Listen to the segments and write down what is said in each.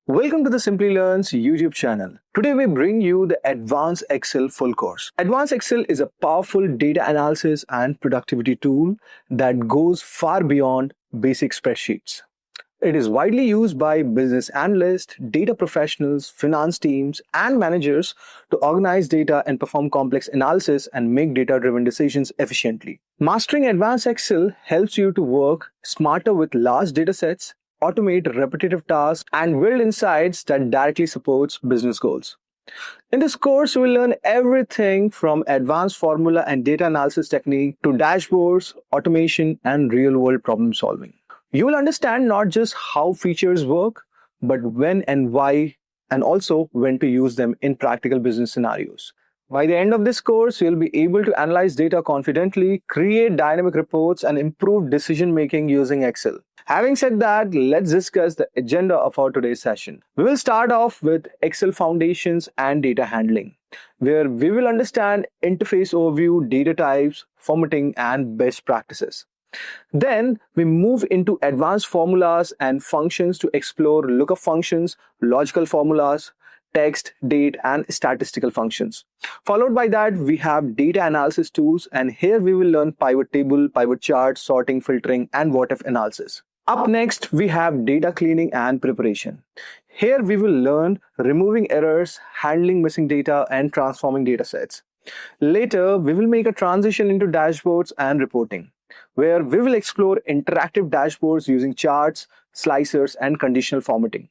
Welcome to the Simplilearn's YouTube channel. Today we bring you the Advanced Excel full course. Advanced Excel is a powerful data analysis and productivity tool that goes far beyond basic spreadsheets. It is widely used by business analysts, data professionals, finance teams, and managers to organize data and perform complex analysis and make data-driven decisions efficiently. Mastering Advanced Excel helps you to work smarter with large data sets, automate repetitive tasks, and build insights that directly supports business goals. In this course, you will learn everything from advanced formula and data analysis technique to dashboards, automation, and real-world problem solving. You will understand not just how features work, but when and why, and also when to use them in practical business scenarios. By the end of this course, you'll be able to analyze data confidently, create dynamic reports, and improve decision making using Excel. Having said that, let's discuss the agenda of our today's session. We will start off with Excel foundations and data handling, where we will understand interface overview, data types, formatting, and best practices. Then we move into advanced formulas and functions to explore lookup functions, logical formulas, text, date, and statistical functions. Followed by that, we have data analysis tools, and here we will learn pivot table, pivot chart, sorting, filtering, and what-if analysis. Up next, we have data cleaning and preparation. Here we will learn removing errors, handling missing data, and transforming data sets. Later, we will make a transition into dashboards and reporting, where we will explore interactive dashboards using charts, slicers, and conditional formatting.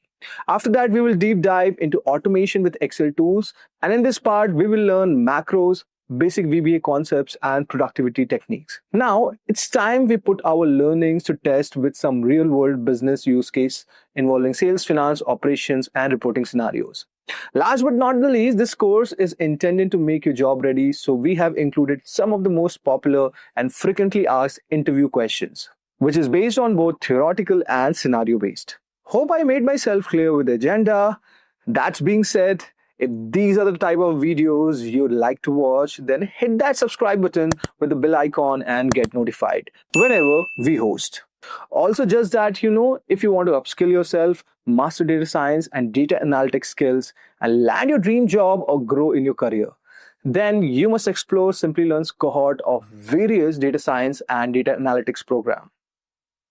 After that, we will deep dive into automation with Excel tools, and in this part, we will learn macros, basic VBA concepts, and productivity techniques. Now, it's time we put our learnings to test with some real-world business use case involving sales, finance, operations, and reporting scenarios. Last but not the least, this course is intended to make you job ready, so we have included some of the most popular and frequently asked interview questions, which is based on both theoretical and scenario based. Hope I made myself clear with the agenda. That being said, if these are the type of videos you'd like to watch, then hit that subscribe button with the bell icon and get notified whenever we host. Also, just that if you want to upskill yourself, master data science and data analytics skills, and land your dream job or grow in your career, then you must explore Simplilearn's cohort of various data science and data analytics programs.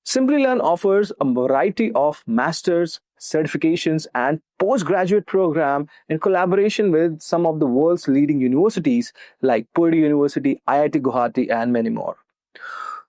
Simplilearn offers a variety of masters, certifications, and postgraduate programs in collaboration with some of the world's leading universities like Purdue University, IIT Guwahati, and many more.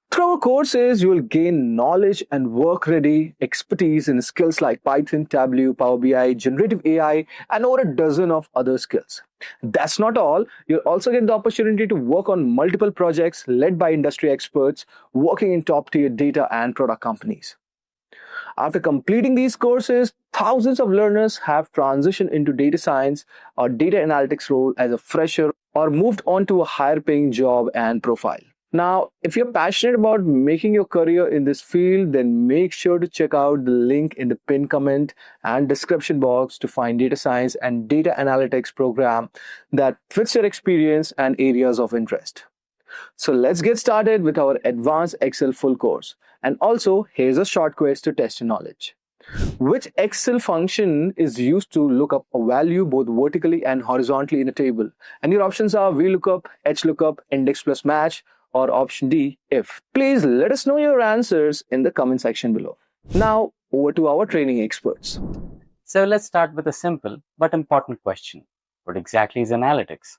Through our courses, you will gain knowledge and work-ready expertise in skills like Python, Tableau, Power BI, generative AI, and over a dozen of other skills. That's not all. You'll also get the opportunity to work on multiple projects led by industry experts working in top-tier data and product companies. After completing these courses, thousands of learners have transitioned into data science or data analytics role as a fresher or moved on to a higher-paying job and profile. Now, if you're passionate about making your career in this field, then make sure to check out the link in the pinned comment and description box to find data science and data analytics program that fits your experience and areas of interest. So let's get started with our Advanced Excel full course. And also, here's a short quiz to test your knowledge. Which Excel function is used to look up a value both vertically and horizontally in a table? And your options are Vlookup, Xlookup, index plus match, or option D, if. Please let us know your answers in the comment section below. Now, over to our training experts. So let's start with a simple but important question. What exactly is analytics?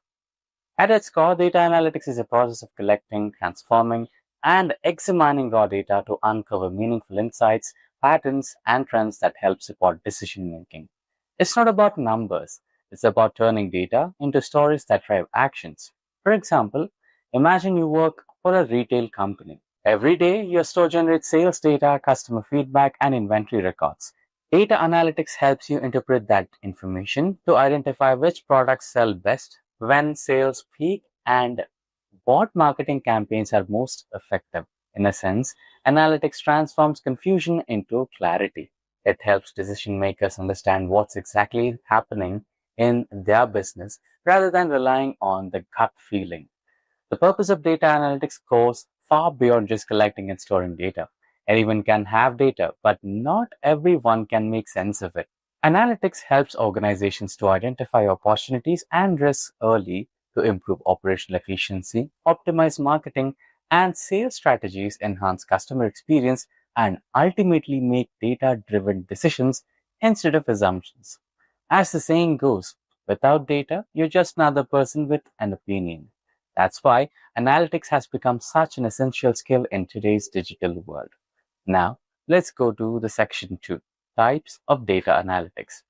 At its core, data analytics is a process of collecting, transforming, and examining raw data to uncover meaningful insights, patterns, and trends that help support decision making. It's not about numbers. It's about turning data into stories that drive actions. For example, imagine you work for a retail company. Every day, your store generates sales data, customer feedback, and inventory records. Data analytics helps you interpret that information to identify which products sell best, when sales peak, and what marketing campaigns are most effective. In a sense, analytics transforms confusion into clarity. It helps decision makers understand what's exactly happening in their business rather than relying on the gut feeling. The purpose of data analytics goes far beyond just collecting and storing data. Anyone can have data, but not everyone can make sense of it. Analytics helps organizations to identify opportunities and risks early to improve operational efficiency, optimize marketing and sales strategies, enhance customer experience, and ultimately make data driven decisions instead of assumptions. As the saying goes, without data, you're just another person with an opinion. That's why analytics has become such an essential skill in today's digital world. Now, let's go to the section 2, types of data analytics.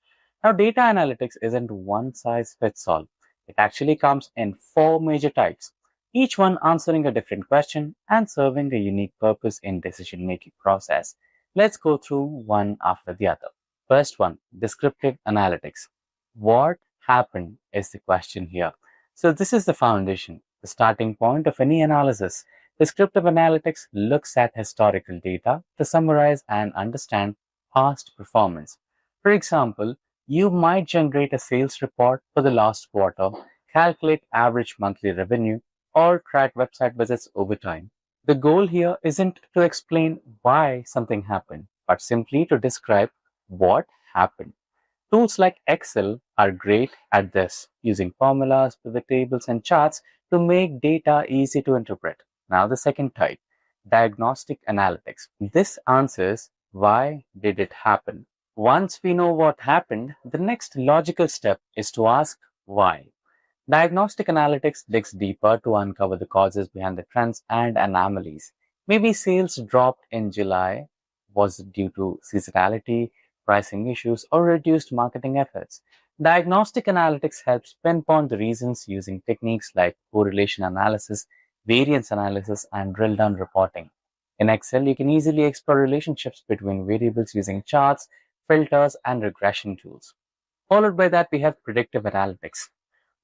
Now, data analytics isn't one size fits all. It actually comes in four major types, each one answering a different question and serving a unique purpose in decision-making process. Let's go through one after the other. First one, descriptive analytics. What happened is the question here. So this is the foundation, the starting point of any analysis. Descriptive analytics looks at historical data to summarize and understand past performance. For example, you might generate a sales report for the last quarter, calculate average monthly revenue, or track website visits over time. The goal here isn't to explain why something happened, but simply to describe what happened. Tools like Excel are great at this, using formulas, pivot tables, and charts to make data easy to interpret. Now, the second type, diagnostic analytics. This answers why did it happen? Once we know what happened, the next logical step is to ask why. Diagnostic analytics digs deeper to uncover the causes behind the trends and anomalies. Maybe sales dropped in July was due to seasonality, pricing issues, or reduced marketing efforts. Diagnostic analytics helps pinpoint the reasons using techniques like correlation analysis, variance analysis, and drill down reporting. In Excel, you can easily explore relationships between variables using charts, filters, and regression tools. Followed by that, we have predictive analytics.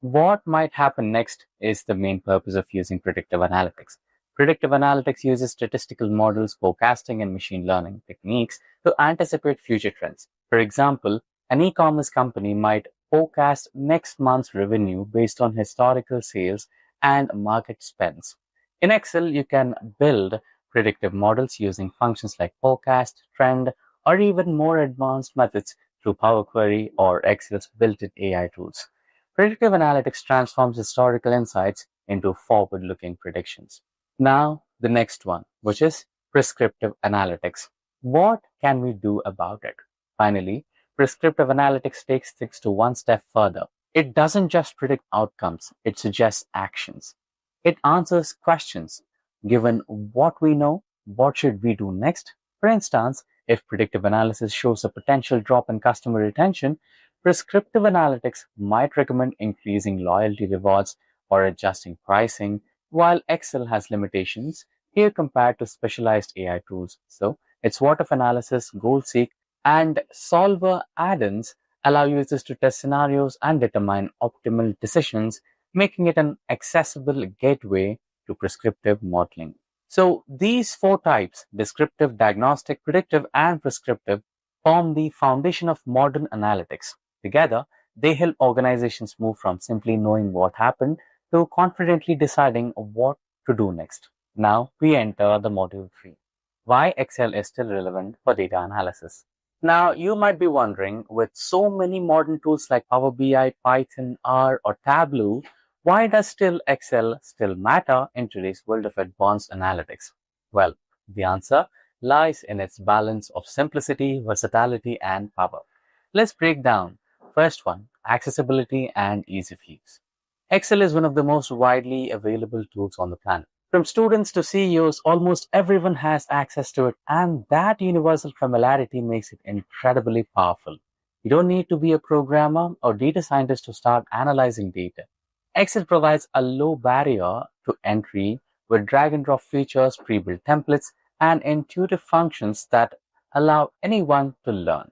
What might happen next is the main purpose of using predictive analytics. Predictive analytics uses statistical models, forecasting, and machine learning techniques to anticipate future trends. For example, an e-commerce company might forecast next month's revenue based on historical sales and market spends. In Excel, you can build predictive models using functions like forecast, trend, or even more advanced methods through Power Query or Excel's built-in AI tools. Predictive analytics transforms historical insights into forward-looking predictions. Now, the next one, which is prescriptive analytics. What can we do about it? Finally, prescriptive analytics takes things to one step further. It doesn't just predict outcomes, it suggests actions. It answers questions. Given what we know, what should we do next? For instance, if predictive analysis shows a potential drop in customer retention, prescriptive analytics might recommend increasing loyalty rewards or adjusting pricing, while Excel has limitations here compared to specialized AI tools. So, its what-if analysis, goal-seek, and solver add-ins allow users to test scenarios and determine optimal decisions, making it an accessible gateway to prescriptive modeling. So, these four types, descriptive, diagnostic, predictive, and prescriptive, form the foundation of modern analytics. Together, they help organizations move from simply knowing what happened to confidently deciding what to do next. Now we enter the module 3. Why Excel is still relevant for data analysis. Now you might be wondering, with so many modern tools like Power BI, Python, R, or Tableau, why does still Excel still matter in today's world of advanced analytics? Well, the answer lies in its balance of simplicity, versatility, and power. Let's break down. First one, accessibility and ease of use. Excel is one of the most widely available tools on the planet. From students to CEOs, almost everyone has access to it, and that universal familiarity makes it incredibly powerful. You don't need to be a programmer or data scientist to start analyzing data. Excel provides a low barrier to entry with drag and drop features, pre-built templates, and intuitive functions that allow anyone to learn.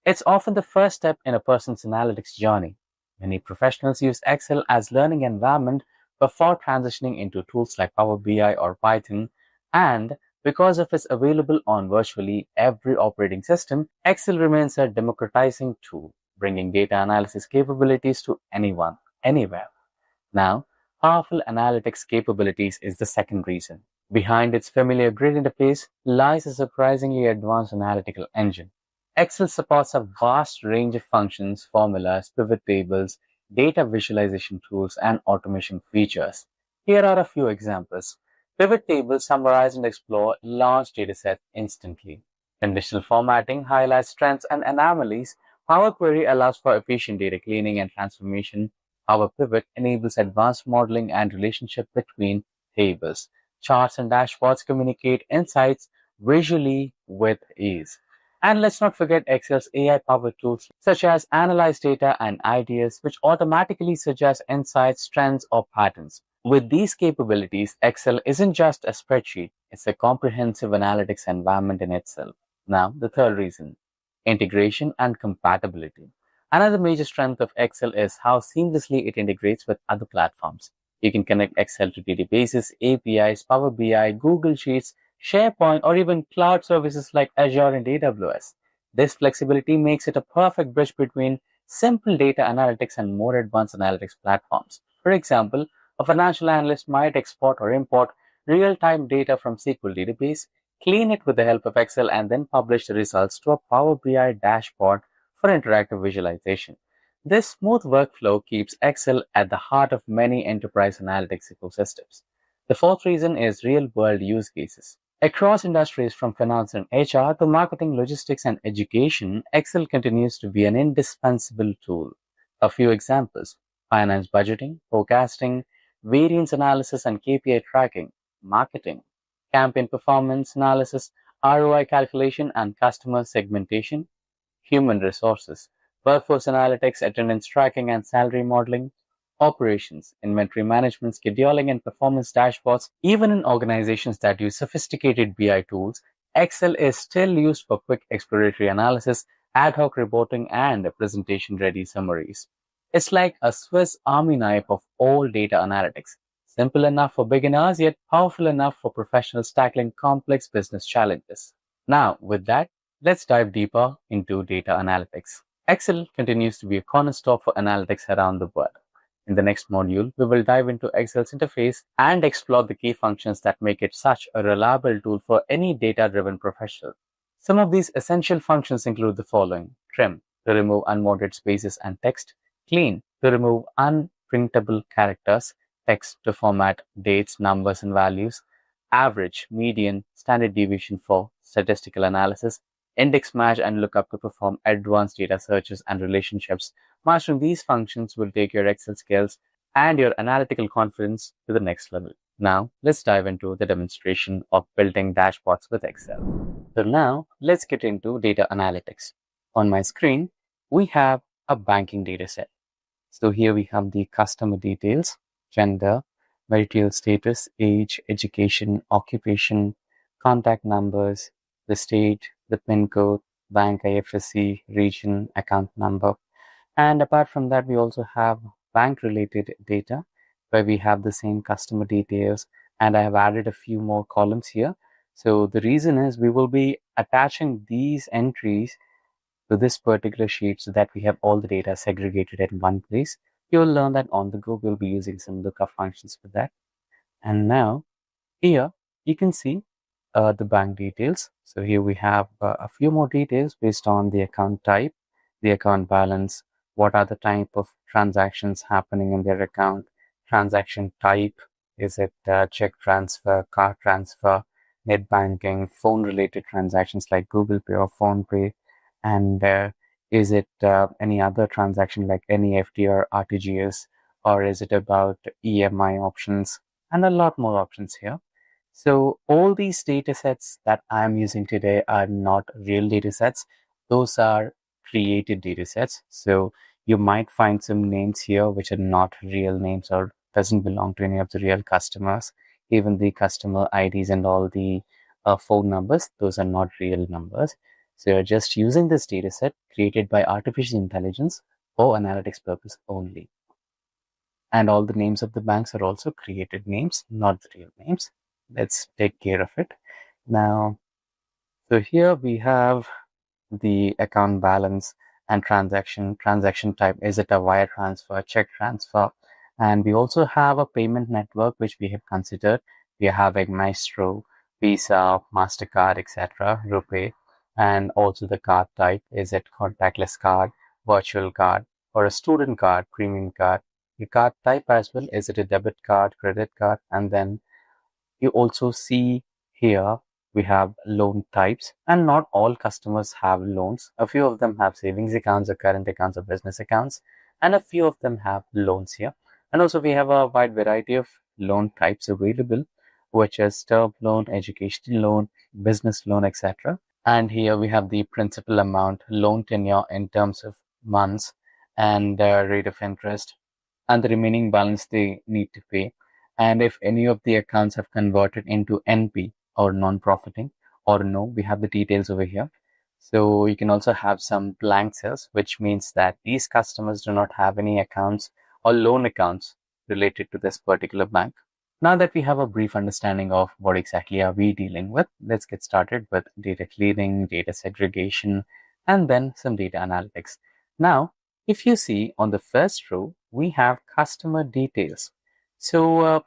It's often the first step in a person's analytics journey. Many professionals use Excel as learning environment before transitioning into tools like Power BI or Python, and because of its available on virtually every operating system, Excel remains a democratizing tool, bringing data analysis capabilities to anyone, anywhere. Now, powerful analytics capabilities is the second reason. Behind its familiar grid interface lies a surprisingly advanced analytical engine. Excel supports a vast range of functions, formulas, pivot tables, data visualization tools, and automation features. Here are a few examples. Pivot tables summarize and explore large datasets instantly. Conditional formatting highlights trends and anomalies. Power Query allows for efficient data cleaning and transformation. Power Pivot enables advanced modeling and relationship between tables. Charts and dashboards communicate insights visually with ease. And let's not forget Excel's AI-powered tools such as Analyze Data and Ideas, which automatically suggest insights, trends, or patterns. With these capabilities, Excel isn't just a spreadsheet, it's a comprehensive analytics environment in itself. Now, the third reason, integration and compatibility. Another major strength of Excel is how seamlessly it integrates with other platforms. You can connect Excel to databases, APIs, Power BI, Google Sheets, SharePoint, or even cloud services like Azure and AWS. This flexibility makes it a perfect bridge between simple data analytics and more advanced analytics platforms. For example, a financial analyst might export or import real-time data from SQL database, clean it with the help of Excel, and then publish the results to a Power BI dashboard for interactive visualization. This smooth workflow keeps Excel at the heart of many enterprise analytics ecosystems. The fourth reason is real-world use cases. Across industries from finance and HR to marketing, logistics, and education, Excel continues to be an indispensable tool. A few examples: finance budgeting, forecasting, variance analysis and KPI tracking, marketing, campaign performance analysis, ROI calculation and customer segmentation, human resources, workforce analytics, attendance tracking and salary modeling, operations, inventory management, scheduling, and performance dashboards. Even in organizations that use sophisticated BI tools, Excel is still used for quick exploratory analysis, ad hoc reporting, and presentation ready summaries. It's like a Swiss army knife of all data analytics. Simple enough for beginners, yet powerful enough for professionals tackling complex business challenges. Now, with that, let's dive deeper into data analytics. Excel continues to be a cornerstone for analytics around the world. In the next module, we will dive into Excel's interface and explore the key functions that make it such a reliable tool for any data-driven professional. Some of these essential functions include the following: trim, to remove unwanted spaces and text; clean, to remove unprintable characters; text, to format dates, numbers, and values; average, median, standard deviation for statistical analysis; index, match, and lookup to perform advanced data searches and relationships. Mastering these functions will take your Excel skills and your analytical confidence to the next level. Now, let's dive into the demonstration of building dashboards with Excel. So now, let's get into data analytics. On my screen, we have a banking data set. So here we have the customer details: gender, marital status, age, education, occupation, contact numbers, the state, the PIN code, bank IFSC, region, account number. And apart from that, we also have bank related data where we have the same customer details, and I have added a few more columns here. So the reason is we will be attaching these entries to this particular sheet so that we have all the data segregated at one place. You'll learn that on the go. We'll be using some lookup functions for that. And now here you can see the bank details. So here we have a few more details based on the account type, the account balance, what are the type of transactions happening in their account, transaction type, is it check transfer, card transfer, net banking, phone related transactions like Google Pay or Phone Pay, and is it any other transaction like NEFT or RTGS, or is it about EMI options, and a lot more options here. So all these data sets that I'm using today are not real data sets. Those are created data sets. So you might find some names here which are not real names or doesn't belong to any of the real customers. Even the customer IDs and all the phone numbers, those are not real numbers. So you're just using this data set created by artificial intelligence for analytics purpose only. And all the names of the banks are also created names, not the real names. Let's take care of it. Now, so here we have the account balance and transaction type. Is it a wire transfer, check transfer? And we also have a payment network which we have considered. We are having Maestro, Visa, MasterCard, etc., RuPay. and also the card type. Is it contactless card, virtual card, or a student card, premium card? The card type as well. Is it a debit card, credit card? And then you also see here we have loan types, and not all customers have loans. A few of them have savings accounts or current accounts or business accounts, and a few of them have loans here. And also we have a wide variety of loan types available, which is term loan, education loan, business loan, etc. And here we have the principal amount, loan tenure in terms of months, and rate of interest, and the remaining balance they need to pay. And if any of the accounts have converted into NP or non-profiting or no, we have the details over here. So you can also have some blank cells, which means that these customers do not have any accounts or loan accounts related to this particular bank. Now that we have a brief understanding of what exactly are we dealing with, let's get started with data cleaning, data segregation, and then some data analytics. Now, if you see on the first row, we have customer details. So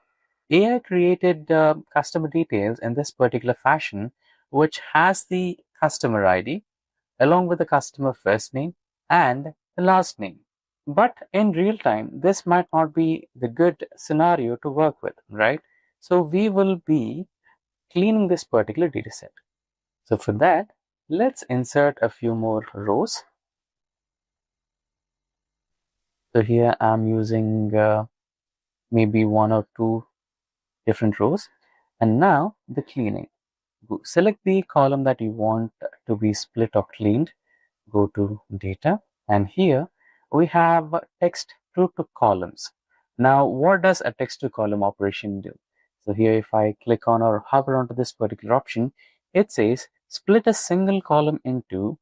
AI created customer details in this particular fashion, which has the customer ID along with the customer first name and the last name. But in real time, this might not be the good scenario to work with, right? So we will be cleaning this particular data set. So for that, let's insert a few more rows. So here I'm using maybe one or two different rows. And now the cleaning. Select the column that you want to be split or cleaned. Go to data, and here we have text to columns. Now what does a text to column operation do? So here if I click on or hover onto this particular option, it says split a single column into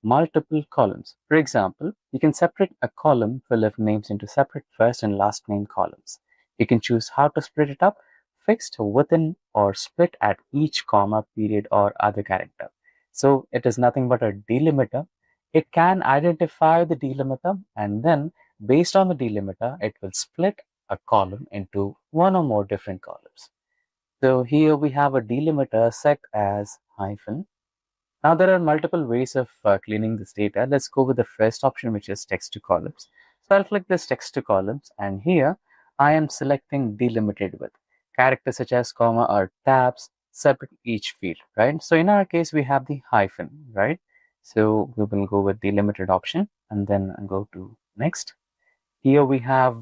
multiple columns. For example, you can separate a column full of names into separate first and last name columns. You can choose how to split it up, fixed, within, or split at each comma, period, or other character. So it is nothing but a delimiter. It can identify the delimiter, and then based on the delimiter, it will split a column into one or more different columns. So here we have a delimiter set as hyphen. Now there are multiple ways of cleaning this data. Let's go with the first option, which is text to columns. So I'll click this text to columns, and here I am selecting delimited with. Characters such as comma or tabs separate each field, right? So in our case, we have the hyphen, right? So we will go with delimited option and then go to next. Here we have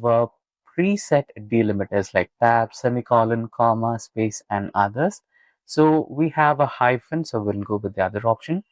preset delimiters like tab, semicolon, comma, space, and others. So we have a hyphen, so we'll go with the other option,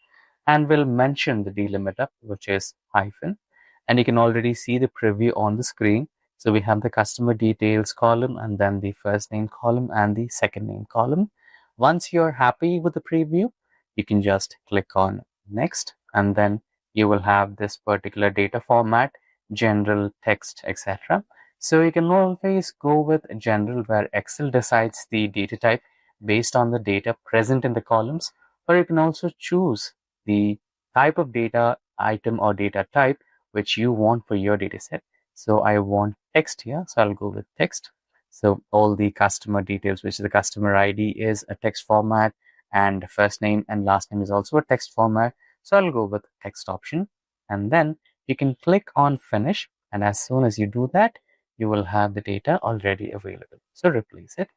and we'll mention the delimiter, which is hyphen. And you can already see the preview on the screen. So we have the customer details column, and then the first name column and the second name column. Once you're happy with the preview, you can just click on next, and then you will have this particular data format, general, text, etc. So you can always go with general, where Excel decides the data type based on the data present in the columns, or you can also choose the type of data item or data type which you want for your data set. So I want text here, so I'll go with text. So all the customer details, which is the customer ID, is a text format, and first name and last name is also a text format. So I'll go with text option, and then you can click on finish, and as soon as you do that, you will have the data already available. So replace it.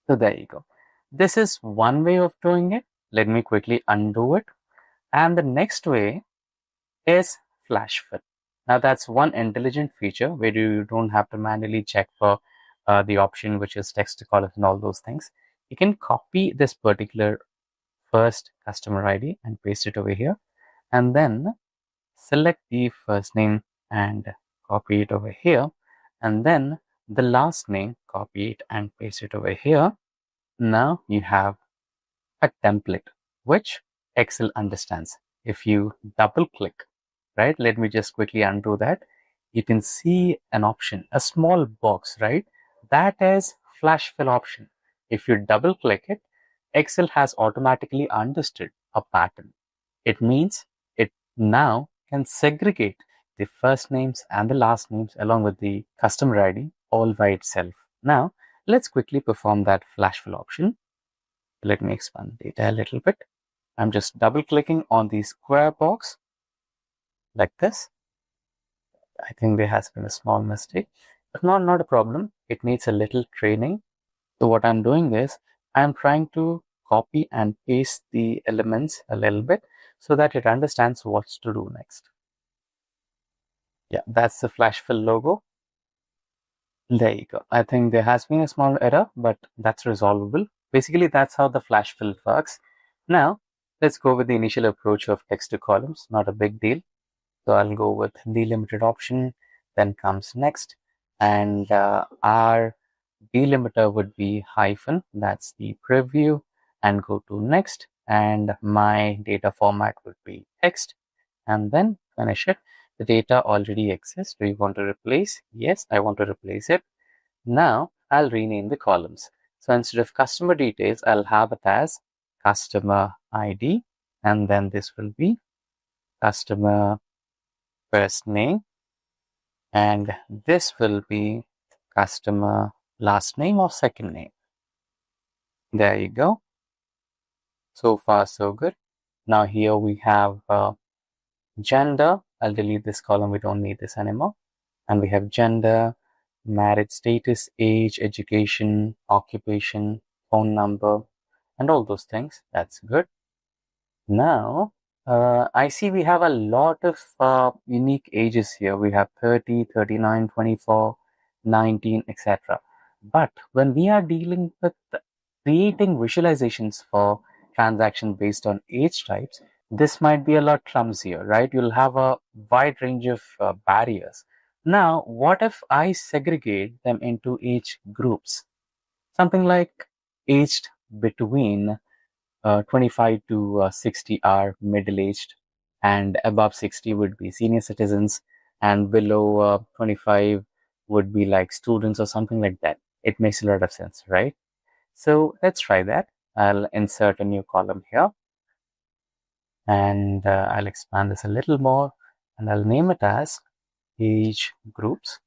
So there you go. This is one way of doing it. Let me quickly undo it. And the next way is flash fill. Now that's one intelligent feature where you don't have to manually check for the option which is text to column and all those things. You can copy this particular first customer ID and paste it over here, and then select the first name and copy it over here, and then the last name, copy it and paste it over here. Now you have a template which Excel understands. If you double click, right, let me just quickly undo that. You can see an option, a small box, right? That is flash fill option. If you double click it, Excel has automatically understood a pattern. It means it now can segregate the first names and the last names along with the customer ID all by itself. Now, let's quickly perform that flash fill option. Let me expand the data a little bit. I'm just double clicking on the square box like this. I think there has been a small mistake, but not a problem. It needs a little training. So what I'm doing is I'm trying to copy and paste the elements a little bit so that it understands what's to do next. Yeah, that's the flash fill logo. There you go. I think there has been a small error, but that's resolvable. Basically, that's how the flash fill works. Now, let's go with the initial approach of text to columns. Not a big deal. So I'll go with delimited option, then comes next. And our delimiter would be hyphen, that's the preview, and go to next. And my data format would be text, and then finish it. The data already exists. Do you want to replace? Yes, I want to replace it. Now I'll rename the columns. So instead of customer details, I'll have it as customer ID, and then this will be customer first name, and this will be customer last name or second name. There you go. So far so good. Now here we have gender. I'll delete this column, we don't need this anymore. And we have gender, marriage status, age, education, occupation, phone number, and all those things. That's good. Now I see we have a lot of unique ages here. We have 30, 39, 24, 19, etc. But when we are dealing with creating visualizations for transaction based on age types, this might be a lot clumsier, right? You'll have a wide range of barriers. Now, what if I segregate them into age groups? Something like aged between 25 to 60 are middle-aged, and above 60 would be senior citizens, and below 25 would be like students or something like that. It makes a lot of sense, right? So let's try that. I'll insert a new column here, and I'll expand this a little more, and I'll name it as age groups.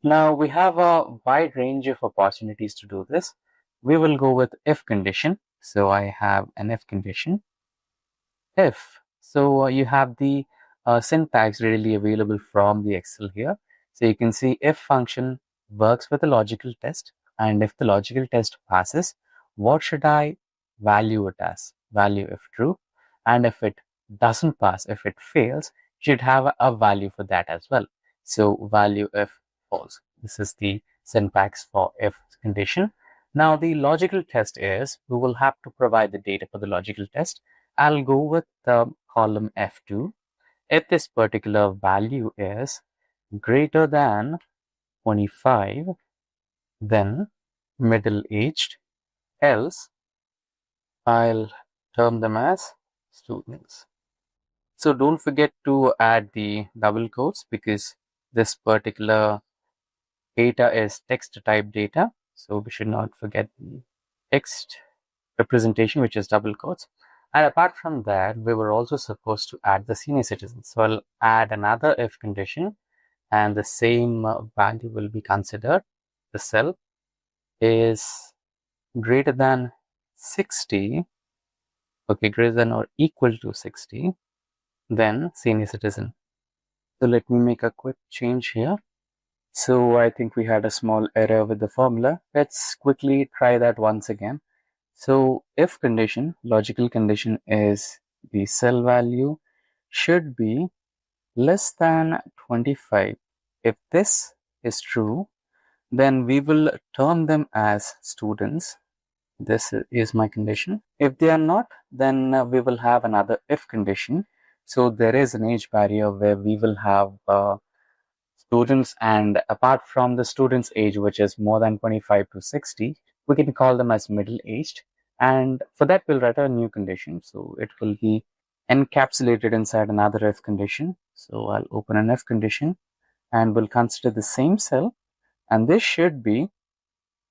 Now we have a wide range of opportunities to do this. We will go with if condition. So I have an if condition. If. So you have the syntax readily available from the Excel here. So you can see if function works with a logical test, and if the logical test passes, what should I value it as? Value if true. And if it doesn't pass, if it fails, should have a value for that as well. So value if false. This is the syntax for if condition. Now the logical test is we will have to provide the data for the logical test. I'll go with the column F2. If this particular value is greater than 25, then middle-aged, else I'll term them as students. So don't forget to add the double quotes because this particular data is text type data. So we should not forget the text representation, which is double quotes. And apart from that, we were also supposed to add the senior citizens. So I'll add another if condition, and the same value will be considered. The cell is greater than 60, okay, greater than or equal to 60, then senior citizen. So let me make a quick change here. So I think we had a small error with the formula. Let's quickly try that once again. So if condition, logical condition is the cell value should be less than 25. If this is true, then we will term them as students. This is my condition. If they are not, then we will have another if condition. So there is an age barrier where we will have students, and apart from the student's age, which is more than 25 to 60, we can call them as middle-aged. And for that, we'll write a new condition. So it will be encapsulated inside another if condition. So I'll open an if condition and we'll consider the same cell. And this should be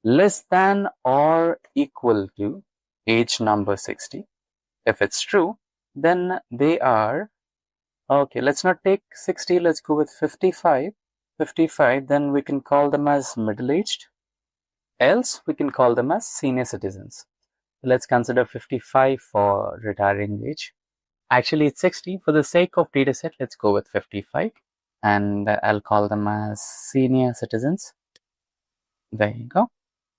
less than or equal to age number 60. If it's true, then they are, okay, let's not take 60, let's go with 55. 55, then we can call them as middle-aged. Else, we can call them as senior citizens. Let's consider 55 for retiring age. Actually, it's 60. For the sake of data set, let's go with 55. And I'll call them as senior citizens. There you go.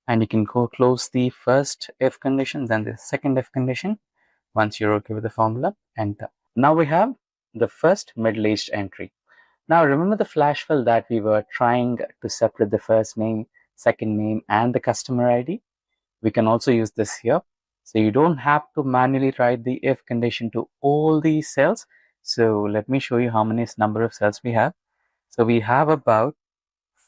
And you can go close the first if condition, then the second if condition, once you're okay with the formula. And now we have the first middle-aged entry. Now remember the flash fill that we were trying to separate the first name, second name, and the customer ID? We can also use this here. So you don't have to manually write the if condition to all these cells. So let me show you how many number of cells we have. So we have about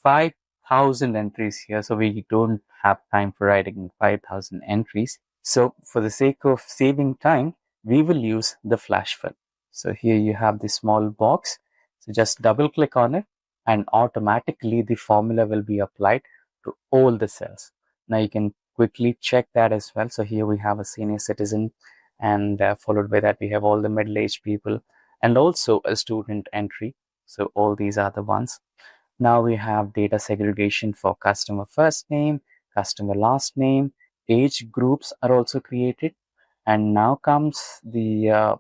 5,000 entries here. So we don't have time for writing 5,000 entries. So for the sake of saving time, we will use the flash fill. So here you have the small box. So just double click on it and automatically the formula will be applied to all the cells. Now you can quickly check that as well. So here we have a senior citizen, and followed by that we have all the middle-aged people and also a student entry. So all these are the ones. Now we have data segregation for customer first name, customer last name, age groups are also created. And now comes the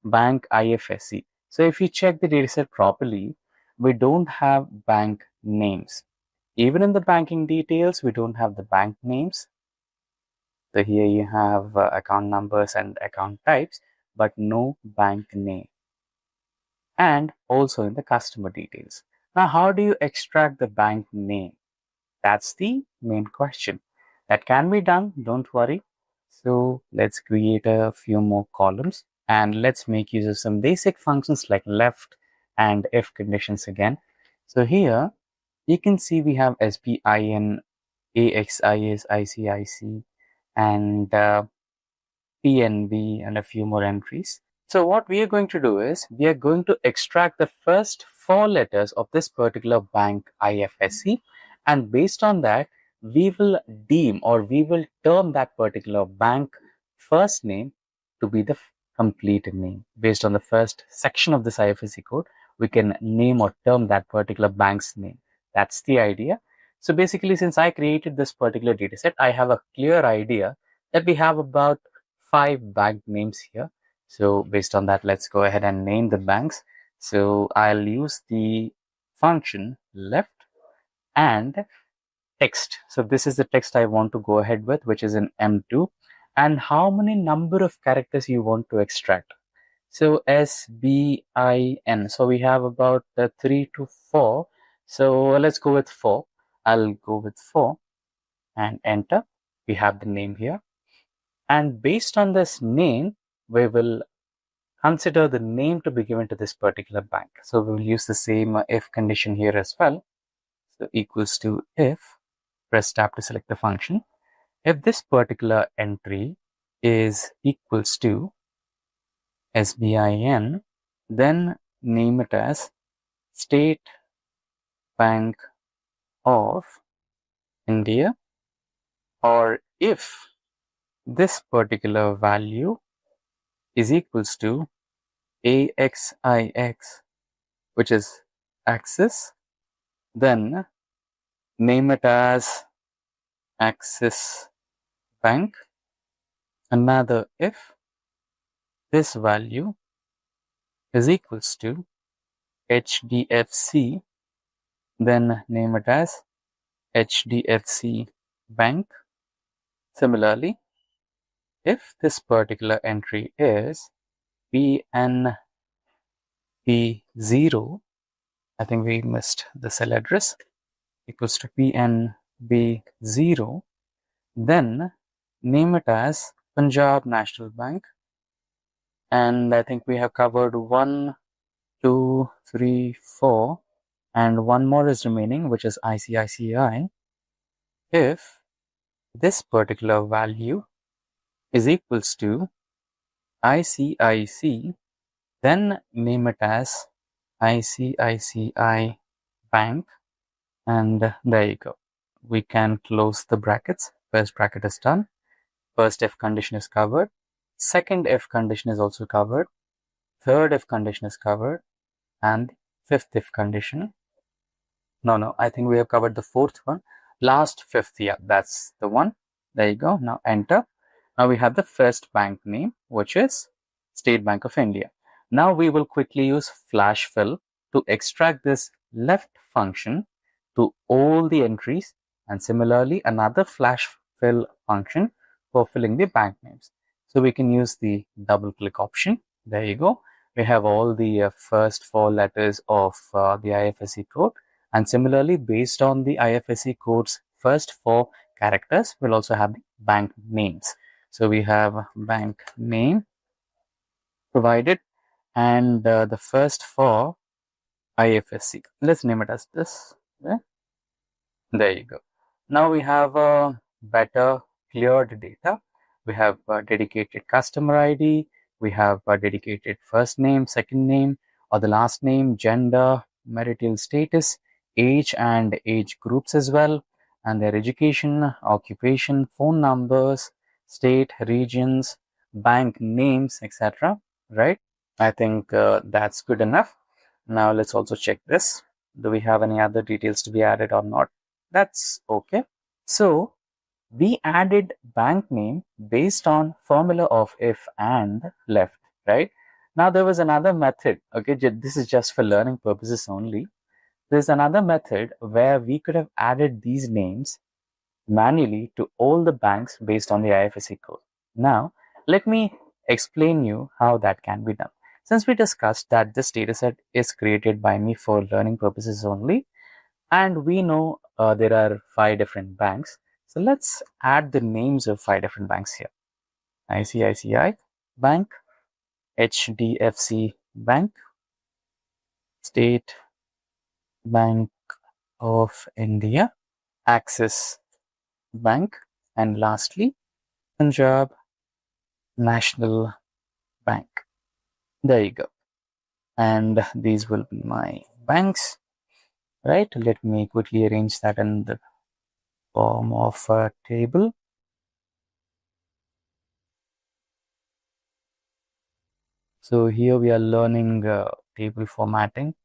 bank IFSC. So if you check the dataset properly, we don't have bank names. Even in the banking details, we don't have the bank names. So here you have account numbers and account types, but no bank name. And also in the customer details. Now, how do you extract the bank name? That's the main question. That can be done, don't worry. So let's create a few more columns and let's make use of some basic functions like left and if conditions again. So here you can see we have SBIN, AXIS, ICIC, and PNB and a few more entries. So what we are going to do is we are going to extract the first 4 letters of this particular bank IFSC, and based on that we will deem or we will term that particular bank first name to be the complete name. Based on the first section of this IFSC code, we can name or term that particular bank's name. That's the idea. So basically, since I created this particular data set, I have a clear idea that we have about 5 bank names here. So based on that, let's go ahead and name the banks. So I'll use the function left and text. So this is the text I want to go ahead with, which is in M2. And how many number of characters you want to extract? So SBIN. So we have about 3 to 4. So let's go with 4. I'll go with 4 and enter. We have the name here. And based on this name, we will consider the name to be given to this particular bank. So we will use the same if condition here as well. So equals to if, press tab to select the function. If this particular entry is equals to SBIN, then name it as State Bank of India. Or if this particular value is equals to AXIX, which is Axis, then name it as Axis Bank. Another if this value is equals to HDFC, then name it as HDFC Bank. Similarly, if this particular entry is PNB0, I think we missed the cell address, equals to PNB0, then name it as Punjab National Bank. And I think we have covered 1, 2, 3, 4, and one more is remaining, which is ICICI. If this particular value is equals to ICIC, then name it as ICICI Bank. And there you go. We can close the brackets. First bracket is done. First if condition is covered. Second if condition is also covered. Third if condition is covered. And fifth if condition. No, I think we have covered the fourth one. Last fifth, yeah, that's the one. There you go. Now enter. Now we have the first bank name, which is State Bank of India. Now we will quickly use flash fill to extract this left function to all the entries, and similarly another flash fill function for filling the bank names. So we can use the double click option. There you go. We have all the first four letters of the IFSC code, and similarly based on the IFSC code's first four characters, we'll also have the bank names. So we have bank name provided, and the first four IFSC. Let's name it as this. There you go. Now we have a better cleared data. We have a dedicated customer ID. We have a dedicated first name, second name, or the last name, gender, marital status, age and age groups as well, and their education, occupation, phone numbers, state, regions, bank names, etc. Right? I think that's good enough. Now let's also check this. Do we have any other details to be added or not? That's okay. So we added bank name based on formula of if and left, right? Now there was another method, okay, this is just for learning purposes only. There's another method where we could have added these names manually to all the banks based on the IFSC code. Now, let me explain you how that can be done. Since we discussed that this dataset is created by me for learning purposes only, and we know there are 5 different banks. So let's add the names of 5 different banks here. ICICI Bank, HDFC Bank, State Bank of India, Axis Bank, and lastly, Punjab National Bank. There you go. And these will be my banks, right? Let me quickly arrange that in the form of a table. So here we are learning table formatting,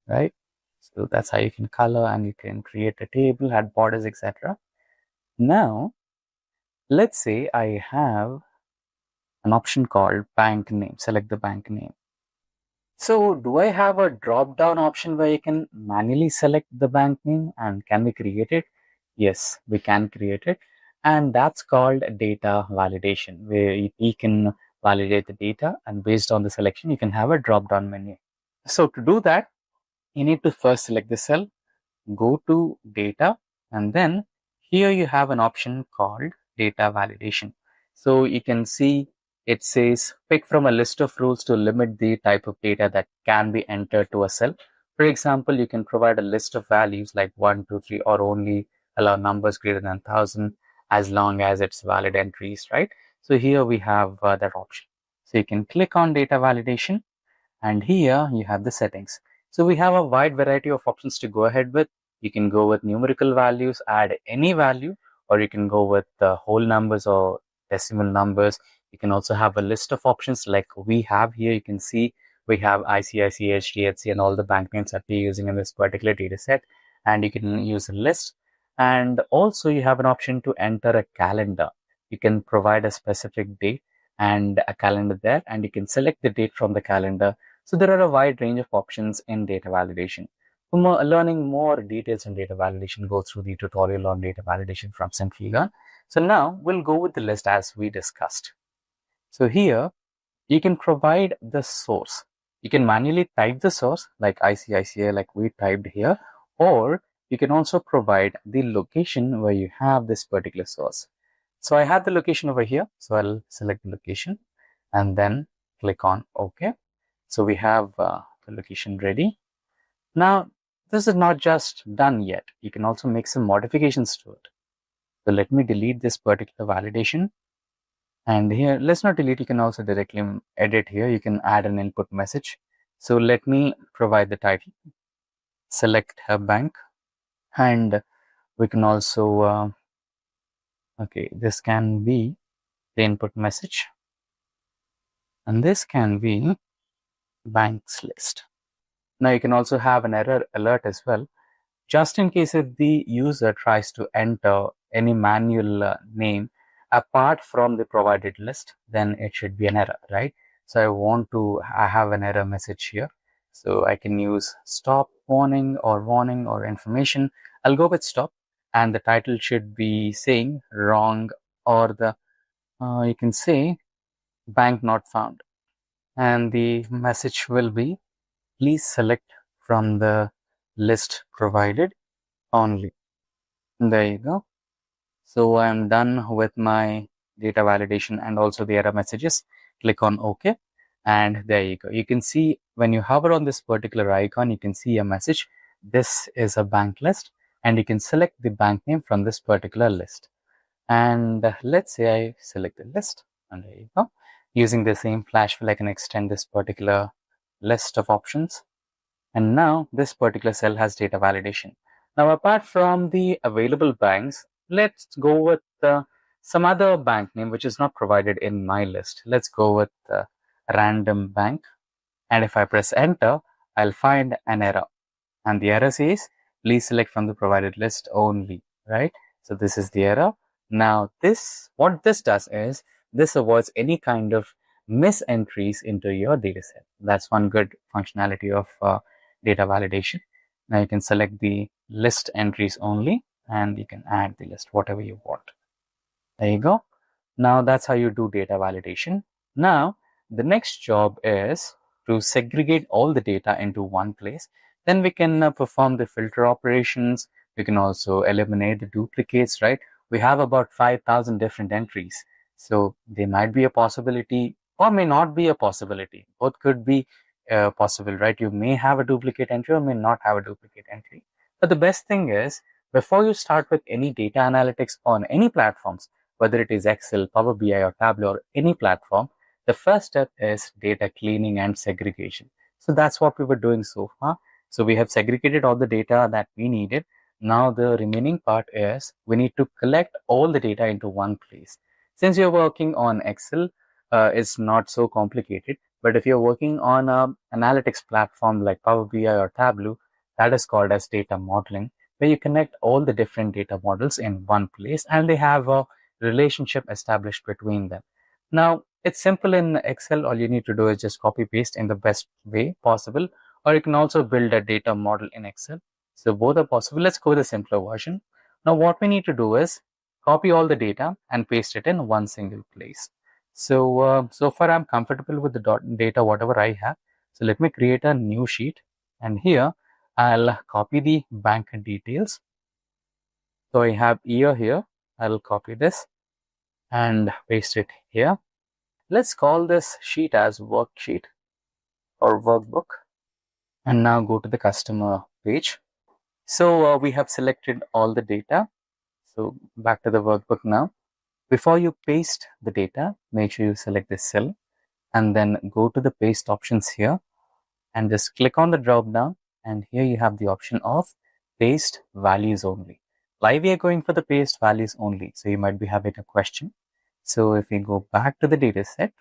right? So that's how you can color and you can create a table, add borders, etc. Now, let's say I have an option called bank name. Select the bank name. So do I have a drop down option where you can manually select the bank name, and can we create it? Yes, we can create it. And that's called data validation, where you can validate the data, and based on the selection, you can have a drop down menu. So to do that, you need to first select the cell, go to data, and then here you have an option called data validation. So you can see it says pick from a list of rules to limit the type of data that can be entered to a cell. For example, you can provide a list of values like 1, 2, 3, or only allow numbers greater than 1000 as long as it's valid entries, right? So here we have that option. So you can click on data validation, and here you have the settings. So we have a wide variety of options to go ahead with. You can go with numerical values, add any value, or you can go with whole numbers or decimal numbers. You can also have a list of options like we have here. You can see we have ICICI, HDFC, and all the bank names that we're using in this particular data set. And you can use a list. And also you have an option to enter a calendar. You can provide a specific date and a calendar there, and you can select the date from the calendar. So there are a wide range of options in data validation. For learning more details on data validation, go through the tutorial on data validation from Simplilearn. So now we'll go with the list as we discussed. So here you can provide the source. You can manually type the source like ICICI like we typed here, or you can also provide the location where you have this particular source. So I have the location over here. So I'll select the location and then click on OK. So we have the location ready. Now, this is not just done yet. You can also make some modifications to it. So let me delete this particular validation. And here, let's not delete, you can also directly edit here. You can add an input message. So let me provide the title, select a bank, and we can also, okay, this can be the input message. And this can be banks list. Now you can also have an error alert as well, just in case if the user tries to enter any manual name apart from the provided list, then it should be an error, right? So I have an error message here. So I can use stop, warning, or information. I'll go with stop, and the title should be saying wrong, or you can say bank not found. And the message will be, please select from the list provided only. There you go. So I'm done with my data validation and also the error messages. Click on OK. And there you go. You can see when you hover on this particular icon, you can see a message. This is a bank list, and you can select the bank name from this particular list. And let's say I select the list, and there you go. Using the same flash fill, I can extend this particular list of options. And now this particular cell has data validation. Now, apart from the available banks, let's go with some other bank name which is not provided in my list. Let's go with random bank. And if I press enter, I'll find an error. And the error says, please select from the provided list only, right? So this is the error. Now, what this does is, this avoids any kind of misentries into your data set. That's one good functionality of data validation. Now you can select the list entries only, and you can add the list, whatever you want. There you go. Now that's how you do data validation. Now, the next job is to segregate all the data into one place. Then we can perform the filter operations. We can also eliminate the duplicates, right? We have about 5,000 different entries. So there might be a possibility or may not be a possibility. Both could be possible, right? You may have a duplicate entry or may not have a duplicate entry. But the best thing is, before you start with any data analytics on any platforms, whether it is Excel, Power BI, or Tableau, or any platform, the first step is data cleaning and segregation. So that's what we were doing so far. So we have segregated all the data that we needed. Now the remaining part is we need to collect all the data into one place. Since you're working on Excel, it's not so complicated. But if you're working on an analytics platform like Power BI or Tableau, that is called as data modeling, where you connect all the different data models in one place, and they have a relationship established between them. Now, it's simple in Excel. All you need to do is just copy paste in the best way possible, or you can also build a data model in Excel. So both are possible. Let's go with the simpler version. Now, what we need to do is copy all the data and paste it in one single place. So, so far I'm comfortable with the data, whatever I have. So let me create a new sheet, and here I'll copy the bank details. So I have year here. I'll copy this and paste it here. Let's call this sheet as worksheet or workbook. And now go to the customer page. So we have selected all the data. So back to the workbook now. Before you paste the data, make sure you select this cell and then go to the paste options here and just click on the drop down, and here you have the option of paste values only. Why we are going for the paste values only? So you might be having a question. So if we go back to the data set,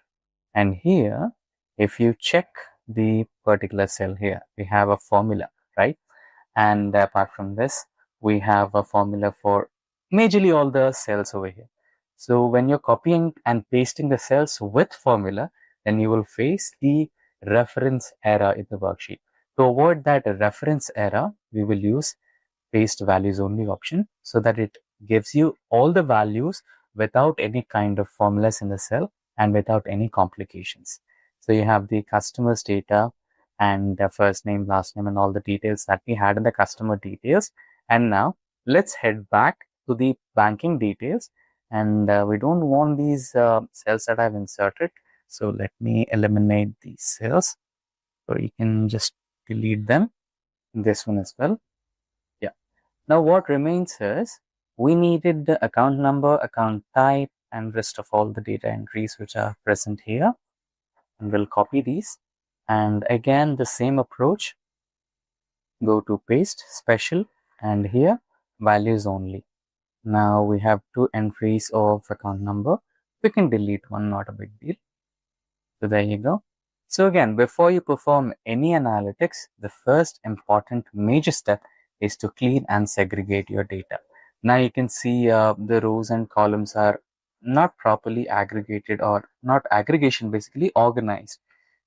and here if you check the particular cell here, we have a formula, right? And apart from this, we have a formula for majorly all the cells over here. So when you're copying and pasting the cells with formula, then you will face the reference error in the worksheet. To avoid that reference error, we will use paste values only option, so that it gives you all the values without any kind of formulas in the cell and without any complications. So you have the customer's data and the first name, last name, and all the details that we had in the customer details. And now let's head back to the banking details, and we don't want these cells that I've inserted. So let me eliminate these cells, so you can just delete them. This one as well. Yeah. Now what remains is we needed the account number, account type, and rest of all the data entries which are present here. And we'll copy these. And again, the same approach. Go to paste, special, and here values only. Now we have two entries of account number. We can delete one, not a big deal. So there you go. So again, before you perform any analytics, the first important major step is to clean and segregate your data. Now you can see the rows and columns are not properly aggregated, or not aggregation, basically organized.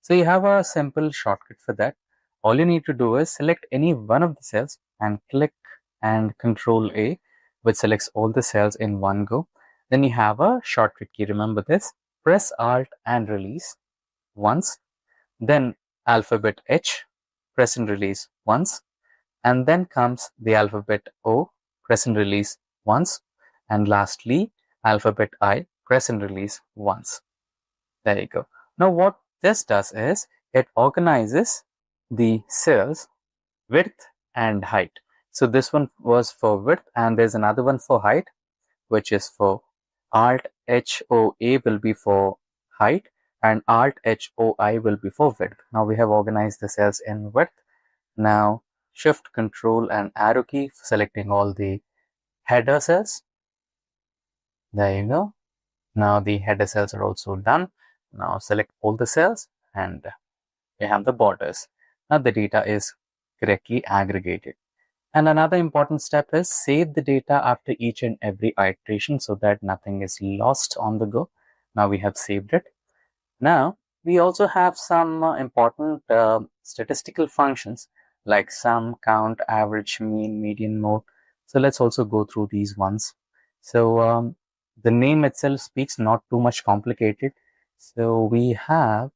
So you have a simple shortcut for that. All you need to do is select any one of the cells and click and Control A, which selects all the cells in one go. Then you have a shortcut key. Remember this. Press Alt and release once. Then alphabet H, press and release once. And then comes the alphabet O, press and release once. And lastly, alphabet I, press and release once. There you go. Now what this does is it organizes the cells width and height. So this one was for width, and there's another one for height, which is for Alt HOA will be for height, and Alt HOI will be for width. Now we have organized the cells in width. Now Shift, Control and arrow key for selecting all the header cells. There you go. Now the header cells are also done. Now select all the cells and we have the borders. Now the data is correctly aggregated. And another important step is save the data after each and every iteration so that nothing is lost on the go. Now we have saved it. Now we also have some important statistical functions like sum, count, average, mean, median, mode. So let's also go through these ones. So the name itself speaks, not too much complicated. So we have,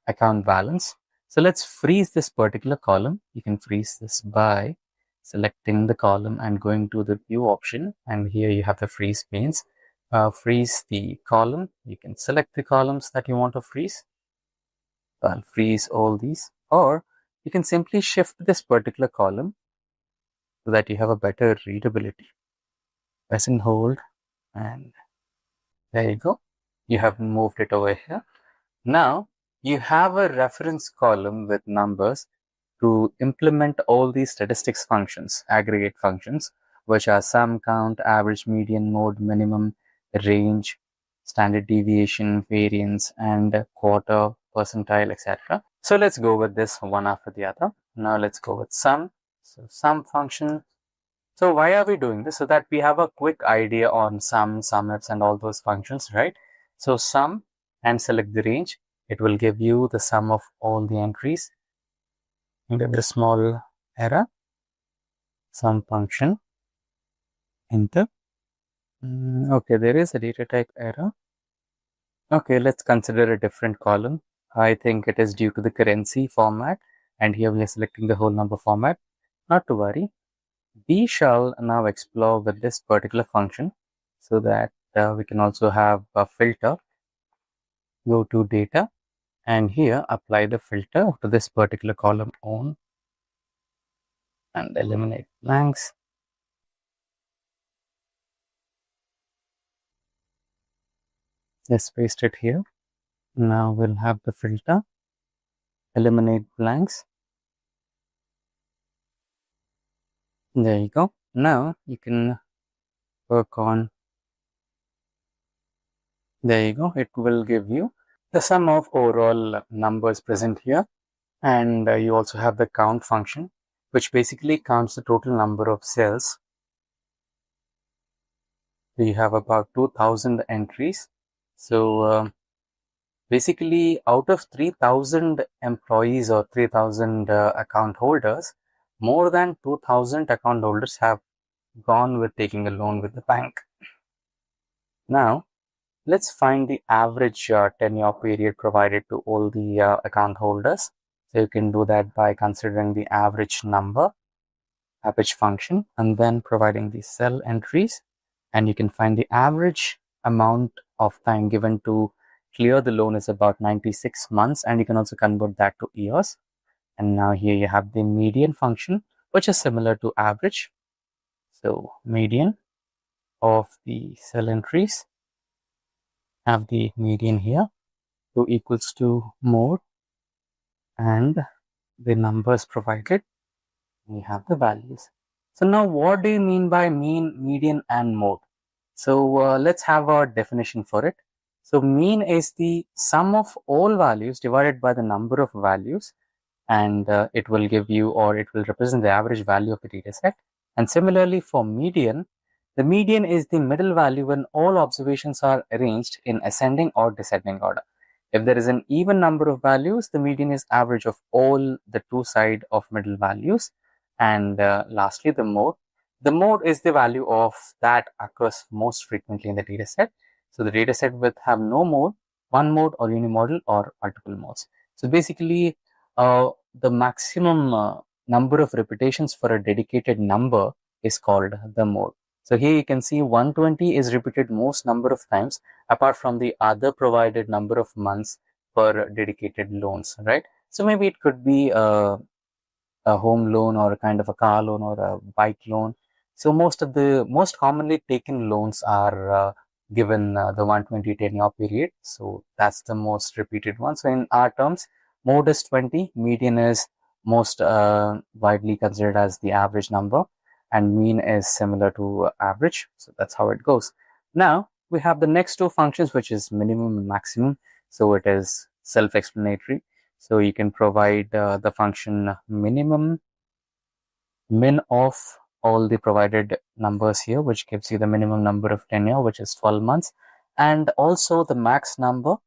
account balance. So let's freeze this particular column. You can freeze this by selecting the column and going to the view option. And here you have the freeze panes. Freeze the column. You can select the columns that you want to freeze. I'll freeze all these. Or you can simply shift this particular column so that you have a better readability. Press and hold, and there you go. You have moved it over here. Now you have a reference column with numbers to implement all these statistics functions, aggregate functions, which are sum, count, average, median, mode, minimum, range, standard deviation, variance, and quarter, percentile, etc. So let's go with this one after the other. Now let's go with sum. So sum function. So why are we doing this? So that we have a quick idea on sum, sumifs, and all those functions, right? So sum and select the range. It will give you the sum of all the entries. And give a small error. Sum function. Enter. Okay, there is a data type error. Okay, let's consider a different column. I think it is due to the currency format. And here we are selecting the whole number format. Not to worry. We shall now explore with this particular function so that we can also have a filter. Go to data and here apply the filter to this particular column on and eliminate blanks. Let's paste it here. Now we'll have the filter, eliminate blanks. There you go. Now you can work on, there you go. It will give you the sum of overall numbers present here. And you also have the count function, which basically counts the total number of cells. So you have about 2000 entries. So basically out of 3000 employees or 3000 account holders, more than 2000 account holders have gone with taking a loan with the bank. Now let's find the average tenure period provided to all the account holders. So you can do that by considering the average number, average function, and then providing the cell entries. And you can find the average amount of time given to clear the loan is about 96 months. And you can also convert that to years. And now here you have the median function, which is similar to average. So median of the cell entries, have the median here, so equals to mode and the numbers provided. We have the values. So now what do you mean by mean, median and mode? So let's have a definition for it. So mean is the sum of all values divided by the number of values, and it will give you, or it will represent the average value of the data set. And similarly for median, The median is the middle value when all observations are arranged in ascending or descending order. If there is an even number of values, the median is average of all the two sides of middle values. And lastly, the mode. The mode is the value of that occurs most frequently in the data set. So the data set will have no mode, one mode or unimodal or multiple modes. So basically, the maximum number of repetitions for a dedicated number is called the mode. So here you can see 120 is repeated most number of times apart from the other provided number of months per dedicated loans, right? So maybe it could be a home loan or a kind of a car loan or a bike loan. So most commonly taken loans are given the 120 10-year period. So that's the most repeated one. So in our terms, mode is 20, median is most widely considered as the average number, and mean is similar to average. So that's how it goes. Now we have the next two functions, which is minimum and maximum. So it is self-explanatory. So you can provide the function minimum min of all the provided numbers here, which gives you the minimum number of tenure, which is 12 months, and also the max number.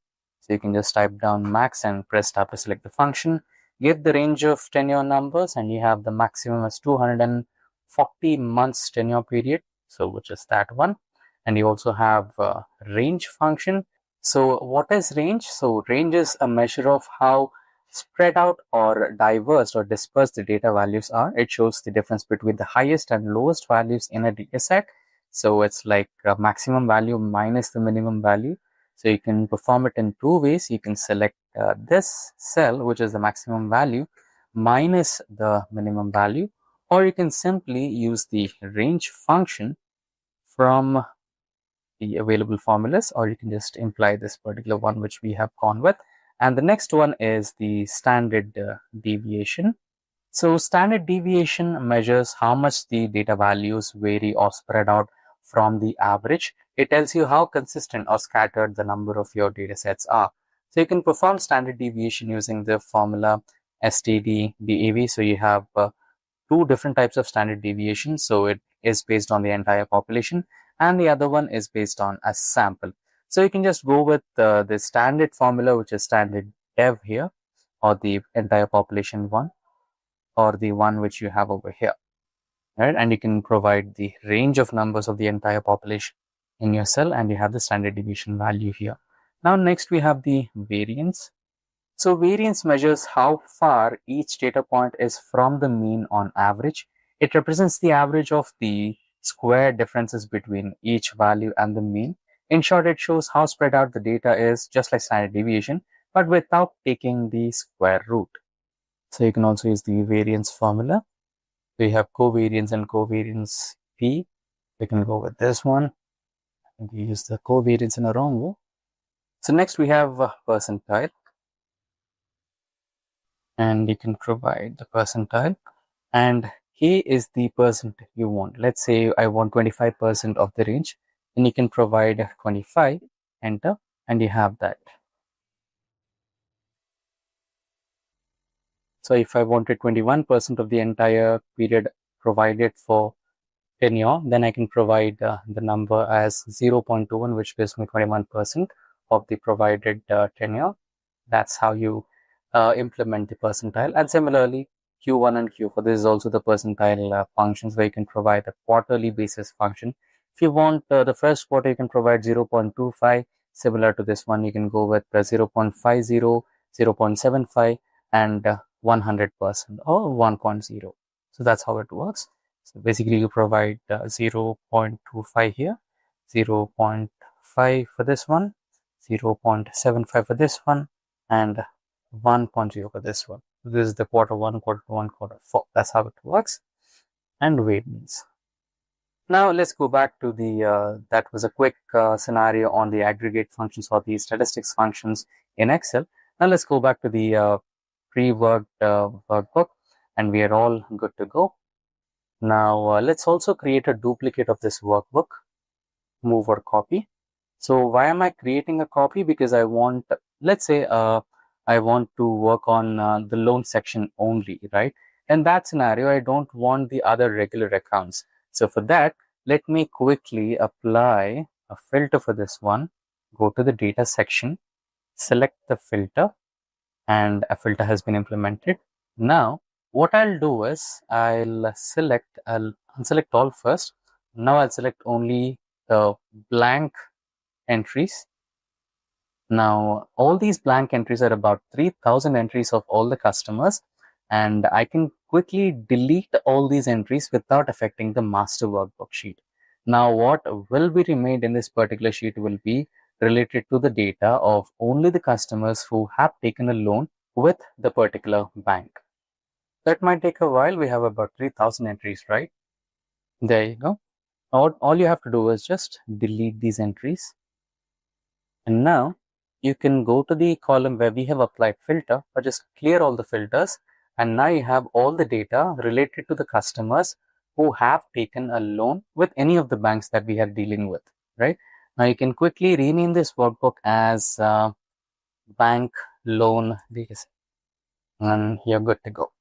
So you can just type down max and press tab to select the function, give the range of tenure numbers, and you have the maximum as 240 months tenure period, so which is that one. And you also have range function. So what is range? So range is a measure of how spread out or diverse or dispersed the data values are. It shows the difference between the highest and lowest values in a data set. So it's like a maximum value minus the minimum value. So you can perform it in two ways. You can select this cell, which is the maximum value, minus the minimum value, or you can simply use the range function from the available formulas, or you can just imply this particular one which we have gone with. And the next one is the standard deviation. So standard deviation measures how much the data values vary or spread out from the average. It tells you how consistent or scattered the number of your data sets are. So you can perform standard deviation using the formula STD DAV. So you have two different types of standard deviation. So it is based on the entire population, and the other one is based on a sample. So you can just go with the standard formula, which is standard dev here, or the entire population one, or the one which you have over here, right? And you can provide the range of numbers of the entire population in your cell, and you have the standard deviation value here. Now next we have the variance. So variance measures how far each data point is from the mean on average. It represents the average of the square differences between each value and the mean. In short, it shows how spread out the data is, just like standard deviation, but without taking the square root. So you can also use the variance formula. So you have covariance and covariance P. We can go with this one. And we use the covariance in a wrong way. So next we have percentile. And you can provide the percentile, and here is the percent you want. Let's say I want 25% of the range, and you can provide 25, enter, and you have that. So if I wanted 21% of the entire period provided for tenure, then I can provide the number as 0.21, which gives me 21% of the provided tenure. That's how you implement the percentile. And similarly, Q1 and Q4, this is also the percentile functions, where you can provide a quarterly basis function. If you want the first quarter, you can provide 0.25. Similar to this one, you can go with 0.50, 0.75, and 100% or 1.0. So that's how it works. So basically you provide 0.25 here, 0.5 for this one, 0.75 for this one, and 1.0 for this one. This is the quarter 1, quarter 1, quarter 4. That's how it works. And variance. Now let's go back to the that was a quick scenario on the aggregate functions or the statistics functions in Excel. Now let's go back to the pre-worked workbook, and we are all good to go. Now let's also create a duplicate of this workbook. Move or copy. So why am I creating a copy? Because I want, let's say I want to work on the loan section only, right? In that scenario, I don't want the other regular accounts. So for that, let me quickly apply a filter for this one. Go to the data section, select the filter, and a filter has been implemented. Now, what I'll do is I'll unselect all first. Now I'll select only the blank entries. Now, all these blank entries are about 3000 entries of all the customers, and I can quickly delete all these entries without affecting the master workbook sheet. Now, what will be remained in this particular sheet will be related to the data of only the customers who have taken a loan with the particular bank. That might take a while. We have about 3000 entries, right? There you go. All you have to do is just delete these entries. And now you can go to the column where we have applied filter, or just clear all the filters. And now you have all the data related to the customers who have taken a loan with any of the banks that we are dealing with, right? Now you can quickly rename this workbook as bank loan dataset, and you're good to go.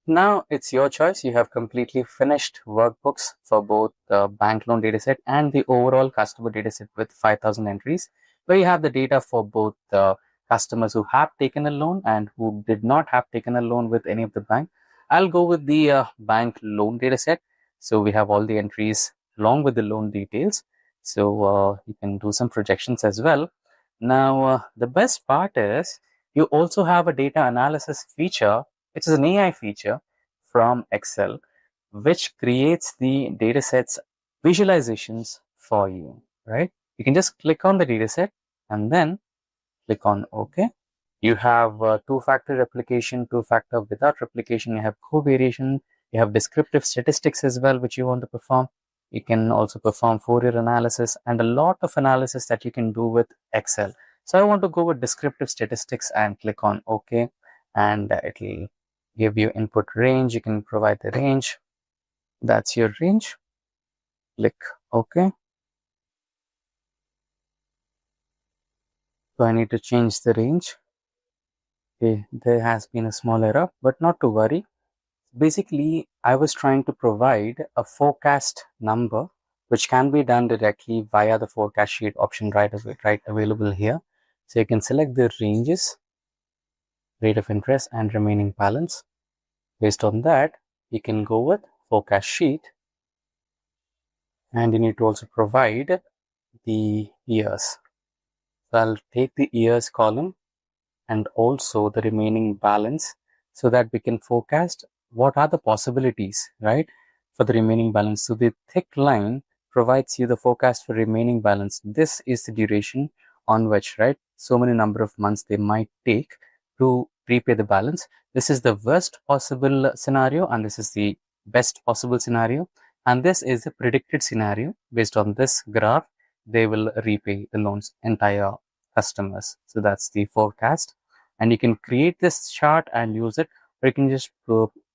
Now it's your choice. You have completely finished workbooks for both the bank loan dataset and the overall customer dataset with 5000 entries, where you have the data for both the customers who have taken a loan and who did not have taken a loan with any of the bank. I'll go with the bank loan dataset. So we have all the entries along with the loan details. So you can do some projections as well. Now, the best part is you also have a data analysis feature, which is an AI feature from Excel, which creates the datasets visualizations for you, right? You can just click on the dataset and then click on OK. You have two-factor replication, two-factor without replication, you have covariation, you have descriptive statistics as well, which you want to perform. You can also perform Fourier analysis and a lot of analysis that you can do with Excel. So I want to go with descriptive statistics and click on OK, and it will give you input range. You can provide the range. That's your range. Click OK. So I need to change the range. Okay, there has been a small error, but not to worry. Basically, I was trying to provide a forecast number, which can be done directly via the forecast sheet option right available here. So you can select the ranges, rate of interest, and remaining balance. Based on that, you can go with forecast sheet, and you need to also provide the years. So I'll take the years column and also the remaining balance, so that we can forecast what are the possibilities, right, for the remaining balance. So the thick line provides you the forecast for remaining balance. This is the duration on which, right, so many number of months they might take to repay the balance. This is the worst possible scenario, and this is the best possible scenario, and this is the predicted scenario. Based on this graph, they will repay the loans entire customers. So that's the forecast, and you can create this chart and use it, or you can just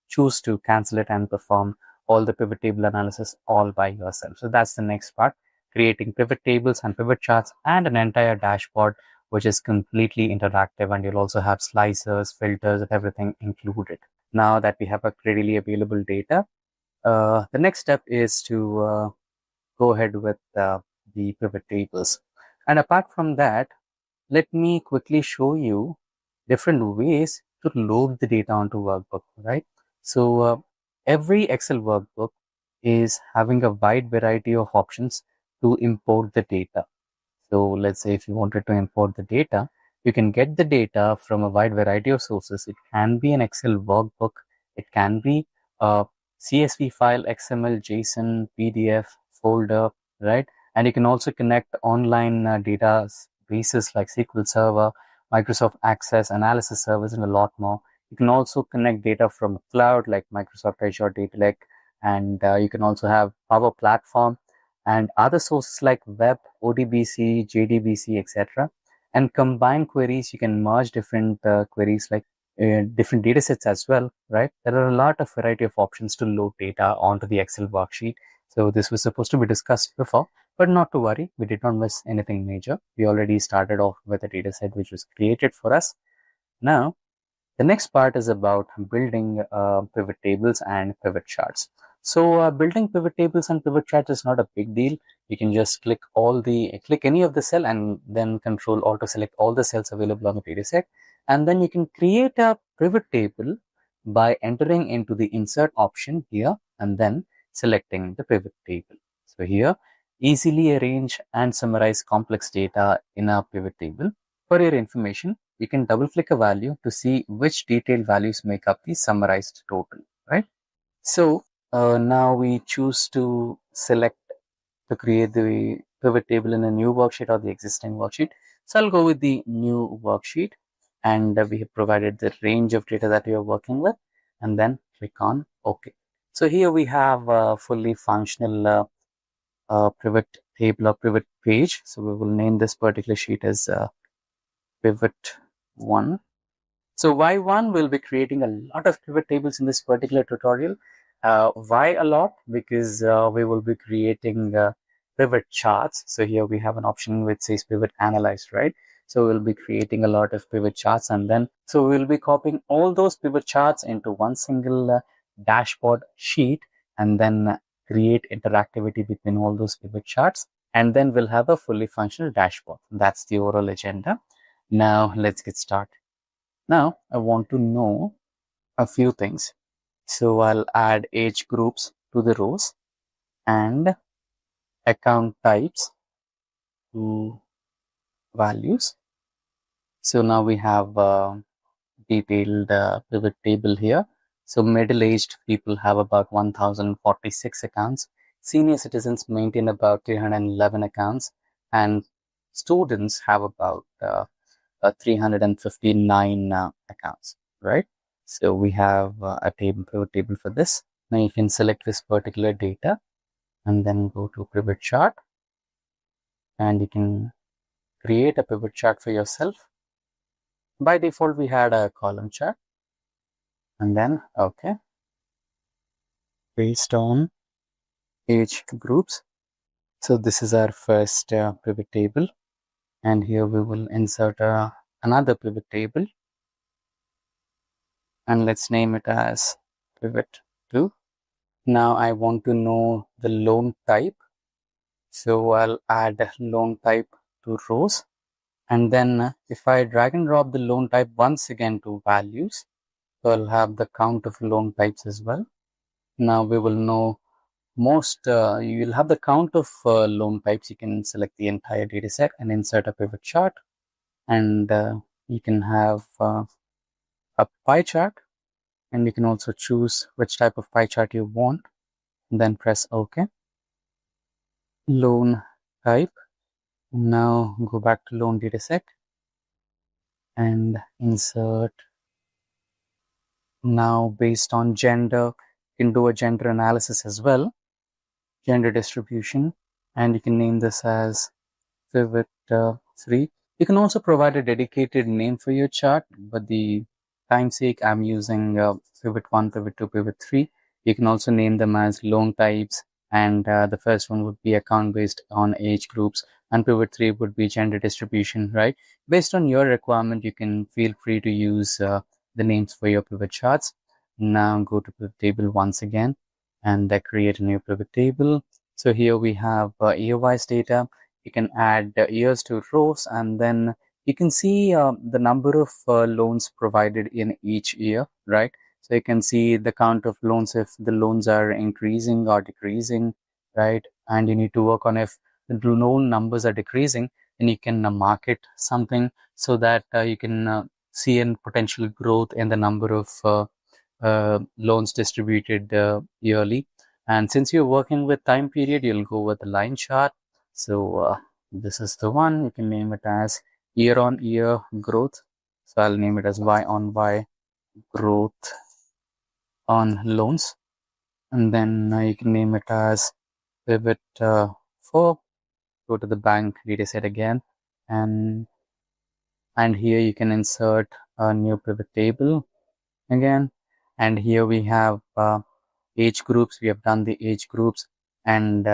choose to cancel it and perform all the pivot table analysis all by yourself. So that's the next part, creating pivot tables and pivot charts and an entire dashboard which is completely interactive, and you'll also have slicers, filters, and everything included. Now that we have a readily available data, the next step is to go ahead with the pivot tables. And apart from that, let me quickly show you different ways to load the data onto workbook, right? So every Excel workbook is having a wide variety of options to import the data. So let's say if you wanted to import the data, you can get the data from a wide variety of sources. It can be an Excel workbook, it can be a CSV file, XML, JSON, PDF, folder, right? And you can also connect online data bases like SQL Server, Microsoft Access, Analysis Service, and a lot more. You can also connect data from cloud like Microsoft Azure Data Lake, and you can also have Power Platform and other sources like web, ODBC, JDBC, etc. And combine queries, you can merge different queries like different data sets as well, right? There are a lot of variety of options to load data onto the Excel worksheet. So this was supposed to be discussed before, but not to worry, we did not miss anything major. We already started off with a data set which was created for us. Now, the next part is about building pivot tables and pivot charts. So building pivot tables and pivot charts is not a big deal. You can just click any of the cell and then control auto select all the cells available on the data set. And then you can create a pivot table by entering into the insert option here and then selecting the pivot table. So here, easily arrange and summarize complex data in a pivot table. For your information, you can double click a value to see which detailed values make up the summarized total, right? So now we choose to select to create the pivot table in a new worksheet or the existing worksheet. So I'll go with the new worksheet, and we have provided the range of data that we are working with, and then click on OK. So here we have a fully functional pivot table or pivot page. So we will name this particular sheet as pivot 1. So why one? We'll be creating a lot of pivot tables in this particular tutorial. Why a lot? Because we will be creating pivot charts. So here we have an option which says pivot analyzed, right? So we'll be creating a lot of pivot charts, and then so we'll be copying all those pivot charts into one single dashboard sheet, and then create interactivity between all those pivot charts, and then we'll have a fully functional dashboard. That's the overall agenda. Now let's get started. Now I want to know a few things. So I'll add age groups to the rows and account types to values. So now we have a detailed pivot table here. So middle-aged people have about 1046 accounts. Senior citizens maintain about 311 accounts, and students have about 359 accounts, right? So we have a pivot table for this. Now you can select this particular data and then go to pivot chart, and you can create a pivot chart for yourself. By default, we had a column chart, and then okay, based on age groups. So this is our first pivot table, and here we will insert another pivot table, and let's name it as pivot 2. Now I want to know the loan type. So I'll add loan type to rows. And then if I drag and drop the loan type once again to values, so I'll have the count of loan types as well. Now we will know you will have the count of loan types. You can select the entire data set and insert a pivot chart. And you can have a pie chart, and you can also choose which type of pie chart you want, and then press OK. Loan type. Now go back to loan dataset and insert. Now based on gender, you can do a gender analysis as well, gender distribution, and you can name this as pivot 3. You can also provide a dedicated name for your chart, but the time's sake I'm using pivot 1, pivot 2, pivot 3. You can also name them as loan types, and the first one would be account based on age groups, and pivot 3 would be gender distribution, right? Based on your requirement, you can feel free to use the names for your pivot charts. Now go to pivot table once again and create a new pivot table. So here we have year-wise data. You can add years to rows, and then you can see the number of loans provided in each year, right? So you can see the count of loans, if the loans are increasing or decreasing, right? And you need to work on if the loan numbers are decreasing, then you can market something so that you can see a potential growth in the number of loans distributed yearly. And since you're working with time period, you'll go with the line chart. So this is the one. You can name it as year on year growth. So I'll name it as Y on Y growth on loans. And then you can name it as pivot 4. Go to the bank data set again, and here you can insert a new pivot table again. And here we have age groups. We have done the age groups, and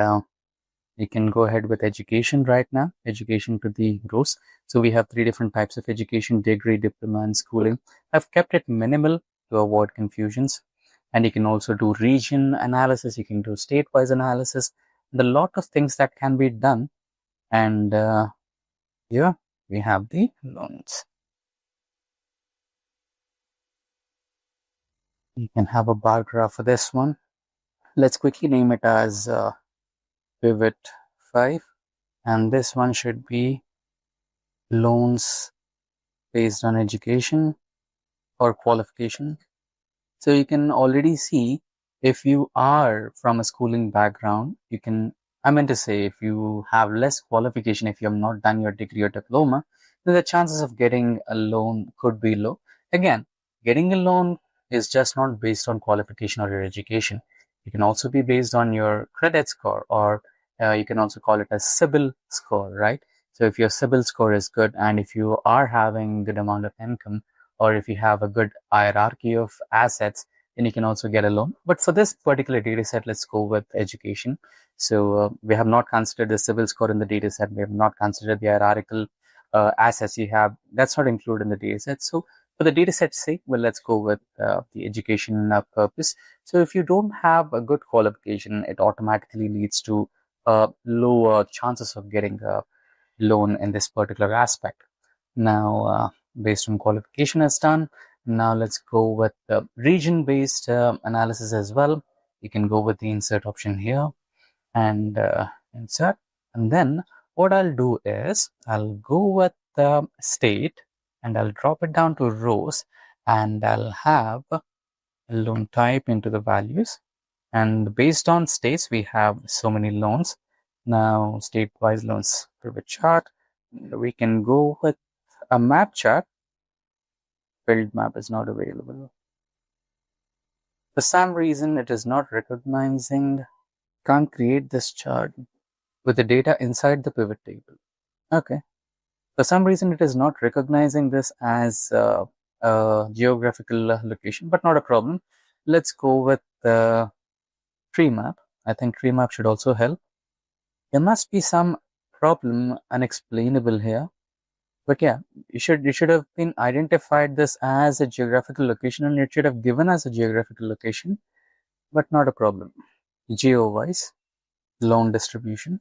you can go ahead with education right now, education to the rows. So we have 3 different types of education: degree, diploma, and schooling. I've kept it minimal to avoid confusions. and you can also do region analysis, you can do state-wise analysis, and a lot of things that can be done. And here we have the loans. You can have a bar graph for this one. Let's quickly name it as pivot 5, and this one should be loans based on education or qualification. So you can already see, if you are from a schooling background, you can, I meant to say, if you have less qualification, if you have not done your degree or diploma, then the chances of getting a loan could be low. Again, getting a loan is just not based on qualification or your education. It can also be based on your credit score, or you can also call it a CIBIL score, right? So if your CIBIL score is good, and if you are having good amount of income, or if you have a good hierarchy of assets, then you can also get a loan. But for this particular data set, let's go with education. So we have not considered the CIBIL score in the data set. We have not considered the hierarchical assets you have. That's not included in the data set. So for the data set's sake, well, let's go with the education purpose. So if you don't have a good qualification, it automatically leads to lower chances of getting a loan in this particular aspect. Now, based on qualification is done, now let's go with the region-based analysis as well. You can go with the insert option here and insert. And then what I'll do is I'll go with the state and I'll drop it down to rows, and I'll have a loan type into the values. And based on states, we have so many loans. Now, state-wise loans pivot chart. We can go with a map chart. Build map is not available. For some reason, it is not recognizing. Can't create this chart with the data inside the pivot table. Okay. For some reason, it is not recognizing this as a geographical location, but not a problem. Let's go with the tree map. I think tree map should also help. There must be some problem unexplainable here. But yeah, you should have been identified this as a geographical location, and it should have given us a geographical location, but not a problem. Geo-wise, loan distribution.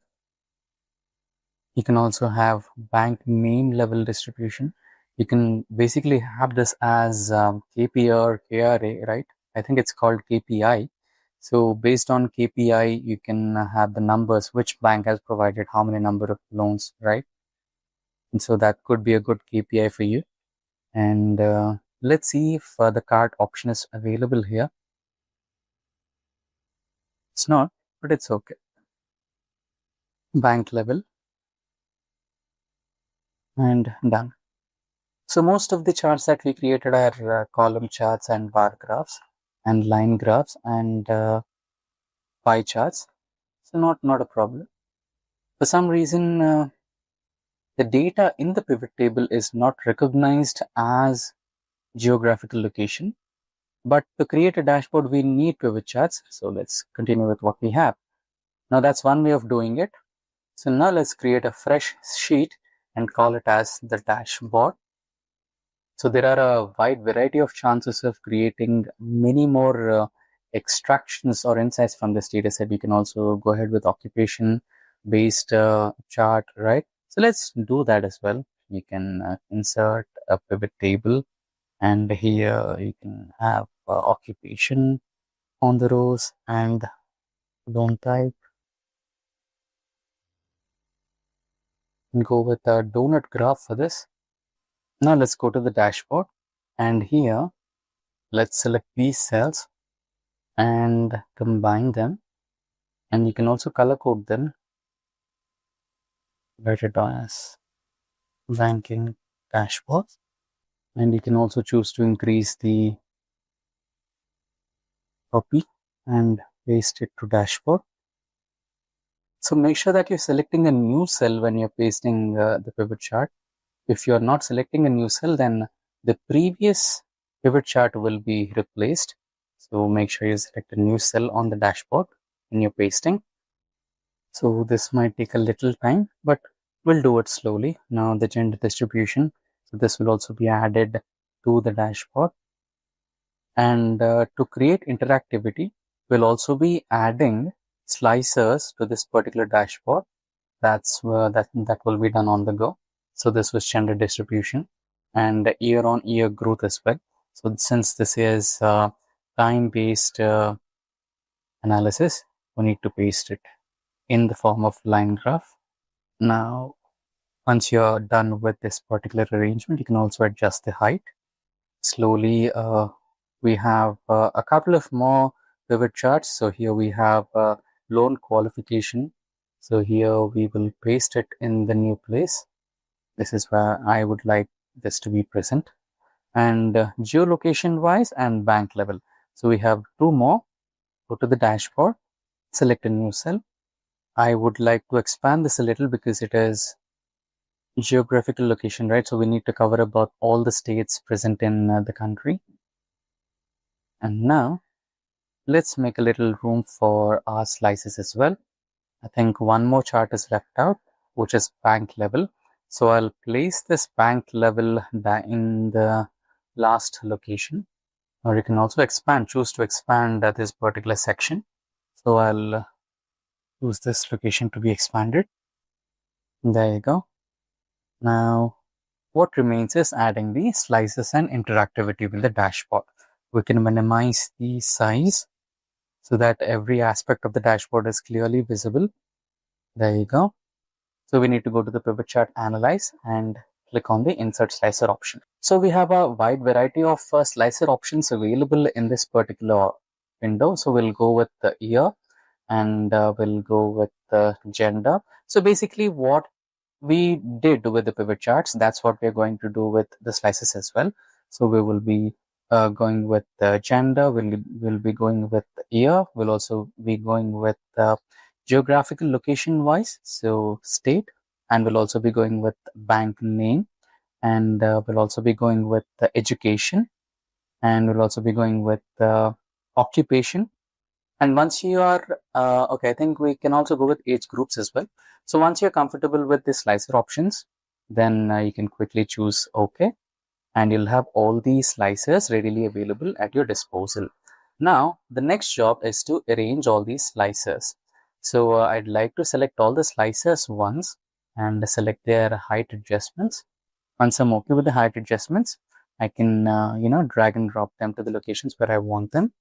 You can also have bank name level distribution. You can basically have this as KPI or KRA, right? I think it's called KPI. So based on KPI, you can have the numbers, which bank has provided how many number of loans, right? And so that could be a good KPI for you. And let's see if the card option is available here. It's not, but it's okay. Bank level. And done. So most of the charts that we created are column charts and bar graphs and line graphs and pie charts. So not a problem. For some reason, the data in the pivot table is not recognized as geographical location. But to create a dashboard, we need pivot charts. So let's continue with what we have. Now that's one way of doing it. So now let's create a fresh sheet and call it as the dashboard. So there are a wide variety of chances of creating many more extractions or insights from this data set. You can also go ahead with occupation based chart, right? So let's do that as well. You can insert a pivot table, and here you can have occupation on the rows and loan type. And go with a donut graph for this. Now let's go to the dashboard, and here let's select these cells and combine them, and you can also color code them. Write it down as ranking dashboard, and you can also choose to increase the copy and paste it to dashboard. So make sure that you're selecting a new cell when you're pasting the pivot chart. If you're not selecting a new cell, then the previous pivot chart will be replaced. So make sure you select a new cell on the dashboard when you're pasting. So this might take a little time, but we'll do it slowly. Now the gender distribution. So this will also be added to the dashboard. And to create interactivity, we'll also be adding slicers to this particular dashboard. That will be done on the go. So this was gender distribution and year-on-year growth as well. So since this is time-based analysis, we need to paste it in the form of line graph. Now, once you're done with this particular arrangement, you can also adjust the height. Slowly, we have a couple of more pivot charts. So here we have loan qualification. So here we will paste it in the new place. This is where I would like this to be present. And geolocation wise and bank level. So we have two more. Go to the dashboard, select a new cell. I would like to expand this a little because it is geographical location, right? So we need to cover about all the states present in the country. And now let's make a little room for our slices as well. I think one more chart is left out, which is bank level. So I'll place this bank level in the last location, or you can also choose to expand this particular section. So I'll choose this location to be expanded. There you go. Now, what remains is adding the slices and interactivity with the dashboard. We can minimize the size so that every aspect of the dashboard is clearly visible. There you go. So we need to go to the pivot chart, analyze, and click on the insert slicer option. So we have a wide variety of slicer options available in this particular window. So we'll go with the year and we'll go with the gender. So basically what we did with the pivot charts, that's what we're going to do with the slices as well. So we will be going with the gender, we'll be going with the year, we'll also be going with geographical location wise, so state, and we'll also be going with bank name, and we'll also be going with the education, and we'll also be going with occupation. And once you are okay, I think we can also go with age groups as well. So once you're comfortable with the slicer options, then you can quickly choose OK, and you'll have all these slicers readily available at your disposal. Now, the next job is to arrange all these slicers. So I'd like to select all the slicers once and select their height adjustments. Once I'm okay with the height adjustments, I can, drag and drop them to the locations where I want them.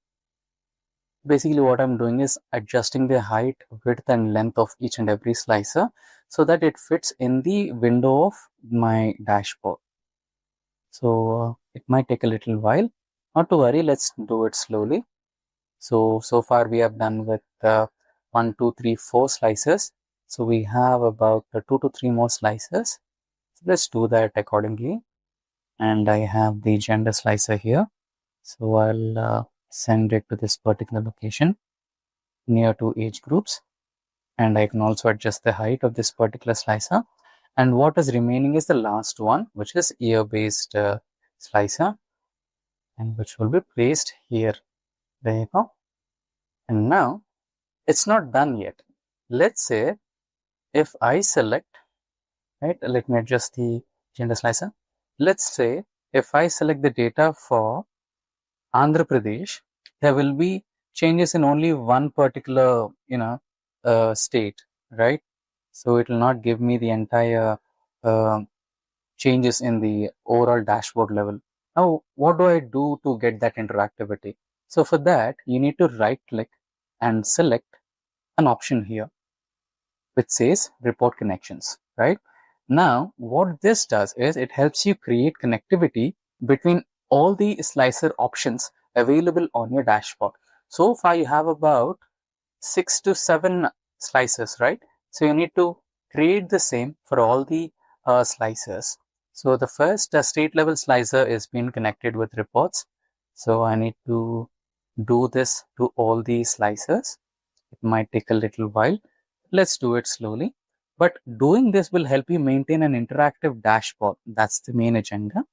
Basically, what I'm doing is adjusting the height, width, and length of each and every slicer so that it fits in the window of my dashboard. So it might take a little while. Not to worry, let's do it slowly. So far we have done with 1, 2, 3, 4 slices. So we have about 2 to 3 more slices. So let's do that accordingly. And I have the gender slicer here. So I'll send it to this particular location near to age groups. And I can also adjust the height of this particular slicer. And what is remaining is the last one, which is year-based slicer, and which will be placed here. There you go. And now it's not done yet. Let's say if I select, right, let me adjust the gender slicer. Let's say if I select the data for Andhra Pradesh, there will be changes in only one particular, state, right? So it will not give me the entire changes in the overall dashboard level. Now, what do I do to get that interactivity? So for that, you need to right click and select an option here which says report connections, right? Now, what this does is it helps you create connectivity between all the slicer options available on your dashboard. So far, you have about 6 to 7 slices, right? So you need to create the same for all the slicers. So the first state level slicer is being connected with reports. So I need to do this to all the slicers. It might take a little while. Let's do it slowly. But doing this will help you maintain an interactive dashboard. That's the main agenda.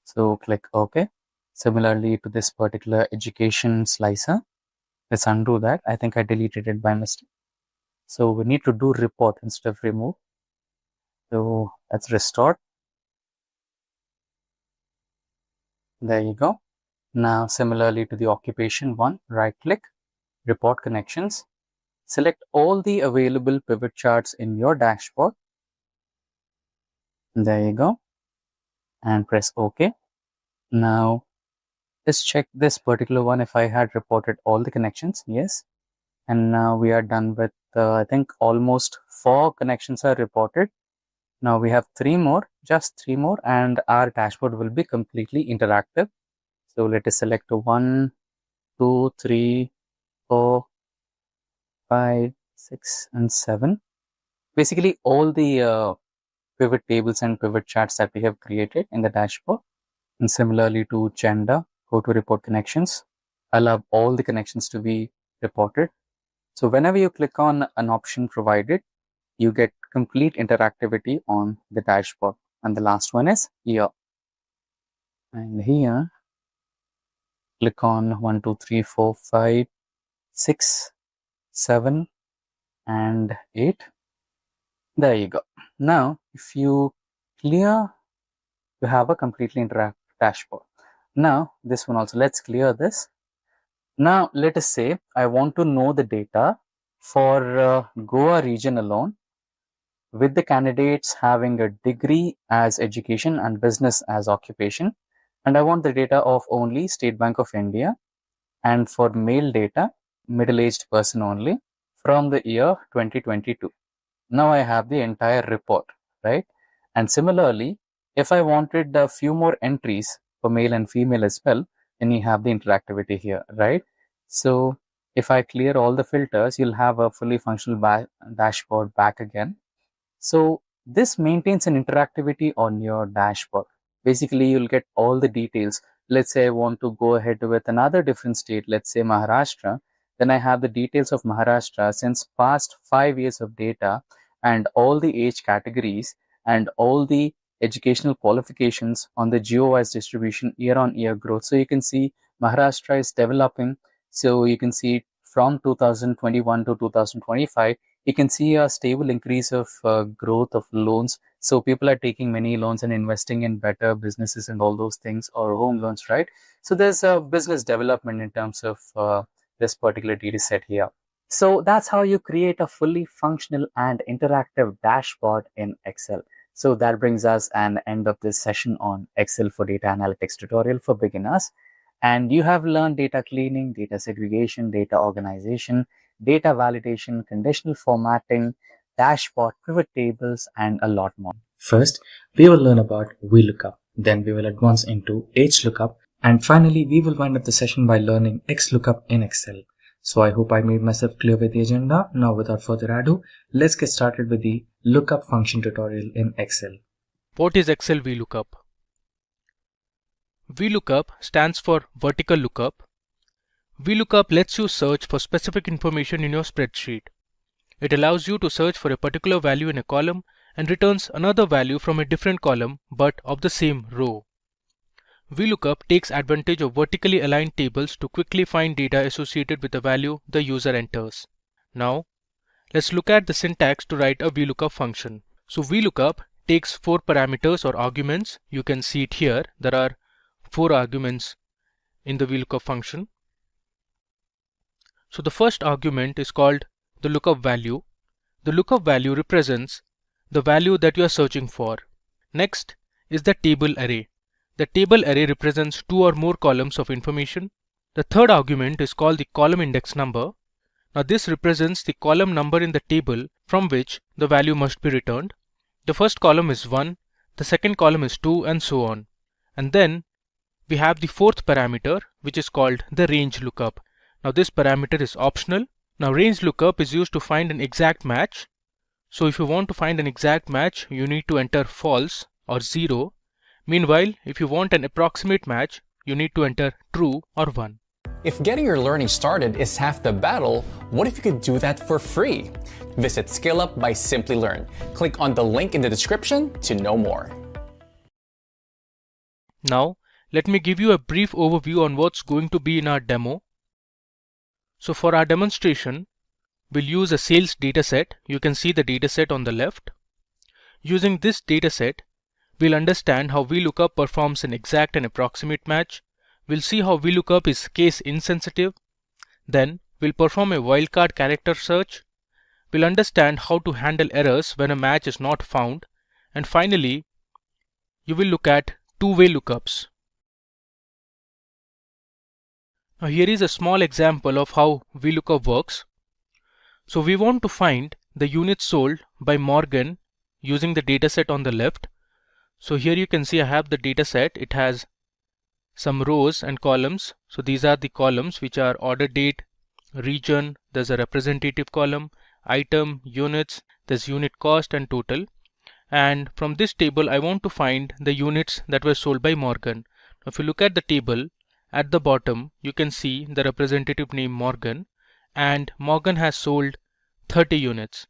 So click OK. Similarly to this particular education slicer. Let's undo that. I think I deleted it by mistake. So we need to do report instead of remove. So let's restore. There you go. Now, similarly to the occupation one, right click, report connections, select all the available pivot charts in your dashboard. There you go. And press OK. Now, let's check this particular one if I had reported all the connections. Yes. And now we are done with, I think almost 4 connections are reported. Now we have 3 more, just 3 more, and our dashboard will be completely interactive. So let us select 1, 2, 3, 4, 5, 6, and 7. Basically, all the pivot tables and pivot charts that we have created in the dashboard. And similarly to gender, go to report connections. Allow all the connections to be reported. So whenever you click on an option provided, you get complete interactivity on the dashboard. And the last one is year. And here, click on 1, 2, 3, 4, 5, 6, 7, and 8. There you go. Now, if you clear, you have a completely interactive dashboard. Now, this one also, let's clear this. Now, let us say I want to know the data for Goa region alone, with the candidates having a degree as education and business as occupation. And I want the data of only State Bank of India, and for male data, middle-aged person only, from the year 2022. Now I have the entire report, right? And similarly, if I wanted a few more entries for male and female as well, then you have the interactivity here, right? So if I clear all the filters, you'll have a fully functional dashboard back again. So this maintains an interactivity on your dashboard. Basically, you'll get all the details. Let's say I want to go ahead with another different state, let's say Maharashtra. Then I have the details of Maharashtra since past 5 years of data, and all the age categories and all the educational qualifications on the geo-wise distribution year-on-year growth. So you can see Maharashtra is developing. So you can see from 2021 to 2025, you can see a stable increase of growth of loans. So people are taking many loans and investing in better businesses and all those things, or home loans, right? So there's a business development in terms of this particular data set here. So that's how you create a fully functional and interactive dashboard in Excel. So that brings us an end of this session on Excel for Data Analytics tutorial for beginners. And you have learned data cleaning, data segregation, data organization, data validation, conditional formatting, dashboard, pivot tables, and a lot more. First, we will learn about Vlookup. Then we will advance into Hlookup. And finally, we will wind up the session by learning Xlookup in Excel. So I hope I made myself clear with the agenda. Now without further ado, let's get started with the lookup function tutorial in Excel. What is Excel Vlookup? Vlookup stands for vertical lookup. Vlookup lets you search for specific information in your spreadsheet. It allows you to search for a particular value in a column and returns another value from a different column but of the same row. Vlookup takes advantage of vertically aligned tables to quickly find data associated with the value the user enters. Now, let's look at the syntax to write a Vlookup function. So Vlookup takes 4 parameters or arguments. You can see it here. There are 4 arguments in the Vlookup function. So the first argument is called the lookup value. The lookup value represents the value that you are searching for. Next is the table array. The table array represents 2 or more columns of information. The third argument is called the column index number. Now this represents the column number in the table from which the value must be returned. The first column is 1, the second column is 2, and so on. And then we have the fourth parameter, which is called the range lookup. Now this parameter is optional. Now range lookup is used to find an exact match. So if you want to find an exact match, you need to enter false or 0. Meanwhile, if you want an approximate match, you need to enter true or 1. If getting your learning started is half the battle, what if you could do that for free? Visit Skillup by Simplilearn. Click on the link in the description to know more. Now, let me give you a brief overview on what's going to be in our demo. So for our demonstration, we'll use a sales dataset. You can see the dataset on the left. Using this dataset, we'll understand how Vlookup performs an exact and approximate match. We'll see how Vlookup is case insensitive. Then we'll perform a wildcard character search. We'll understand how to handle errors when a match is not found. And finally, you will look at two-way lookups. Now here is a small example of how Vlookup works. So we want to find the units sold by Morgan using the dataset on the left. So here you can see I have the dataset. It has some rows and columns. So these are the columns which are order date, region, there's a representative column, item, units, there's unit cost and total. And from this table I want to find the units that were sold by Morgan. Now if you look at the table, at the bottom you can see the representative name Morgan, and Morgan has sold 30 units.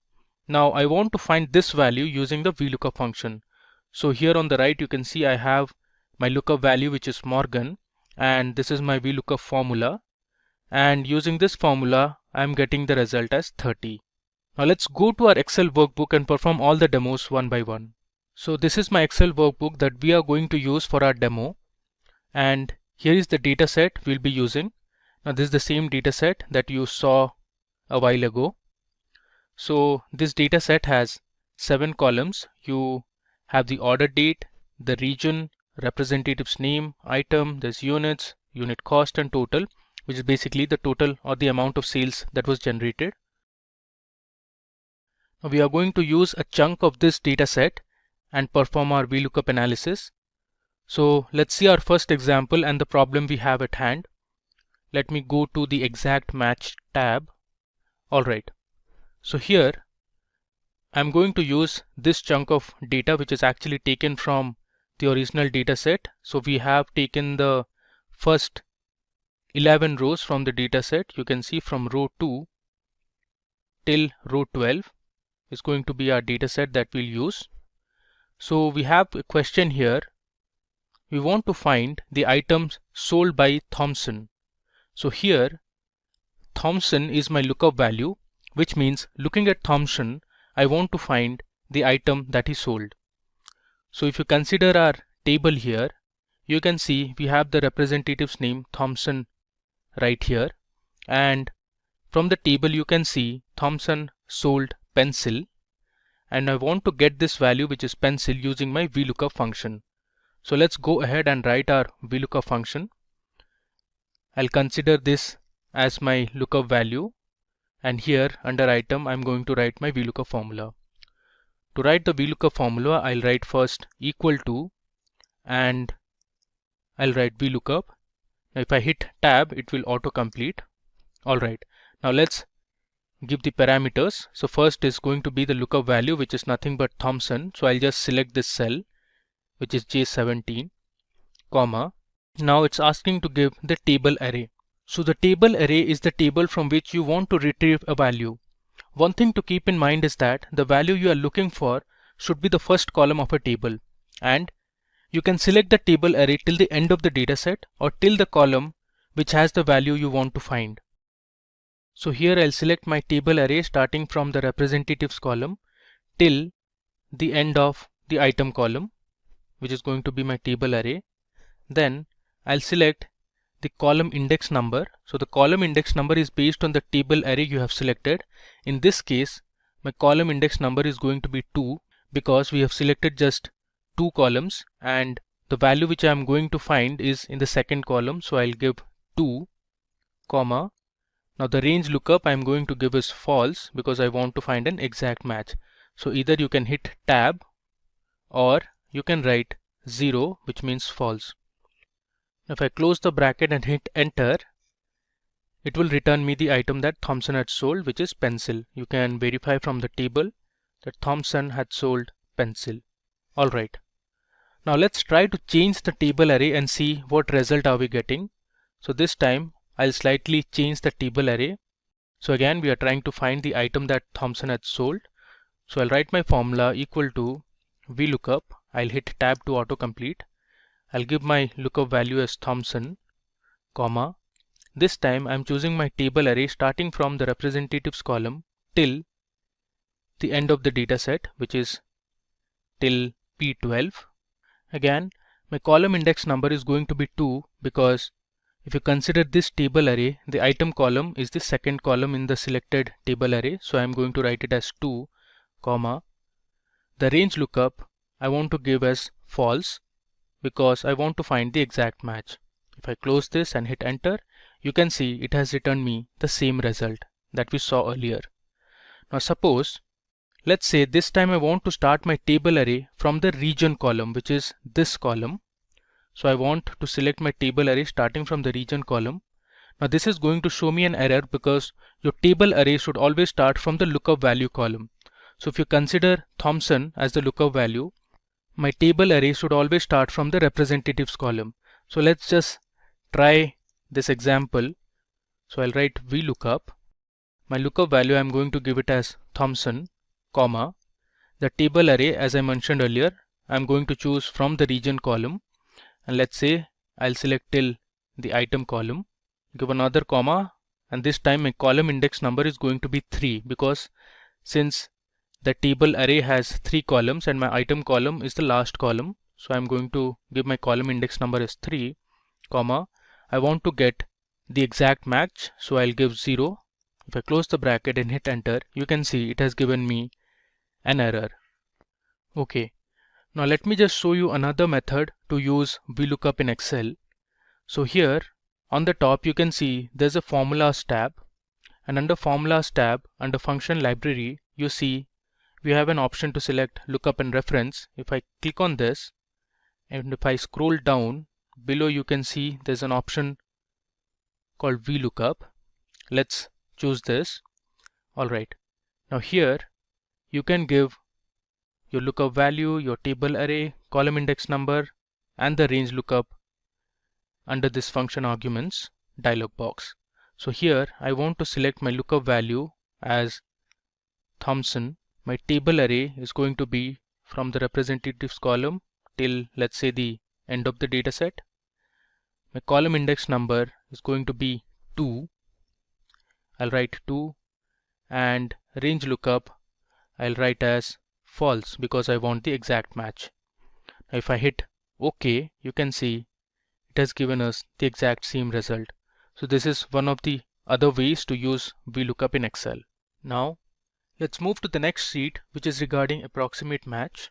Now I want to find this value using the Vlookup function. So here on the right you can see I have my lookup value, which is Morgan, and this is my Vlookup formula, and using this formula I'm getting the result as 30. Now let's go to our Excel workbook and perform all the demos one by one. So this is my Excel workbook that we are going to use for our demo, and here is the data set we'll be using. Now this is the same data set that you saw a while ago. So this data set has 7 columns. You have the order date, the region, representative's name, item, there's units, unit cost and total, which is basically the total or the amount of sales that was generated. Now we are going to use a chunk of this data set and perform our Vlookup analysis. So let's see our first example and the problem we have at hand. Let me go to the exact match tab. Alright, so here I'm going to use this chunk of data which is actually taken from the original data set. So we have taken the first 11 rows from the data set. You can see from row 2 till row 12 is going to be our data set that we'll use. So we have a question here. We want to find the items sold by Thompson. So here Thompson is my lookup value, which means looking at Thompson I want to find the item that he sold. So if you consider our table here, you can see we have the representative's name Thompson right here, and from the table you can see Thompson sold pencil, and I want to get this value which is pencil using my Vlookup function. So let's go ahead and write our Vlookup function. I'll consider this as my lookup value, and here under item I'm going to write my Vlookup formula. To write the Vlookup formula, I'll write first equal to, and I'll write Vlookup. Now if I hit tab, it will auto-complete. Alright, now let's give the parameters. So first is going to be the lookup value, which is nothing but Thompson. So I'll just select this cell, which is J17, comma. Now it's asking to give the table array. So the table array is the table from which you want to retrieve a value. One thing to keep in mind is that the value you are looking for should be the first column of a table, and you can select the table array till the end of the dataset or till the column which has the value you want to find. So here I'll select my table array starting from the representatives column till the end of the item column, which is going to be my table array. Then I'll select the column index number. So the column index number is based on the table array you have selected. In this case, my column index number is going to be 2 because we have selected just 2 columns, and the value which I am going to find is in the second column. So I'll give 2, comma. Now the range lookup I am going to give is false because I want to find an exact match. So either you can hit tab or you can write 0, which means false. If I close the bracket and hit enter, it will return me the item that Thompson had sold, which is pencil. You can verify from the table that Thompson had sold pencil. Alright. Now let's try to change the table array and see what result are we getting. So this time I'll slightly change the table array. So again we are trying to find the item that Thompson had sold. So I'll write my formula equal to Vlookup. I'll hit tab to autocomplete. I'll give my lookup value as Thompson, comma. This time I'm choosing my table array starting from the representatives column till the end of the dataset, which is till P12. Again, my column index number is going to be 2 because if you consider this table array, the item column is the second column in the selected table array. So I'm going to write it as 2, comma. The range lookup I want to give as false because I want to find the exact match. If I close this and hit enter, you can see it has returned me the same result that we saw earlier. Now suppose, let's say this time I want to start my table array from the region column, which is this column. So I want to select my table array starting from the region column. Now this is going to show me an error because your table array should always start from the lookup value column. So if you consider Thompson as the lookup value, my table array should always start from the representatives column. So let's just try this example. So I'll write Vlookup. My lookup value I'm going to give it as Thompson, comma. The table array, as I mentioned earlier, I'm going to choose from the region column. And let's say I'll select till the item column, give another comma, and this time my column index number is going to be 3 because since the table array has 3 columns and my item column is the last column, so I'm going to give my column index number as 3, comma. I want to get the exact match, so I'll give 0. If I close the bracket and hit enter, you can see it has given me an error. Okay, now let me just show you another method to use Vlookup in Excel. So here on the top you can see there's a formulas tab, and under formulas tab, under function library, you see we have an option to select lookup and reference. If I click on this and if I scroll down below, you can see there's an option called Vlookup. Let's choose this. Alright, now here you can give your lookup value, your table array, column index number, and the range lookup under this function arguments dialog box. So here I want to select my lookup value as Thompson. My table array is going to be from the representatives column till, let's say, the end of the data set. My column index number is going to be 2. I'll write 2, and range lookup I'll write as false because I want the exact match. Now if I hit OK, you can see it has given us the exact same result. So this is one of the other ways to use Vlookup in Excel. Now let's move to the next sheet, which is regarding approximate match.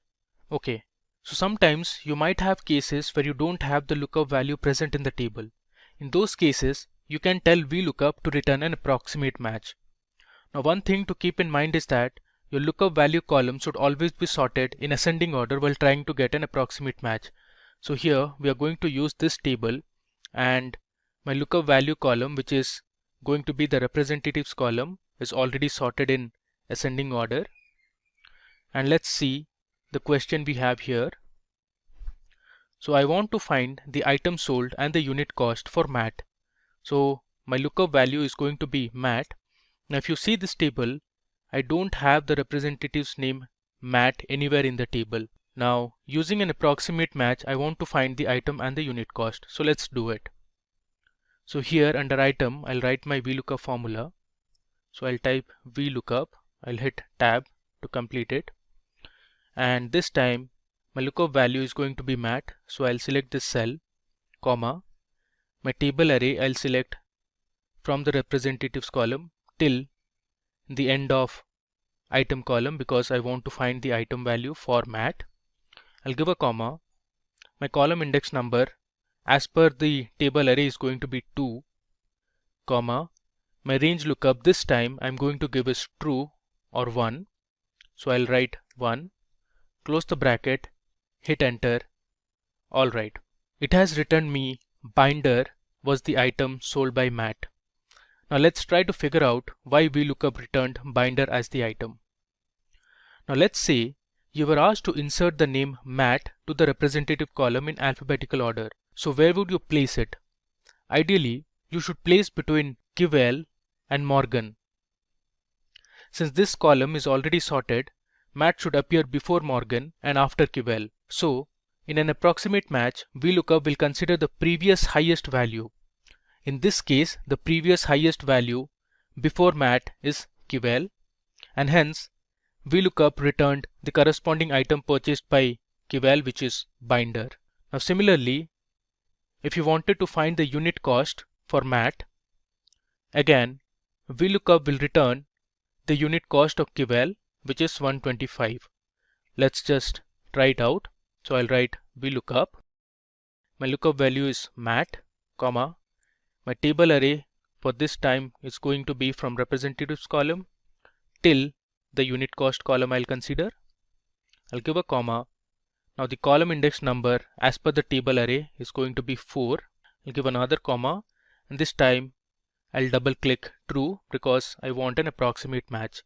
Okay, so sometimes you might have cases where you don't have the lookup value present in the table. In those cases, you can tell Vlookup to return an approximate match. Now one thing to keep in mind is that your lookup value column should always be sorted in ascending order while trying to get an approximate match. So here we are going to use this table, and my lookup value column, which is going to be the representatives column, is already sorted in ascending order. And let's see the question we have here. So I want to find the item sold and the unit cost for Matt. So my lookup value is going to be Matt. Now if you see this table, I don't have the representative's name Matt anywhere in the table. Now using an approximate match, I want to find the item and the unit cost. So let's do it. So here under item, I'll write my Vlookup formula. So I'll type Vlookup. I'll hit tab to complete it. And this time my lookup value is going to be Matt. So I'll select this cell, comma. My table array I'll select from the representatives column till the end of item column because I want to find the item value for Matt. I'll give a comma. My column index number as per the table array is going to be 2, comma. My range lookup this time I'm going to give is true or 1. So I'll write 1, close the bracket, hit enter. Alright, it has returned me binder was the item sold by Matt. Now let's try to figure out why Vlookup returned binder as the item. Now let's say you were asked to insert the name Matt to the representative column in alphabetical order. So where would you place it? Ideally, you should place between Kivel and Morgan. Since this column is already sorted, Matt should appear before Morgan and after Kivel. So in an approximate match, Vlookup will consider the previous highest value. In this case, the previous highest value before Matt is Kivel, and hence Vlookup returned the corresponding item purchased by Kivel, which is binder. Now similarly, if you wanted to find the unit cost for mat, again Vlookup will return the unit cost of Kivel, which is 125. Let's just try it out. So I'll write Vlookup. My lookup value is mat, comma. My table array for this time is going to be from representatives column till the unit cost column I'll consider. I'll give a comma. Now the column index number as per the table array is going to be 4. I'll give another comma, and this time I'll double click true because I want an approximate match.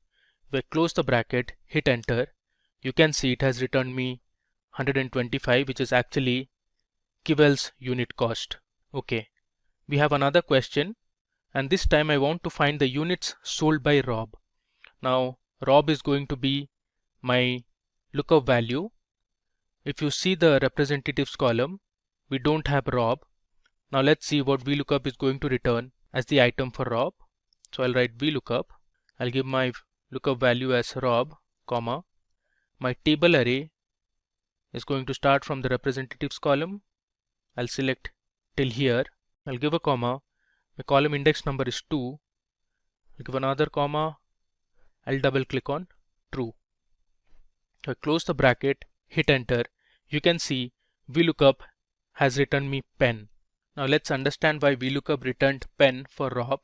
If I close the bracket, hit enter, you can see it has returned me 125, which is actually Kivel's unit cost. Okay, we have another question, and this time I want to find the units sold by Rob. Now Rob is going to be my lookup value. If you see the representatives column, we don't have Rob. Now let's see what Vlookup is going to return as the item for Rob. So I'll write Vlookup. I'll give my lookup value as Rob, comma. My table array is going to start from the representatives column. I'll select till here. I'll give a comma. My column index number is 2. I'll give another comma. I'll double click on true. So I close the bracket, hit enter. You can see Vlookup has returned me pen. Now let's understand why Vlookup returned pen for Rob.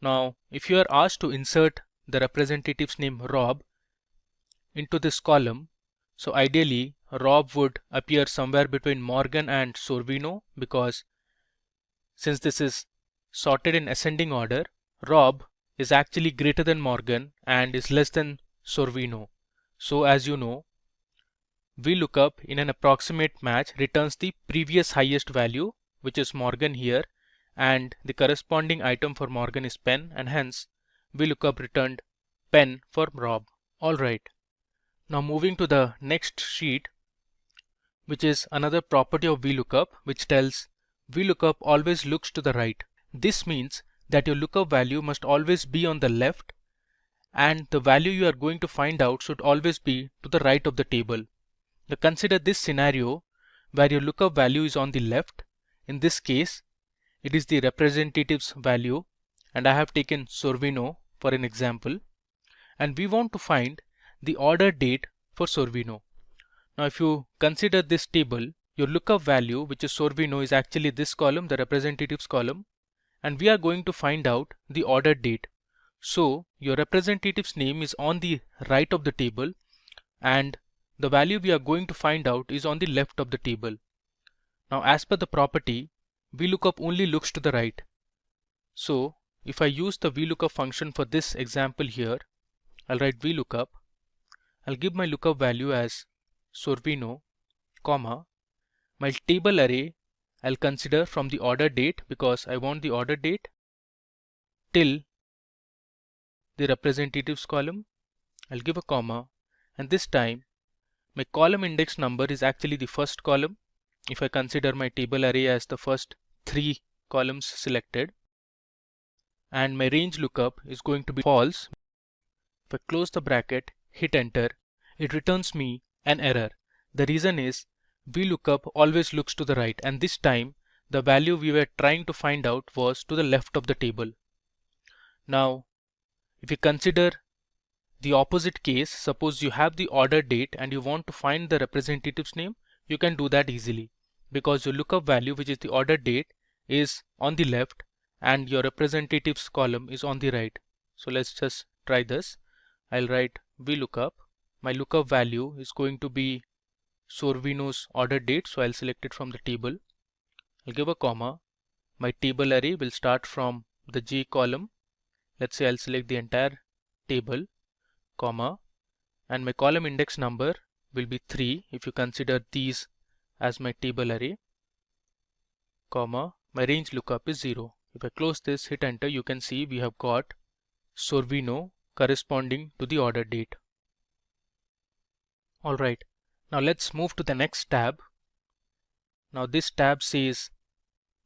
Now if you are asked to insert the representative's name Rob into this column, so ideally Rob would appear somewhere between Morgan and Sorvino, because since this is sorted in ascending order, Rob is actually greater than Morgan and is less than Sorvino. So as you know, Vlookup in an approximate match returns the previous highest value, which is Morgan here, and the corresponding item for Morgan is pen, and hence Vlookup returned pen for Rob. Alright, now moving to the next sheet, which is another property of Vlookup, which tells Vlookup always looks to the right. This means that your lookup value must always be on the left, and the value you are going to find out should always be to the right of the table. Now consider this scenario where your lookup value is on the left. In this case, it is the representative's value, and I have taken Sorvino for an example, and we want to find the order date for Sorvino. Now if you consider this table, your lookup value, which is Sorvino, is actually this column, the representatives column, and we are going to find out the order date. So your representative's name is on the right of the table, and the value we are going to find out is on the left of the table. Now as per the property, Vlookup only looks to the right. So if I use the Vlookup function for this example here, I'll write Vlookup. I'll give my lookup value as Sorvino, comma. My table array I'll consider from the order date, because I want the order date, till the representatives column. I'll give a comma, and this time my column index number is actually the first column, if I consider my table array as the first 3 columns selected, and my range lookup is going to be false. If I close the bracket, hit enter, it returns me an error. The reason is Vlookup always looks to the right, and this time the value we were trying to find out was to the left of the table. Now if you consider the opposite case, suppose you have the order date and you want to find the representative's name, you can do that easily, because your lookup value, which is the order date, is on the left and your representatives column is on the right. So let's just try this. I'll write Vlookup. My lookup value is going to be Sorvino's order date, so I'll select it from the table. I'll give a comma. My table array will start from the J column. Let's say I'll select the entire table, comma, and my column index number will be 3 if you consider these as my table array, comma, my range lookup is 0. If I close this, hit enter, you can see we have got Sorvino corresponding to the order date. Alright, now let's move to the next tab. Now this tab says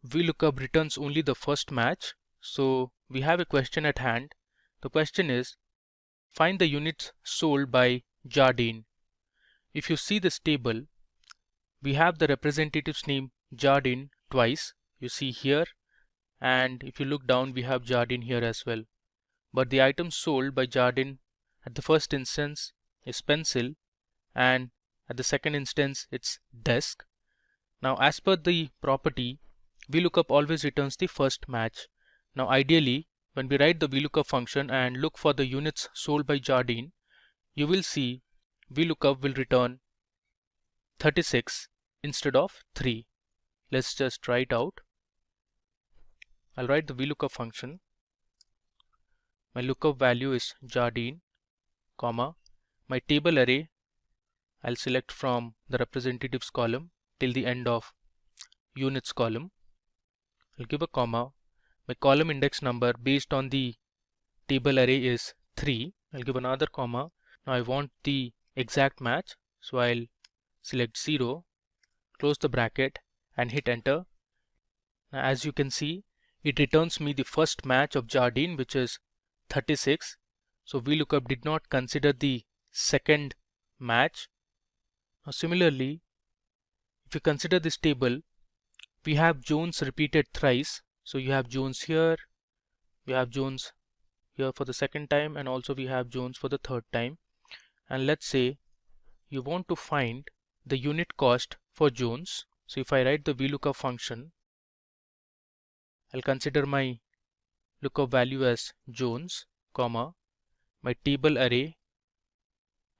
Vlookup returns only the first match. So we have a question at hand. The question is, find the units sold by Jardine. If you see this table, we have the representative's name Jardine twice, you see here, and if you look down, we have Jardine here as well. But the item sold by Jardine at the first instance is pencil, and at the second instance it's desk. Now as per the property, Vlookup always returns the first match. Now ideally, when we write the Vlookup function and look for the units sold by Jardine, you will see Vlookup will return 36 instead of 3. Let's just try it out. I'll write the Vlookup function. My lookup value is Jardine, comma, my table array I'll select from the representatives column till the end of units column. I'll give a comma. My column index number based on the table array is 3. I'll give another comma. Now I want the exact match, so I'll select 0, close the bracket and hit enter. Now as you can see, it returns me the first match of Jardine, which is 36. So Vlookup did not consider the second match. Now similarly, if you consider this table, we have Jones repeated thrice. So you have Jones here, we have Jones here for the second time, and also we have Jones for the third time. And let's say you want to find the unit cost for Jones. So if I write the Vlookup function, I'll consider my lookup value as Jones, comma, my table array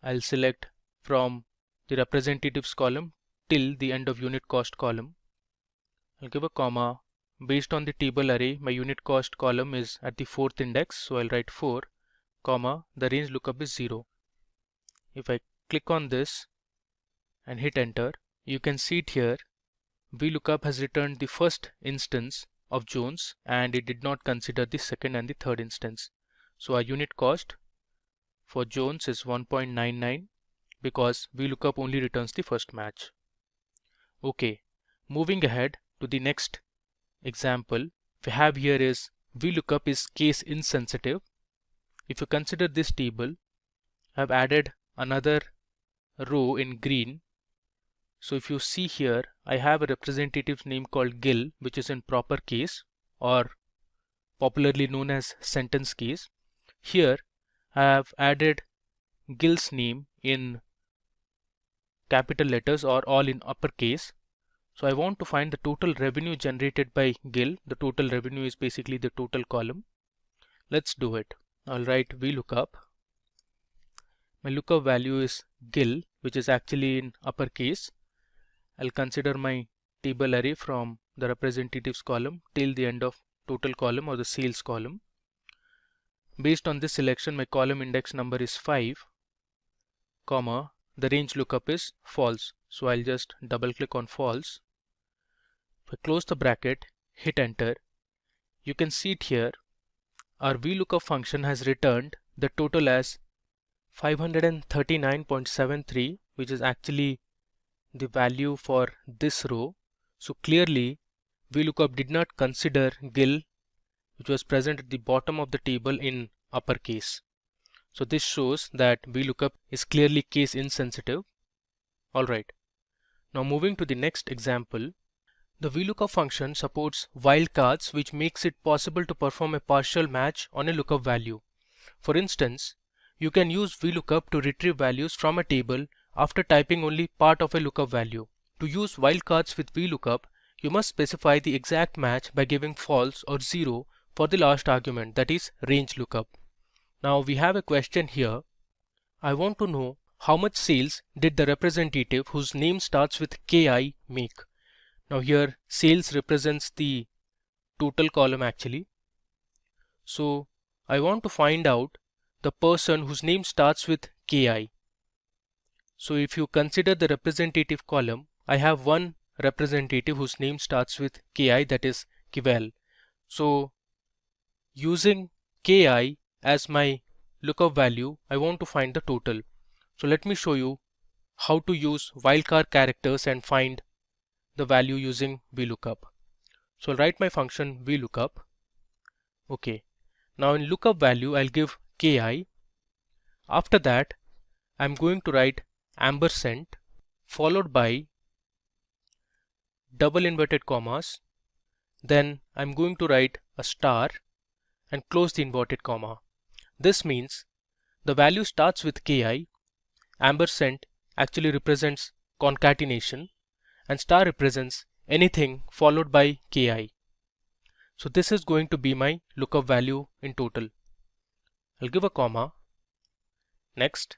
I'll select from the representatives column till the end of unit cost column. I'll give a comma. Based on the table array, my unit cost column is at the 4th index, so I'll write 4, comma, the range lookup is 0. If I click on this and hit enter, you can see it here. Vlookup has returned the first instance of Jones and it did not consider the second and the third instance. So our unit cost for Jones is 1.99 because Vlookup only returns the first match. Okay, moving ahead to the next example we have here is Vlookup is case insensitive. If you consider this table, I've added another row in green. So if you see here, I have a representative name called Gil, which is in proper case or popularly known as sentence case. Here I have added Gil's name in capital letters or all in uppercase. So I want to find the total revenue generated by Gil. The total revenue is basically the total column. Let's do it. I'll write Vlookup. My lookup value is Gil, which is actually in uppercase. I'll consider my table array from the representatives column till the end of total column or the sales column. Based on this selection, my column index number is 5, comma, the range lookup is false. So I'll just double click on false. If I close the bracket, hit enter, you can see it here. Our Vlookup function has returned the total as 539.73, which is actually the value for this row. So clearly Vlookup did not consider Gil, which was present at the bottom of the table, in uppercase. So this shows that Vlookup is clearly case insensitive. Alright, now moving to the next example. The Vlookup function supports wildcards, which makes it possible to perform a partial match on a lookup value. For instance, you can use Vlookup to retrieve values from a table after typing only part of a lookup value. To use wildcards with Vlookup, you must specify the exact match by giving false or 0 for the last argument, that is range lookup. Now we have a question here. I want to know how much sales did the representative whose name starts with KI make. Now here sales represents the total column actually. So I want to find out the person whose name starts with KI. So if you consider the representative column, I have one representative whose name starts with KI, that is Kivel. So using KI as my lookup value, I want to find the total. So let me show you how to use wildcard characters and find the value using Vlookup. So I'll write my function Vlookup. Okay. Now in lookup value, I'll give KI. After that, I'm going to write ampersand followed by double inverted commas. then I'm going to write a star and close the inverted comma. This means the value starts with ki, ampersand actually represents concatenation, and star represents anything followed by ki. So this is going to be my lookup value in total. I'll give a comma. Next,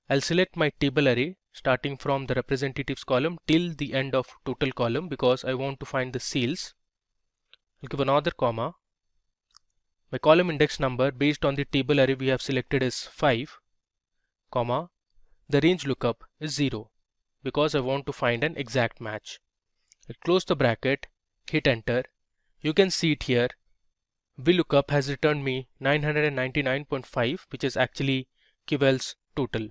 I'll select my table array starting from the representatives column till the end of total column because I want to find the sales. I'll give another comma. My column index number based on the table array we have selected is 5, comma. The range lookup is 0 because I want to find an exact match. I'll close the bracket, hit enter. You can see it here. Vlookup has returned me 999.5, which is actually equals total.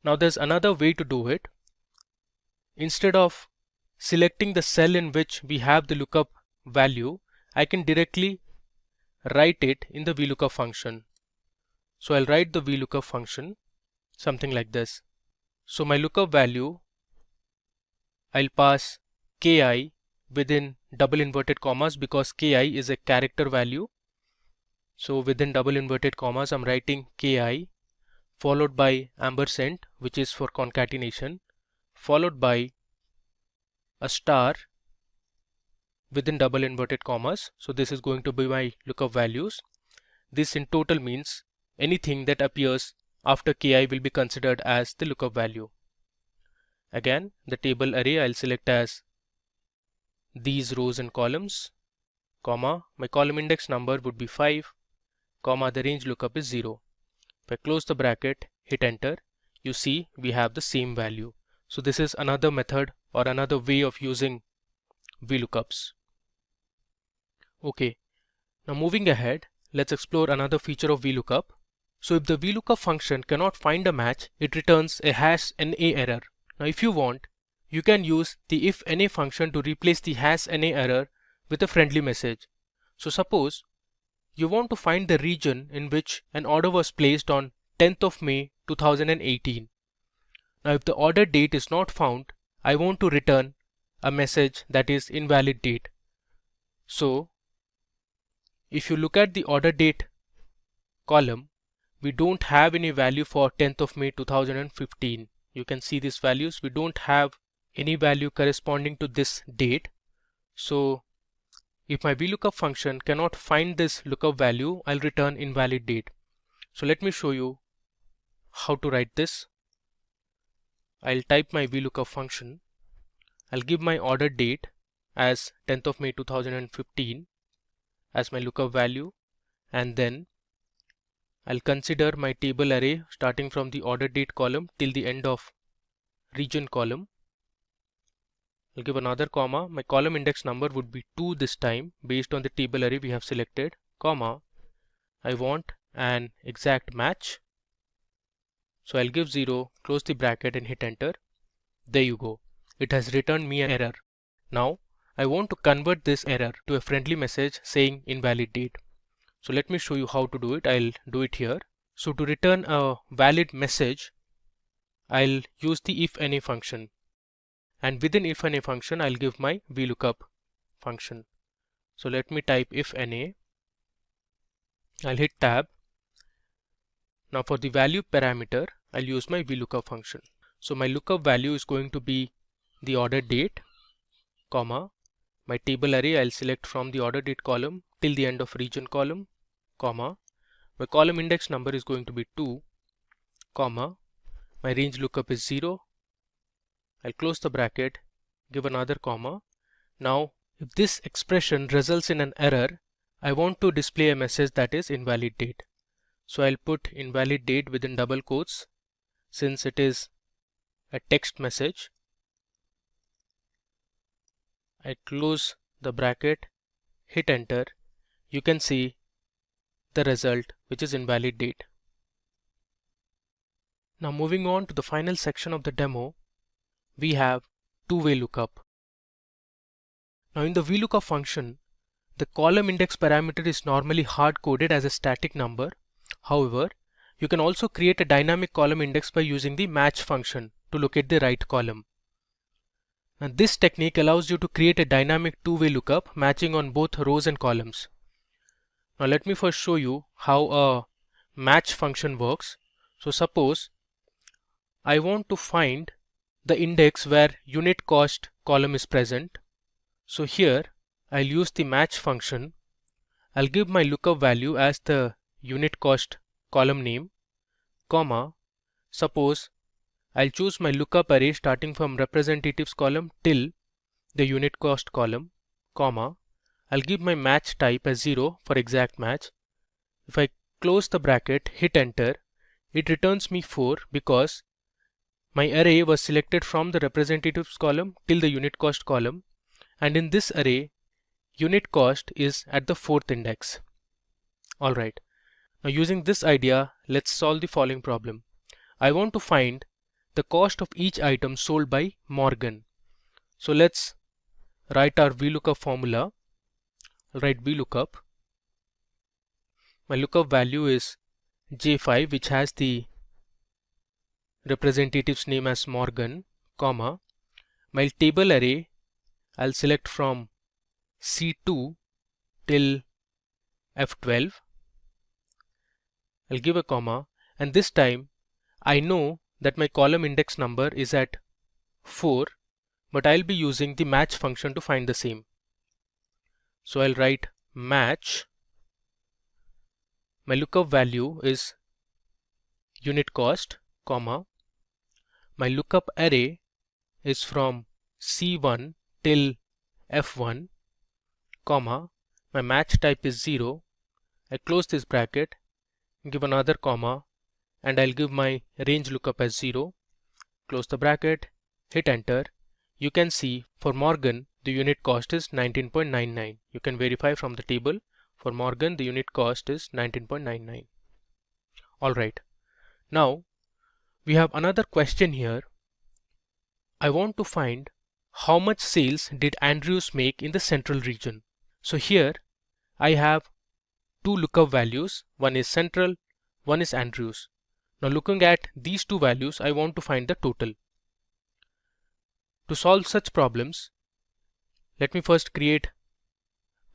Now there's another way to do it. Instead of selecting the cell in which we have the lookup value, I can directly write it in the Vlookup function. So I'll write the Vlookup function something like this. So my lookup value, I'll pass ki within double inverted commas because ki is a character value. So within double inverted commas, I'm writing ki followed by ampersand, which is for concatenation, followed by a star within double inverted commas. So this is going to be my lookup values. This in total means anything that appears after ki will be considered as the lookup value. Again, the table array I'll select as these rows and columns, comma, my column index number would be 5, comma, the range lookup is 0. If I close the bracket, hit enter, you see we have the same value. So this is another method or another way of using Vlookups. Okay, now moving ahead, let's explore another feature of Vlookup. So if the Vlookup function cannot find a match, it returns a #NA error. Now if you want, you can use the if_NA function to replace the #NA error with a friendly message. So suppose you want to find the region in which an order was placed on 10th of May 2018. Now if the order date is not found, I want to return a message that is invalid date. So if you look at the order date column, we don't have any value for 10th of May 2015. You can see these values. We don't have any value corresponding to this date. So if my Vlookup function cannot find this lookup value, I'll return invalid date. So let me show you how to write this. I'll type my Vlookup function. I'll give my order date as 10th of May 2015 as my lookup value, and then I'll consider my table array starting from the order date column till the end of region column. I'll give another comma. My column index number would be 2 this time based on the table array we have selected, comma. I want an exact match. So I'll give 0, close the bracket and hit enter. There you go. It has returned me an error. Now I want to convert this error to a friendly message saying invalid date. So let me show you how to do it. I'll do it here. So to return a valid message, I'll use the if_NA function. And within if_NA function, I'll give my Vlookup function. So let me type if_NA. I'll hit tab. Now for the value parameter, I'll use my Vlookup function. So my lookup value is going to be the order date, comma. My table array I'll select from the order date column till the end of region column, comma. My column index number is going to be 2, comma. My range lookup is 0. I'll close the bracket, give another comma. Now if this expression results in an error, I want to display a message that is invalid date. So I'll put invalid date within double quotes since it is a text message. I close the bracket, hit enter. You can see the result, which is invalid date. Now moving on to the final section of the demo, we have two-way lookup. Now in the Vlookup function, the column index parameter is normally hard-coded as a static number. However, you can also create a dynamic column index by using the match function to locate the right column. And this technique allows you to create a dynamic two-way lookup matching on both rows and columns. Now let me first show you how a match function works. So suppose I want to find the index where unit cost column is present. So here I'll use the match function. I'll give my lookup value as the unit cost column name, comma, suppose I'll choose my lookup array starting from representatives column till the unit cost column, comma, I'll give my match type as 0 for exact match. If I close the bracket, hit enter, it returns me 4 because my array was selected from the representatives column till the unit cost column, and in this array unit cost is at the 4th index. Alright, now using this idea, let's solve the following problem. I want to find the cost of each item sold by Morgan. So let's write our Vlookup formula. I'll write Vlookup. My lookup value is J5, which has the representative's name as Morgan, comma, my table array I'll select from C2 till F12. I'll give a comma, and this time I know that my column index number is at 4, but I'll be using the match function to find the same. So I'll write match. My lookup value is unit cost, comma, my lookup array is from C1 till F1, comma, my match type is 0. I close this bracket, give another comma, and I'll give my range lookup as 0. Close the bracket, hit enter. You can see for Morgan the unit cost is 19.99. You can verify from the table. For Morgan the unit cost is 19.99. Alright, now we have another question here. I want to find how much sales did Andrews make in the central region. So here I have two lookup values. One is central, one is Andrews. Now looking at these two values, I want to find the total. To solve such problems, let me first create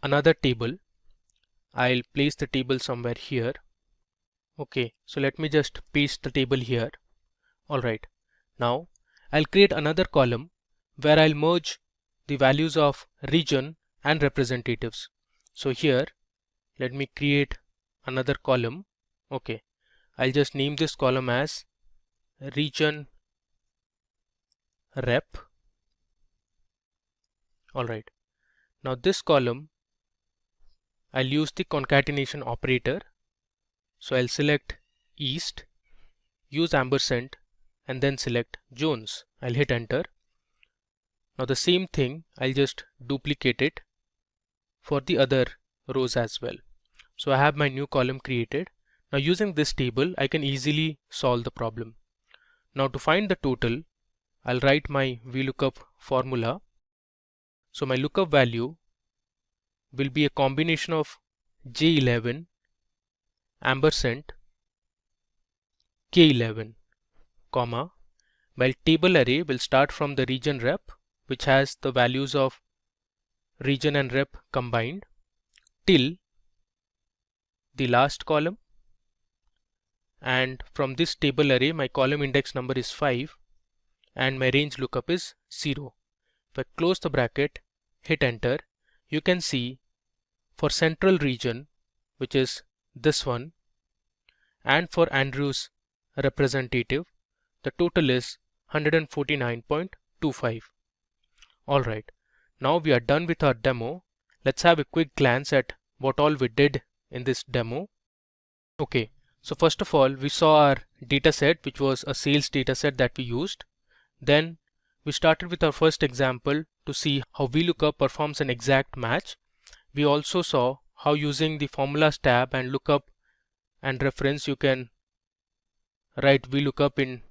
another table. I'll place the table somewhere here. Okay, so let me just paste the table here. Alright, now I'll create another column where I'll merge the values of region and representatives. So here, let me create another column. Okay, I'll just name this column as region rep. Alright, now this column I'll use the concatenation operator. So I'll select East, use ampersand, and then select Jones. I'll hit enter. Now the same thing, I'll just duplicate it for the other rows as well. So I have my new column created. Now using this table, I can easily solve the problem. Now to find the total, I'll write my Vlookup formula. So my lookup value will be a combination of J11 ampersand K11, comma, my table array will start from the region rep, which has the values of region and rep combined, till the last column, and from this table array my column index number is 5 and my range lookup is 0. If I close the bracket, hit enter, you can see for central region, which is this one, and for Andrews representative, the total is 149.25. Alright, now we are done with our demo. Let's have a quick glance at what all we did in this demo. Okay, so first of all, we saw our data set, which was a sales data set that we used. Then we started with our first example to see how Vlookup performs an exact match. We also saw how using the formulas tab and lookup and reference you can write Vlookup in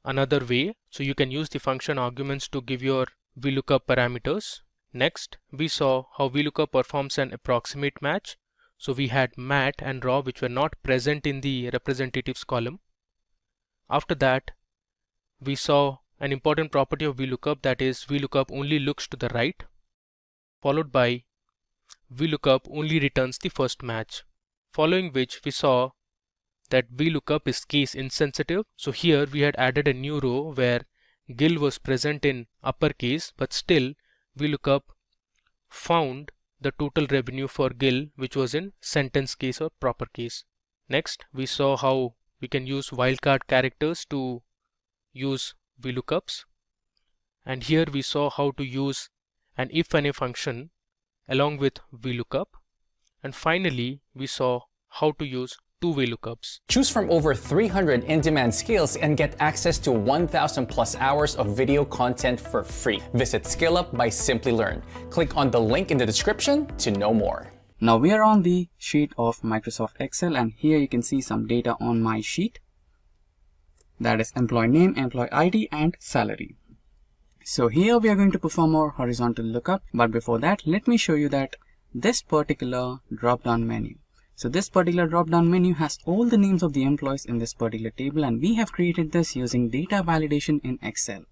another way. So you can use the function arguments to give your Vlookup parameters. Next, we saw how Vlookup performs an approximate match. So we had mat and raw which were not present in the representatives column. After that, we saw an important property of Vlookup, that is Vlookup only looks to the right, followed by Vlookup only returns the first match, following which we saw that Vlookup is case insensitive. So here we had added a new row where Gil was present in uppercase, but still Vlookup found the total revenue for Gil, which was in sentence case or proper case. Next, we saw how we can use wildcard characters to use Vlookups, and here we saw how to use an if and a function along with Vlookup, and finally we saw how to use two-way lookups. Choose from over 300 in-demand skills and get access to 1,000 plus hours of video content for free. Visit Xlookup by Simplilearn. Click on the link in the description to know more. Now we are on the sheet of Microsoft Excel, and here you can see some data on my sheet. That is employee name, employee ID, and salary. So here we are going to perform our horizontal lookup, but before that, let me show you that this particular drop-down menu. So this particular drop-down menu has all the names of the employees in this particular table, and we have created this using data validation in Excel.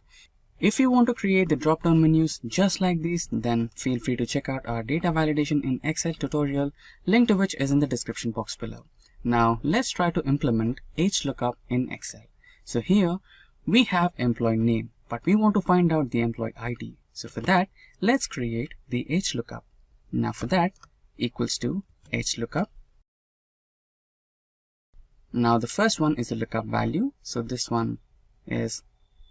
If you want to create the drop-down menus just like these, then feel free to check out our data validation in Excel tutorial, link to which is in the description box below. Now let's try to implement Hlookup in Excel. So here we have employee name, but we want to find out the employee ID. So for that, let's create the Hlookup. Now for that, equals to Hlookup. Now the first one is the lookup value. So this one is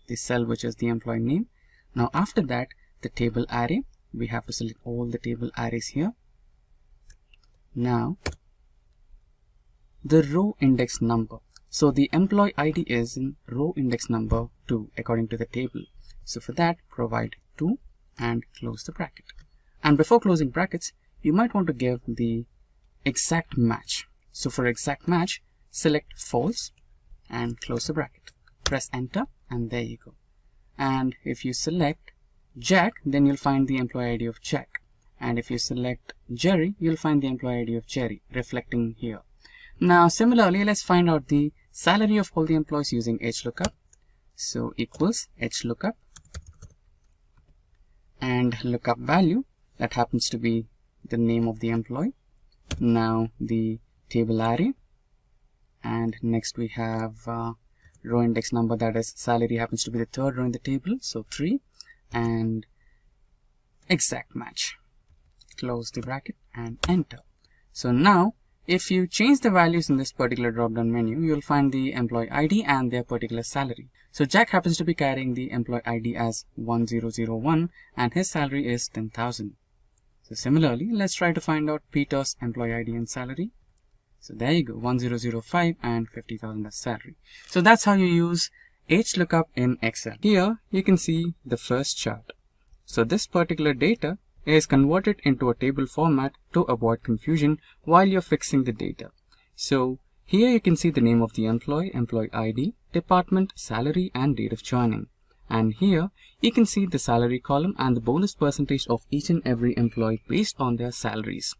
the cell which is the employee name. Now after that, the table array. We have to select all the table arrays here. Now the row index number. So the employee ID is in row index number 2 according to the table. So for that, provide 2 and close the bracket. And before closing brackets, you might want to give the exact match. So for exact match, select false and close the bracket. Press enter and there you go. And if you select Jack, then you'll find the employee ID of Jack. And if you select Jerry, you'll find the employee ID of Jerry reflecting here. Now similarly, let's find out the salary of all the employees using Hlookup. So equals Hlookup and lookup value, that happens to be the name of the employee. Now the table array, and next we have row index number, that is salary happens to be the third row in the table, so 3, and exact match. Close the bracket and enter. So now if you change the values in this particular drop down menu, you'll find the employee ID and their particular salary. So Jack happens to be carrying the employee ID as 1001 and his salary is 10,000. So similarly, let's try to find out Peter's employee ID and salary. So there you go, 1005 and 50,000 as salary. So that's how you use Hlookup in Excel. Here you can see the first chart. So this particular data is converted into a table format to avoid confusion while you're fixing the data. So here you can see the name of the employee, employee ID, department, salary, and date of joining. And here you can see the salary column and the bonus percentage of each and every employee based on their salaries.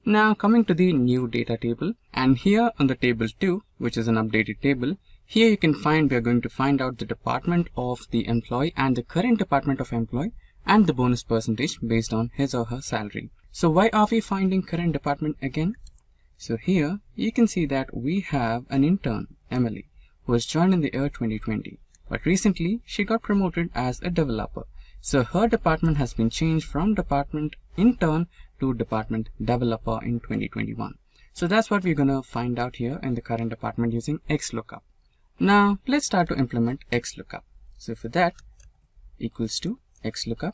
Now coming to the new data table, and here on the table 2, which is an updated table, here you can find we are going to find out the department of the employee and the current department of employee and the bonus percentage based on his or her salary. So why are we finding current department again? So here you can see that we have an intern, Emily, who was joined in the year 2020, but recently she got promoted as a developer. So her department has been changed from department intern to department developer in 2021. So that's what we're going to find out here in the current department using Xlookup. Now let's start to implement Xlookup. So for that, equals to Xlookup.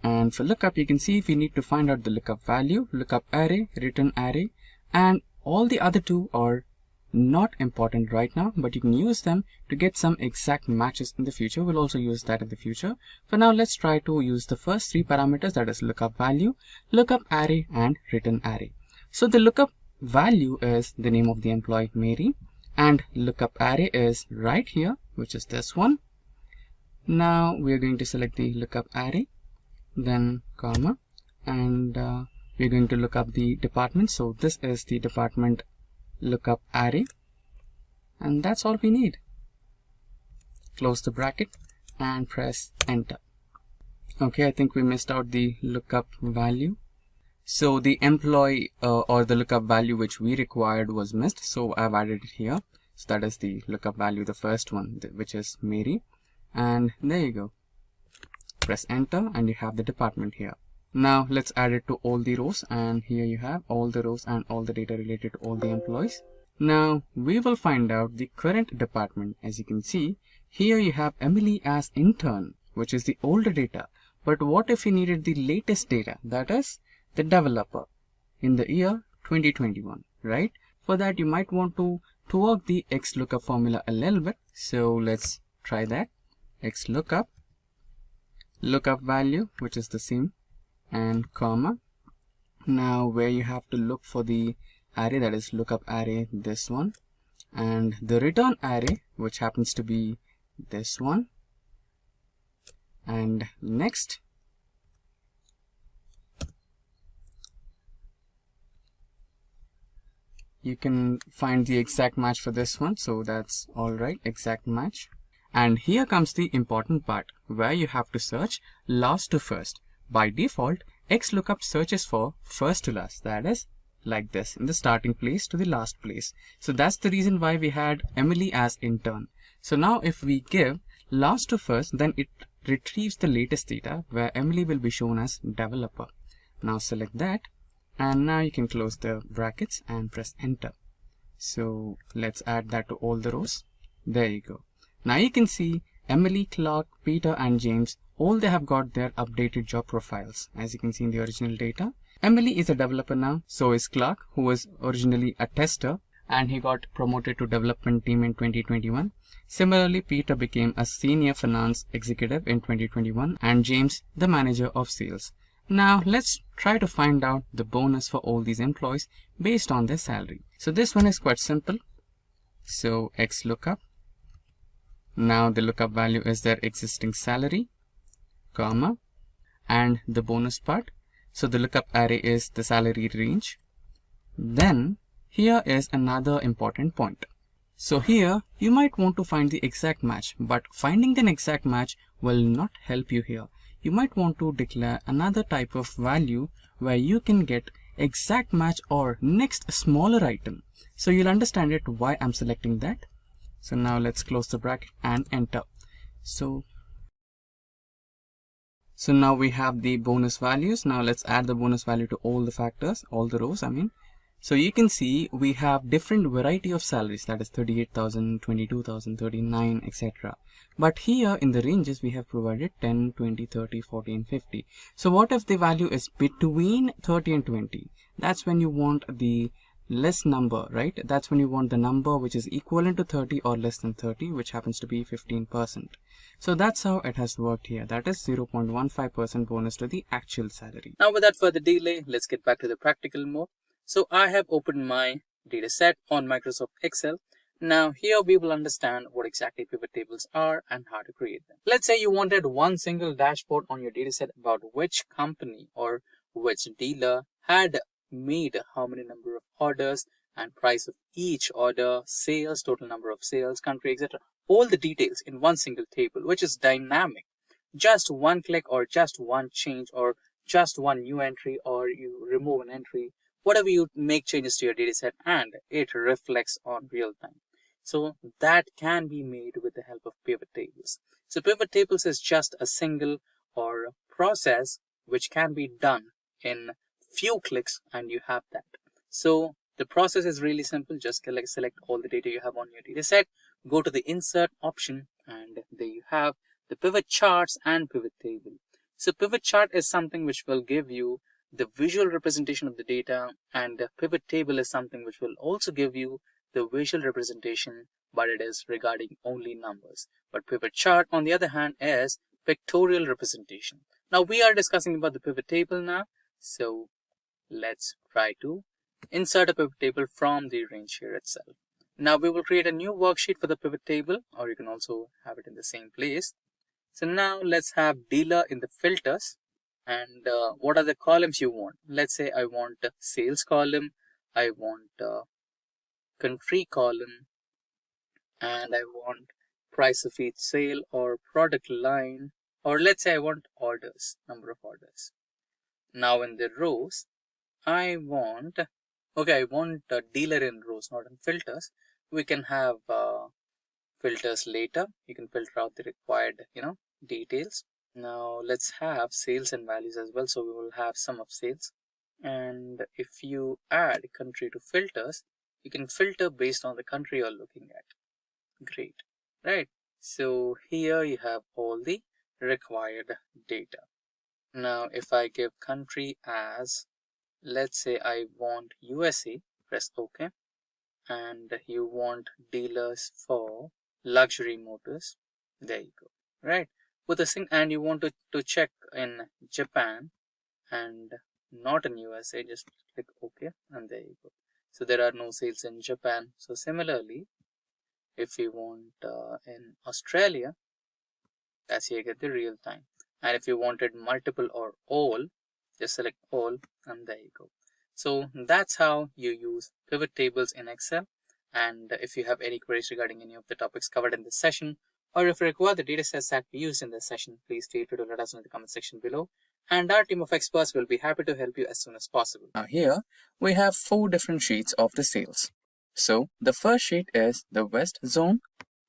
And for lookup, you can see we need to find out the lookup value, lookup array, return array, and all the other two are not important right now, but you can use them to get some exact matches in the future. We'll also use that in the future. For now, let's try to use the first three parameters, that is lookup value, lookup array, and return array. So the lookup value is the name of the employee, Mary, and lookup array is right here, which is this one. Now we're going to select the lookup array, then comma, and we're going to look up the department. So this is the department lookup array, and that's all we need. Close the bracket and press enter. Okay, I think we missed out the lookup value. So the employee or the lookup value which we required was missed, so I've added it here. So that is the lookup value, the first one, which is Mary, and there you go. Press enter and you have the department here. Now let's add it to all the rows, and here you have all the rows and all the data related to all the employees. Now we will find out the current department. As you can see, here you have Emily as intern, which is the older data. But what if you needed the latest data, that is the developer in the year 2021, right? For that you might want to work the Xlookup formula a little bit. So let's try that. Xlookup, lookup value, which is the same, and comma. Now where you have to look for the array, that is lookup array, this one, and the return array, which happens to be this one. And next, you can find the exact match for this one, so that's alright, exact match. And here comes the important part, where you have to search last to first. By default, Xlookup searches for first to last, that is like this, in the starting place to the last place. So that's the reason why we had Emily as intern. So now if we give last to first, then it retrieves the latest data, where Emily will be shown as developer. Now select that, and now you can close the brackets and press enter. So let's add that to all the rows. There you go. Now you can see Emily, Clark, Peter and James, all they have got their updated job profiles, as you can see in the original data. Emily is a developer now, so is Clark, who was originally a tester, and he got promoted to development team in 2021. Similarly, Peter became a senior finance executive in 2021, and James the manager of sales. Now let's try to find out the bonus for all these employees based on their salary. So this one is quite simple. So Xlookup. Now the lookup value is their existing salary, comma, and the bonus part. So the lookup array is the salary range. Then here is another important point. So here you might want to find the exact match, but finding an exact match will not help you here. You might want to declare another type of value where you can get exact match or next smaller item. So you'll understand it why I'm selecting that. So now let's close the bracket and enter. So now we have the bonus values. Now let's add the bonus value to all the factors, all the rows, I mean. So you can see we have different variety of salaries, that is 38,000, 22,000, 39, etc. But here in the ranges we have provided 10, 20, 30, 40 and 50. So what if the value is between 30 and 20? That's when you want the less number, right? That's when you want the number which is equivalent to 30 or less than 30, which happens to be 15%. So that's how it has worked here. That is 0.15% bonus to the actual salary. Now without further delay, let's get back to the practical mode. So I have opened my data set on Microsoft Excel. Now here we will understand what exactly pivot tables are and how to create them. Let's say you wanted one single dashboard on your data set about which company or which dealer had made how many number of orders and price of each order, sales, total number of sales, country, etc. All the details in one single table, which is dynamic. Just one click or just one change or just one new entry, or you remove an entry, whatever, you make changes to your data set and it reflects on real time. So that can be made with the help of pivot tables. So pivot tables is just a single or process which can be done in few clicks and you have that. So the process is really simple. Just select all the data you have on your data set, go to the insert option, and there you have the pivot charts and pivot table. So pivot chart is something which will give you the visual representation of the data, and the pivot table is something which will also give you the visual representation, but it is regarding only numbers. But pivot chart, on the other hand, is pictorial representation. Now we are discussing about the pivot table now. So let's try to insert a pivot table from the range here itself. Now we will create a new worksheet for the pivot table, or you can also have it in the same place. So now let's have dealer in the filters. And what are the columns you want? Let's say I want a sales column, I want a country column, and I want price of each sale or product line, or let's say I want orders, number of orders. Now in the rows, I want a dealer in rows, not in filters. We can have filters later. You can filter out the required, details. Now let's have sales and values as well. So we will have sum of sales. And if you add country to filters, you can filter based on the country you're looking at. Great, right? So here you have all the required data. Now if I give country as, let's say I want USA, press OK. And you want dealers for luxury motors, there you go, right? With a and you want to check in Japan and not in USA, just click OK, and there you go. So there are no sales in Japan. So similarly, if you want in Australia, that's here you get the real time. And if you wanted multiple or all, just select all, and there you go. So that's how you use pivot tables in Excel. And if you have any queries regarding any of the topics covered in this session, or if you require the data sets that we used in this session, please feel free to let us know in the comment section below. And our team of experts will be happy to help you as soon as possible. Now here we have 4 different sheets of the sales. So the first sheet is the West Zone,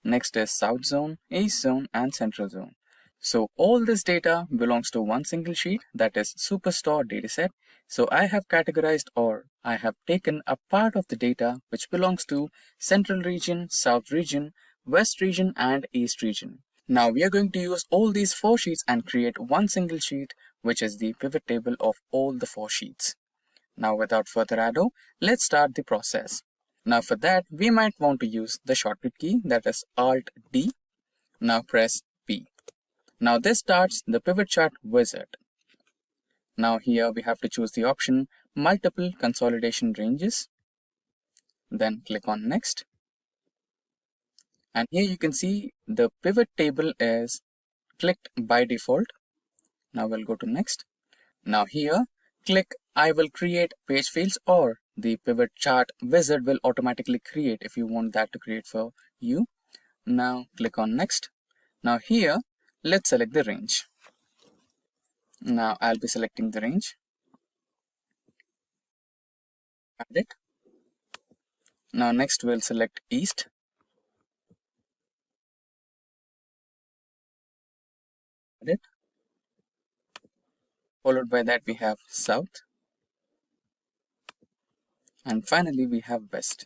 next is South Zone, East Zone, and Central Zone. So all this data belongs to one single sheet, that is Superstore dataset. So I have categorized, or I have taken a part of the data which belongs to Central region, South region, West region, and East region. Now we are going to use all these 4 sheets and create one single sheet, which is the pivot table of all the 4 sheets. Now without further ado, let's start the process. Now for that, we might want to use the shortcut key, that is Alt D. Now press P. Now this starts the pivot chart wizard. Now here we have to choose the option multiple consolidation ranges. Then click on next. And here you can see the pivot table is clicked by default. Now we'll go to next. Now here click I will create page fields, or the pivot chart wizard will automatically create if you want that to create for you. Now click on next. Now here let's select the range. Now I'll be selecting the range. Add it. Now next we'll select East. Add it. Followed by that we have South. And finally we have West.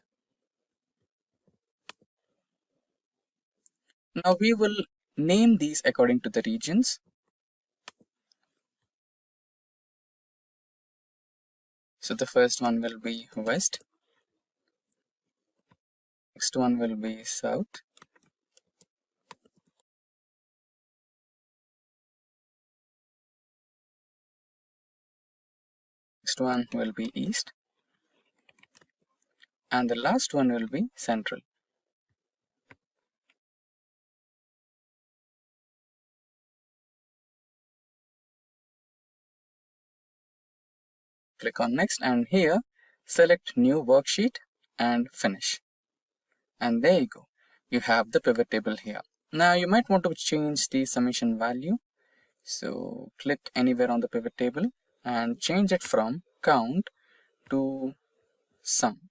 Now we will name these according to the regions. So the first one will be West. Next one will be South. Next one will be East. And the last one will be Central. Click on next, and here select new worksheet and finish. And there you go. You have the pivot table here. Now you might want to change the summation value. So click anywhere on the pivot table and change it from count to sum,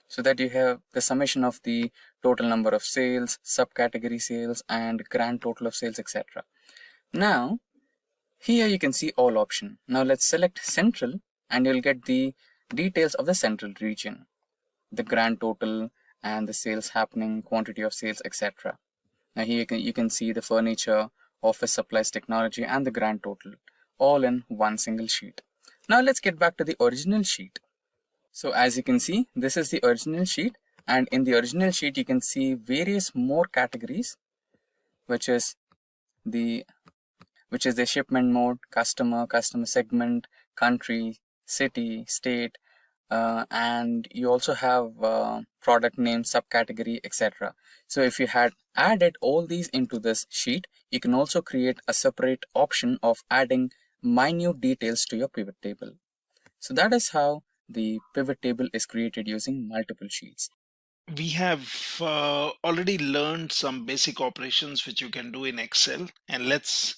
so that you have the summation of the total number of sales, subcategory sales, and grand total of sales, etc. Now here you can see all option. Now let's select Central, and you'll get the details of the Central region, the grand total and the sales happening, quantity of sales, etc. Now here you can see the furniture, office supplies, technology, and the grand total all in one single sheet. Now let's get back to the original sheet. So as you can see, this is the original sheet, and in the original sheet you can see various more categories, which is the shipment mode, customer segment, country, city, state, and you also have product name, subcategory, etc. So if you had added all these into this sheet, you can also create a separate option of adding minute details to your pivot table. So that is how the pivot table is created using multiple sheets. we have already learned some basic operations which you can do in Excel, and let's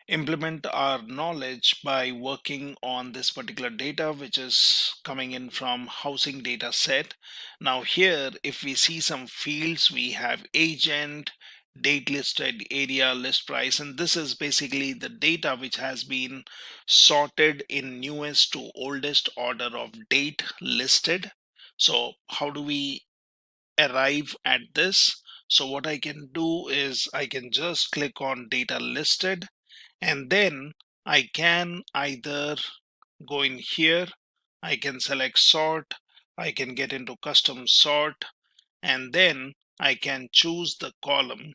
implement our knowledge by working on this particular data which is coming in from housing data set. Now here, if we see some fields, we have agent, date listed, area, list price, and this is basically the data which has been sorted in newest to oldest order of date listed. So how do we arrive at this? So what I can do is I can just click on data listed, and then I can either go in here, I can select sort, I can get into custom sort, and then I can choose the column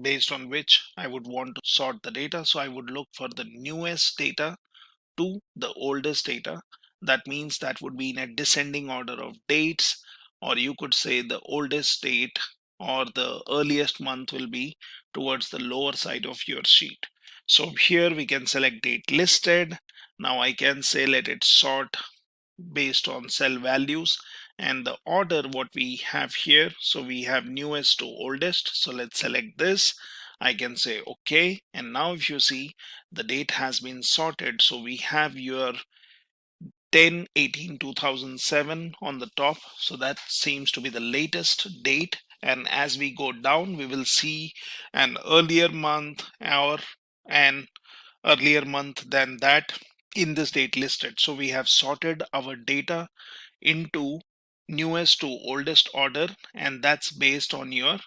based on which I would want to sort the data. So I would look for the newest data to the oldest data. That means that would be in a descending order of dates, or you could say the oldest date or the earliest month will be towards the lower side of your sheet. So here we can select date listed. Now I can say let it sort based on cell values and the order what we have here. So we have newest to oldest. So let's select this. I can say OK. And now if you see, the date has been sorted. So we have your 10/18/2007 on the top. So that seems to be the latest date. And as we go down, we will see an earlier month or an earlier month than that in this date listed. So we have sorted our data into newest to oldest order, and that's based on your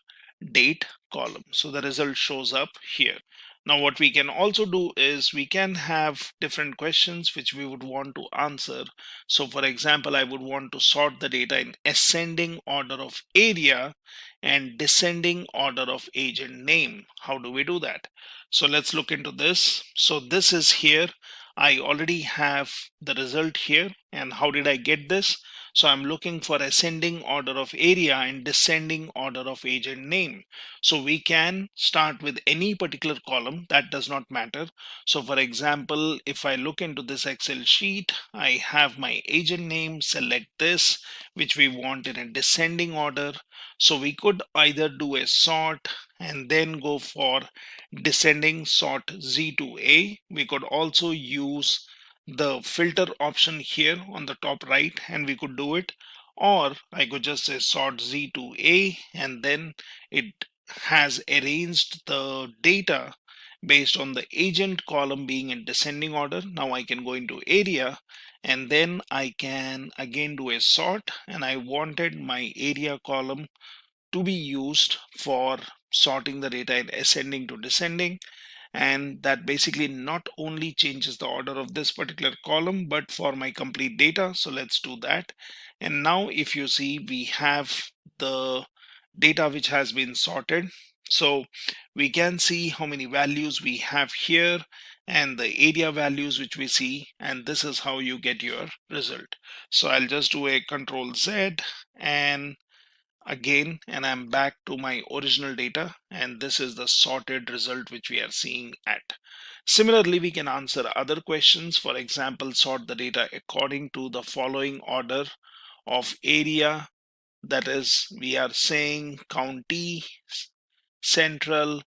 date column. So the result shows up here. Now what we can also do is we can have different questions which we would want to answer. So for example, I would want to sort the data in ascending order of area and descending order of agent name. How do we do that? So let's look into this. So this is here. I already have the result here. And how did I get this? So I'm looking for ascending order of area and descending order of agent name. So we can start with any particular column, that does not matter. So for example, if I look into this Excel sheet, I have my agent name, select this, which we want in a descending order. So we could either do a sort and then go for descending sort Z to A. We could also use the filter option here on the top right, and we could do it, or I could just say sort Z to A, and then it has arranged the data based on the agent column being in descending order. Now I can go into area, and then I can again do a sort, and I wanted my area column to be used for sorting the data in ascending to descending. And that basically not only changes the order of this particular column but for my complete data. So let's do that. And now if you see, we have the data which has been sorted. So we can see how many values we have here and the area values which we see, and this is how you get your result. So I'll just do a Control Z and again, and I'm back to my original data, and this is the sorted result which we are seeing at. Similarly, we can answer other questions. For example, sort the data according to the following order of area. That is, we are saying county, central,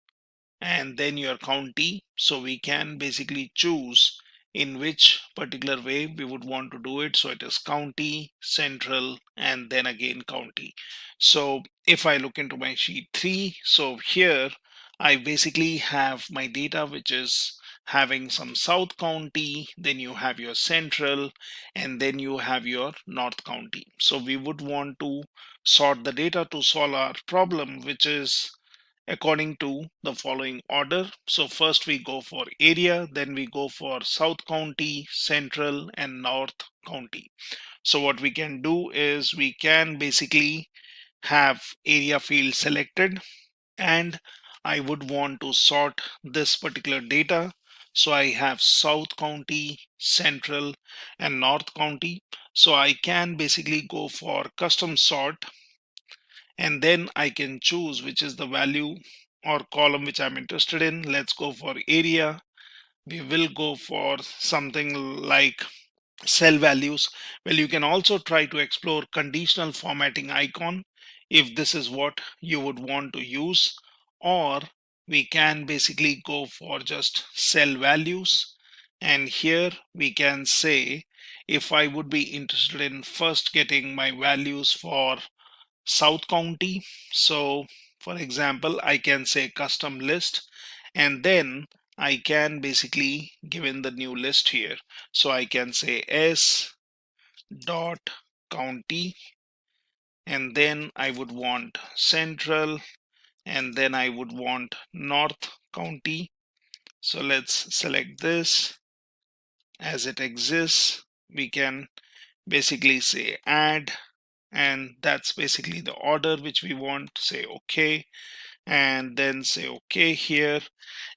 and then your county. So we can basically choose in which particular way we would want to do it. So it is county, central, and then again county. So if I look into my sheet 3, so here I basically have my data which is having some South County, then you have your central, and then you have your North County. So we would want to sort the data to solve our problem, which is according to the following order. So first we go for area, then we go for South County, Central, and North County. So what we can do is we can basically have area field selected, and I would want to sort this particular data. So I have South County, Central, and North County. So I can basically go for custom sort, and then I can choose which is the value or column which I'm interested in. Let's go for area. We will go for something like cell values. Well, you can also try to explore conditional formatting icon if this is what you would want to use, or we can basically go for just cell values. And here we can say if I would be interested in first getting my values for South County. So for example, I can say custom list, and then I can basically give in the new list here. So I can say S dot county, and then I would want central, and then I would want North County. So let's select this as it exists. We can basically say add, and that's basically the order which we want. Say OK, and then say OK here.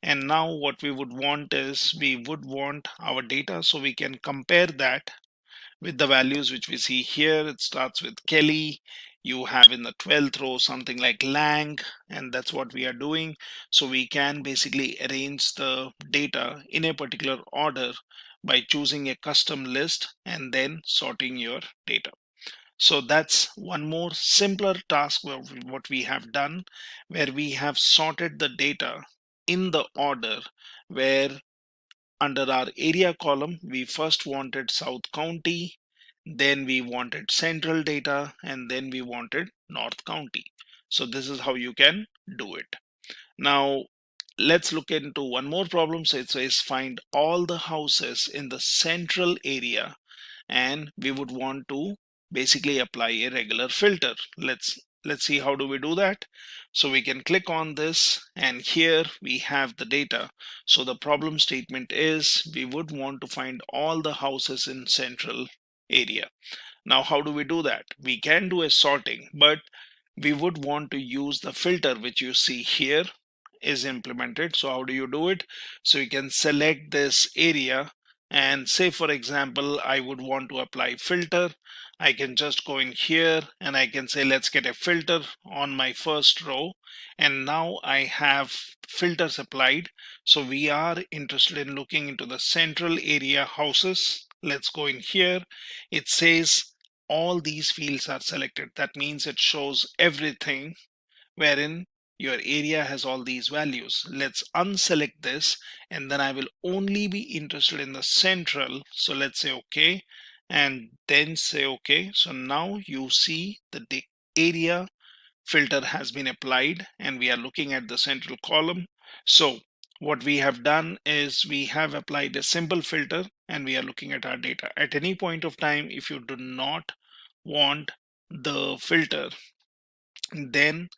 And now what we would want is we would want our data, so we can compare that with the values which we see here. It starts with Kelly. You have in the 12th row something like Lang, and that's what we are doing. So we can basically arrange the data in a particular order by choosing a custom list and then sorting your data. So that's one more simpler task what we have done, where we have sorted the data in the order where under our area column, we first wanted South County, then we wanted central data, and then we wanted North County. So this is how you can do it. Now, let's look into one more problem. So it says find all the houses in the central area, and we would want to basically apply a regular filter. Let's see how do we do that. So we can click on this, and here we have the data. So the problem statement is we would want to find all the houses in central area. Now how do we do that? We can do a sorting, but we would want to use the filter which you see here is implemented. So how do you do it? So you can select this area, and say for example I would want to apply filter. I can just go in here and I can say let's get a filter on my first row, and now I have filters applied. So we are interested in looking into the central area houses. Let's go in here. It says all these fields are selected. That means it shows everything wherein your area has all these values. Let's unselect this, and then I will only be interested in the central. So let's say OK, and then say OK. So now you see the area filter has been applied, and we are looking at the central column. So what we have done is we have applied a simple filter, and we are looking at our data. At any point of time, if you do not want the filter, then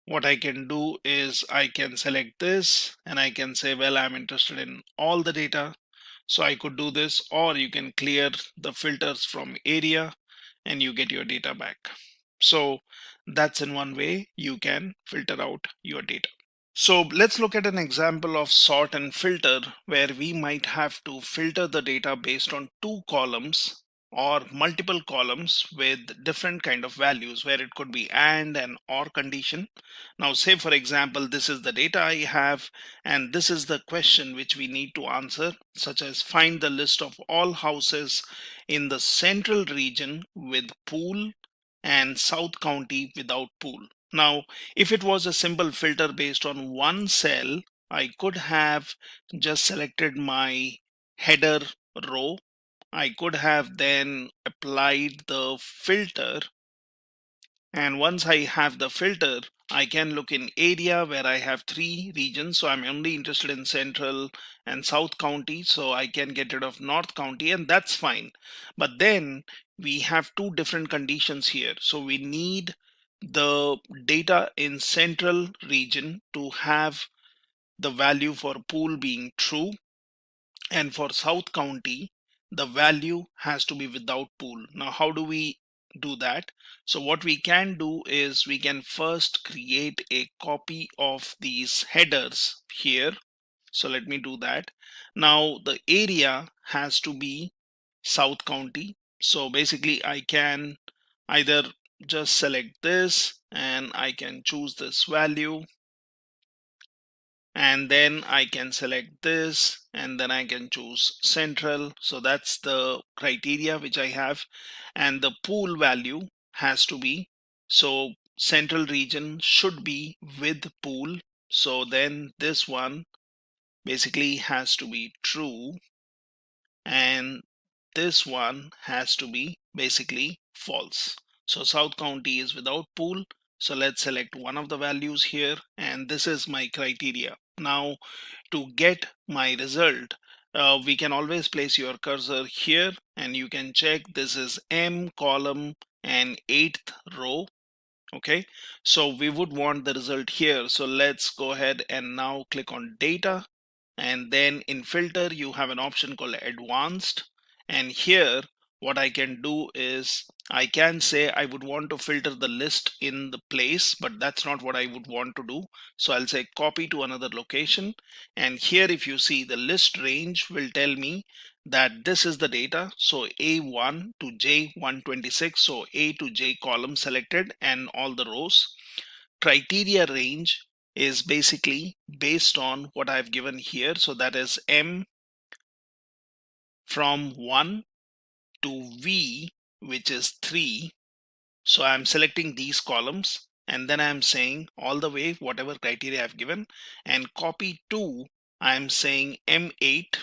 what I can do is I can select this, and I can say, well, I'm interested in all the data. So I could do this, or you can clear the filters from area and you get your data back. So that's in one way you can filter out your data. So let's look at an example of sort and filter, where we might have to filter the data based on two columns or multiple columns with different kind of values, where it could be and or condition. Now say for example this is the data I have, and this is the question which we need to answer, such as find the list of all houses in the central region with pool and South County without pool. Now if it was a simple filter based on one cell, I could have just selected my header row. I could have then applied the filter, and once I have the filter, I can look in area where I have three regions. So I'm only interested in central and South County, so I can get rid of North County, and that's fine. But then we have two different conditions here. So we need the data in central region to have the value for pool being true, and for South County the value has to be without pool. Now how do we do that? So what we can do is we can first create a copy of these headers here. So let me do that. Now the area has to be South County. So basically I can either just select this, and I can choose this value, and then I can select this, and then I can choose central. So that's the criteria which I have, and the pool value has to be, so central region should be with pool. So then this one basically has to be true, and this one has to be basically false. So South County is without pool. So let's select one of the values here, and this is my criteria. Now to get my result, we can always place your cursor here and you can check this is M column and 8th row. Okay, so we would want the result here. So let's go ahead and now click on data, and then in filter you have an option called advanced, and here what I can do is I can say I would want to filter the list in the place, but that's not what I would want to do. So I'll say copy to another location, and here if you see the list range will tell me that this is the data. So A1 to J126, so A to J column selected and all the rows. Criteria range is basically based on what I've given here. So that is M from 1 to V, which is 3. So I'm selecting these columns and then I'm saying all the way whatever criteria I've given, and copy to, I'm saying M8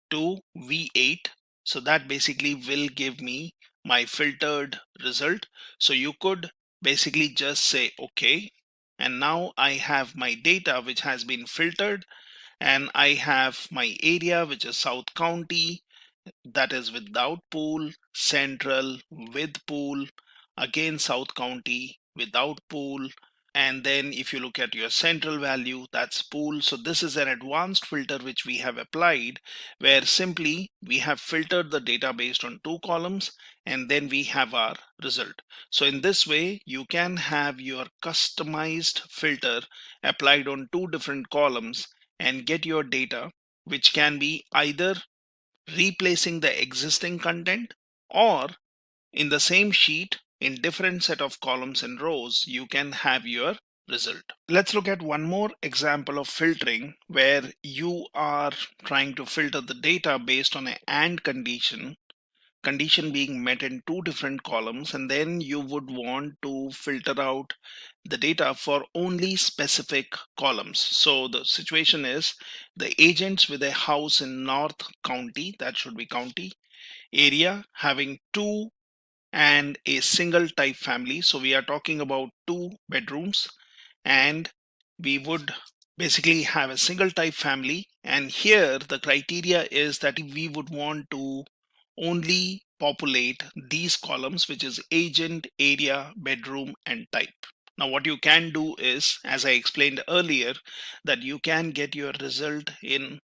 to V8. So that basically will give me my filtered result. So you could basically just say okay, and now I have my data which has been filtered, and I have my area which is South County, that is without pool, Central with pool, again South County without pool, and then if you look at your central value, that's pool. So this is an advanced filter which we have applied, where simply we have filtered the data based on 2 columns and then we have our result. So in this way you can have your customized filter applied on 2 different columns and get your data, which can be either replacing the existing content, or in the same sheet in different set of columns and rows you can have your result. Let's look at one more example of filtering where you are trying to filter the data based on an AND condition being met in 2 different columns, and then you would want to filter out the data for only specific columns. So the situation is the agents with a house in North County, that should be county area, having 2 and a single type family. So we are talking about 2 bedrooms, and we would basically have a single type family, and here the criteria is that we would want to only populate these columns, which is agent, area, bedroom and type. Now what you can do is, as I explained earlier, that you can get your result in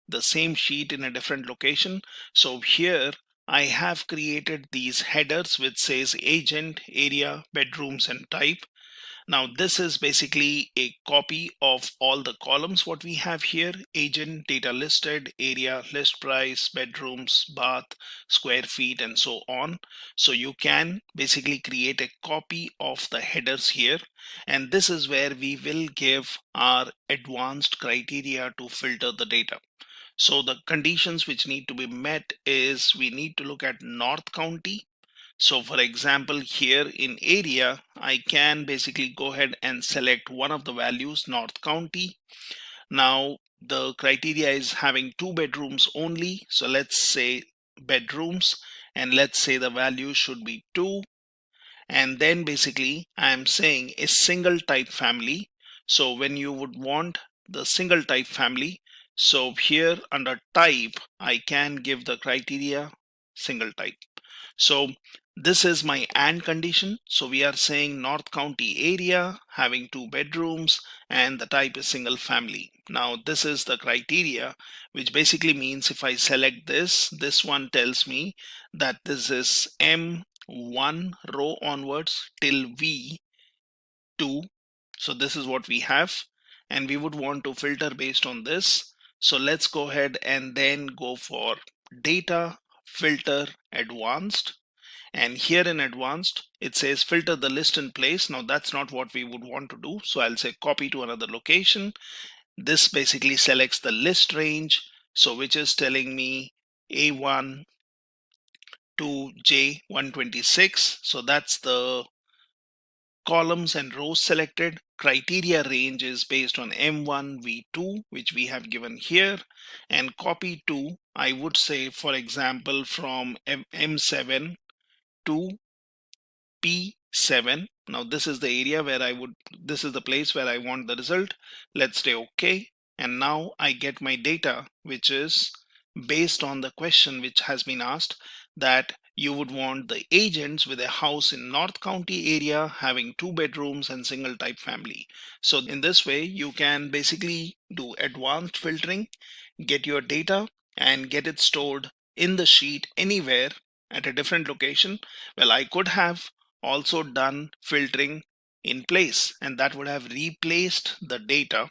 the same sheet in a different location. So here I have created these headers which says agent, area, bedrooms and type. Now this is basically a copy of all the columns what we have here: agent, data listed, area, list price, bedrooms, bath, square feet and so on. So you can basically create a copy of the headers here, and this is where we will give our advanced criteria to filter the data. So the conditions which need to be met is we need to look at North County. So for example, here in area, I can basically go ahead and select one of the values, North County. Now the criteria is having 2 bedrooms only. So let's say bedrooms, and let's say the value should be 2. And then basically I am saying a single type family. So when you would want the single type family, so here under type, I can give the criteria single type. So this is my AND condition. So we are saying North County area having 2 bedrooms and the type is single family. Now this is the criteria, which basically means if I select this one tells me that this is M1 row onwards till V2. So this is what we have, and we would want to filter based on this. So let's go ahead and then go for data, filter, advanced. And here in advanced, it says filter the list in place. Now that's not what we would want to do. So I'll say copy to another location. This basically selects the list range. So which is telling me A1 to J126. So that's the columns and rows selected. Criteria range is based on M1, V2, which we have given here, and copy to, I would say, for example, from M7 to P7. Now this is the area where this is the place where I want the result. Let's say OK. And now I get my data, which is based on the question which has been asked, that you would want the agents with a house in North County area having 2 bedrooms and single type family. So in this way, you can basically do advanced filtering, get your data and get it stored in the sheet anywhere at a different location. Well, I could have also done filtering in place, and that would have replaced the data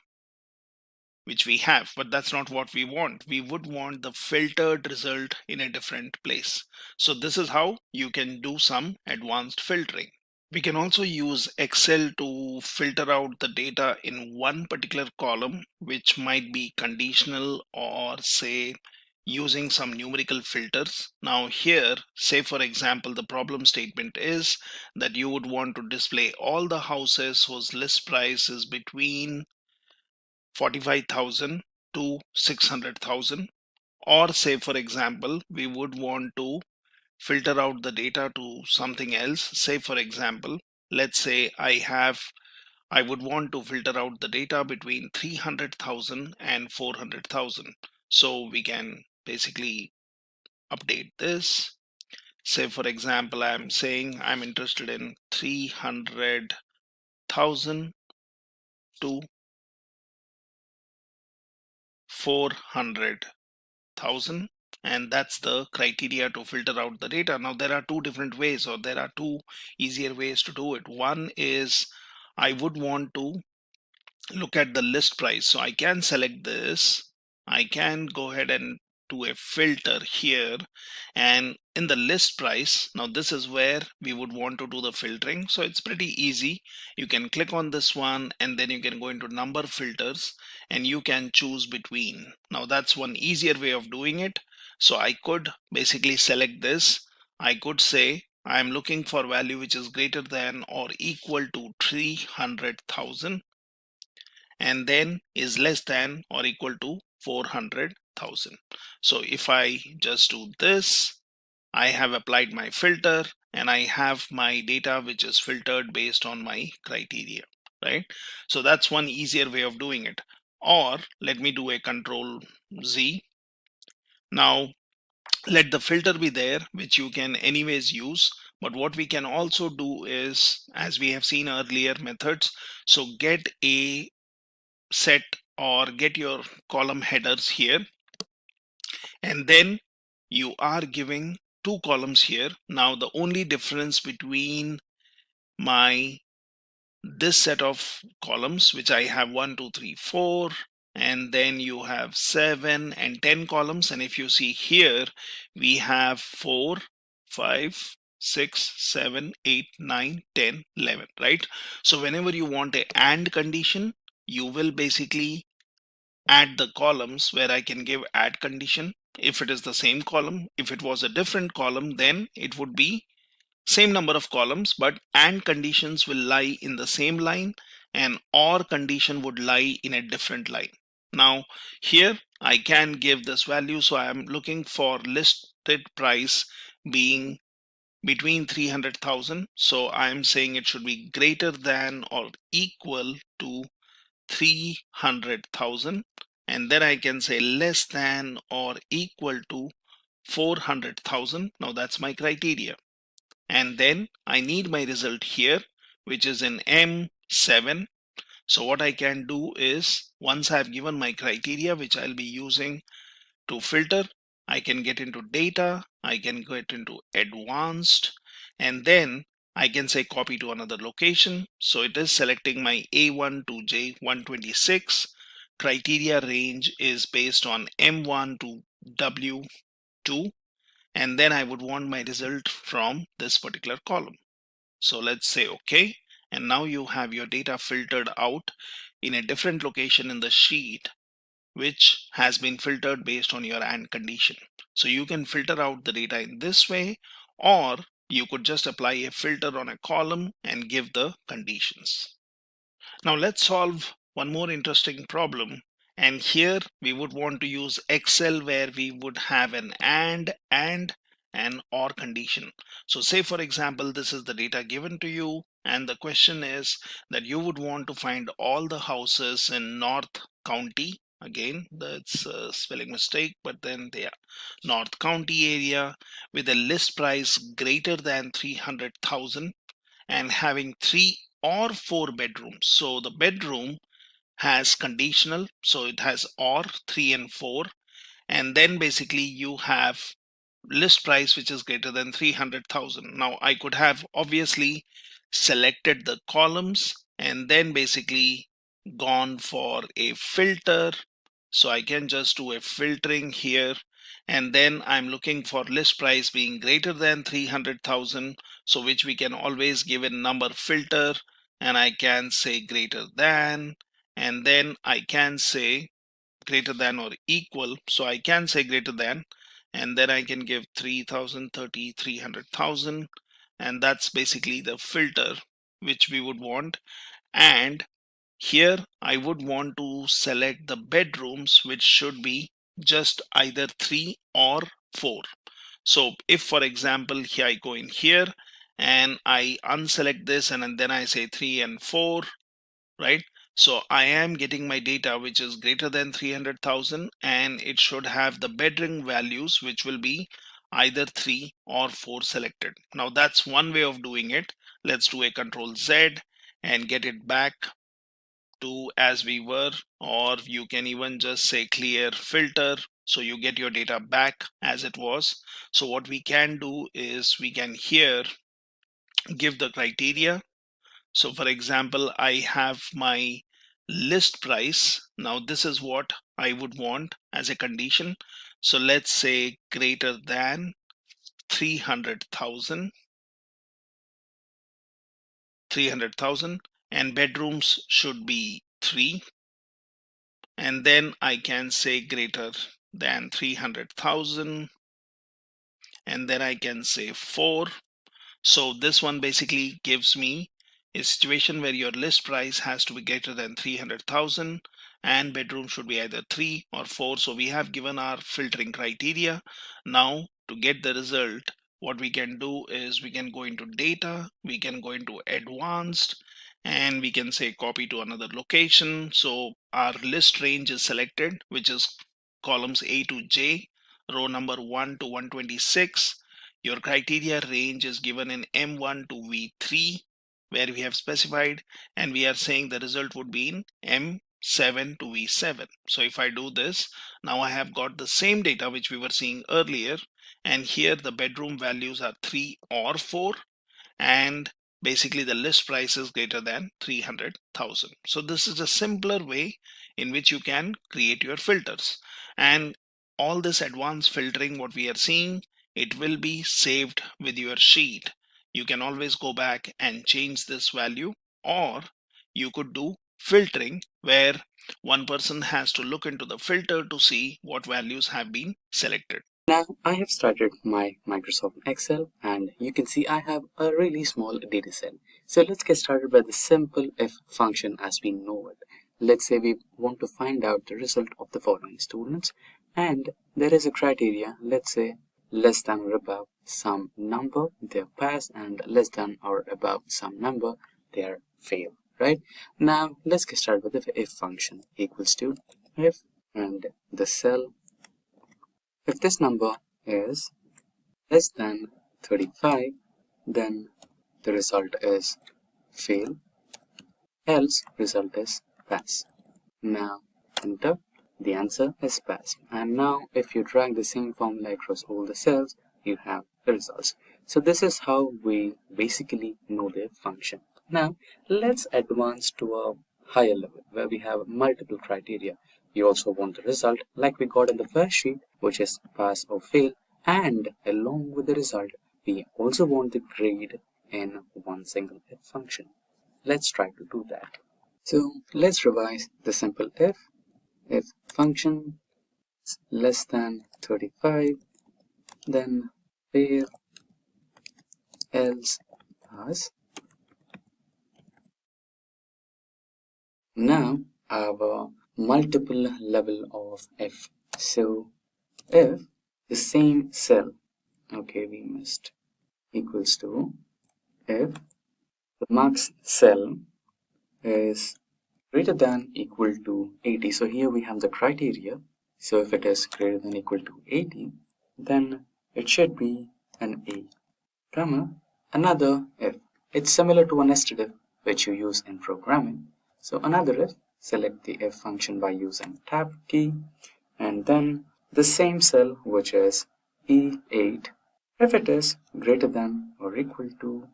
which we have, but that's not what we want. We would want the filtered result in a different place. So this is how you can do some advanced filtering. We can also use Excel to filter out the data in one particular column, which might be conditional or say using some numerical filters. Now here, say for example, the problem statement is that you would want to display all the houses whose list price is between 45,000 to 600,000, or say for example, we would want to filter out the data to something else. Say for example, let's say I would want to filter out the data between 300,000 and 400,000. So we can basically update this. Say for example, I'm saying I'm interested in 300,000 to 400,000, and that's the criteria to filter out the data. Now there are two different ways, or there are two easier ways to do it. One is I would want to look at the list price. So I can select this, I can go ahead and do a filter here, and in the list price, now this is where we would want to do the filtering. So it's pretty easy. You can click on this one and then you can go into number filters and you can choose between. Now that's one easier way of doing it. So I could basically select this. I could say I'm looking for value which is greater than or equal to 300,000 and then is less than or equal to 400,000. So if I just do this, I have applied my filter and I have my data which is filtered based on my criteria, right? So that's one easier way of doing it. Or let me do a Control Z. Now let the filter be there, which you can anyways use. But what we can also do is, as we have seen earlier methods, so get a set or get your column headers here, and then you are giving two columns here. Now the only difference between this set of columns, which I have 1 2 3 4, and then you have 7 and 10 columns, and if you see here we have 4 5 6 7 8 9 10 11, right? So whenever you want a AND condition, you will basically add the columns where I can give add condition if it is the same column. If it was a different column, then it would be same number of columns, but AND conditions will lie in the same line and OR condition would lie in a different line. Now here I can give this value, so I am looking for listed price being between 300,000, so I am saying it should be greater than or equal to 300,000, and then I can say less than or equal to 400,000. Now that's my criteria, and then I need my result here, which is in M7. So what I can do is, once I've given my criteria which I'll be using to filter, I can get into data, I can get into advanced, and then I can say copy to another location. So it is selecting my A1 to J126. Criteria range is based on M1 to W2, and then I would want my result from this particular column. So let's say OK, and now you have your data filtered out in a different location in the sheet, which has been filtered based on your AND condition. So you can filter out the data in this way, or you could just apply a filter on a column and give the conditions. Now let's solve one more interesting problem. And here we would want to use Excel, where we would have an and, an or condition. So say for example, this is the data given to you, and the question is that you would want to find all the houses in North County. Again, that's a spelling mistake, but then they are North County area with a list price greater than 300,000 and having 3 or 4 bedrooms. So the bedroom has conditional, so it has or 3 and 4, and then basically you have list price which is greater than 300,000. Now I could have obviously selected the columns and then basically gone for a filter. So I can just do a filtering here, and then I'm looking for list price being greater than 300,000, so which we can always give a number filter, and I can say greater than, and then I can say greater than or equal. So I can say greater than, and then I can give 3,000, 30, 300,000, and that's basically the filter which we would want. And here I would want to select the bedrooms, which should be just either 3 or 4. So if for example here I go in here and I unselect this and then I say 3 and 4, right? So I am getting my data which is greater than 300,000, and it should have the bedroom values which will be either 3 or 4 selected. Now that's one way of doing it. Let's do a Control Z and get it back to as we were, or you can even just say clear filter, so you get your data back as it was. So what we can do is we can here give the criteria. So for example, I have my list price. Now this is what I would want as a condition. So let's say greater than 300,000, and bedrooms should be 3, and then I can say greater than 300,000, and then I can say 4. So this one basically gives me a situation where your list price has to be greater than 300,000 and bedroom should be either 3 or 4. So we have given our filtering criteria. Now to get the result, what we can do is we can go into data, we can go into advanced, and we can say copy to another location. So our list range is selected, which is columns A to J, row number 1 to 126. Your criteria range is given in M1 to V3, where we have specified, and we are saying the result would be in M7 to V7. So if I do this, now I have got the same data which we were seeing earlier, and here the bedroom values are 3 or 4, and basically the list price is greater than 300,000. So this is a simpler way in which you can create your filters. And all this advanced filtering, what we are seeing, it will be saved with your sheet. You can always go back and change this value, or you could do filtering where one person has to look into the filter to see what values have been selected. Now I have started my Microsoft Excel, and you can see I have a really small data set. So let's get started by the simple if function as we know it. Let's say we want to find out the result of the following students, and there is a criteria. Let's say less than or above some number, they are pass, and less than or above some number, they are fail. Right? Now let's get started with the if function equals to if, and the cell. If this number is less than 35, then the result is fail, else result is pass. Now enter, the answer is pass. And now if you drag the same formula across all the cells, you have the results. So this is how we basically know the function. Now let's advance to a higher level where we have multiple criteria. You also want the result like we got in the first sheet, which is pass or fail, and along with the result we also want the grade in one single if function. Let's try to do that. So let's revise the simple if function is less than 35, then fail, else as. Now our multiple level of if. So if the same cell, okay, we must equals to if the marks cell is greater than equal to 80. So here we have the criteria. So if it is greater than equal to 80, then it should be an A, comma, another if. It's similar to a nested if which you use in programming. So another if, select the if function by using tab key, and then the same cell which is E8. If it is greater than or equal to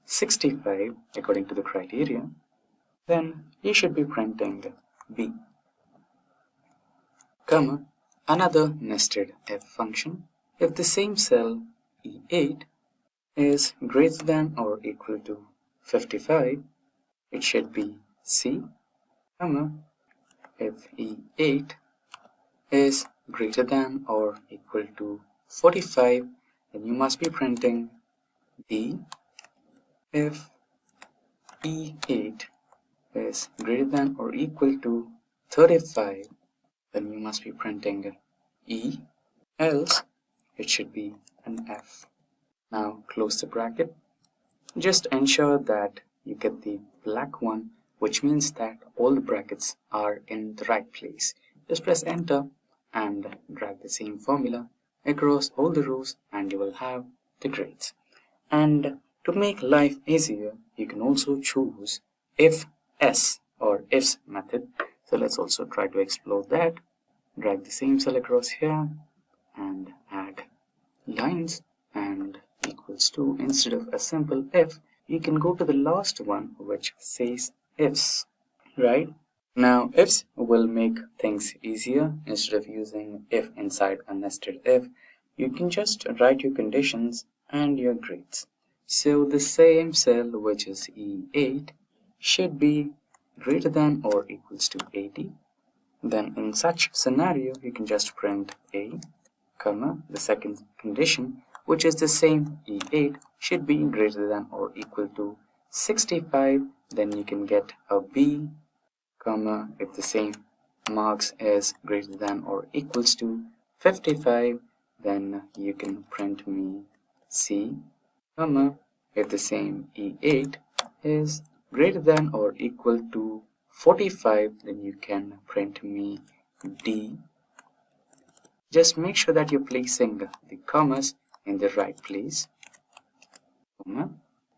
65 according to the criteria, then you should be printing B, comma, another nested if function. If the same cell E8 is greater than or equal to 55, it should be C, comma, if E8 is greater than or equal to 45, then you must be printing D. If E8 is greater than or equal to 35, then you must be printing E, else it should be an F. Now close the bracket. Just ensure that you get the black one, which means that all the brackets are in the right place. Just press enter and drag the same formula across all the rows and you will have the grades. And to make life easier, you can also choose if S or ifs method. So let's also try to explore that. Drag the same cell across here and add lines and equals to, instead of a simple if, you can go to the last one which says ifs, right? Now ifs will make things easier. Instead of using if inside a nested if, you can just write your conditions and your grades. So the same cell which is E8 should be greater than or equals to 80. Then in such scenario you can just print A, comma, the second condition which is the same E8 should be greater than or equal to 65. Then you can get a B, comma, if the same marks is greater than or equals to 55, then you can print me C, comma, if the same E8 is greater than or equal to 45, then you can print me D. Just make sure that you're placing the commas in the right place, comma,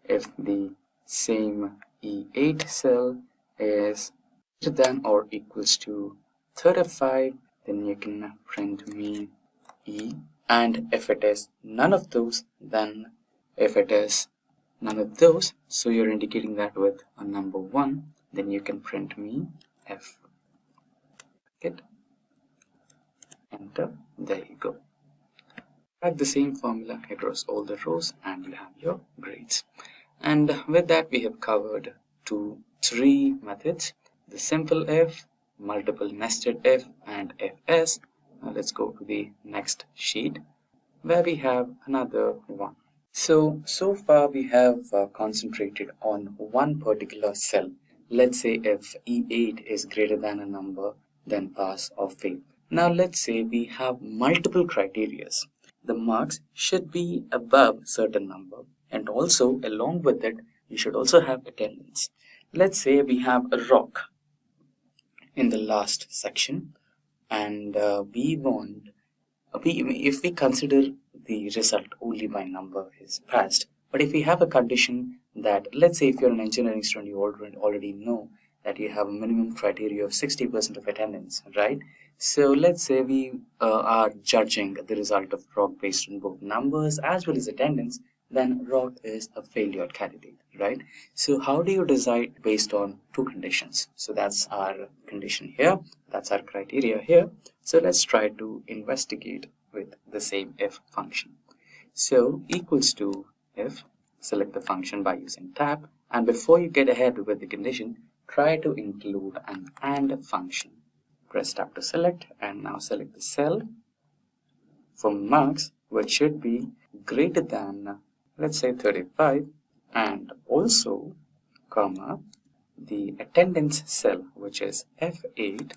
if the same E8 cell is greater than or equals to 35, then you can print me E, and if it is none of those, then if it is none of those, so you're indicating that with a number 1, then you can print me F. Get enter, there you go. Drag the same formula across all the rows and you have your grades. And with that we have covered 3 methods: the simple if, multiple nested if, and fs. Now let's go to the next sheet where we have another one. So far we have concentrated on one particular cell. Let's say if E8 is greater than a number, then pass or fail. Now let's say we have multiple criterias. The marks should be above certain number, and also along with it you should also have attendance. Let's say we have a rock in the last section, and we want, if we consider the result only by number is passed, but if we have a condition that, let's say if you're an engineering student, you already know that you have a minimum criteria of 60% of attendance, right? So let's say we are judging the result of rock based on both numbers as well as attendance, then rock is a failure candidate, right? So how do you decide based on 2 conditions? So that's our condition here, that's our criteria here. So let's try to investigate with the same if function. So equals to if, select the function by using tab, and before you get ahead with the condition, try to include an AND function. Press tab to select, and now select the cell for marks which should be greater than let's say 35, and also, comma, the attendance cell, which is F8,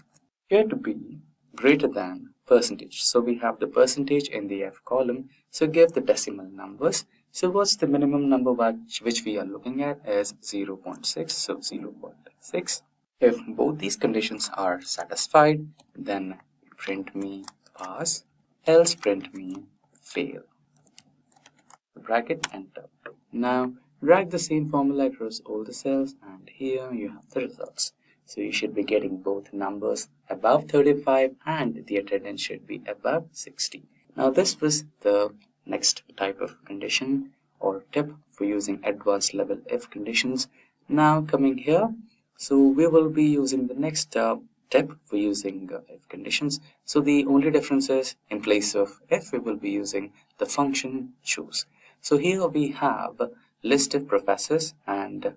here to be greater than percentage. So we have the percentage in the F column, so give the decimal numbers. So what's the minimum number which we are looking at is 0.6, so 0.6. If both these conditions are satisfied, then print me pass, else print me fail. Bracket, enter. Now drag the same formula across all the cells, and here you have the results. So you should be getting both numbers above 35 and the attendance should be above 60. Now this was the next type of condition or tip for using advanced level if conditions. Now coming here, so we will be using the next tip for using if conditions. So the only difference is in place of if we will be using the function choose. So here we have list of professors and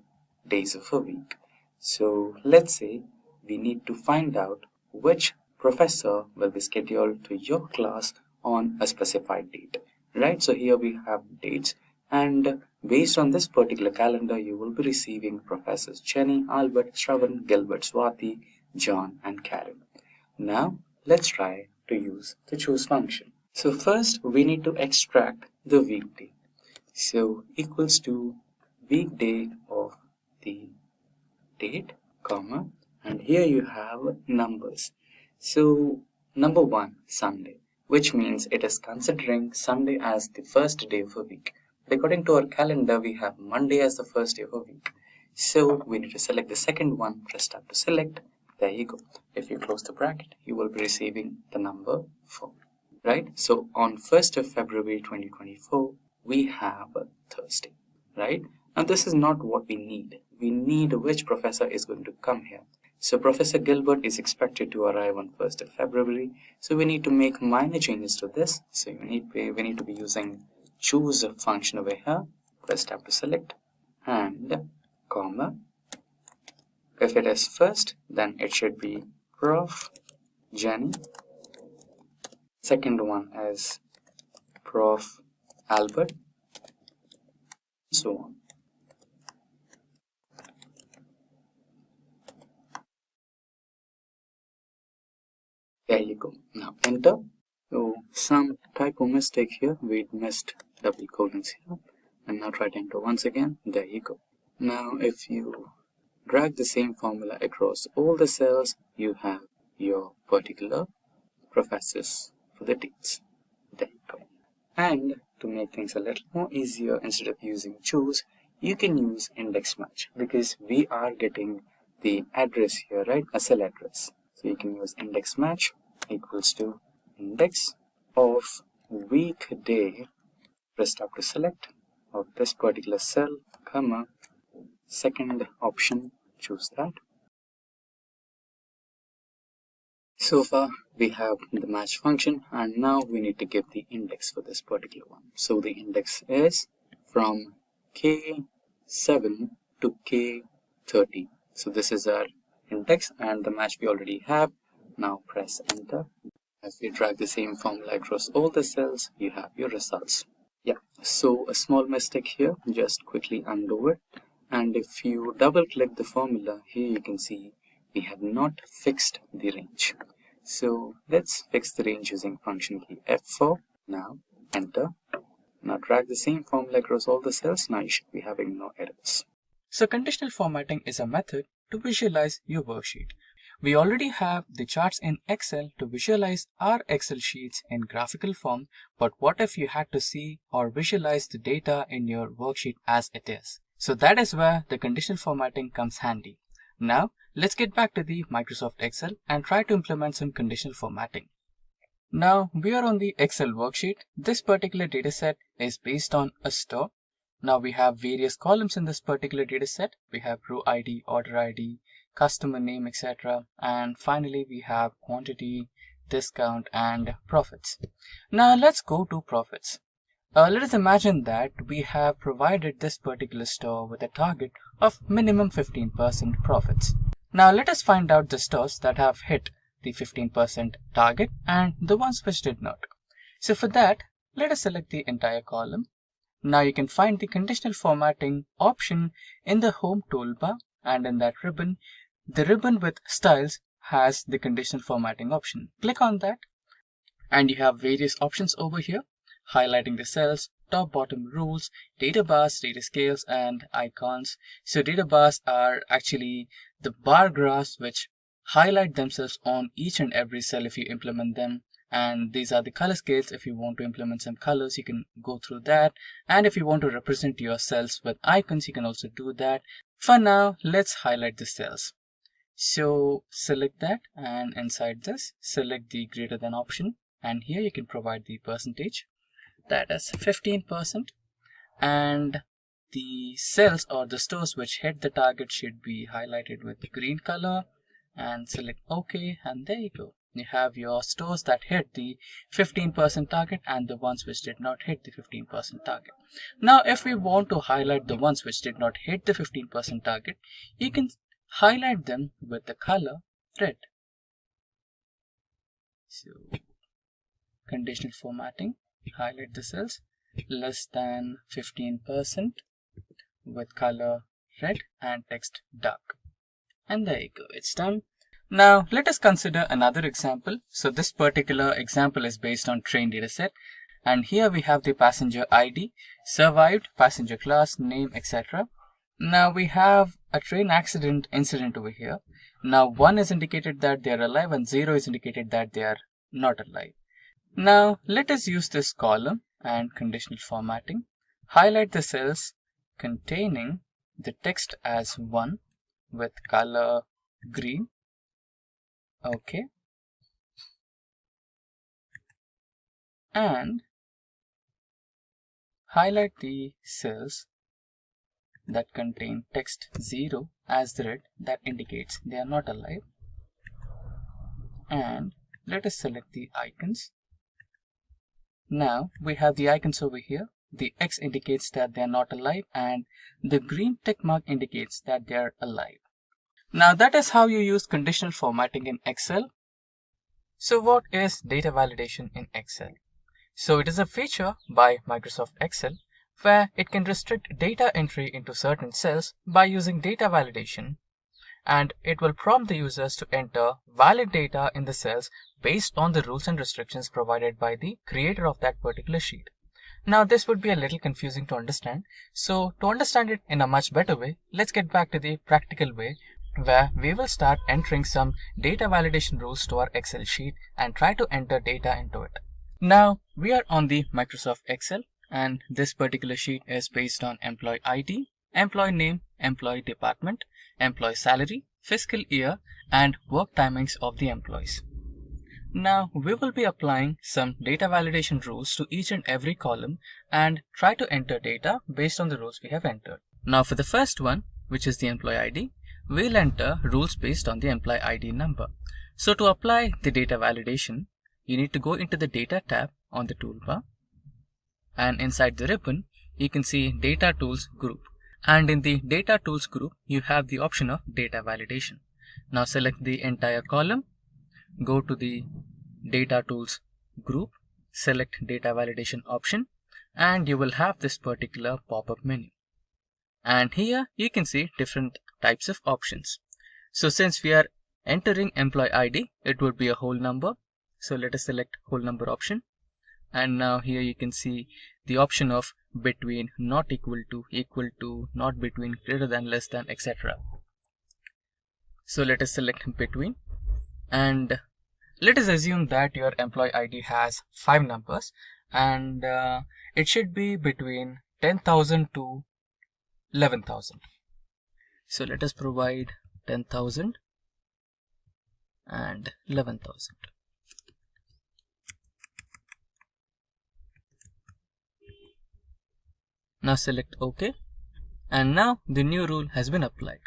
days of a week. So let's say we need to find out which professor will be scheduled to your class on a specified date, right? So here we have dates, and based on this particular calendar, you will be receiving Professors Jenny, Albert, Shravan, Gilbert, Swati, John, and Karen. Now let's try to use the choose function. So first we need to extract the weekday. So equals to weekday of the date, comma, and here you have numbers. So number 1, Sunday, which means it is considering Sunday as the first day of a week. According to our calendar, we have Monday as the first day of a week. So we need to select the second one, press tab to select. There you go. If you close the bracket, you will be receiving the number 4, right? So on 1st of February 2024, we have Thursday, right? Now this is not what we need. We need which professor is going to come here. So Professor Gilbert is expected to arrive on 1st of February. So we need to make minor changes to this. So we need to be using choose a function over here. Press tab to select and comma. If it is first, then it should be Prof. Jenny. Second one is Prof. Albert, so on. There you go. Now enter. So some typo mistake here. We missed double colons here. And now try to enter once again. There you go. Now if you drag the same formula across all the cells, you have your particular professors for the dates. There you go. And to make things a little more easier, instead of using choose, you can use index match, because we are getting the address here, right? A cell address. So you can use index match equals to index of weekday, press tab to select, of this particular cell, comma, second option, choose that. So far we have the match function, and now we need to give the index for this particular one. So the index is from K7 to K30. So this is our index and the match we already have. Now press enter. As we drag the same formula across all the cells, you have your results. Yeah, so a small mistake here, just quickly undo it. And if you double click the formula, here you can see we have not fixed the range. So let's fix the range using function key F4. Now enter. Now drag the same formula across all the cells. Now you should be having no errors. So conditional formatting is a method to visualize your worksheet. We already have the charts in Excel to visualize our Excel sheets in graphical form, but what if you had to see or visualize the data in your worksheet as it is? So that is where the conditional formatting comes handy. Now let's get back to the Microsoft Excel and try to implement some conditional formatting. Now we are on the Excel worksheet. This particular dataset is based on a store. Now we have various columns in this particular dataset. We have row ID, order ID, customer name, etc. And finally we have quantity, discount, and profits. Now let's go to profits. Let us imagine that we have provided this particular store with a target of minimum 15% profits. Now let us find out the stores that have hit the 15% target and the ones which did not. So for that, let us select the entire column. Now you can find the conditional formatting option in the home toolbar, and in that ribbon, the ribbon with styles has the conditional formatting option. Click on that and you have various options over here, highlighting the cells, top bottom rules, data bars, data scales, and icons. So data bars are actually the bar graphs which highlight themselves on each and every cell if you implement them. And these are the color scales. If you want to implement some colors, you can go through that. And if you want to represent your cells with icons, you can also do that. For now, let's highlight the cells. So select that, and inside this, select the greater than option. And here you can provide the percentage, that is 15%. And the cells or the stores which hit the target should be highlighted with the green color. And select OK, and there you go. You have your stores that hit the 15% target and the ones which did not hit the 15% target. Now, if we want to highlight the ones which did not hit the 15% target, you can highlight them with the color red. So, conditional formatting, highlight the cells less than 15% with color red and text dark. And there you go, it's done. Now let us consider another example. So this particular example is based on train dataset, and here we have the passenger ID, survived, passenger class, name, etc. Now we have a train accident incident over here. Now 1 is indicated that they are alive and 0 is indicated that they are not alive. Now let us use this column and conditional formatting. Highlight the cells containing the text as 1 with color green. Okay. And highlight the cells that contain text 0 as the red, that indicates they are not alive. And let us select the icons. Now we have the icons over here. The X indicates that they are not alive and the green tick mark indicates that they are alive. Now that is how you use conditional formatting in Excel. So what is data validation in Excel? So it is a feature by Microsoft Excel where it can restrict data entry into certain cells by using data validation, and it will prompt the users to enter valid data in the cells based on the rules and restrictions provided by the creator of that particular sheet. Now this would be a little confusing to understand, so to understand it in a much better way, let's get back to the practical way where we will start entering some data validation rules to our Excel sheet and try to enter data into it. Now we are on the Microsoft Excel, and this particular sheet is based on employee ID, employee name, employee department, employee salary, fiscal year, and work timings of the employees. Now we will be applying some data validation rules to each and every column and try to enter data based on the rules we have entered. Now for the first one, which is the employee ID, we'll enter rules based on the employee ID number. So to apply the data validation, you need to go into the data tab on the toolbar, and inside the ribbon you can see data tools group, and in the data tools group you have the option of data validation. Now select the entire column, go to the data tools group, select data validation option, and you will have this particular pop-up menu. And here you can see different types of options. So since we are entering employee ID, it would be a whole number. So let us select whole number option. And now here you can see the option of between, not equal to, not between, greater than, less than, etc. So let us select between, and let us assume that your employee ID has 5 numbers and it should be between 10,000 to 11,000. So let us provide 10,000 and 11,000. Now select OK, and now the new rule has been applied.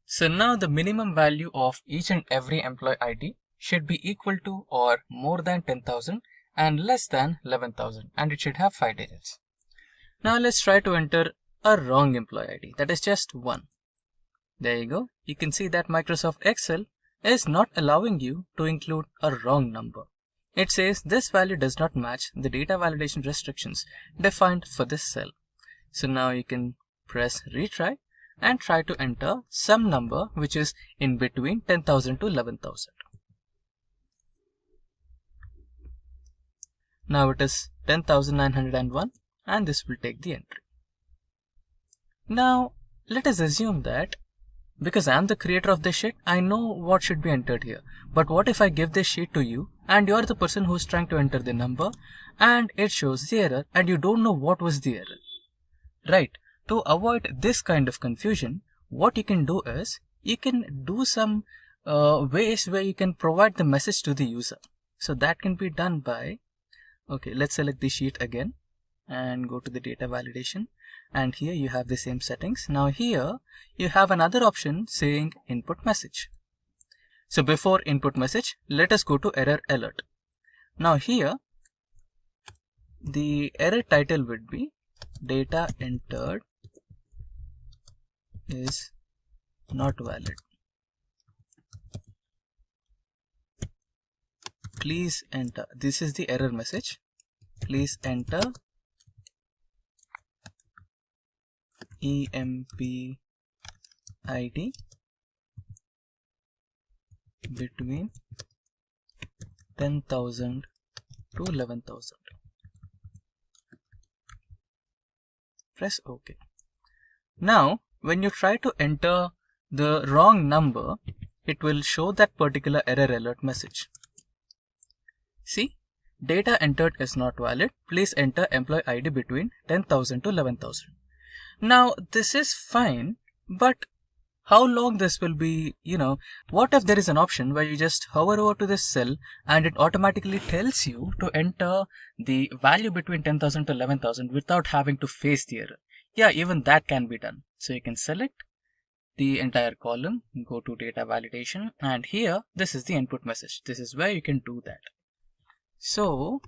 So now the minimum value of each and every employee ID should be equal to or more than 10,000 and less than 11,000, and it should have 5 digits. Now let's try to enter a wrong employee ID, that is just 1. There you go. You can see that Microsoft Excel is not allowing you to include a wrong number. It says this value does not match the data validation restrictions defined for this cell. So now you can press retry and try to enter some number which is in between 10,000 to 11,000. Now it is 10,901 and this will take the entry. Now let us assume that because I am the creator of this sheet, I know what should be entered here. But what if I give this sheet to you and you are the person who is trying to enter the number and it shows the error and you don't know what was the error? Right. To avoid this kind of confusion, what you can do is you can do some ways where you can provide the message to the user. So that can be done by, okay, let's select the sheet again and go to the data validation. And here you have the same settings. Now here you have another option saying input message. So before input message, let us go to error alert. Now here the error title would be data entered is not valid. Please enter. This is the error message. Please enter EMP ID between 10,000 to 11,000. Press OK. Now when you try to enter the wrong number, it will show that particular error alert message. See, data entered is not valid. Please enter employee ID between 10,000 to 11,000. Now this is fine, but how long this will be, what if there is an option where you just hover over to this cell and it automatically tells you to enter the value between 10,000 to 11,000 without having to face the error? Yeah, even that can be done. So you can select the entire column, go to data validation, and here this is the input message. This is where you can do that. So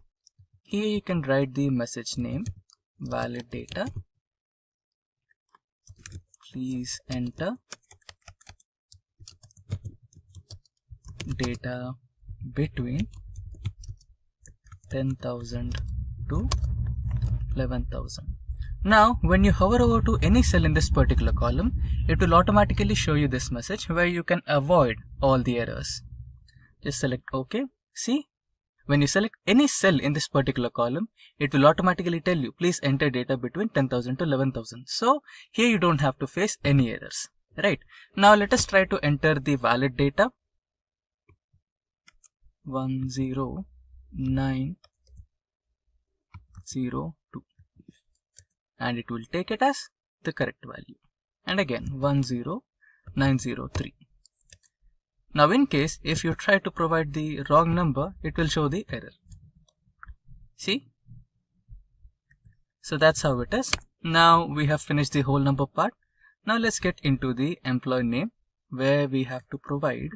here you can write the message name, valid data. Please enter data between 10,000 to 11,000. Now when you hover over to any cell in this particular column, it will automatically show you this message where you can avoid all the errors. Just select OK. See, when you select any cell in this particular column, it will automatically tell you please enter data between 10,000 to 11,000. So here you don't have to face any errors. Right. Now let us try to enter the valid data 10902 and it will take it as the correct value, and again 10903. Now in case if you try to provide the wrong number, it will show the error. See? So that's how it is. Now we have finished the whole number part. Now let's get into the employee name where we have to provide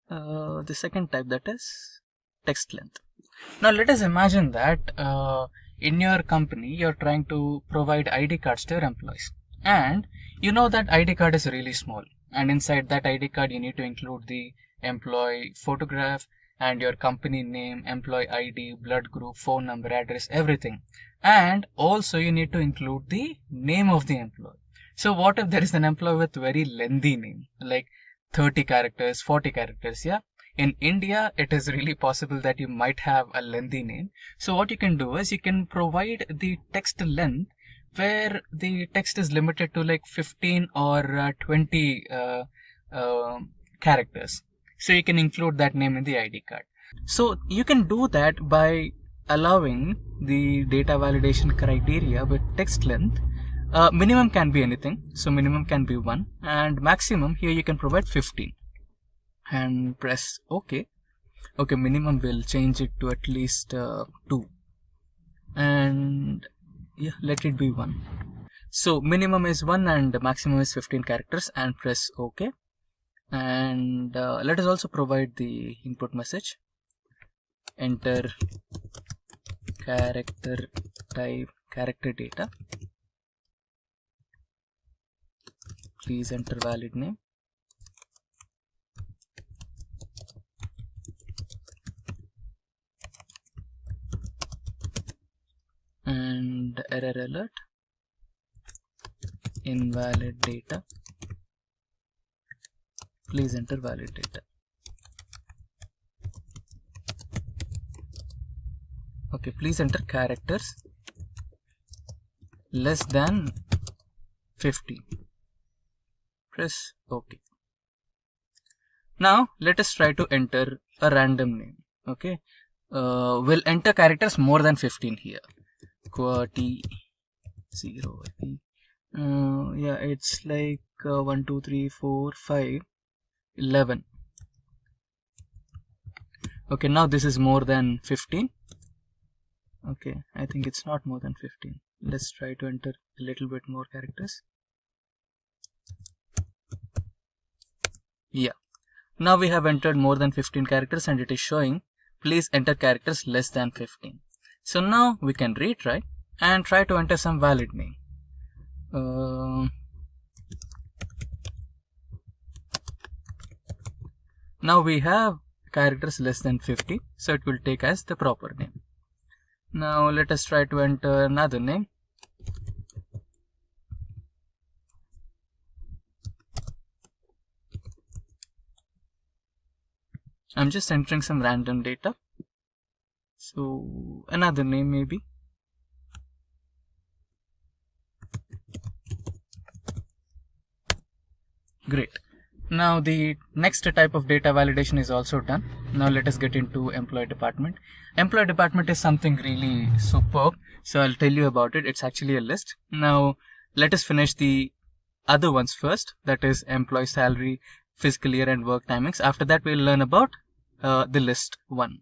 the second type, that is text length. Now let us imagine that in your company you're trying to provide ID cards to your employees, and you know that ID card is really small, and inside that ID card you need to include the employee photograph and your company name, employee ID, blood group, phone number, address, everything, and also you need to include the name of the employee. So what if there is an employee with very lengthy name, like 30 characters, 40 characters? Yeah, in India it is really possible that you might have a lengthy name. So what you can do is you can provide the text length where the text is limited to like 15 or 20 characters. So you can include that name in the ID card. So you can do that by allowing the data validation criteria with text length. Minimum can be anything, so minimum can be 1, and maximum here you can provide 15, and press OK. Okay, minimum will change it to at least 2, and yeah, let it be 1. So minimum is 1 and maximum is 15 characters, and press OK. And let us also provide the input message. Enter character type, character data. Please enter valid name. error alert, invalid data, please enter valid data. Okay, please enter characters less than 50. Press OK. Now let us try to enter a random name. Okay, we'll enter characters more than 15 here. QWERTY 0. Yeah, it's like 1, 2, 3, 4, 5, 11. Okay, now this is more than 15. Okay, I think it's not more than 15. Let's try to enter a little bit more characters. Yeah, now we have entered more than 15 characters and it is showing please enter characters less than 15. So now we can retry and try to enter some valid name. Now we have characters less than 50, so it will take as the proper name. Now let us try to enter another name. I'm just entering some random data. So another name maybe. Great. Now the next type of data validation is also done. Now let us get into employee department. Employee department is something really superb. So I'll tell you about it. It's actually a list. Now let us finish the other ones first. That is employee salary, fiscal year and work timings. After that we'll learn about the list one.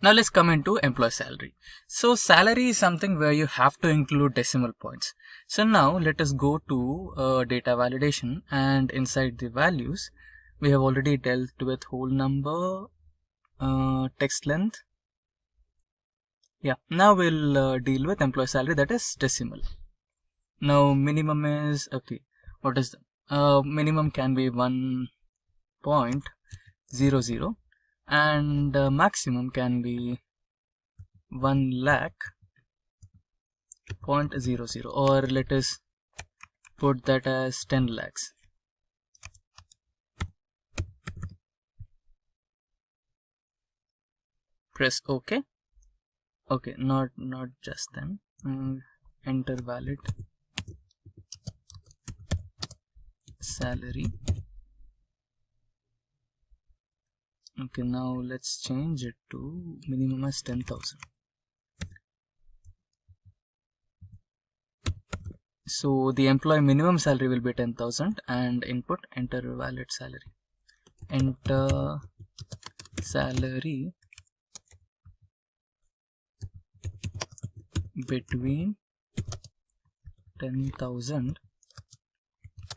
Now let's come into employee salary. So salary is something where you have to include decimal points. So now let us go to data validation, and inside the values we have already dealt with whole number, text length. Yeah, now we'll deal with employee salary, that is decimal. Now minimum is, okay, what is the minimum can be 1.00 and maximum can be 1,00,000.00, or let us put that as 10 lakhs. Press OK. Okay, not just then. Enter valid salary. Okay, now let's change it to minimum as 10,000. So the employee minimum salary will be 10,000 and input enter valid salary. Enter salary between 10,000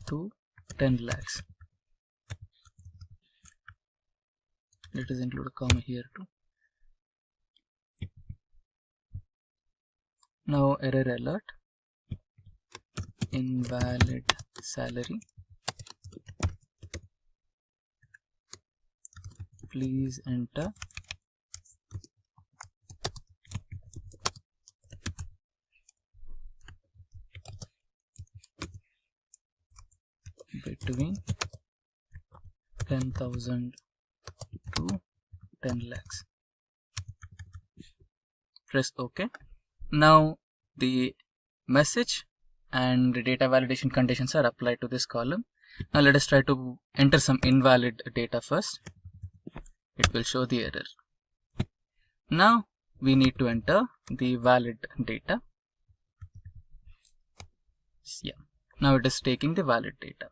to 10 lakhs. Let us include a comma here too. Now error alert, invalid salary, please enter between 10,000 to 10 lakhs. Press OK. Now the message and the data validation conditions are applied to this column. Now let us try to enter some invalid data first. It will show the error. Now we need to enter the valid data. Yeah. Now it is taking the valid data.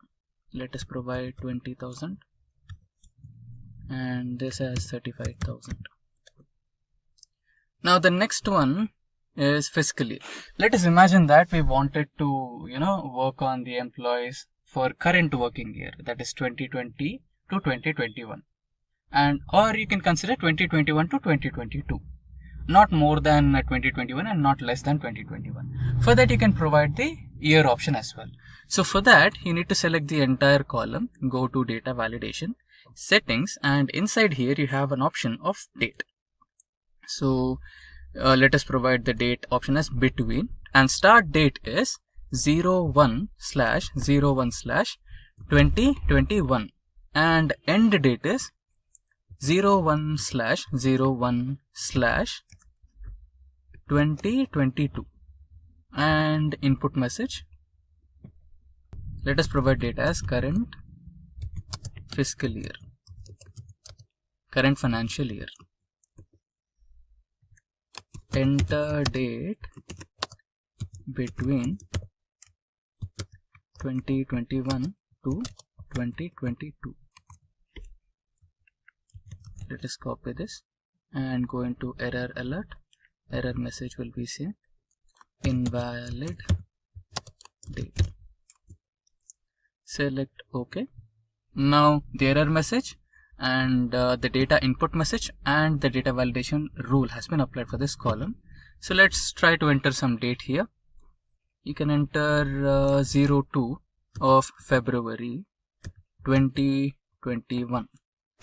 Let us provide 20,000 and this has 35,000. Now the next one is fiscal year. Let us imagine that we wanted to work on the employees for current working year, that is 2020 to 2021, and or you can consider 2021 to 2022, not more than 2021 and not less than 2021. For that you can provide the year option as well. So for that you need to select the entire column, go to data validation, settings, and inside here you have an option of date. So let us provide the date option as between, and start date is 01/01/2021 and end date is 01/01/2022 and input message. Let us provide data as current fiscal year, current financial year. Enter date between 2021 to 2022. Let us copy this and go into error alert. Error message will be sent, invalid date. Select OK. Now the error message and the data input message and the data validation rule has been applied for this column. So let's try to enter some date here. You can enter 02 of February 2021.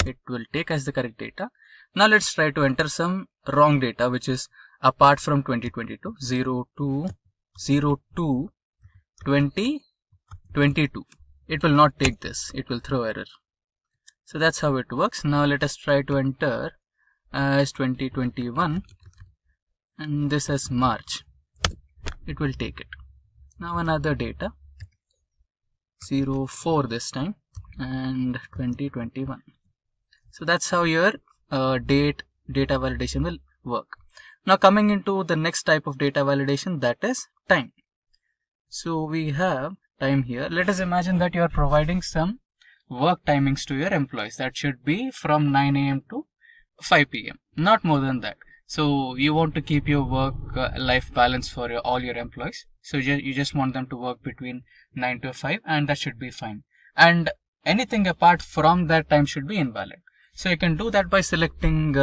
It will take as the correct data. Now let's try to enter some wrong data which is apart from 2022. 02/02/2022. It will not take this. It will throw error. So that's how it works. Now let us try to enter as 2021 and this as March. It will take it. Now another data, 04 this time and 2021. So that's how your data validation will work. Now coming into the next type of data validation, that is time. So we have time here. Let us imagine that you are providing some work timings to your employees. That should be from 9 a.m. to 5 p.m. Not more than that. So you want to keep your work life balance for all your employees. So you just want them to work between 9 to 5 and that should be fine. And anything apart from that time should be invalid. So you can do that by selecting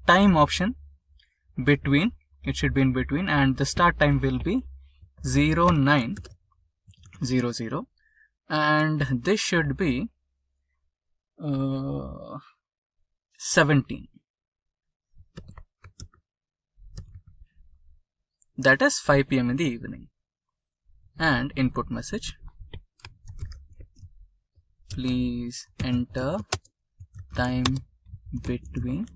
time option between. It should be in between and the start time will be 0900 and this should be 17. That is 5 p.m. in the evening. And input message, please enter time between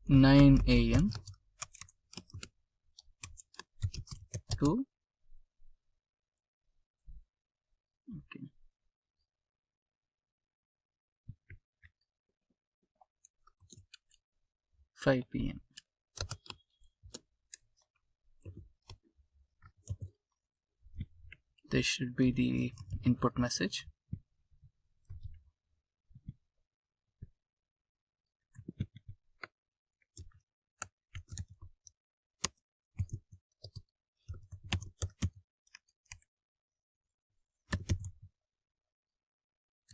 9 a.m. to 5 p.m. This should be the input message.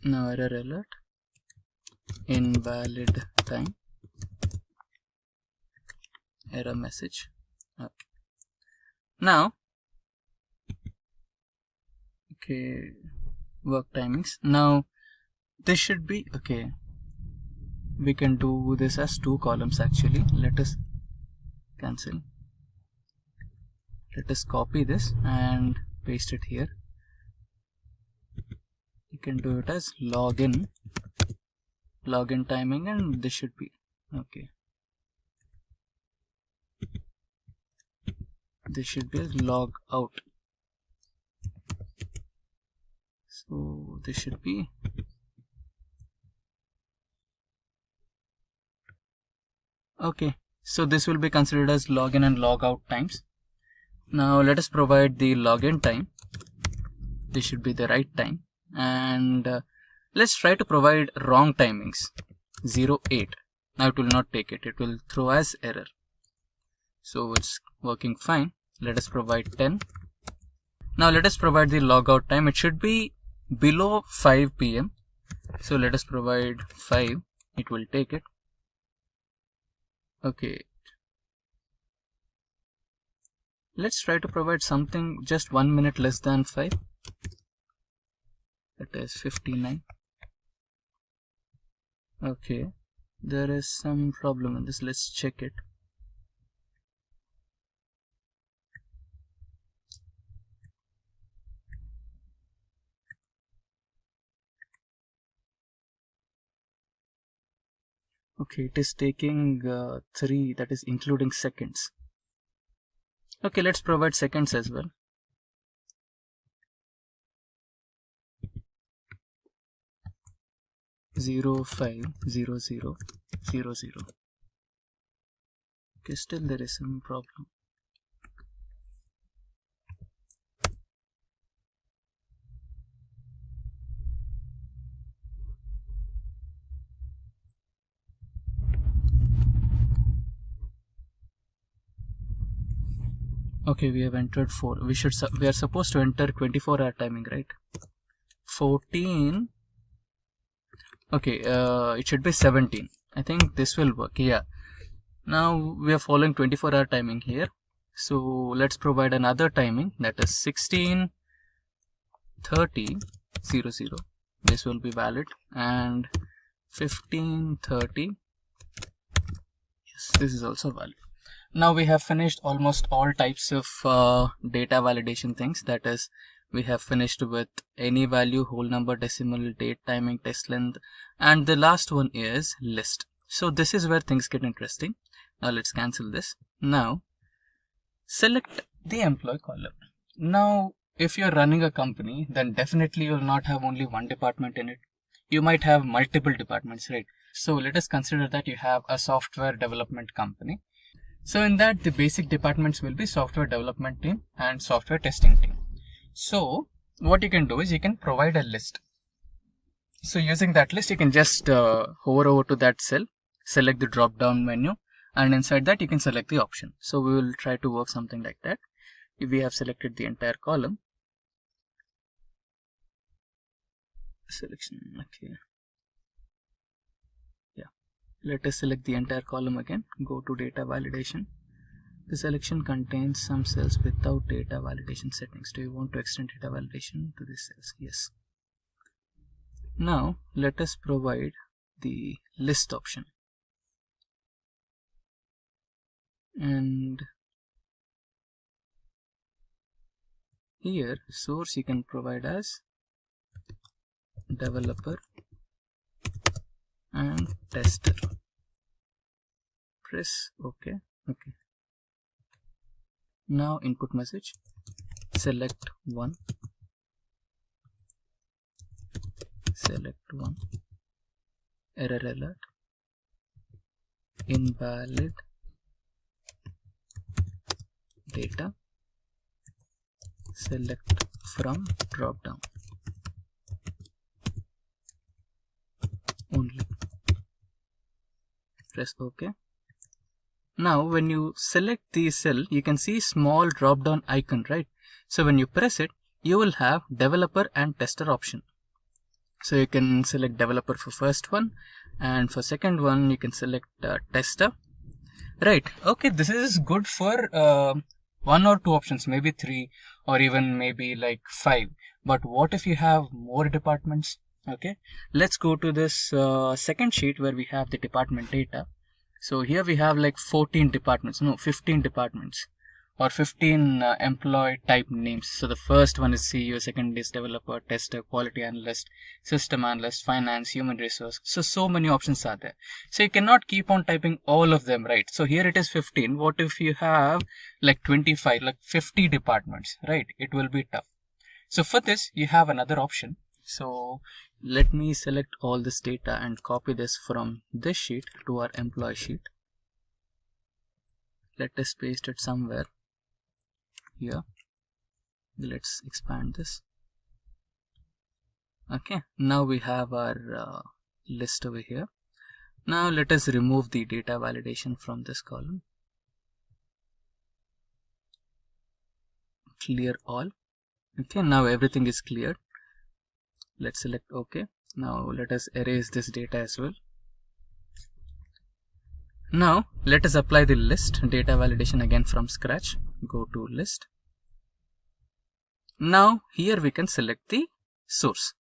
Now error alert, invalid time, error message. Okay. Now work timings. Now this should be okay. We can do this as 2 columns actually. Let us cancel. Let us copy this and paste it here. You can do it as login timing and this should be okay. This should be as log out. So this should be okay. So this will be considered as login and log out times. Now let us provide the login time. This should be the right time. And let's try to provide wrong timings, 08. Now it will not take it. It will throw as error. So it's working fine. Let us provide 10. Now let us provide the logout time. It should be below 5 p.m. So let us provide 5. It will take it. Okay. Let's try to provide something just 1 minute less than 5. That is 59. Okay. There is some problem in this. Let's check it. Okay, it is taking 3, that is including seconds. Okay, let's provide seconds as well. Zero 5 0 0 0 0. Okay, still there is some problem. Okay, we have entered 4. We are supposed to enter 24-hour timing, right? 14. Okay, it should be 17. I think this will work. Yeah. Now we are following 24-hour timing here. So let's provide another timing, that is 16 30 0 0. This will be valid, and 15 30. Yes, this is also valid. Now we have finished almost all types of data validation things. That is, we have finished with any value, whole number, decimal, date, timing, test length, and the last one is list. So this is where things get interesting. Now let's cancel this. Now select the employee column. Now if you're running a company, then definitely you'll not have only one department in it. You might have multiple departments, right? So let us consider that you have a software development company. So in that, the basic departments will be software development team and software testing team. So what you can do is you can provide a list. So using that list, you can just hover over to that cell, select the drop down menu, and inside that you can select the option. So we will try to work something like that. If we have selected the entire column, selection, okay. Let us select the entire column again. Go to data validation. The selection contains some cells without data validation settings. Do you want to extend data validation to these cells? Yes. Now let us provide the list option. And here source you can provide as developer and tester. Press OK. Okay. Now input message, select one, error alert, invalid data, select from drop down only. Press OK. Now when you select the cell, you can see small drop down icon, right? So when you press it, you will have developer and tester option. So you can select developer for first one, and for second one you can select tester, right? Okay, this is good for 1 or 2 options, maybe 3 or even maybe like 5. But what if you have more departments? Okay, let's go to this second sheet where we have the department data. So here we have like 15 departments, or 15 employee type names. So the first one is CEO, second is developer, tester, quality analyst, system analyst, finance, human resource. So many options are there. So you cannot keep on typing all of them, right? So here it is 15. What if you have like 25, like 50 departments, right? It will be tough. So for this, you have another option. So let me select all this data and copy this from this sheet to our employee sheet. Let us paste it somewhere here. Let's expand this. Okay, now we have our list over here. Now let us remove the data validation from this column. Clear all. Okay, now everything is cleared. Let's select OK. Now let us erase this data as well. Now let us apply the list data validation again from scratch. Go to list. Now here we can select the source.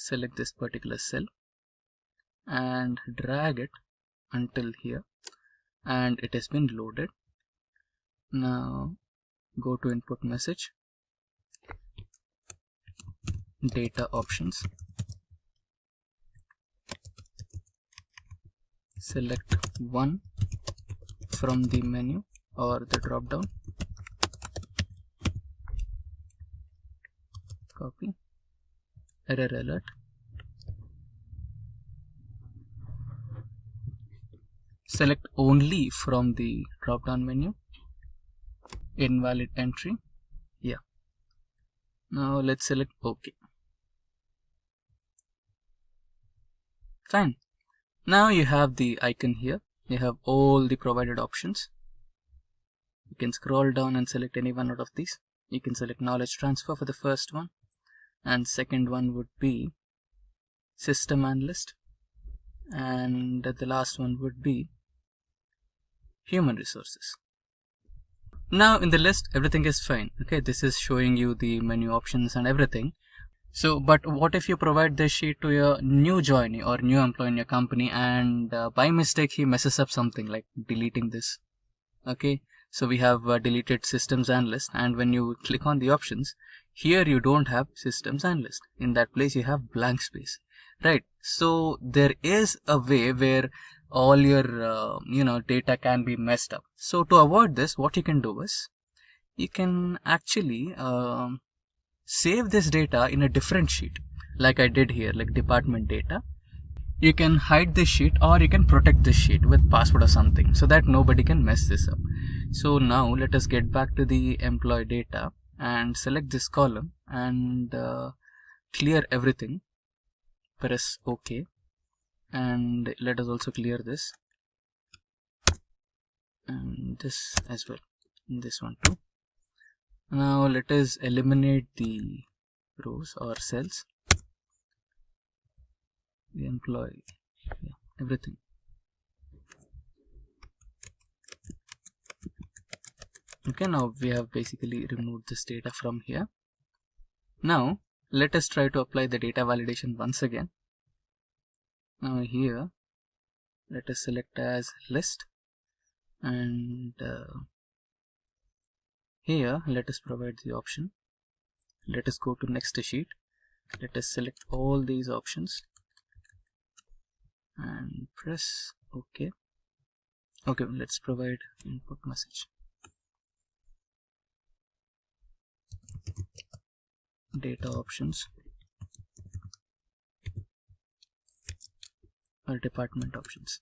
select this particular cell and drag it until here, and it has been loaded. Now go to input message, data options, select one from the menu or the drop down, copy, error alert, select only from the drop down menu, invalid entry, yeah. Now let's select OK. Fine. Now you have the icon here, you have all the provided options. You can scroll down and select any one out of these. You can select knowledge transfer for the first one, and second one would be system analyst, and the last one would be human resources. Now in the list everything is fine. Okay, this is showing you the menu options and everything. So but what if you provide this sheet to your new joinee or new employee in your company, and by mistake he messes up something like deleting this? Okay, so we have deleted systems analyst, and when you click on the options here you don't have systems analyst. In that place you have blank space, right? So there is a way where all your data can be messed up. So to avoid this, what you can do is you can actually save this data in a different sheet, like I did here, like department data. You can hide this sheet, or you can protect this sheet with password or something, so that nobody can mess this up. So now let us get back to the employee data and select this column and clear everything. Press OK, and let us also clear this and this as well, and this one too. Now let us eliminate the rows or cells, the employee, yeah, everything. Okay, now we have basically removed this data from here. Now let us try to apply the data validation once again. Now here let us select as list, and here let us provide the option. Let us go to next sheet. Let us select all these options and press OK. Okay, let's provide input message, data options, or department options.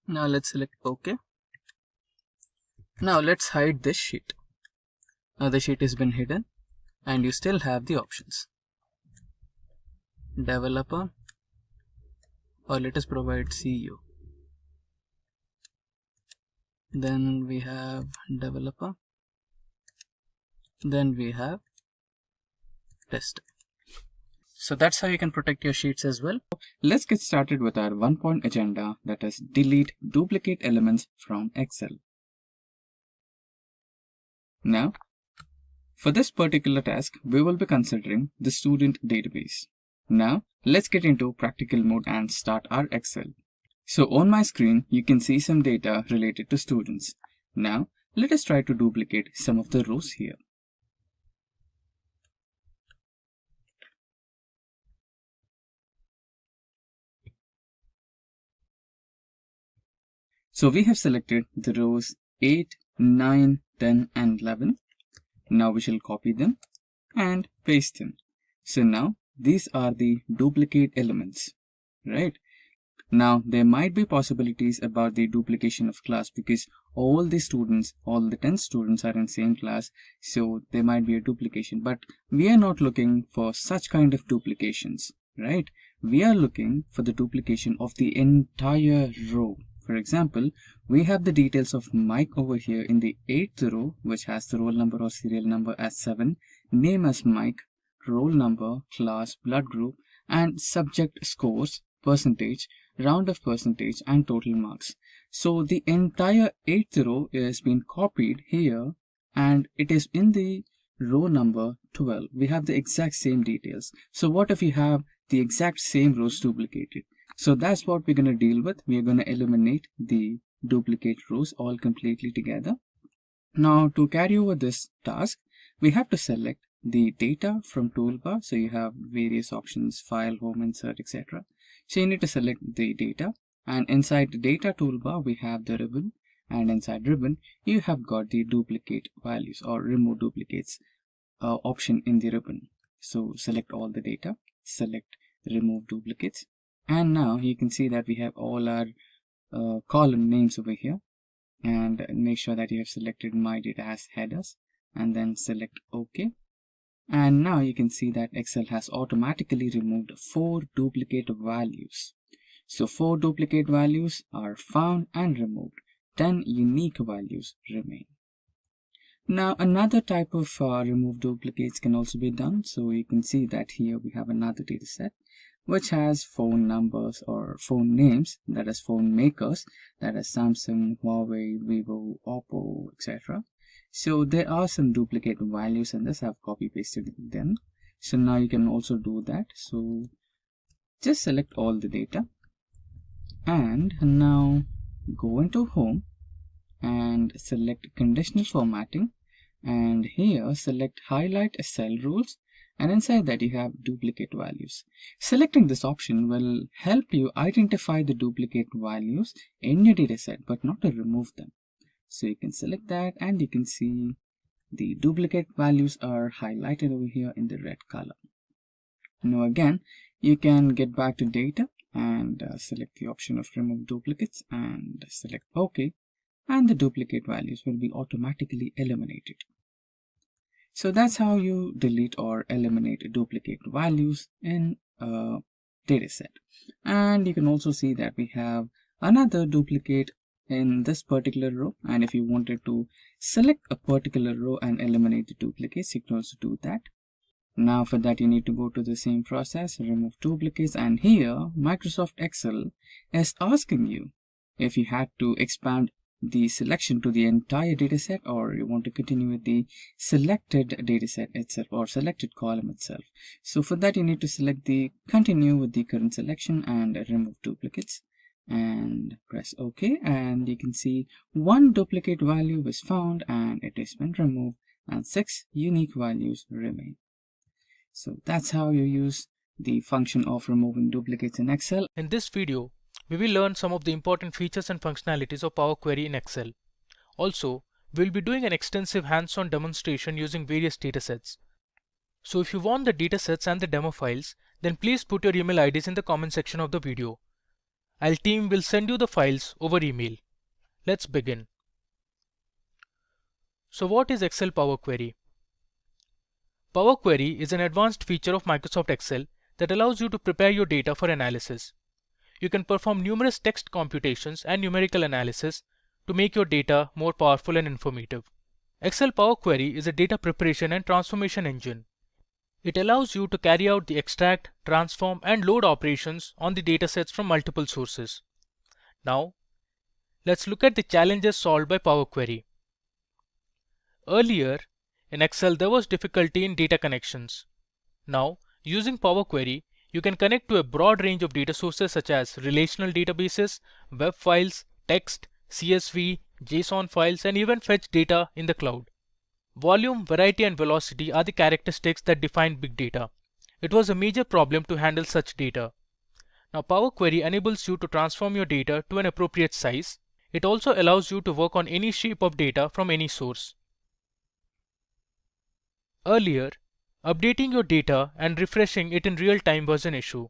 Now let's select OK. Now let's hide this sheet. Now the sheet has been hidden, and you still have the options. Developer, or let us provide CEO. Then we have developer. Then we have tester. So that's how you can protect your sheets as well. Let's get started with our 1-point agenda, that is delete duplicate elements from Excel. Now, for this particular task, we will be considering the student database. Now, let's get into practical mode and start our Excel. So on my screen, you can see some data related to students. Now, let us try to duplicate some of the rows here. So we have selected the rows 8, 9, 10 and 11. Now we shall copy them and paste them. So now these are the duplicate elements, right? Now there might be possibilities about the duplication of class, because all the students, all the 10 students are in same class, so there might be a duplication. But we are not looking for such kind of duplications, right? We are looking for the duplication of the entire row. For example, we have the details of Mike over here in the 8th row, which has the roll number or serial number as 7, name as Mike, roll number, class, blood group, and subject scores, percentage, round of percentage, and total marks. So the entire 8th row is being copied here, and it is in the row number 12. We have the exact same details. So what if you have the exact same rows duplicated? So that's what we're going to deal with. We are going to eliminate the duplicate rows all completely together. Now to carry over this task, we have to select the data from toolbar. So you have various options, file, home, insert, etc. So you need to select the data, and inside the data toolbar we have the ribbon, and inside ribbon you have got the duplicate values or remove duplicates option in the ribbon. So select all the data, select remove duplicates, and now you can see that we have all our column names over here, and make sure that you have selected my data as headers, and then select OK. And now you can see that Excel has automatically removed 4 duplicate values. So 4 duplicate values are found and removed. 10 unique values remain. Now another type of remove duplicates can also be done. So you can see that here we have another data set which has phone numbers or phone names, that is phone makers, that is Samsung, Huawei, Vivo, Oppo, etc. So there are some duplicate values in this. I've copy pasted them. So now you can also do that. So just select all the data, and now go into home and select conditional formatting, and here select highlight cell rules, and inside that you have duplicate values. Selecting this option will help you identify the duplicate values in your dataset, but not to remove them. So you can select that, and you can see the duplicate values are highlighted over here in the red color. Now again, you can get back to data and select the option of remove duplicates and select OK, and the duplicate values will be automatically eliminated. So that's how you delete or eliminate duplicate values in a dataset. And you can also see that we have another duplicate in this particular row, and if you wanted to select a particular row and eliminate the duplicates, you can also do that. Now for that you need to go to the same process, remove duplicates, and here Microsoft Excel is asking you if you had to expand the selection to the entire dataset, or you want to continue with the selected dataset itself or selected column itself. So for that you need to select the continue with the current selection and remove duplicates, and press OK, and you can see 1 duplicate value was found and it has been removed, and 6 unique values remain. So that's how you use the function of removing duplicates in Excel. In this video, we will learn some of the important features and functionalities of Power Query in Excel. Also, we'll be doing an extensive hands-on demonstration using various datasets. So if you want the datasets and the demo files, then please put your email IDs in the comment section of the video. Our team will send you the files over email. Let's begin. So what is Excel Power Query? Power Query is an advanced feature of Microsoft Excel that allows you to prepare your data for analysis. You can perform numerous text computations and numerical analysis to make your data more powerful and informative. Excel Power Query is a data preparation and transformation engine. It allows you to carry out the extract, transform, and load operations on the datasets from multiple sources. Now, let's look at the challenges solved by Power Query. Earlier, in Excel, there was difficulty in data connections. Now, using Power Query, you can connect to a broad range of data sources such as relational databases, web files, text, CSV, JSON files, and even fetch data in the cloud. Volume, variety, and velocity are the characteristics that define big data. It was a major problem to handle such data. Now, Power Query enables you to transform your data to an appropriate size. It also allows you to work on any shape of data from any source. Earlier, updating your data and refreshing it in real time was an issue.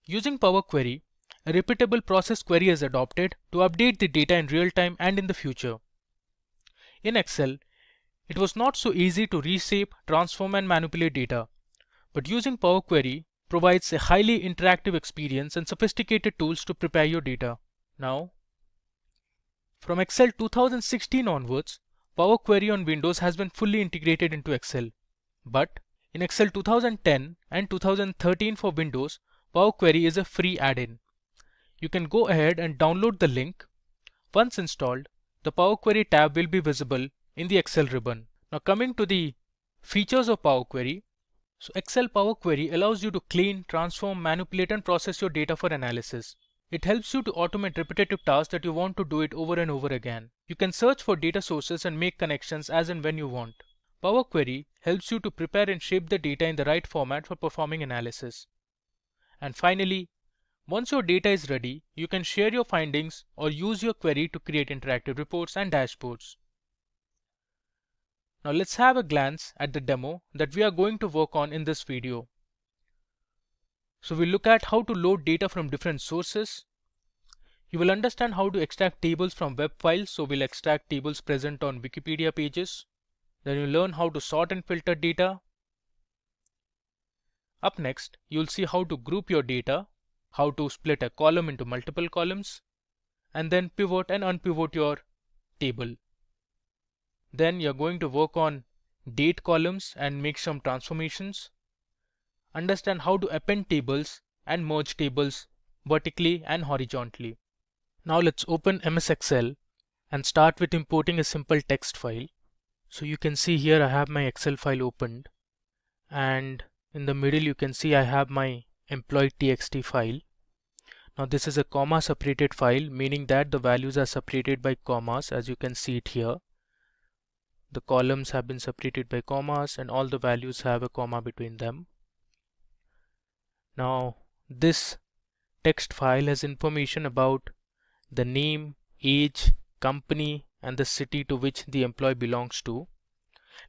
Using Power Query, A repeatable process query is adopted to update the data in real time and in the future. In Excel, it was not so easy to reshape, transform and manipulate data, but using Power Query provides a highly interactive experience and sophisticated tools to prepare your data. Now, from Excel 2016 onwards, Power Query on Windows has been fully integrated into Excel. But in Excel 2010 and 2013 for Windows, Power Query is a free add-in. You can go ahead and download the link. Once installed, the Power Query tab will be visible in the Excel ribbon. Now coming to the features of Power Query. So Excel Power Query allows you to clean, transform, manipulate and process your data for analysis. It helps you to automate repetitive tasks that you want to do it over and over again. You can search for data sources and make connections as and when you want. Power Query helps you to prepare and shape the data in the right format for performing analysis. And finally, once your data is ready, you can share your findings or use your query to create interactive reports and dashboards. Now let's have a glance at the demo that we are going to work on in this video. So we'll look at how to load data from different sources. You will understand how to extract tables from web files, so we'll extract tables present on Wikipedia pages. Then you'll learn how to sort and filter data. Up next, you'll see how to group your data, how to split a column into multiple columns, and then pivot and unpivot your table. Then you're going to work on date columns and make some transformations. Understand how to append tables and merge tables vertically and horizontally. Now let's open MS Excel and start with importing a simple text file. So you can see here I have my Excel file opened, and in the middle you can see I have my employee.txt file. Now this is a comma separated file, meaning that the values are separated by commas, as you can see it here. The columns have been separated by commas and all the values have a comma between them. Now this text file has information about the name, age, company and the city to which the employee belongs to.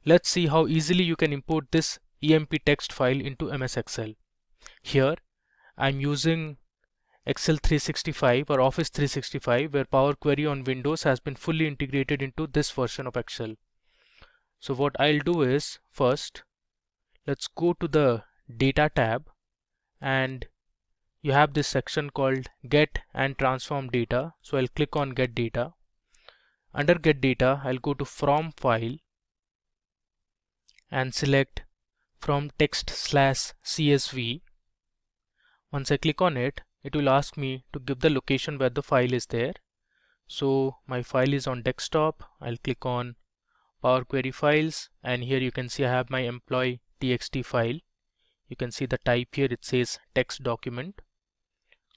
Let's see how easily you can import this EMP text file into MS Excel. Here I'm using Excel 365 or Office 365, where Power Query on Windows has been fully integrated into this version of Excel. So what I'll do is, first let's go to the Data tab, and you have this section called Get and Transform Data. So I'll click on Get Data. Under Get Data, I'll go to From File and select From Text/CSV. Once I click on it, it will ask me to give the location where the file is there. So my file is on desktop. I'll click on Power Query Files, and here you can see I have my employee.txt file. You can see the type here, it says text document.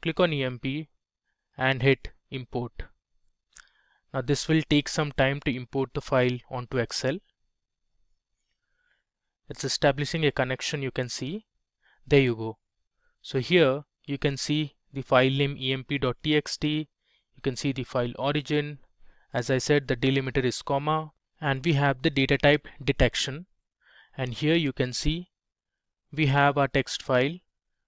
Click on EMP and hit import. Now this will take some time to import the file onto Excel. It's establishing a connection, you can see. There you go. So here you can see the file name emp.txt. You can see the file origin. As I said, the delimiter is comma, and we have the data type detection. And here you can see we have our text file.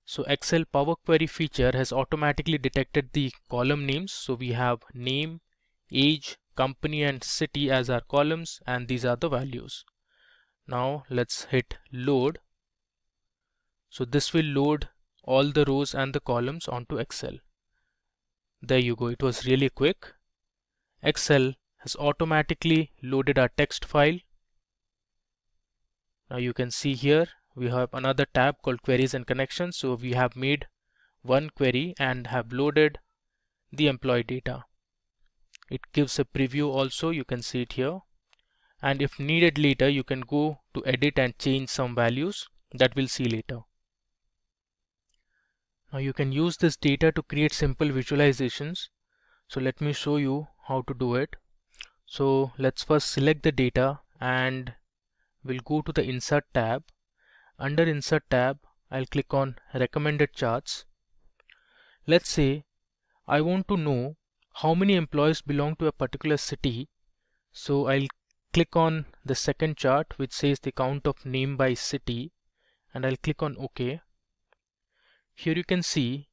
So Excel Power Query feature has automatically detected the column names. So we have name, age, company and city as our columns, and these are the values. Now let's hit load. So this will load all the rows and the columns onto Excel. There you go. It was really quick. Excel has automatically loaded our text file. Now you can see here we have another tab called Queries and Connections. So we have made one query and have loaded the employee data. It gives a preview also, you can see it here. And if needed later, you can go to edit and change some values that we'll see later. Now you can use this data to create simple visualizations. So let me show you how to do it. So let's first select the data and we'll go to the Insert tab. Under Insert tab, I'll click on Recommended Charts. Let's say I want to know how many employees belong to a particular city. So I'll click on the second chart which says the count of name by city, and I'll click on OK. Here you can see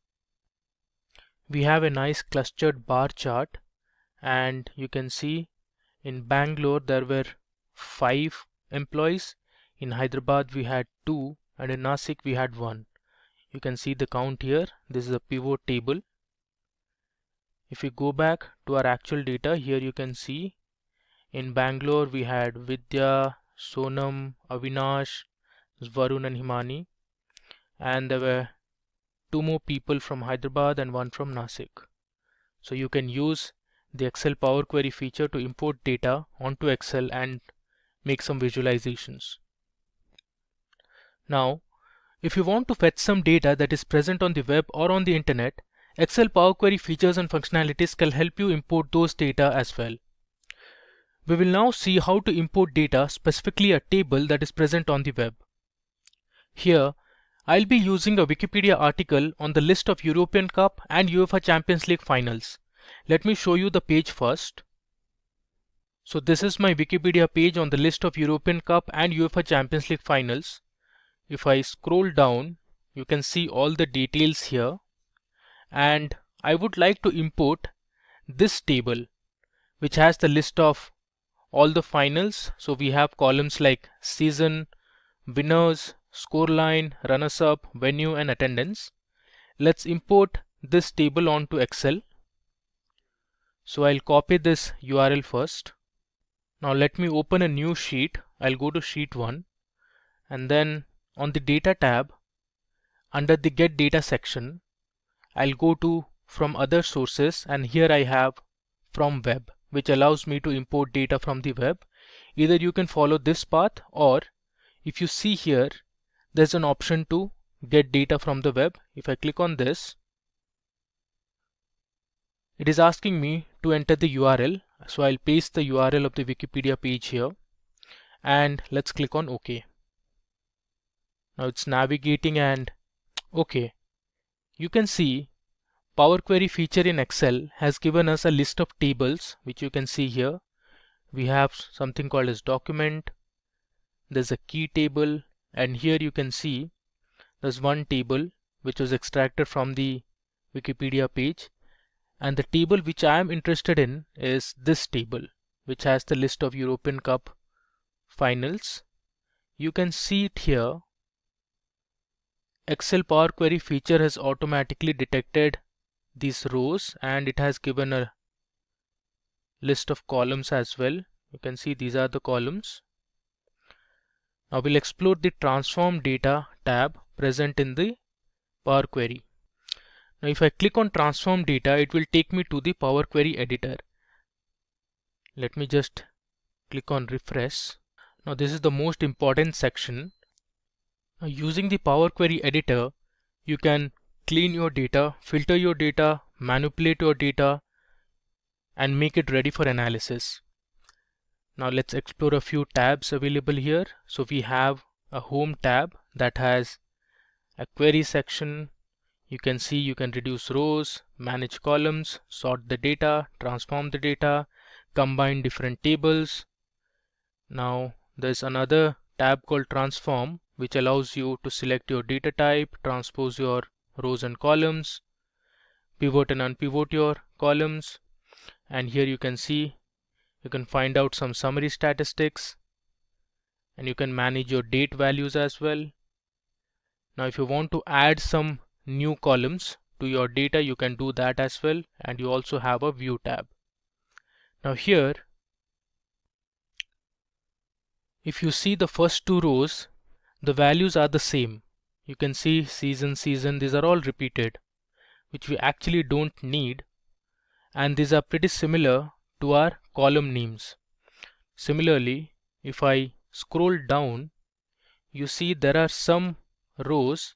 we have a nice clustered bar chart, and you can see in Bangalore there were 5 employees, in Hyderabad we had 2, and in Nasik we had 1. You can see the count here. This is a pivot table. If we go back to our actual data, here you can see in Bangalore we had Vidya, Sonam, Avinash, Varun and Himani, and there were 2 more people from Hyderabad and 1 from Nasik. So you can use the Excel Power Query feature to import data onto Excel and make some visualizations. Now, if you want to fetch some data that is present on the web or on the internet, Excel Power Query features and functionalities can help you import those data as well. We will now see how to import data, specifically a table that is present on the web. Here, I'll be using a Wikipedia article on the list of European Cup and UEFA Champions League finals. Let me show you the page first. So this is my Wikipedia page on the list of European Cup and UEFA Champions League finals. If I scroll down, you can see all the details here, and I would like to import this table which has the list of all the finals. So we have columns like season, winners, scoreline, runners-up, venue and attendance. Let's import this table onto Excel. So I'll copy this URL first. Now let me open a new sheet. I'll go to sheet 1, and then on the data tab, under the get data section, I'll go to from other sources, and here I have from web, which allows me to import data from the web. Either you can follow this path, or if you see here, there's an option to get data from the web. If I click on this, it is asking me to enter the URL. So I'll paste the URL of the Wikipedia page here, and let's click on OK. Now it's navigating, and OK. You can see Power Query feature in Excel has given us a list of tables, which you can see here. We have something called as document. There's a key table, and here you can see there's one table which was extracted from the Wikipedia page, and the table which I am interested in is this table, which has the list of European Cup finals. You can see it here. Excel Power Query feature has automatically detected these rows, and it has given a list of columns as well. You can see these are the columns. Now we'll explore the transform data tab present in the Power Query. Now if I click on transform data, it will take me to the Power Query editor. Let me just click on refresh. Now this is the most important section. Now using the Power Query editor, you can clean your data, filter your data, manipulate your data, and make it ready for analysis. Now let's explore a few tabs available here. So we have a home tab that has a query section. You can see you can reduce rows, manage columns, sort the data, transform the data, combine different tables. Now there's another tab called transform, which allows you to select your data type, transpose your rows and columns, pivot and unpivot your columns, and here you can see you can find out some summary statistics, and you can manage your date values as well. Now if you want to add some new columns to your data, you can do that as well, and you also have a view tab. Now here, if you see the first 2 rows, the values are the same. You can see season, these are all repeated, which we actually don't need, and these are pretty similar to our column names. Similarly, if I scroll down, you see there are some rows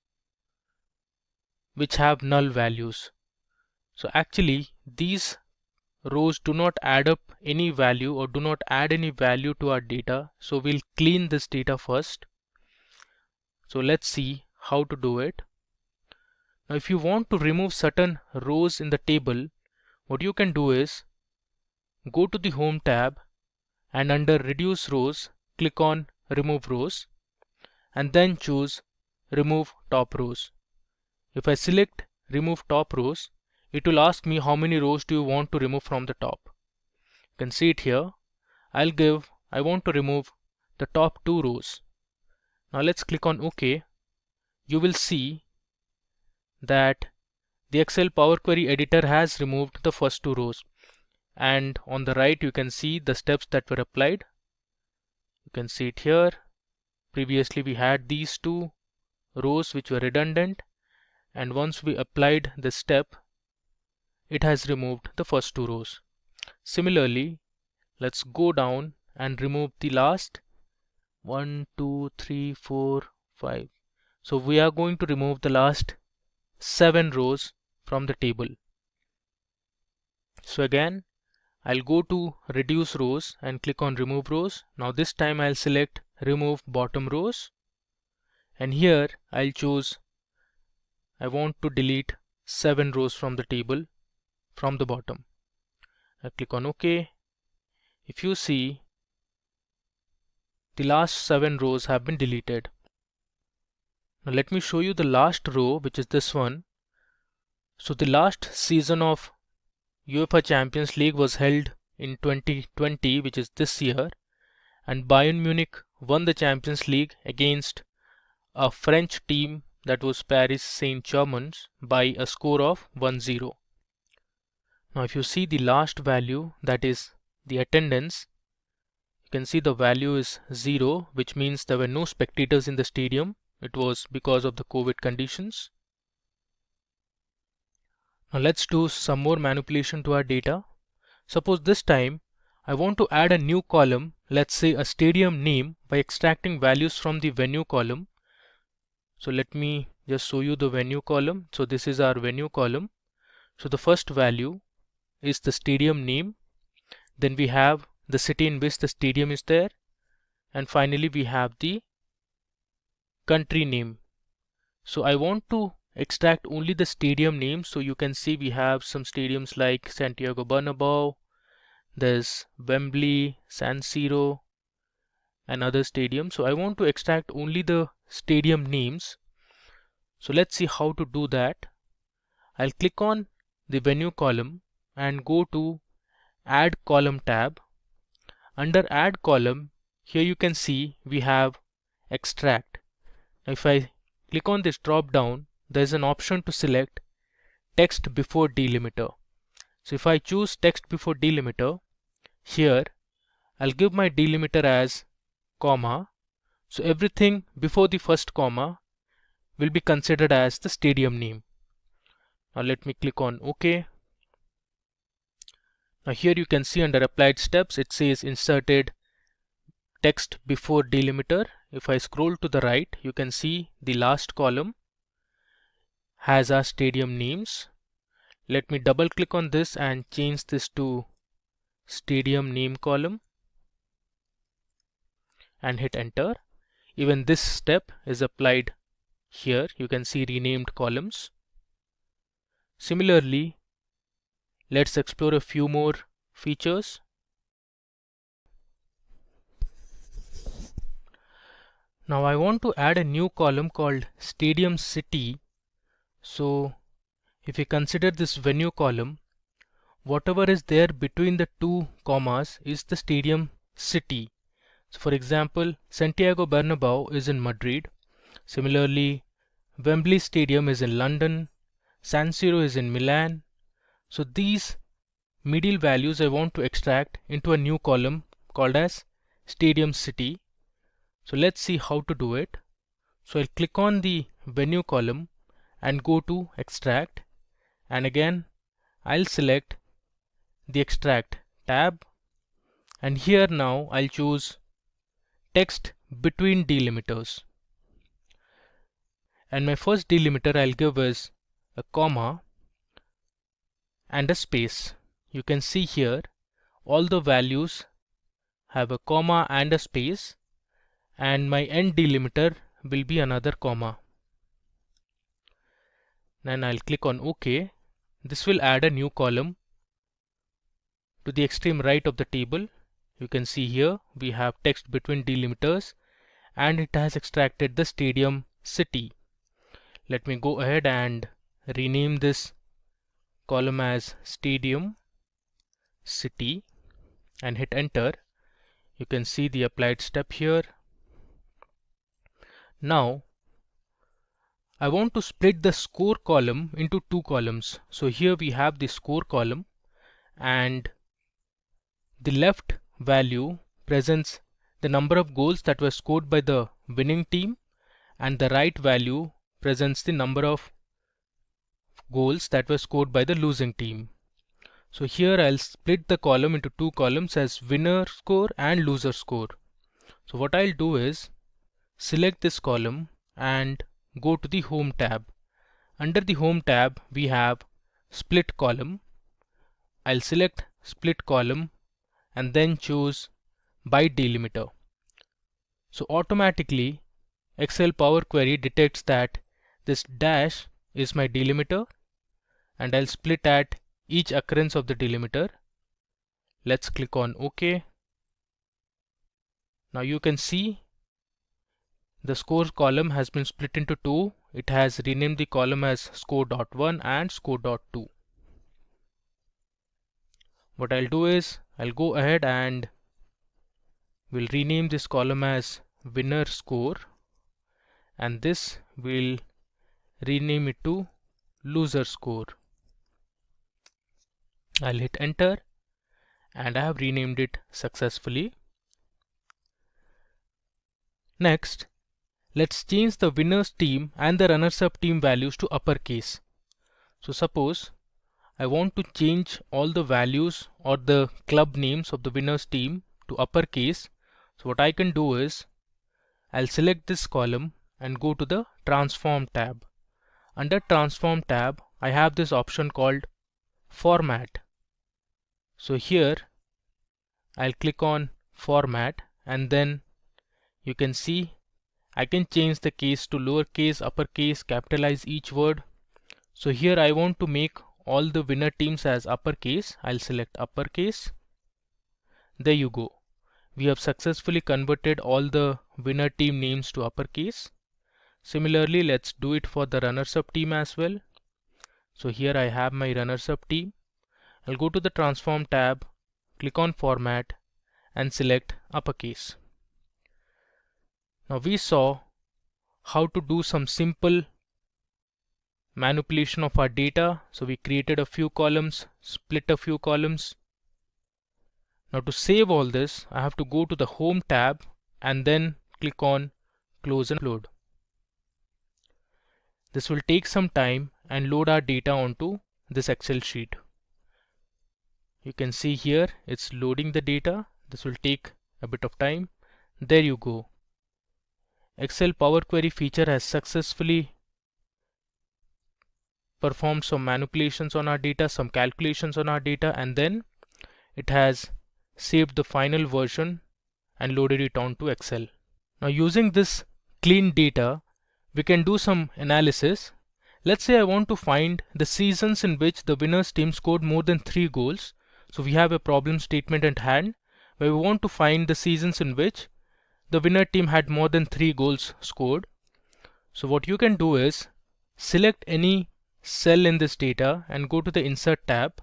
which have null values. So actually these rows do not add up any value or do not add any value to our data. So we'll clean this data first. So let's see how to do it. Now if you want to remove certain rows in the table, what you can do is go to the home tab, and under reduce rows, click on remove rows, and then choose remove top rows. If I select remove top rows, it will ask me how many rows do you want to remove from the top. You can see it here. I want to remove the top 2 rows. Now let's click on OK. You will see that the Excel Power Query editor has removed the first 2 rows. And on the right you can see the steps that were applied. You can see it here. Previously we had these 2 rows which were redundant, and once we applied this step, it has removed the first 2 rows. Similarly, let's go down and remove the last 1, 2, 3, 4, 5. So we are going to remove the last 7 rows from the table. So again, I'll go to reduce rows and click on remove rows. Now this time I'll select remove bottom rows, and here I'll choose I want to delete 7 rows from the table from the bottom. I click on OK. If you see, the last 7 rows have been deleted. Now let me show you the last row, which is this one. So the last season of UEFA Champions League was held in 2020, which is this year, and Bayern Munich won the Champions League against a French team that was Paris Saint-Germain by a score of 1-0. Now if you see the last value, that is the attendance, you can see the value is 0, which means there were no spectators in the stadium. It was because of the COVID conditions. Now let's do some more manipulation to our data. Suppose this time I want to add a new column, let's say a stadium name, by extracting values from the venue column. So let me just show you the venue column. So this is our venue column. So the first value is the stadium name. Then we have the city in which the stadium is there. And finally we have the country name. So I want to extract only the stadium name. So you can see we have some stadiums like Santiago Bernabeu, there's Wembley, San Siro, and other stadiums. So I want to extract only the stadium names. So let's see how to do that. I'll click on the venue column and go to Add Column tab. Under Add Column, here you can see we have Extract. Now if I click on this drop down, there is an option to select Text Before Delimiter. So if I choose Text Before Delimiter, here I'll give my delimiter as comma. So everything before the first comma will be considered as the stadium name. Now let me click on OK. Now here you can see under applied steps it says inserted text before delimiter. If I scroll to the right, you can see the last column has our stadium names. Let me double click on this and change this to stadium name column and hit enter. Even this step is applied here. You can see renamed columns. Similarly, let's explore a few more features. Now I want to add a new column called Stadium City. So if you consider this venue column, whatever is there between the 2 commas is the stadium city. So for example, Santiago Bernabeu is in Madrid. Similarly, Wembley Stadium is in London. San Siro is in Milan. So these medial values I want to extract into a new column called as Stadium City. So let's see how to do it. So I'll click on the venue column and go to Extract, and again I'll select the Extract tab, and here now I'll choose Text Between Delimiters, and my first delimiter I'll give is a comma and a space. You can see here all the values have a comma and a space, and my end delimiter will be another comma. Then I'll click on OK. This will add a new column to the extreme right of the table. You can see here we have text between delimiters, and it has extracted the stadium city. Let me go ahead and rename this column as stadium, city, and hit enter. You can see the applied step here. Now I want to split the score column into two columns. So here we have the score column, and the left value presents the number of goals that were scored by the winning team, and the right value presents the number of goals that were scored by the losing team. So here I'll split the column into two columns as winner score and loser score. So what I'll do is select this column and go to the home tab. Under the home tab we have split column. I'll select split column and then choose by delimiter. So automatically Excel Power Query detects that this dash is my delimiter, and I'll split at each occurrence of the delimiter. Let's click on OK. Now you can see the scores column has been split into two. It has renamed the column as score.1 and score.2. What I'll do is I'll go ahead and we'll rename this column as winner score, and this will rename it to loser score. I'll hit enter and I have renamed it successfully. Next, let's change the winners team and the runners up team values to uppercase. So suppose I want to change all the values or the club names of the winners team to uppercase. So what I can do is I'll select this column and go to the transform tab. Under transform tab I have this option called format. So here I'll click on format, and then you can see I can change the case to lowercase, uppercase, capitalize each word. So here I want to make all the winner teams as uppercase. I'll select uppercase. There you go. We have successfully converted all the winner team names to uppercase. Similarly, let's do it for the runners up team as well. So here I have my runners up team. I'll go to the transform tab, click on format and select uppercase. Now we saw how to do some simple manipulation of our data. So we created a few columns, split a few columns. Now to save all this, I have to go to the home tab and then click on close and load. This will take some time and load our data onto this Excel sheet. You can see here it's loading the data. This will take a bit of time. There you go. Excel Power Query feature has successfully performed some manipulations on our data, some calculations on our data, and then it has saved the final version and loaded it onto Excel. Now using this clean data, we can do some analysis. Let's say I want to find the seasons in which the winners team scored more than 3 goals. So we have a problem statement at hand where we want to find the seasons in which the winner team had more than 3 goals scored. So what you can do is select any cell in this data and go to the insert tab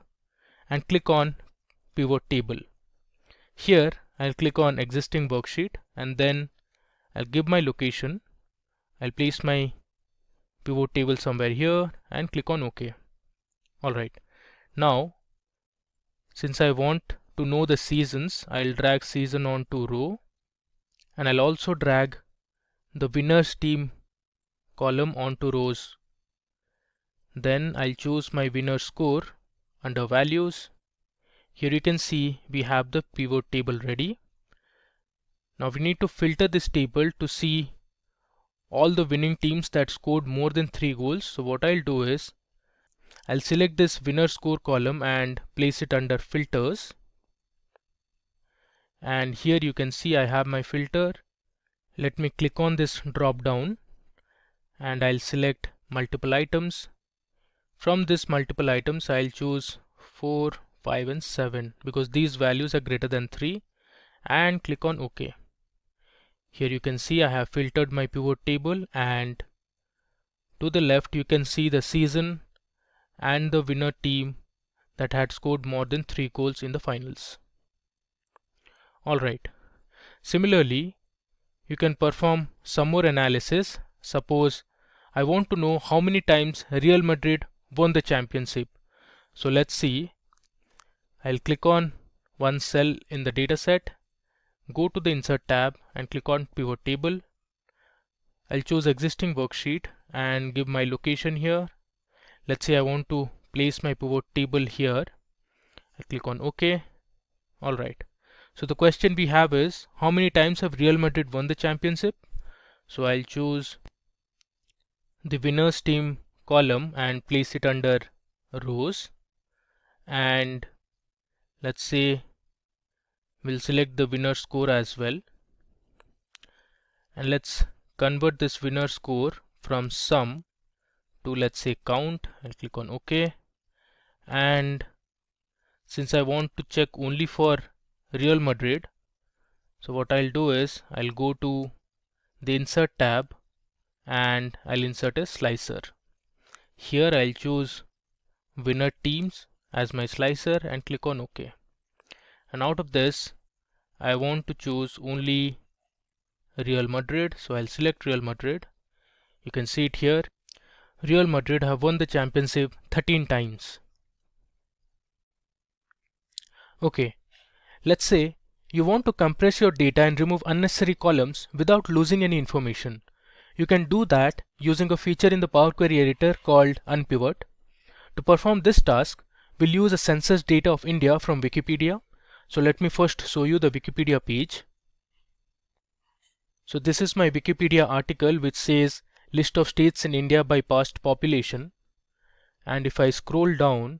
and click on pivot table. Here I'll click on existing worksheet and then I'll give my location. I'll place my pivot table somewhere here and click on OK. Alright, now since I want to know the seasons, I'll drag season onto row, and I'll also drag the winners team column onto rows. Then I'll choose my winner score under values. Here you can see we have the pivot table ready. Now we need to filter this table to see all the winning teams that scored more than 3 goals. So what I'll do is I'll select this winner score column and place it under filters. And here you can see I have my filter. Let me click on this drop down and I'll select multiple items. From this multiple items I'll choose 4, 5 and 7 because these values are greater than 3 and click on OK. Here you can see I have filtered my pivot table, and to the left you can see the season and the winner team that had scored more than 3 goals in the finals. Alright, similarly, you can perform some more analysis. Suppose I want to know how many times Real Madrid won the championship. So let's see. I'll click on one cell in the dataset, go to the Insert tab and click on Pivot Table. I'll choose Existing Worksheet and give my location here. Let's say I want to place my pivot table here. I click on OK. Alright. So the question we have is, how many times have Real Madrid won the championship? So I'll choose the winners team column and place it under rows, and let's say we'll select the winner score as well, and let's convert this winner score from sum to, let's say, count. I'll click on OK, and since I want to check only for Real Madrid, so what I'll do is I'll go to the Insert tab and I'll insert a slicer. Here I'll choose winner teams as my slicer and click on OK. And out of this I want to choose only Real Madrid, so I'll select Real Madrid. You can see it here. Real Madrid have won the championship 13 times. Okay, let's say you want to compress your data and remove unnecessary columns without losing any information. You can do that using a feature in the Power Query editor called unpivot. To perform this task, we'll use a census data of India from Wikipedia. So let me first show you the Wikipedia page. So this is my Wikipedia article which says list of states in India by past population. And if I scroll down,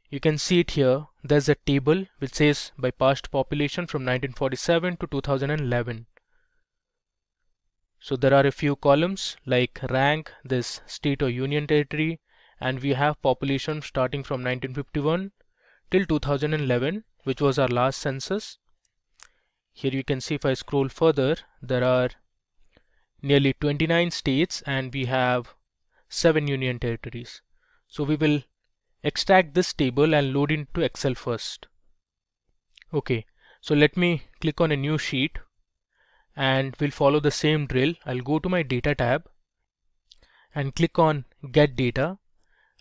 you can see it here. There's a table which says by past population from 1947 to 2011. So there are a few columns like rank, this state or union territory, and we have population starting from 1951 till 2011, which was our last census. Here you can see if I scroll further, there are nearly 29 states and we have 7 union territories. So we will extract this table and load into Excel first. Okay, so let me click on a new sheet and we'll follow the same drill. I'll go to my data tab and click on get data.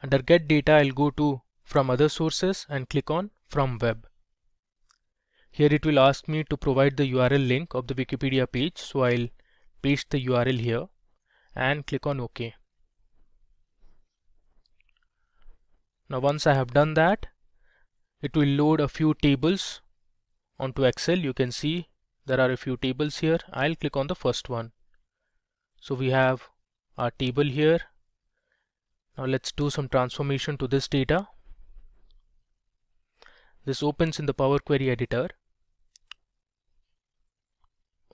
Under get data I'll go to from other sources and click on from web. Here it will ask me to provide the URL link of the Wikipedia page, so I'll paste the URL here and click on OK. Now once I have done that, it will load a few tables onto Excel. You can see there are a few tables here. I'll click on the first one. So we have our table here. Now let's do some transformation to this data. This opens in the Power Query editor.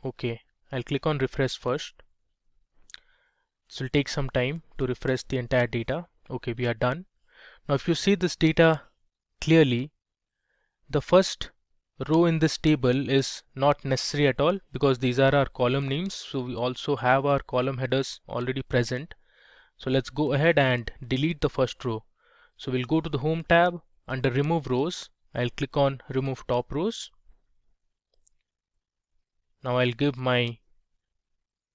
Okay, I'll click on refresh first. This will take some time to refresh the entire data. Okay, we are done. Now if you see this data clearly, the first row in this table is not necessary at all because these are our column names. So we also have our column headers already present. So let's go ahead and delete the first row. So we'll go to the Home tab. Under Remove Rows, I'll click on Remove Top Rows. Now I'll give my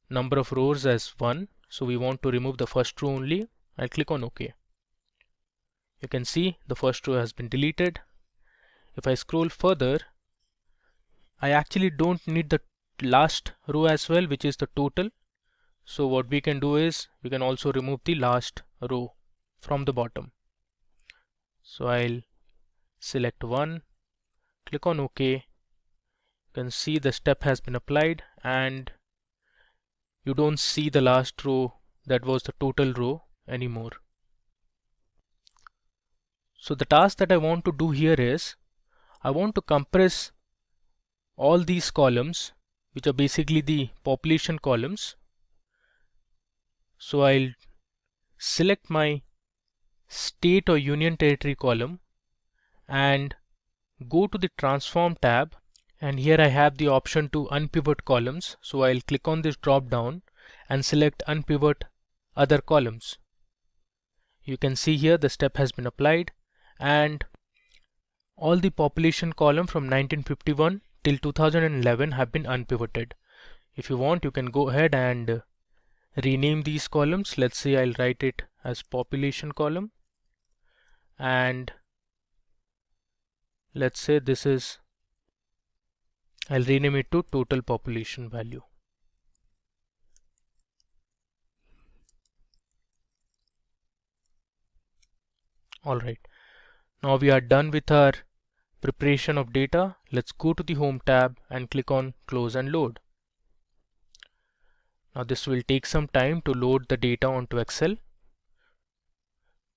number of rows as 1. So we want to remove the first row only. I'll click on OK. You can see the first row has been deleted. If I scroll further, I actually don't need the last row as well, which is the total. So what we can do is we can also remove the last row from the bottom. So I'll select one, click on OK. You can see the step has been applied and you don't see the last row that was the total row anymore. So the task that I want to do here is I want to compress all these columns, which are basically the population columns. So I'll select my state or union territory column and go to the transform tab, and here I have the option to unpivot columns. So I'll click on this drop down and select unpivot other columns. you can see here the step has been applied, and all the population column from 1951 till 2011 have been unpivoted. If you want, you can go ahead and rename these columns. Let's say I'll write it as population column, and let's say I'll rename it to total population value. Alright, now we are done with our preparation of data. Let's go to the Home tab and click on Close and Load. Now this will take some time to load the data onto Excel.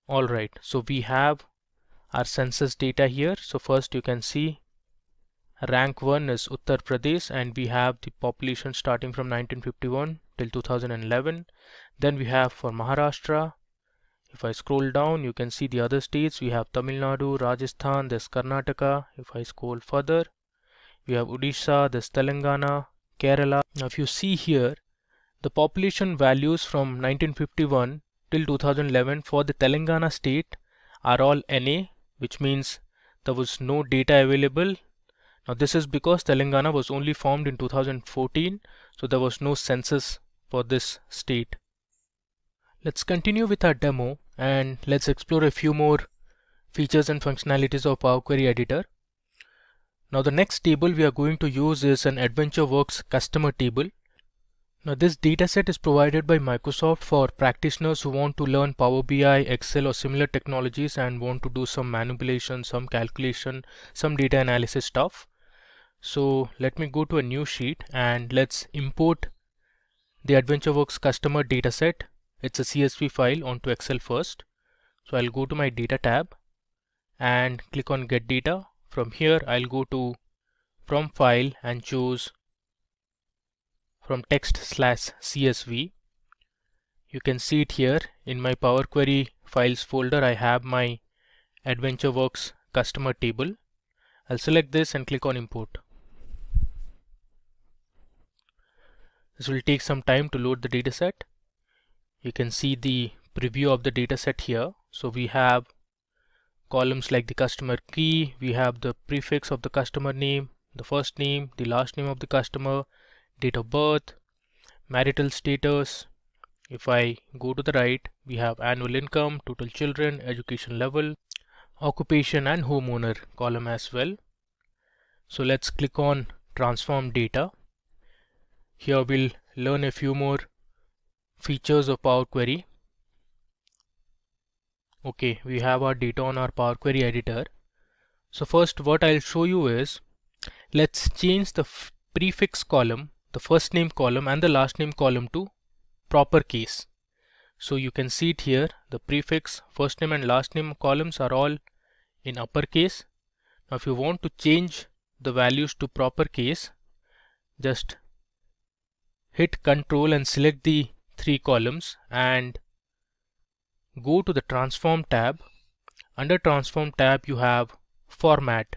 Alright, so we have our census data here. So first you can see rank 1 is Uttar Pradesh, and we have the population starting from 1951 till 2011. Then we have for Maharashtra. If I scroll down, you can see the other states. We have Tamil Nadu, Rajasthan, there's Karnataka. If I scroll further, we have Odisha, there's Telangana, Kerala. Now if you see here, the population values from 1951 till 2011 for the Telangana state are all NA, which means there was no data available. Now this is because Telangana was only formed in 2014, so there was no census for this state. Let's continue with our demo and let's explore a few more features and functionalities of Power Query Editor. Now the next table we are going to use is an AdventureWorks customer table. Now this dataset is provided by Microsoft for practitioners who want to learn Power BI, Excel or similar technologies and want to do some manipulation, some calculation, some data analysis stuff. So let me go to a new sheet and let's import the AdventureWorks customer dataset. It's a CSV file onto Excel first. So I'll go to my data tab and click on get data. From here I'll go to from file and choose from text/CSV. You can see it here in my Power Query files folder. I have my AdventureWorks customer table. I'll select this and click on import. This will take some time to load the dataset. You can see the preview of the dataset here. So we have columns like the customer key, we have the prefix of the customer name, the first name, the last name of the customer, date of birth, marital status. If I go to the right, we have annual income, total children, education level, occupation and homeowner column as well. So let's click on transform data. Here we'll learn a few more features of Power Query. Okay, we have our data on our Power Query editor. So first what I'll show you is, let's change the prefix column, the first name column and the last name column to proper case. So you can see it here, the prefix, first name and last name columns are all in uppercase. Now if you want to change the values to proper case, just hit Ctrl and select the three columns and go to the transform tab. Under transform tab you have format.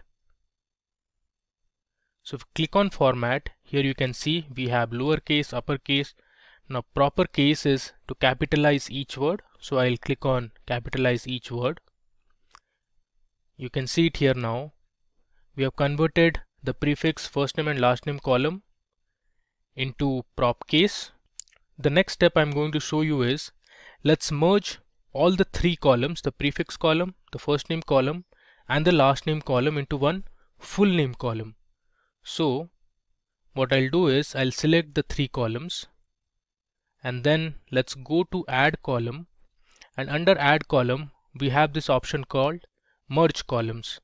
So if you click on format, here you can see we have lowercase, uppercase. Now proper case is to capitalize each word. So I'll click on capitalize each word. You can see it here now. We have converted the prefix, first name and last name column into prop case. The next step I'm going to show you is, let's merge all the three columns, the prefix column, the first name column and the last name column into one full name column. So what I'll do is I'll select the three columns and then let's go to add column, and under add column we have this option called merge columns.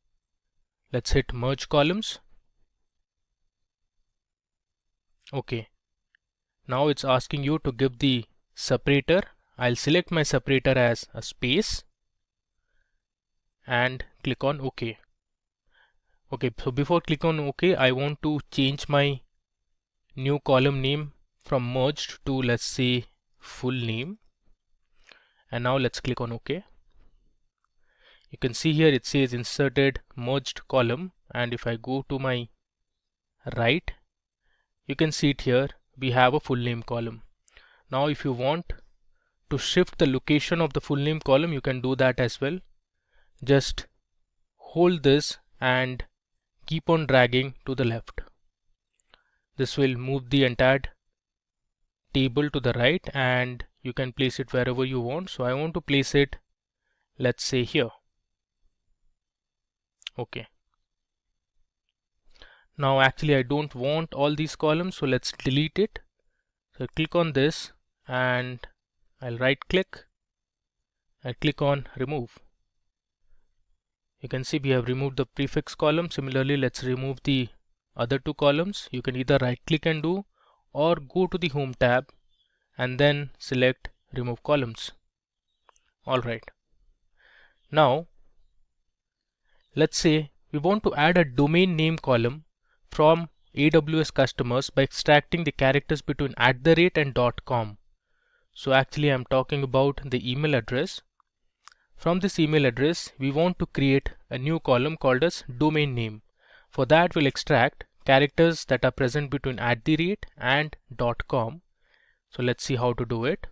Let's hit merge columns. Okay, now it's asking you to give the separator. I'll select my separator as a space and click on OK. Okay, so before click on OK, I want to change my new column name from merged to, let's say, full name. And now let's click on OK. You can see here it says inserted merged column, and if I go to my right, you can see it here we have a full name column. Now if you want to shift the location of the full name column, you can do that as well. Just hold this and keep on dragging to the left. This will move the entire table to the right, and you can place it wherever you want. So I want to place it, let's say here. Okay. Now actually I don't want all these columns, so let's delete it. So click on this and I'll right click and click on remove. You can see we have removed the prefix column. Similarly, let's remove the other two columns. You can either right click and do, or go to the home tab and then select remove columns. Alright. Now let's say we want to add a domain name column from AWS customers by extracting the characters between @ and .com. So actually I'm talking about the email address. From this email address, we want to create a new column called as domain name. For that, we'll extract characters that are present between @ and .com. So let's see how to do it.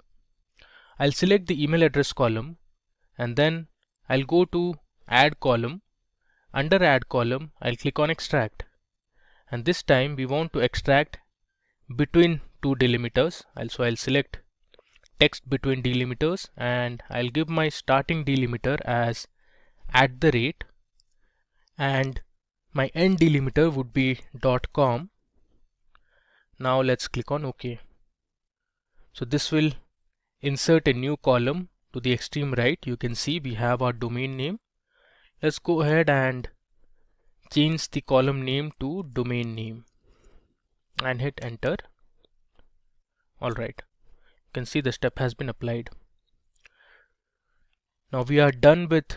I'll select the email address column and then I'll go to add column. Under add column, I'll click on extract. And this time we want to extract between two delimiters. Also, I'll select text between delimiters and I'll give my starting delimiter as @ and my end delimiter would be .com. Now let's click on OK. So this will insert a new column to the extreme right. You can see we have our domain name. Let's go ahead and change the column name to domain name and hit enter. Alright. You can see the step has been applied. Now we are done with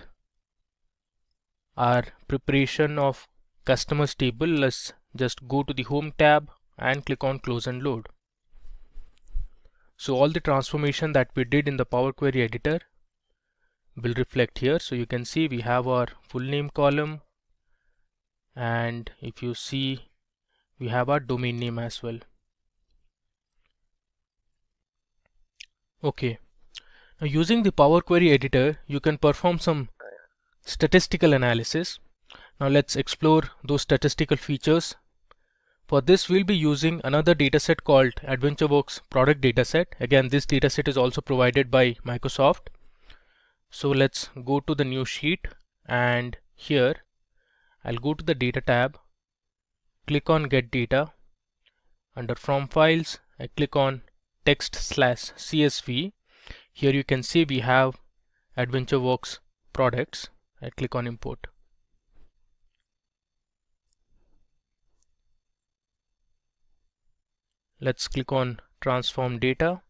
our preparation of customers table. Let's just go to the home tab and click on close and load. So all the transformation that we did in the Power Query editor will reflect here. So you can see we have our full name column, and if you see we have our domain name as well. Okay, now using the Power Query editor, you can perform some statistical analysis. Now let's explore those statistical features. For this, we'll be using another dataset called AdventureWorks product dataset. Again, this dataset is also provided by Microsoft. So let's go to the new sheet, and here I'll go to the data tab, click on get data. Under from files, I click on text/CSV. Here you can see we have AdventureWorks products. I click on import. Let's click on transform data.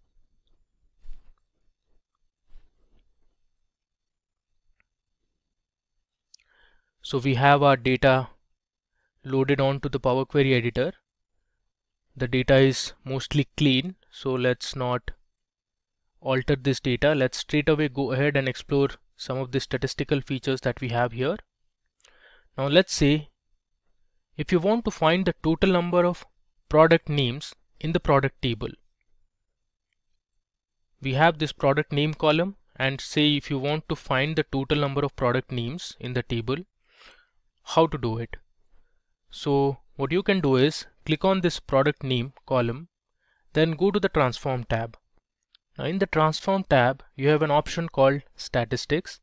So we have our data loaded onto the Power Query editor. The data is mostly clean, so let's not alter this data. Let's straight away go ahead and explore some of the statistical features that we have here. Now let's say if you want to find the total number of product names in the product table. We have this product name column, and say if you want to find the total number of product names in the table, how to do it? So what you can do is click on this product name column, then go to the transform tab. Now in the transform tab, you have an option called statistics.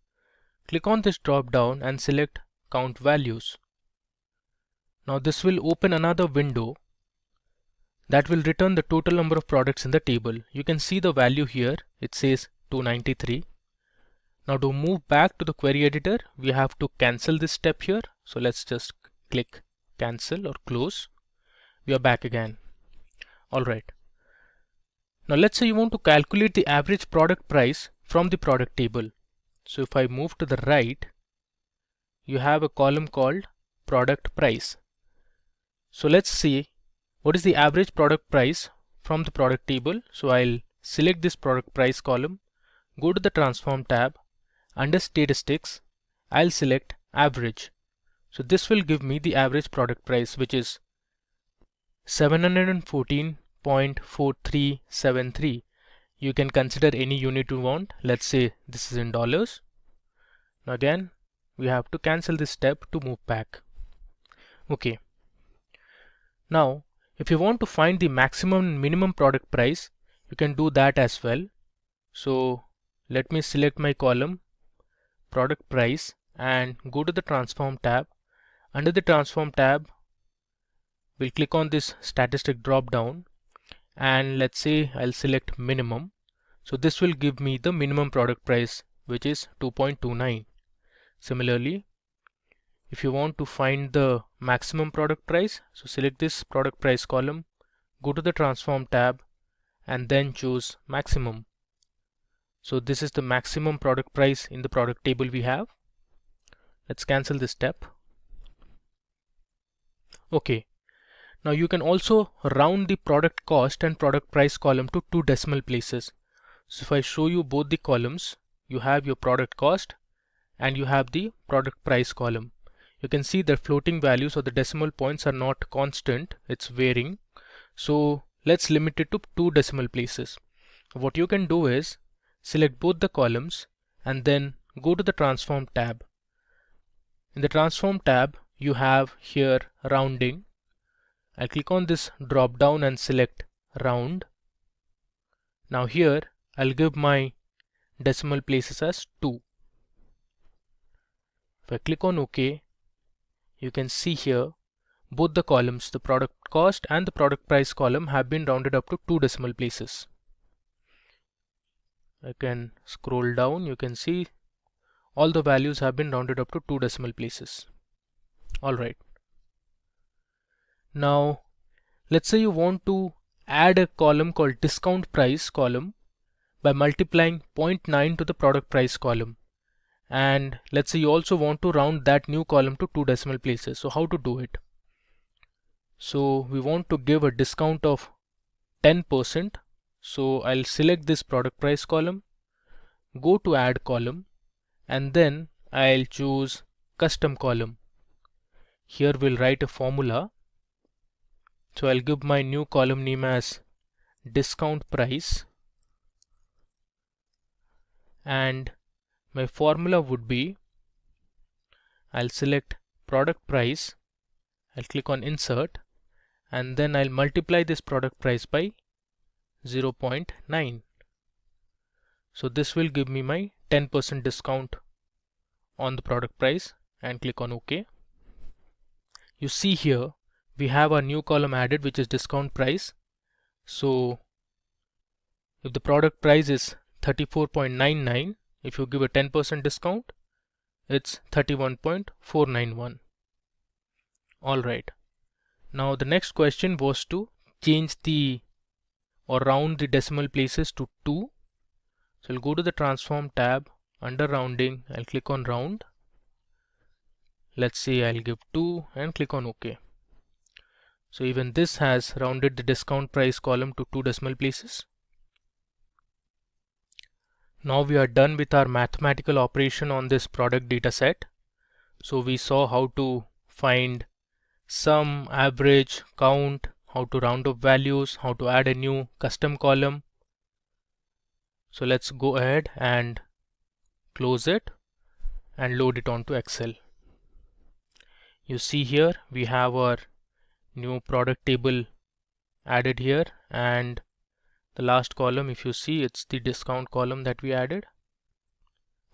Click on this drop down and select count values. Now this will open another window that will return the total number of products in the table. You can see the value here. It says 293. Now to move back to the query editor, we have to cancel this step here. So let's just click cancel or close. We are back again. Alright. Now let's say you want to calculate the average product price from the product table. So if I move to the right, you have a column called product price. So let's see what is the average product price from the product table. So I'll select this product price column, go to the transform tab. Under statistics, I'll select average. So this will give me the average product price, which is 714.4373. You can consider any unit you want. Let's say this is in dollars. Now again, we have to cancel this step to move back. Okay. Now, if you want to find the maximum and minimum product price, you can do that as well. So let me select my column product price and go to the transform tab. Under the transform tab, we'll click on this statistic drop down, and let's say I'll select minimum. So this will give me the minimum product price, which is 2.29. Similarly, if you want to find the maximum product price, so select this product price column, go to the transform tab, and then choose maximum. So this is the maximum product price in the product table we have. Let's cancel this step. Okay. Now you can also round the product cost and product price column to 2 decimal places. So if I show you both the columns, you have your product cost and you have the product price column. You can see that floating values or the decimal points are not constant, it's varying. So let's limit it to 2 decimal places. What you can do is select both the columns and then go to the transform tab. In the transform tab, you have here rounding. I'll click on this drop down and select round. Now here I'll give my decimal places as 2. If I click on OK, you can see here both the columns, the product cost and the product price column, have been rounded up to 2 decimal places. I can scroll down, you can see all the values have been rounded up to 2 decimal places. Alright. Now let's say you want to add a column called discount price column by multiplying 0.9 to the product price column, and let's say you also want to round that new column to 2 decimal places. So how to do it? So we want to give a discount of 10%. So I'll select this product price column, go to add column, and then I'll choose custom column. Here we'll write a formula. So I'll give my new column name as discount price, and my formula would be, I'll select product price, I'll click on insert, and then I'll multiply this product price by 0.9. So this will give me my 10% discount on the product price, and click on OK. You see here we have a new column added, which is discount price. So if the product price is 34.99, if you give a 10% discount, it's 31.491. Alright. Now the next question was to change the or round the decimal places to 2. So I'll go to the transform tab. Under rounding, I'll click on round. Let's say I'll give 2 and click on OK. So even this has rounded the discount price column to 2 decimal places. Now we are done with our mathematical operation on this product data set. So we saw how to find sum, average, count, how to round up values, how to add a new custom column. So let's go ahead and close it and load it onto Excel. You see here we have our new product table added here, and the last column, if you see, it's the discount column that we added.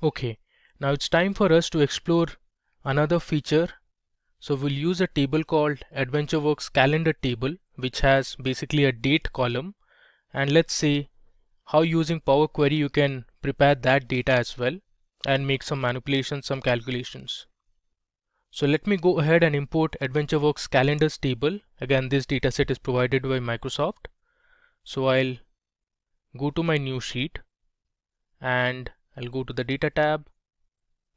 Okay, now it's time for us to explore another feature. So we'll use a table called AdventureWorks calendar table, which has basically a date column, and let's see how using Power Query you can prepare that data as well and make some manipulations, some calculations. So let me go ahead and import AdventureWorks calendars table. Again, this dataset is provided by Microsoft. So I'll go to my new sheet and I'll go to the data tab,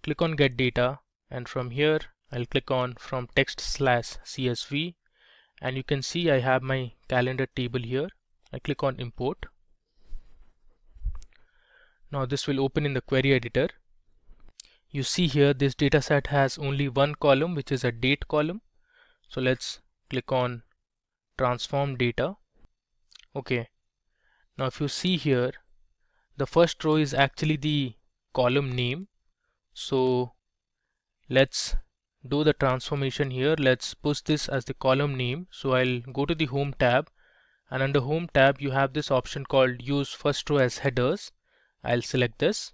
click on get data, and from here I'll click on from text/CSV, and you can see I have my calendar table here. I click on import. Now this will open in the query editor. You see here this dataset has only one column, which is a date column. So let's click on transform data. Okay, now if you see here the first row is actually the column name. So let's do the transformation here. Let's push this as the column name. So I'll go to the home tab, and under home tab you have this option called use first row as headers. I'll select this.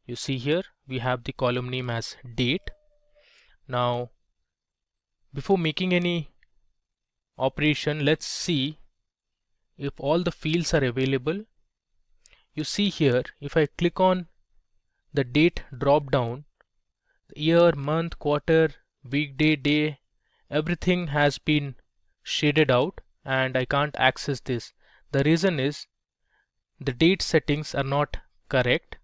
You see here we have the column name as date. Now before making any operation, let's see if all the fields are available. You see here, if I click on the date drop down, the year, month, quarter, weekday, day, everything has been shaded out and I can't access this. The reason is the date settings are not correct.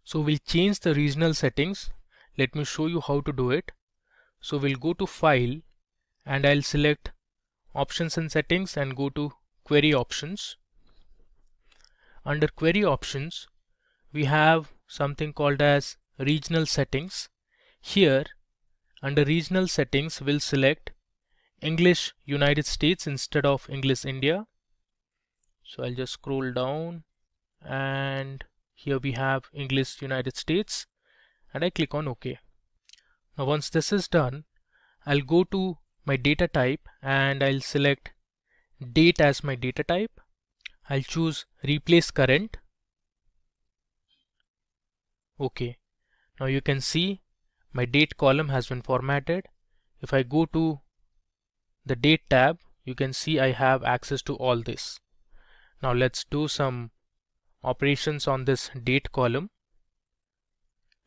So we'll change the regional settings. Let me show you how to do it. So we'll go to File and I'll select Options and Settings and go to Query Options. Under Query Options, we have something called as Regional Settings. Here, under Regional Settings, we'll select English United States instead of English India. So I'll just scroll down and here we have English United States and I click on OK. Now once this is done, I'll go to my data type and I'll select date as my data type. I'll choose replace current. OK. Now you can see my date column has been formatted. If I go to the date tab, you can see I have access to all this. Now let's do some operations on this date column.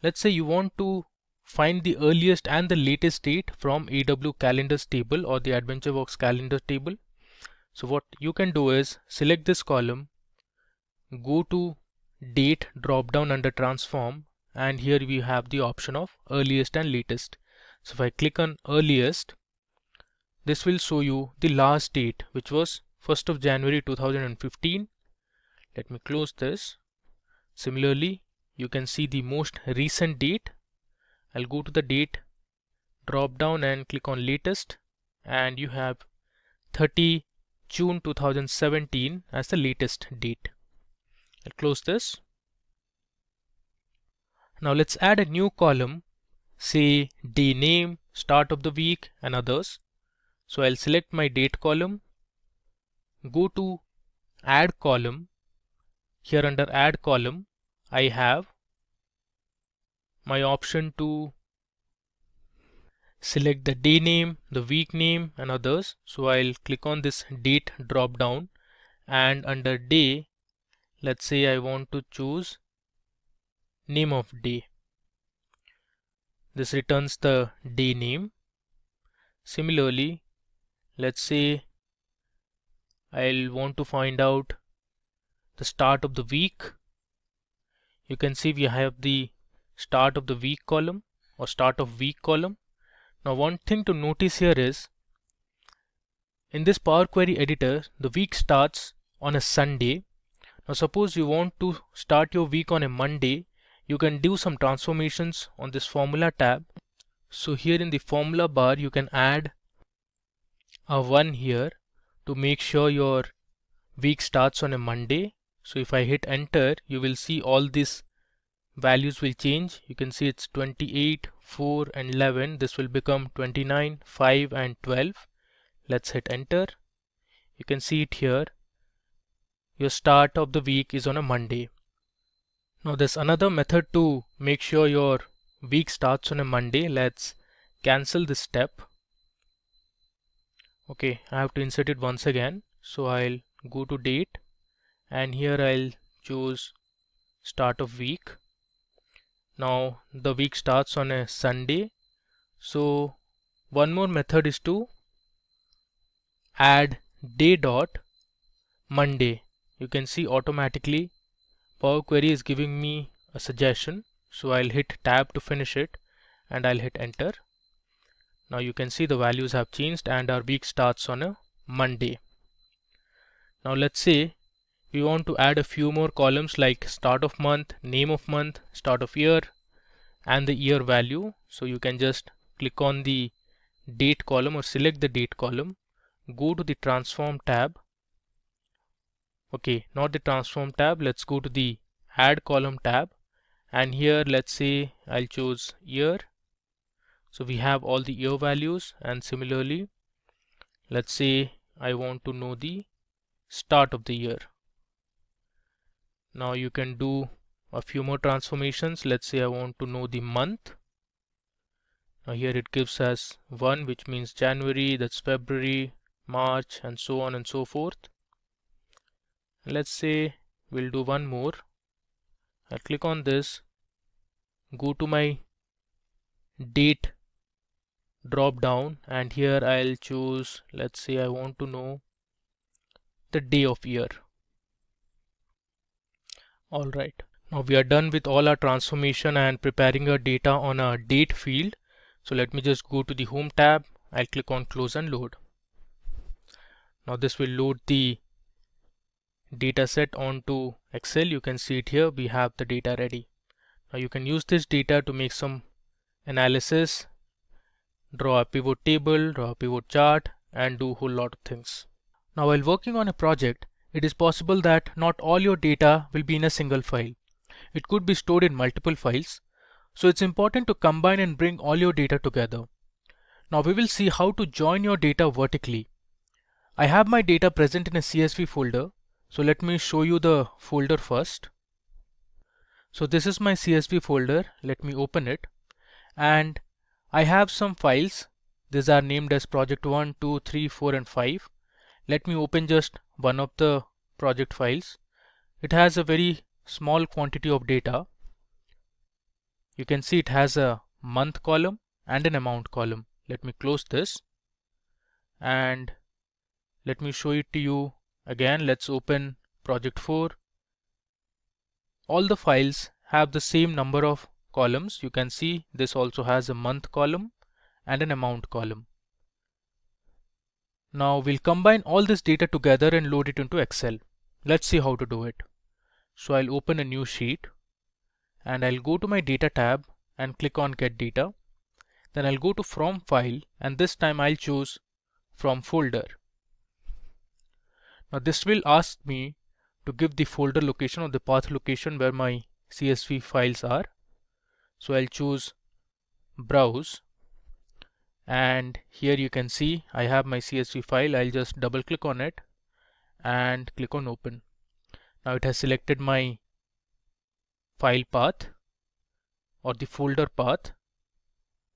Let's say you want to find the earliest and the latest date from AW calendars table or the AdventureWorks calendar table. So what you can do is select this column, go to date drop down under transform, and here we have the option of earliest and latest. So if I click on earliest, this will show you the last date, which was 1st of January 2015. Let me close this. Similarly, you can see the most recent date. I'll go to the date drop down and click on latest, and you have 30 June 2017 as the latest date. I'll close this. Now let's add a new column, say day name, start of the week and others. So I'll select my date column, go to add column. Here under add column, I have my option to select the day name, the week name and others. So I'll click on this date drop down, and under day, let's say I want to choose name of day. This returns the day name. Similarly, let's say I'll want to find out the start of the week. You can see we have the start of the week column or start of week column. Now one thing to notice here is in this Power Query editor, the week starts on a Sunday. Now suppose you want to start your week on a Monday, you can do some transformations on this formula tab. So here in the formula bar, you can add a 1 here to make sure your week starts on a Monday. So if I hit enter, you will see all these values will change. You can see it's 28, 4 and 11. This will become 29, 5 and 12. Let's hit enter. You can see it here. Your start of the week is on a Monday. Now there's another method to make sure your week starts on a Monday. Let's cancel this step. Okay, I have to insert it once again. So I'll go to date and here I'll choose start of week. Now the week starts on a Sunday. So one more method is to add day dot Monday. You can see automatically Power Query is giving me a suggestion. So I'll hit tab to finish it and I'll hit enter. Now you can see the values have changed and our week starts on a Monday. Now let's say we want to add a few more columns like start of month, name of month, start of year and the year value. So you can just click on the date column or select the date column, go to the transform tab, Okay, not the transform tab. Let's go to the add column tab, and here let's say I'll choose year. So we have all the year values, and similarly let's say I want to know the start of the year. Now you can do a few more transformations. Let's say I want to know the month. Now here it gives us 1, which means January, that's February, March, and so on and so forth. Let's say we'll do one more. I'll click on this, go to my date drop down, and here I'll choose, let's say I want to know the day of year. Alright, now we are done with all our transformation and preparing our data on our date field. So let me just go to the home tab. I'll click on close and load. Now this will load the data set onto Excel. You can see it here. We have the data ready. Now you can use this data to make some analysis, draw a pivot table, draw a pivot chart, and do a whole lot of things. Now while working on a project, it is possible that not all your data will be in a single file. It could be stored in multiple files. So it's important to combine and bring all your data together. Now we will see how to join your data vertically. I have my data present in a CSV folder. So let me show you the folder first. So this is my CSV folder. Let me open it. And I have some files. These are named as project 1, 2, 3, 4, and 5. Let me open just one of the project files. It has a very small quantity of data. You can see it has a month column and an amount column. Let me close this and let me show it to you again. Let's open project 4. All the files have the same number of columns. You can see this also has a month column and an amount column. Now we'll combine all this data together and load it into Excel. Let's see how to do it. So I'll open a new sheet and I'll go to my data tab and click on get data. Then I'll go to from file, and this time I'll choose from folder. Now this will ask me to give the folder location or the path location where my CSV files are. So I'll choose browse, and here you can see I have my CSV file. I'll just double click on it and click on open. Now it has selected my file path or the folder path.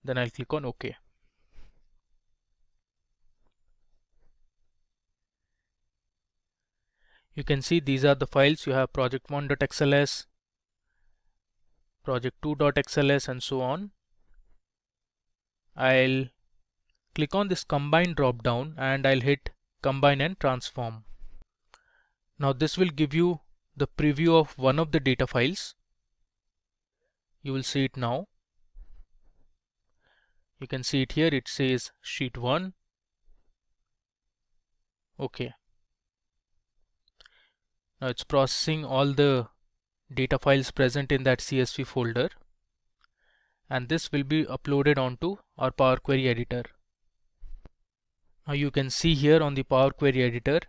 Then I'll click on OK. You can see these are the files. You have project1.xls, project2.xls, and so on. I'll click on this combine drop down and I'll hit combine and transform. Now this will give you the preview of one of the data files. You will see it now. You can see it here. It says sheet 1. Okay. Now it's processing all the data files present in that CSV folder, and this will be uploaded onto our Power Query editor. Now you can see here on the Power Query editor,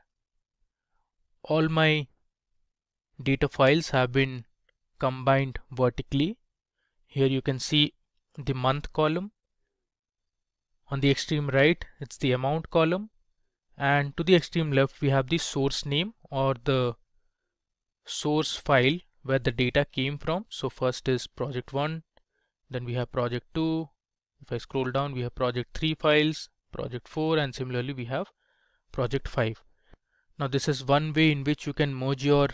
all my data files have been combined vertically. Here you can see the month column. On the extreme right, it's the amount column, and to the extreme left we have the source name or the source file where the data came from. So first is project 1, then we have project 2. If I scroll down, we have project 3 files, project 4, and similarly we have project 5. Now this is one way in which you can merge your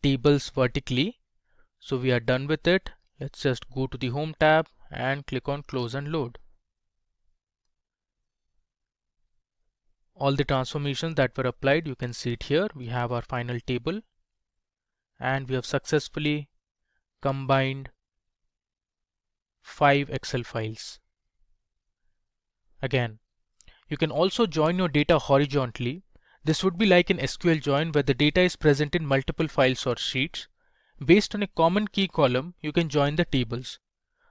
tables vertically. So we are done with it. Let's just go to the home tab and click on close and load. All the transformations that were applied, you can see it here. We have our final table and we have successfully combined 5 Excel files. Again, you can also join your data horizontally. This would be like an SQL join where the data is present in multiple files or sheets. Based on a common key column, you can join the tables.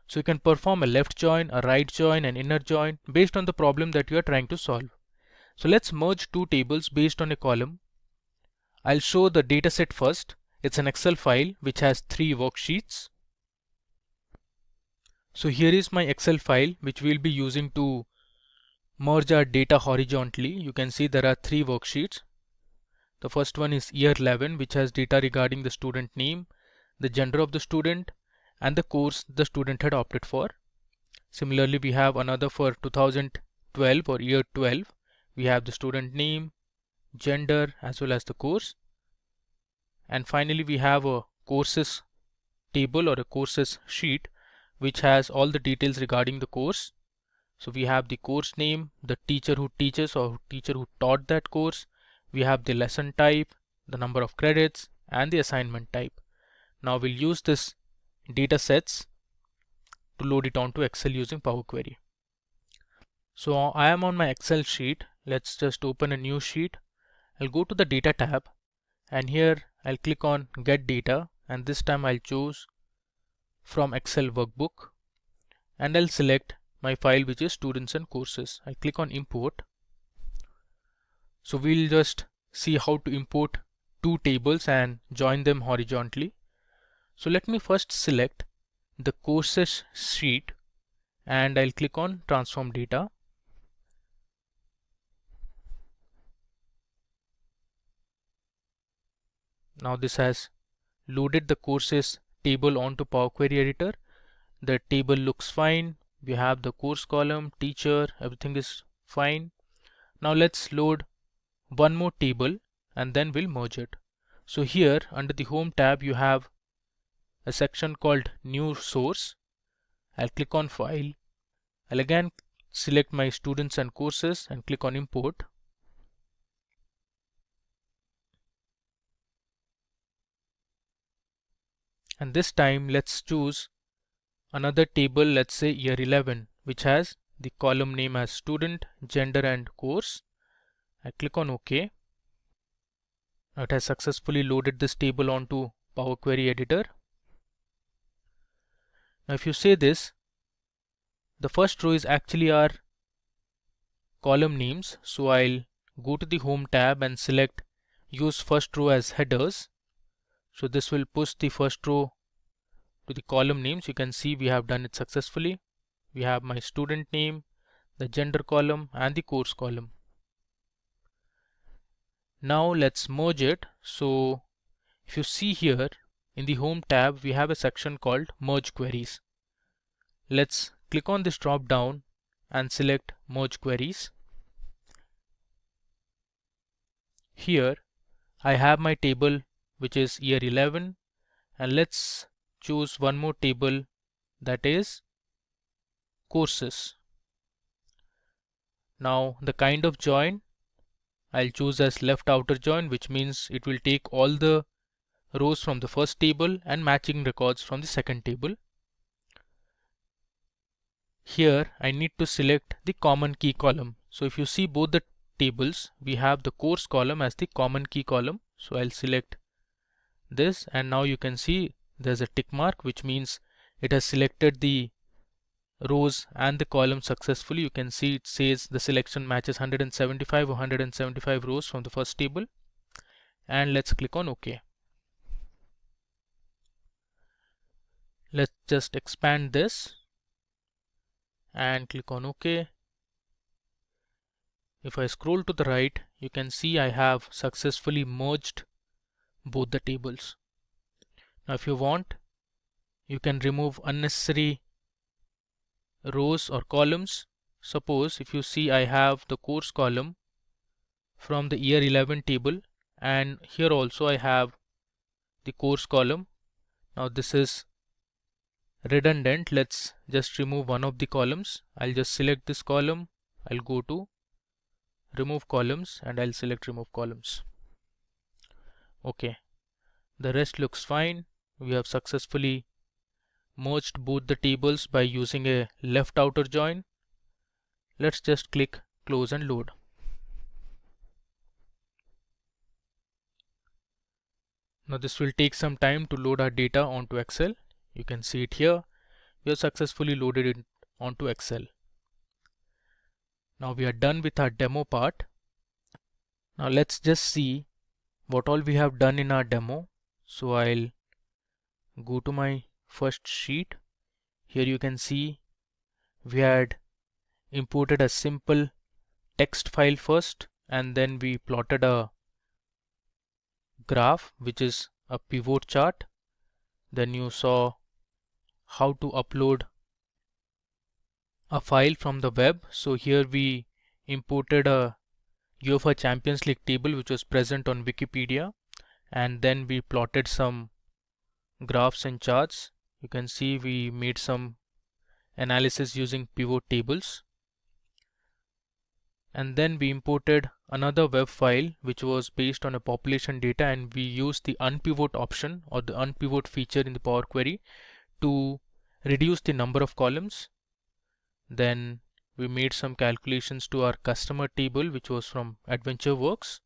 So you can perform a left join, a right join, an inner join based on the problem that you are trying to solve. So let's merge two tables based on a column. I'll show the dataset first. It's an Excel file which has 3 worksheets. So here is my Excel file which we'll be using to merge our data horizontally. You can see there are 3 worksheets. The first one is year 11, which has data regarding the student name, the gender of the student, and the course the student had opted for. Similarly, we have another for 2012 or year 12. We have the student name, gender, as well as the course. And finally, we have a courses table or a courses sheet which has all the details regarding the course. So we have the course name, the teacher who teaches or teacher who taught that course. We have the lesson type, the number of credits, and the assignment type. Now we'll use this data sets to load it onto Excel using Power Query. So I am on my Excel sheet. Let's just open a new sheet. I'll go to the data tab, and here I'll click on get data, and this time I'll choose from Excel workbook, and I'll select my file which is students and courses. I click on import. So we'll just see how to import 2 tables and join them horizontally. So let me first select the courses sheet, and I'll click on transform data. Now this has loaded the courses table onto Power Query editor. The table looks fine. We have the course column, teacher, everything is fine. Now let's load one more table and then we'll merge it. So here under the home tab you have a section called new source. I'll click on file. I'll again select my students and courses and click on import. And this time let's choose another table, let's say year 11, which has the column name as student, gender and course. I click on OK. Now it has successfully loaded this table onto Power Query editor. Now if you say this, the first row is actually our column names. So I'll go to the home tab and select use first row as headers. So this will push the first row to the column names. You can see we have done it successfully. We have my student name, the gender column and the course column. Now let's merge it. So if you see here in the home tab we have a section called merge queries. Let's click on this drop down and select merge queries. Here I have my table which is year 11, and let's choose one more table, that is courses. Now the kind of join I'll choose as left outer join, which means it will take all the rows from the first table and matching records from the second table. Here I need to select the common key column. So if you see both the tables, we have the course column as the common key column. So I'll select this, and now you can see there's a tick mark, which means it has selected the rows and the columns successfully. You can see it says the selection matches 175 or 175 rows from the first table, and let's click on OK. Let's just expand this and click on OK. If I scroll to the right, you can see I have successfully merged both the tables. Now if you want, you can remove unnecessary rows or columns. Suppose if you see I have the course column from the year 11 table, and here also I have the course column. Now this is redundant. Let's just remove one of the columns. I'll just select this column. I'll go to remove columns and I'll select remove columns. Okay, the rest looks fine. We have successfully merged both the tables by using a left outer join. Let's just click close and load. Now this will take some time to load our data onto Excel. You can see it here. We have successfully loaded it onto Excel. Now we are done with our demo part. Now let's just see what all we have done in our demo. So I'll go to my first sheet. Here you can see we had imported a simple text file first, and then we plotted a graph which is a pivot chart. Then you saw how to upload a file from the web. So here we imported a UEFA Champions League table which was present on Wikipedia, and then we plotted some graphs and charts. You can see we made some analysis using pivot tables, and then we imported another web file which was based on a population data, and we used the unpivot option or the unpivot feature in the Power Query to reduce the number of columns. Then we made some calculations to our customer table which was from AdventureWorks.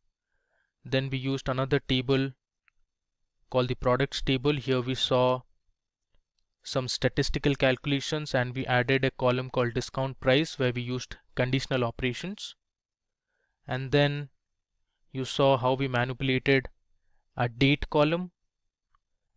Then we used another table called the products table. Here we saw some statistical calculations, and we added a column called discount price where we used conditional operations. And then you saw how we manipulated a date column,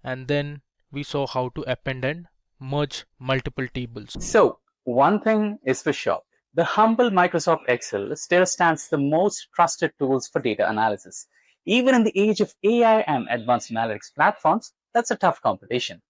and then we saw how to append and merge multiple tables. So, one thing is for sure. The humble Microsoft Excel still stands the most trusted tools for data analysis. Even in the age of AI and advanced analytics platforms, that's a tough competition.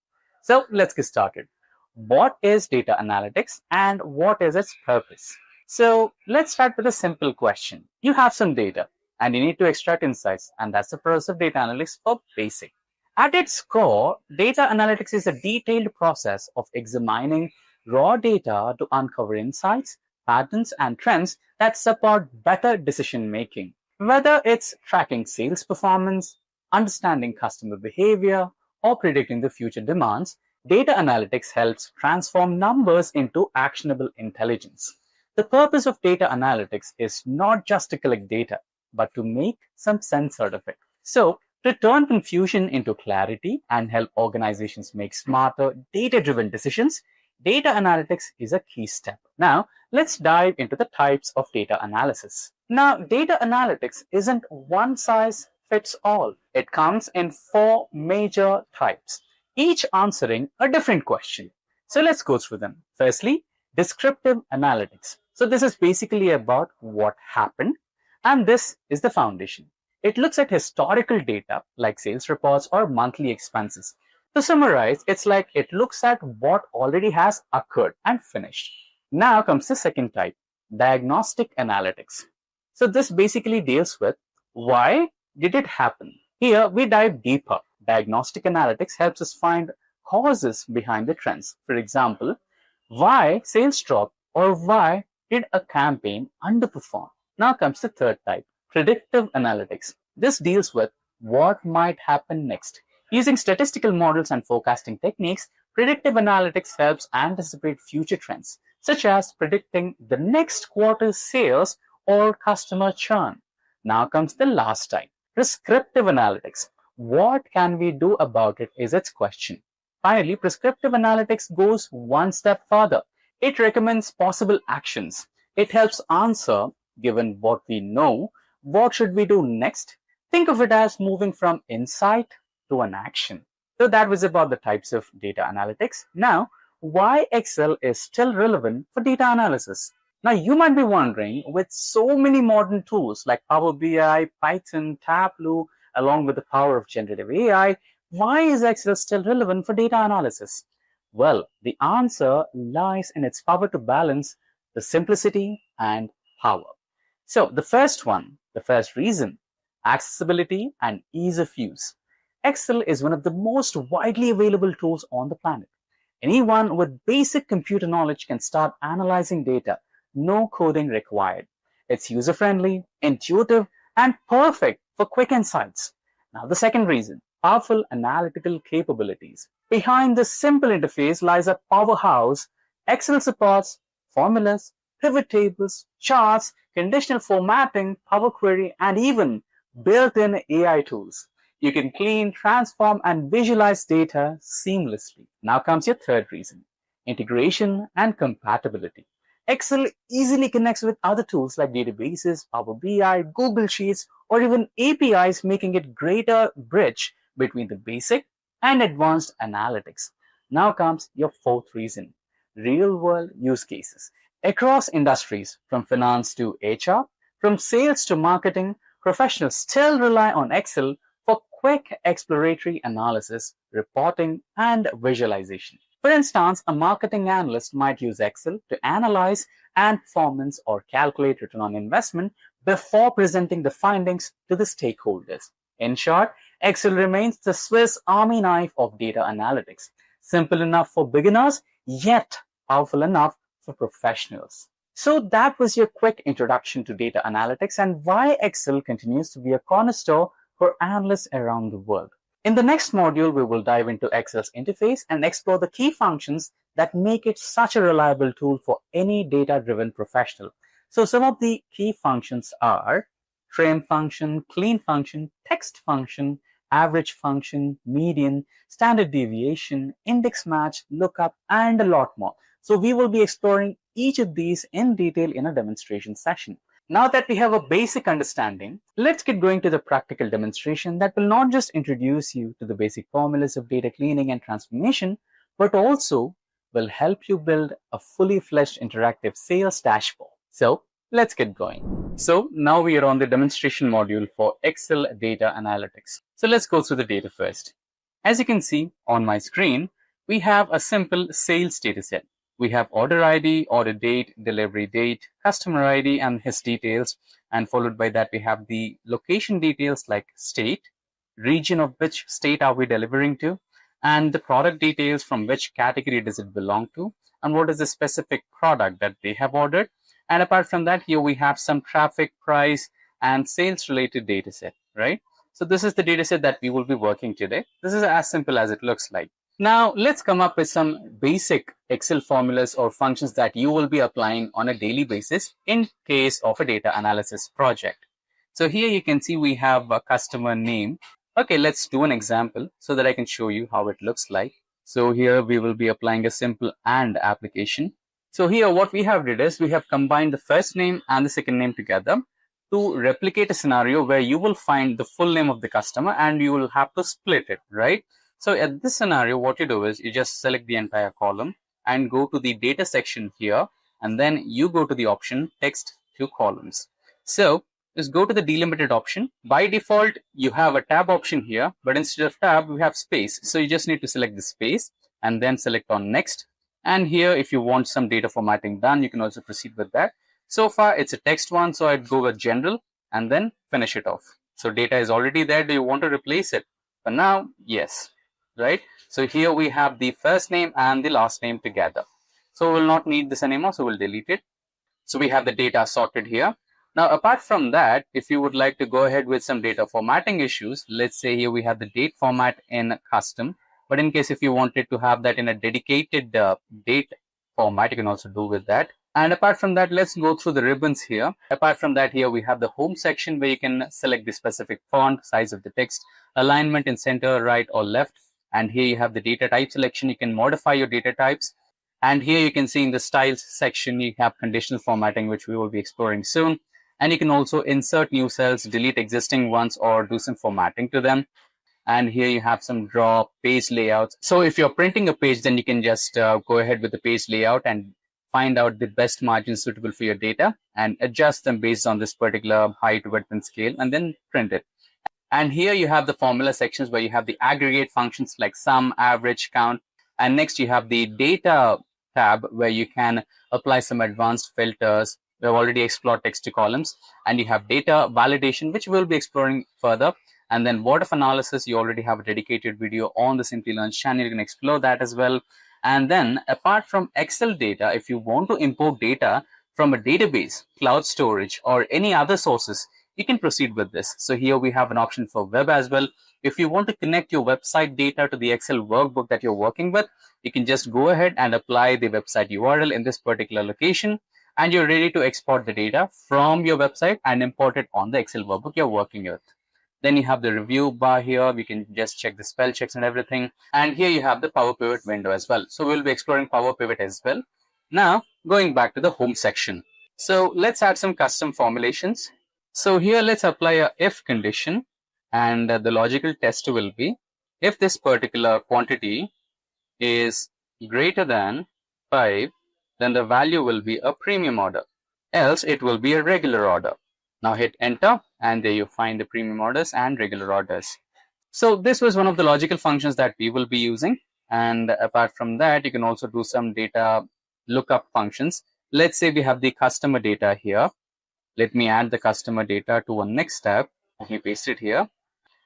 So let's get started. What is data analytics and what is its purpose? So let's start with a simple question. You have some data and you need to extract insights, and that's the purpose of data analytics or basic. At its core, data analytics is a detailed process of examining raw data to uncover insights, patterns, and trends that support better decision making. Whether it's tracking sales performance, understanding customer behavior, or predicting the future demands, data analytics helps transform numbers into actionable intelligence. The purpose of data analytics is not just to collect data, but to make some sense out of it. So, to turn confusion into clarity and help organizations make smarter, data-driven decisions, data analytics is a key step. Now, let's dive into the types of data analysis. Now, data analytics isn't one size fits all. It comes in 4 major types, each answering a different question. So let's go through them. Firstly, descriptive analytics. So this is basically about what happened, and this is the foundation. It looks at historical data like sales reports or monthly expenses. To summarize, it's like it looks at what already has occurred and finished. Now comes the second type, diagnostic analytics. So this basically deals with why did it happen? Here we dive deeper. Diagnostic analytics helps us find causes behind the trends. For example, why sales dropped or why did a campaign underperform? Now comes the third type, predictive analytics. This deals with what might happen next. Using statistical models and forecasting techniques, predictive analytics helps anticipate future trends, such as predicting the next quarter's sales or customer churn. Now comes the last type, prescriptive analytics. What can we do about it is its question. Finally, prescriptive analytics goes one step further. It recommends possible actions. It helps answer, given what we know, what should we do next? Think of it as moving from insight to an action. So that was about the types of data analytics. Now, why Excel is still relevant for data analysis? Now, you might be wondering, with so many modern tools like Power BI, Python, Tableau, along with the power of generative AI, why is Excel still relevant for data analysis? Well, the answer lies in its power to balance the simplicity and power. So the first reason, accessibility and ease of use. Excel is one of the most widely available tools on the planet. Anyone with basic computer knowledge can start analyzing data, no coding required. It's user-friendly, intuitive, and perfect for quick insights. Now the second reason, powerful analytical capabilities. Behind this simple interface lies a powerhouse. Excel supports formulas, pivot tables, charts, conditional formatting, Power Query, and even built-in AI tools. You can clean, transform, and visualize data seamlessly. Now comes your third reason, integration and compatibility. Excel easily connects with other tools like databases, Power BI, Google Sheets, or even APIs, making it a greater bridge between the basic and advanced analytics. Now comes your fourth reason: real-world use cases. Across industries, from finance to HR, from sales to marketing, professionals still rely on Excel for quick exploratory analysis, reporting, and visualization. For instance, a marketing analyst might use Excel to analyze and performance or calculate return on investment before presenting the findings to the stakeholders. In short, Excel remains the Swiss Army knife of data analytics, simple enough for beginners, yet powerful enough for professionals. So that was your quick introduction to data analytics and why Excel continues to be a cornerstone for analysts around the world. In the next module, we will dive into Excel's interface and explore the key functions that make it such a reliable tool for any data-driven professional. So some of the key functions are trim function, clean function, text function, average function, median, standard deviation, index match, lookup, and a lot more. So we will be exploring each of these in detail in a demonstration session. Now that we have a basic understanding, let's get going to the practical demonstration that will not just introduce you to the basic formulas of data cleaning and transformation, but also will help you build a fully fledged interactive sales dashboard. So let's get going. So now we are on the demonstration module for Excel data analytics. So let's go through the data first. As you can see on my screen, we have a simple sales data set. We have order ID, order date, delivery date, customer ID and his details, and followed by that we have the location details like state, region of which state are we delivering to, and the product details from which category does it belong to, and what is the specific product that they have ordered. And apart from that, here we have some traffic, price, and sales related data set, right? So this is the data set that we will be working today. This is as simple as it looks like. Now let's come up with some basic Excel formulas or functions that you will be applying on a daily basis in case of a data analysis project. So here you can see we have a customer name. Okay, let's do an example so that I can show you how it looks like. So here we will be applying a simple AND application. So here what we have did is we have combined the first name and the second name together to replicate a scenario where you will find the full name of the customer and you will have to split it, right? So at this scenario, what you do is you just select the entire column and go to the data section here, and then you go to the option text to columns. So just go to the delimited option. By default, you have a tab option here, but instead of tab, we have space. So you just need to select the space and then select on next. And here, if you want some data formatting done, you can also proceed with that. So far, it's a text one, so I'd go with general and then finish it off. So data is already there. Do you want to replace it? For now, yes. Right? So here we have the first name and the last name together. So we'll not need this anymore, so we'll delete it. So we have the data sorted here. Now, apart from that, if you would like to go ahead with some data formatting issues, let's say here we have the date format in custom, but in case if you wanted to have that in a dedicated date format, you can also do with that. And apart from that, let's go through the ribbons here. Apart from that, here we have the home section where you can select the specific font, size of the text, alignment in center, right or left. And here you have the data type selection. You can modify your data types. And here you can see in the styles section, you have conditional formatting, which we will be exploring soon. And you can also insert new cells, delete existing ones, or do some formatting to them. And here you have some draw page layouts. So if you're printing a page, then you can just go ahead with the page layout and find out the best margins suitable for your data and adjust them based on this particular height, width, and scale, and then print it. And here you have the formula sections where you have the aggregate functions like sum, average, count. And next you have the data tab where you can apply some advanced filters. We have already explored text to columns. And you have data validation, which we'll be exploring further. And then word of analysis, you already have a dedicated video on the Simplilearn channel. You can explore that as well. And then apart from Excel data, if you want to import data from a database, cloud storage, or any other sources, you can proceed with this. So here we have an option for web as well. If you want to connect your website data to the Excel workbook that you're working with, you can just go ahead and apply the website URL in this particular location, and you're ready to export the data from your website and import it on the Excel workbook you're working with. Then you have the review bar here. We can just check the spell checks and everything. And here you have the Power Pivot window as well. So we'll be exploring Power Pivot as well. Now, going back to the home section. So let's add some custom formulations. So here let's apply a if condition, and the logical test will be if this particular quantity is greater than 5, then the value will be a premium order, else it will be a regular order. Now hit enter, and there you find the premium orders and regular orders. So this was one of the logical functions that we will be using. And apart from that, you can also do some data lookup functions. Let's say we have the customer data here. Let me add the customer data to one next tab. Let me paste it here.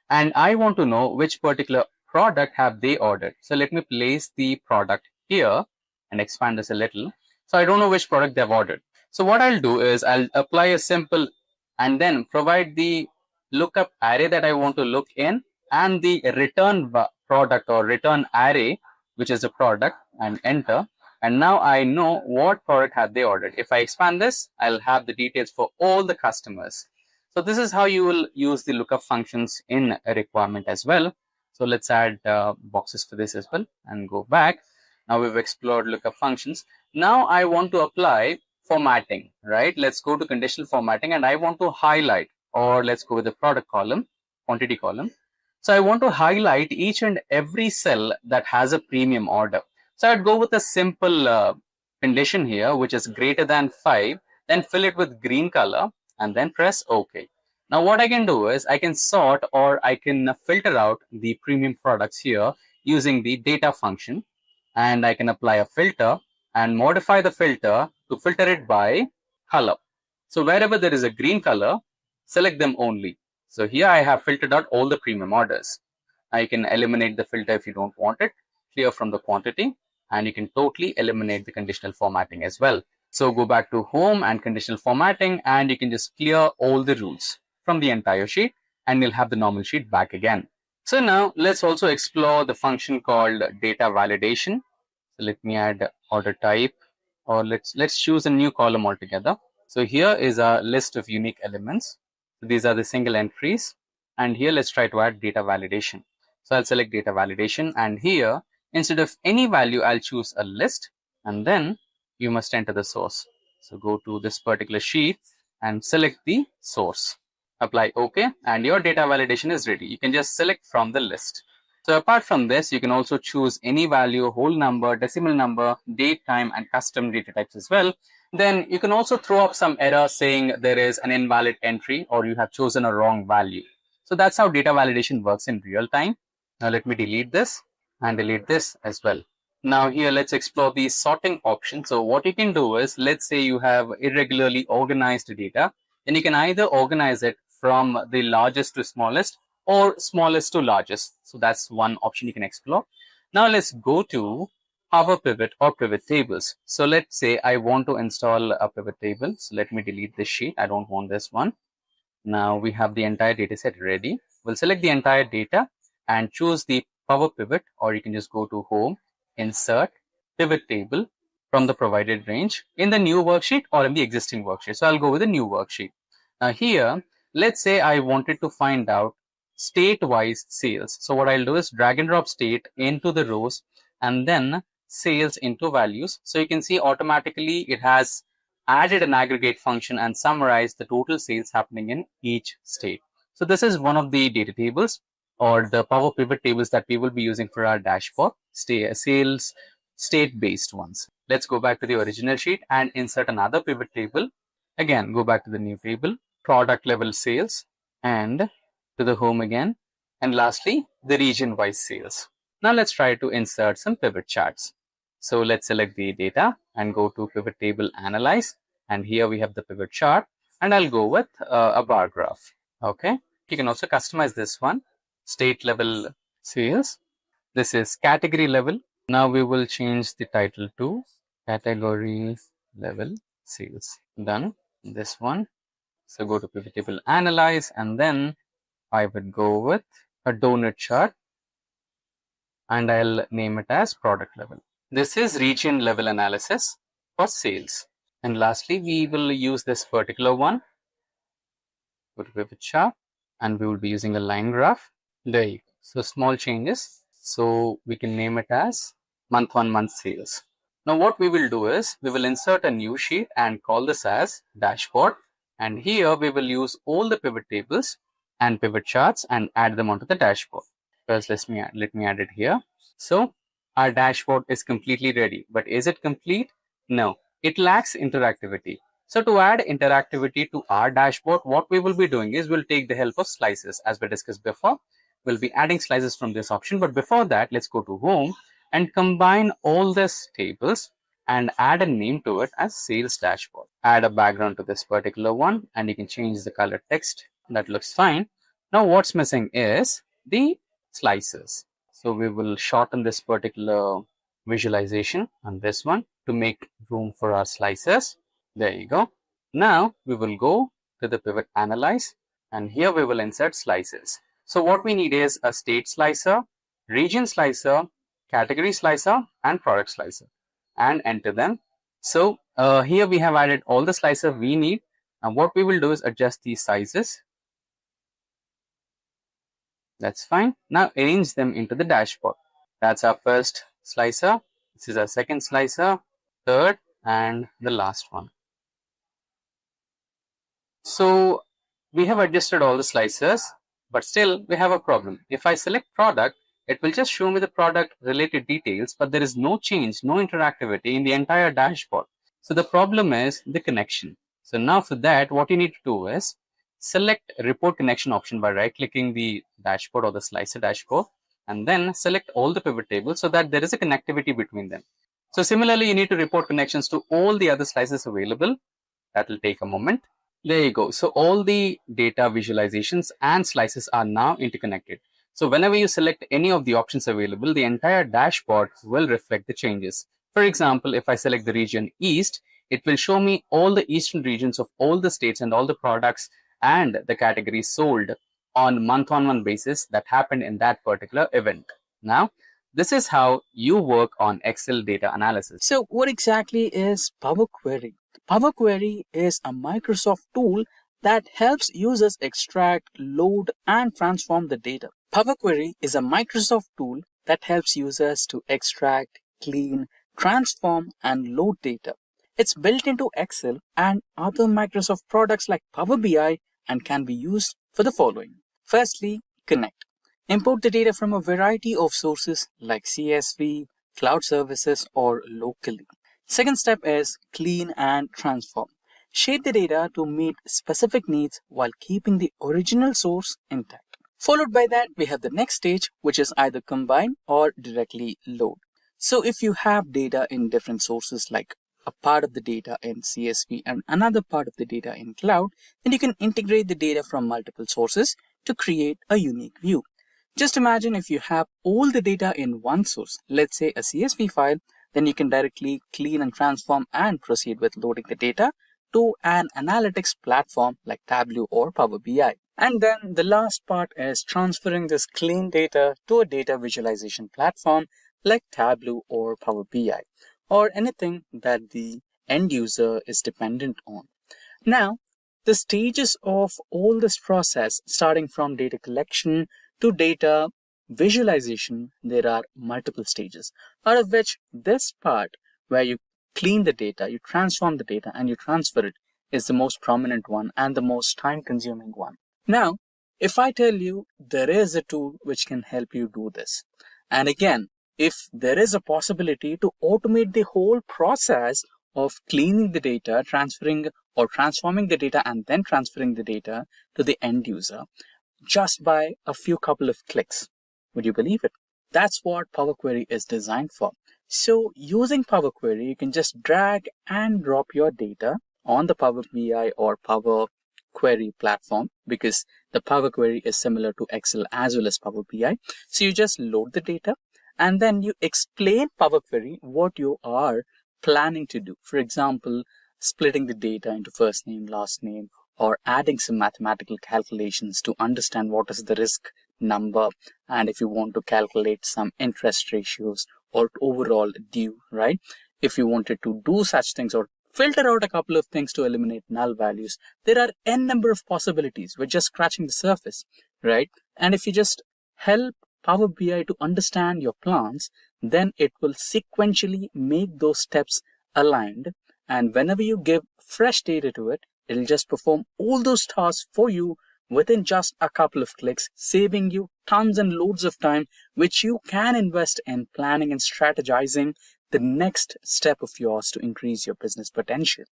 And I want to know which particular product have they ordered. So let me place the product here and expand this a little. So I don't know which product they've ordered. So what I'll do is I'll apply a simple and then provide the lookup array that I want to look in and the return product or return array, which is a product, and enter. And now I know what product have they ordered. If I expand this, I'll have the details for all the customers. So this is how you will use the lookup functions in a requirement as well. So let's add boxes for this as well and go back. Now we've explored lookup functions. Now I want to apply formatting, right? Let's go to conditional formatting, and I want to highlight, or let's go with the product column, quantity column. So I want to highlight each and every cell that has a premium order. So I'd go with a simple condition here, which is greater than 5, then fill it with green color and then press OK. Now what I can do is I can sort, or I can filter out the premium products here using the data function, and I can apply a filter and modify the filter to filter it by color. So wherever there is a green color, select them only. So here I have filtered out all the premium orders. Now you can eliminate the filter if you don't want it, clear from the quantity, and you can totally eliminate the conditional formatting as well. So go back to home and conditional formatting, and you can just clear all the rules from the entire sheet, and you'll have the normal sheet back again. So now let's also explore the function called data validation. So let me add order type, or let's choose a new column altogether. So here is a list of unique elements. So these are the single entries, and here let's try to add data validation. So I'll select data validation, and here instead of any value, I'll choose a list, and then you must enter the source. So go to this particular sheet and select the source. Apply OK, and your data validation is ready. You can just select from the list. So apart from this, you can also choose any value, whole number, decimal number, date, time, and custom data types as well. Then you can also throw up some error saying there is an invalid entry or you have chosen a wrong value. So that's how data validation works in real time. Now let me delete this and delete this as well. Now here let's explore the sorting option. So what you can do is, let's say you have irregularly organized data, then you can either organize it from the largest to smallest or smallest to largest. So that's one option you can explore. Now let's go to Power Pivot or pivot tables. So let's say I want to install a pivot table. So let me delete this sheet. I don't want this one. Now we have the entire data set ready. We'll select the entire data and choose the Power Pivot, or you can just go to Home, Insert, Pivot Table from the provided range in the new worksheet or in the existing worksheet. So I'll go with the new worksheet. Now here, let's say I wanted to find out state-wise sales. So what I'll do is drag and drop state into the rows and then sales into values. So you can see automatically it has added an aggregate function and summarized the total sales happening in each state. So this is one of the data tables or the Power Pivot tables that we will be using for our dashboard, sales state-based ones. Let's go back to the original sheet and insert another pivot table. Again, go back to the new table, product level sales, and to the home again. And lastly, the region-wise sales. Now let's try to insert some pivot charts. So let's select the data and go to pivot table analyze. And here we have the pivot chart, and I'll go with a bar graph. Okay. You can also customize this one. State level sales. This is category level. Now we will change the title to category level sales. Done. This one. So go to pivot table analyze, and then I would go with a donut chart, and I'll name it as product level. This is region level analysis for sales. And lastly, we will use this particular one. Go to pivot chart, and we will be using a line graph. There you go. So small changes. So we can name it as month-on-month sales. Now what we will do is we will insert a new sheet and call this as dashboard, and here we will use all the pivot tables and pivot charts and add them onto the dashboard. First let me add it here. So our dashboard is completely ready, but is it complete? No, it lacks interactivity. So to add interactivity to our dashboard, what we will be doing is we'll take the help of slices. As we discussed before, we'll be adding slices from this option, but before that, let's go to home and combine all these tables and add a name to it as sales dashboard. Add a background to this particular one, and you can change the color text. That looks fine. Now what's missing is the slices. So we will shorten this particular visualization on this one to make room for our slices. There you go. Now we will go to the pivot analyze, and here we will insert slices. So what we need is a state slicer, region slicer, category slicer, and product slicer, and enter them. So here we have added all the slicer we need, and what we will do is adjust these sizes. That's fine. Now arrange them into the dashboard. That's our first slicer. This is our second slicer, third, and the last one. So we have adjusted all the slicers, but still we have a problem. If I select product, it will just show me the product related details, but there is no change, no interactivity in the entire dashboard. So the problem is the connection. So now for that, what you need to do is select report connection option by right clicking the dashboard or the slicer dashboard, and then select all the pivot tables so that there is a connectivity between them. So similarly, you need to report connections to all the other slices available. That will take a moment. There you go. So all the data visualizations and slices are now interconnected. So whenever you select any of the options available, the entire dashboard will reflect the changes. For example, if I select the region East, it will show me all the eastern regions of all the states and all the products and the categories sold on month-on-month basis that happened in that particular event. Now, this is how you work on Excel data analysis. So what exactly is Power Query? Power Query is a Microsoft tool that helps users extract, load, and transform the data. Power Query is a Microsoft tool that helps users to extract, clean, transform, and load data. It's built into Excel and other Microsoft products like Power BI and can be used for the following. Firstly, connect. Import the data from a variety of sources like CSV, cloud services, or locally. Second step is clean and transform. Shape the data to meet specific needs while keeping the original source intact. Followed by that, we have the next stage, which is either combine or directly load. So if you have data in different sources, like a part of the data in CSV and another part of the data in cloud, then you can integrate the data from multiple sources to create a unique view. Just imagine if you have all the data in one source, let's say a CSV file, then you can directly clean and transform and proceed with loading the data to an analytics platform like Tableau or Power BI. And then the last part is transferring this clean data to a data visualization platform like Tableau or Power BI, or anything that the end user is dependent on. Now, the stages of all this process, starting from data collection to data visualization, there are multiple stages, out of which this part where you clean the data, you transform the data, and you transfer it is the most prominent one and the most time-consuming one. Now, if I tell you there is a tool which can help you do this, and again, if there is a possibility to automate the whole process of cleaning the data, transferring or transforming the data, and then transferring the data to the end user just by a few couple of clicks, would you believe it? That's what Power Query is designed for. So using Power Query, you can just drag and drop your data on the Power BI or Power Query platform, because the Power Query is similar to Excel as well as Power BI. So you just load the data and then you explain Power Query what you are planning to do. For example, splitting the data into first name, last name, or adding some mathematical calculations to understand what is the risk number, and if you want to calculate some interest ratios or overall due, right? If you wanted to do such things or filter out a couple of things to eliminate null values, there are n number of possibilities. We're just scratching the surface, right? And if you just help Power BI to understand your plans, then it will sequentially make those steps aligned. And whenever you give fresh data to it, it'll just perform all those tasks for you within just a couple of clicks, saving you tons and loads of time, which you can invest in planning and strategizing the next step of yours to increase your business potential.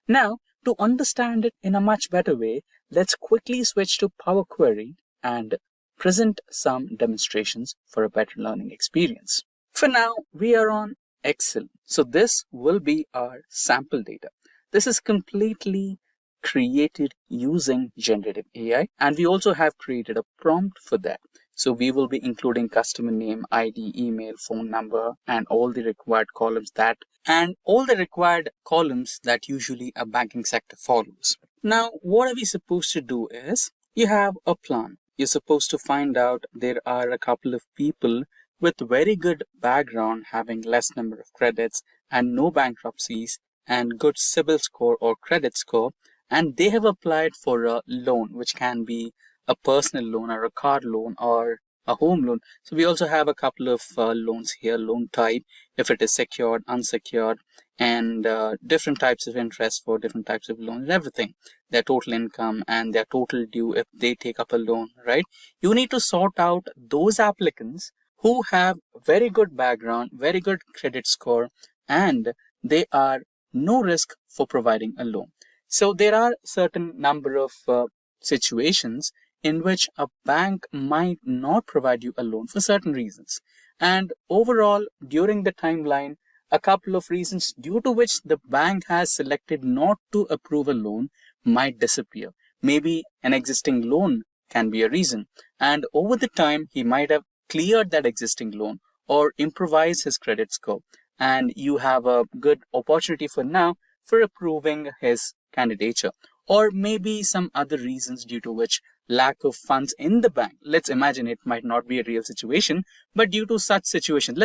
Now, to understand it in a much better way, let's quickly switch to Power Query and present some demonstrations for a better learning experience. For now, we are on Excel. So this will be our sample data. This is completely created using generative AI, and we also have created a prompt for that. So we will be including customer name, ID, email, phone number, and all the required columns that usually a banking sector follows. Now, what are we supposed to do is, you have a plan. You're supposed to find out there are a couple of people with very good background, having less number of credits and no bankruptcies and good CIBIL score or credit score, and they have applied for a loan, which can be a personal loan or a car loan or a home loan. So we also have a couple of loans here, loan type, if it is secured, unsecured, and different types of interest for different types of loans, everything, their total income and their total due if they take up a loan, right? You need to sort out those applicants who have very good background, very good credit score, and they are no risk for providing a loan. So there are certain number of situations in which a bank might not provide you a loan for certain reasons. And overall, during the timeline, a couple of reasons due to which the bank has selected not to approve a loan might disappear. Maybe an existing loan can be a reason. And over the time, he might have cleared that existing loan or improvised his credit score. And you have a good opportunity for now for approving his candidature. Or maybe some other reasons due to which lack of funds in the bank. Let's imagine it might not be a real situation, but due to such situations,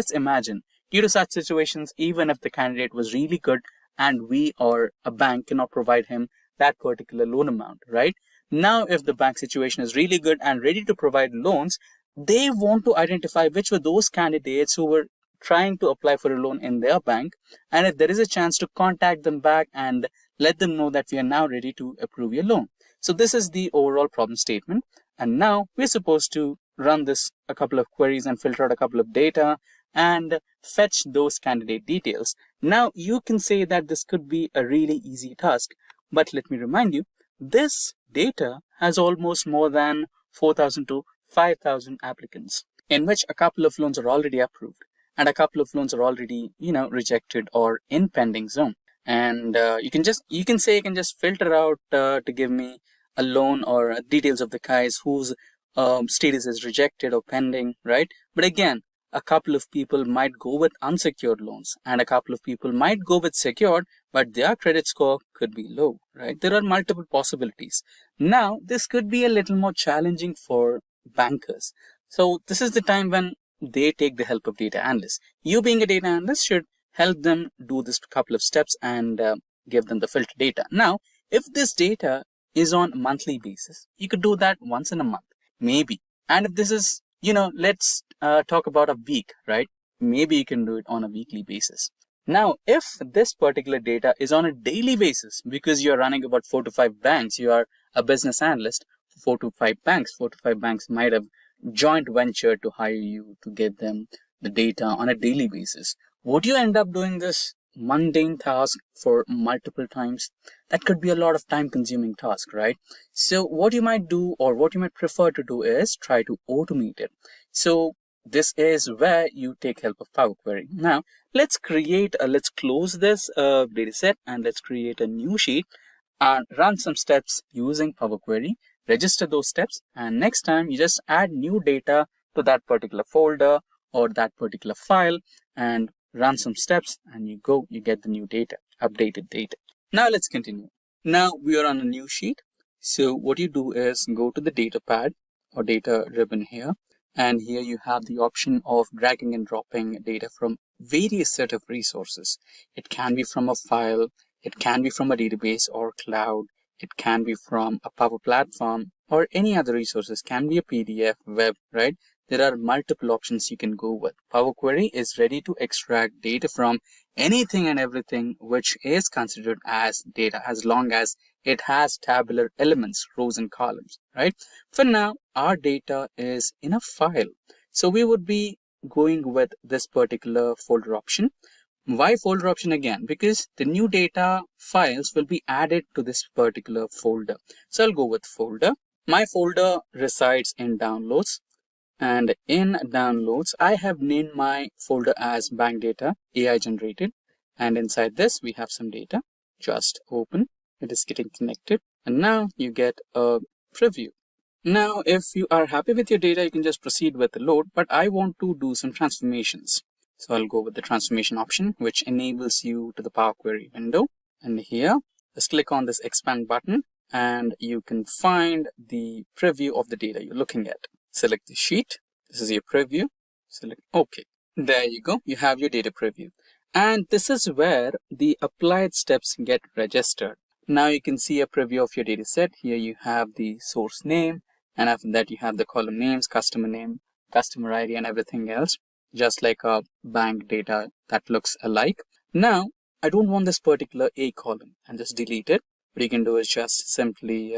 due to such situations, even if the candidate was really good and we or a bank cannot provide him that particular loan amount, right? Now, if the bank situation is really good and ready to provide loans, they want to identify which were those candidates who were trying to apply for a loan in their bank, and if there is a chance to contact them back and let them know that we are now ready to approve your loan. So this is the overall problem statement, and now we're supposed to run this a couple of queries and filter out a couple of data and fetch those candidate details. Now you can say that this could be a really easy task, but let me remind you, this data has almost more than 4,000 to 5,000 applicants, in which a couple of loans are already approved and a couple of loans are already, rejected or in pending zone. And you can just filter out to give me a loan or details of the guys whose status is rejected or pending, right? But again, a couple of people might go with unsecured loans and a couple of people might go with secured, but their credit score could be low, right? There are multiple possibilities. Now, this could be a little more challenging for bankers. So this is the time when they take the help of data analysts. You being a data analyst should help them do this couple of steps and give them the filter data. Now, if this data is on a monthly basis, you could do that once in a month, maybe. And if this is, let's talk about a week, right? Maybe you can do it on a weekly basis. Now, if this particular data is on a daily basis, because you're running about 4 to 5 banks, you are a business analyst for 4 to 5 banks. 4 to 5 banks might have joint venture to hire you to get them the data on a daily basis. Would you end up doing this mundane task for multiple times? That could be a lot of time consuming task, right? So what you might do, or what you might prefer to do, is try to automate it. So this is where you take help of Power Query. Now let's close this data set and let's create a new sheet and run some steps using Power Query. Register those steps, and next time you just add new data to that particular folder or that particular file and run some steps, and you get the new data, updated data. Now let's continue. Now we are on a new sheet. So what you do is go to the data pad or data ribbon here, and here you have the option of dragging and dropping data from various set of resources. It can be from a file, it can be from a database or cloud, it can be from a Power Platform or any other resources, can be a PDF, web, right? there are multiple options you can go with. Power Query is ready to extract data from anything and everything which is considered as data, as long as it has tabular elements, rows and columns, right? For now, our data is in a file. So we would be going with this particular folder option. Why folder option again? Because the new data files will be added to this particular folder. So I'll go with folder. My folder resides in downloads, and in downloads, I have named my folder as bank data AI generated. And inside this, we have some data. Just open. It is getting connected. And now you get a preview. Now, if you are happy with your data, you can just proceed with the load, but I want to do some transformations. So I'll go with the transformation option, which enables you to the Power Query window. And here, just click on this expand button and you can find the preview of the data you're looking at. Select the sheet. This is your preview. Select OK. There you go. You have your data preview. And this is where the applied steps get registered. Now you can see a preview of your data set. Here you have the source name, and after that you have the column names, customer name, customer ID, and everything else, just like a bank data that looks alike. Now, I don't want this particular A column and just delete it. What you can do is just simply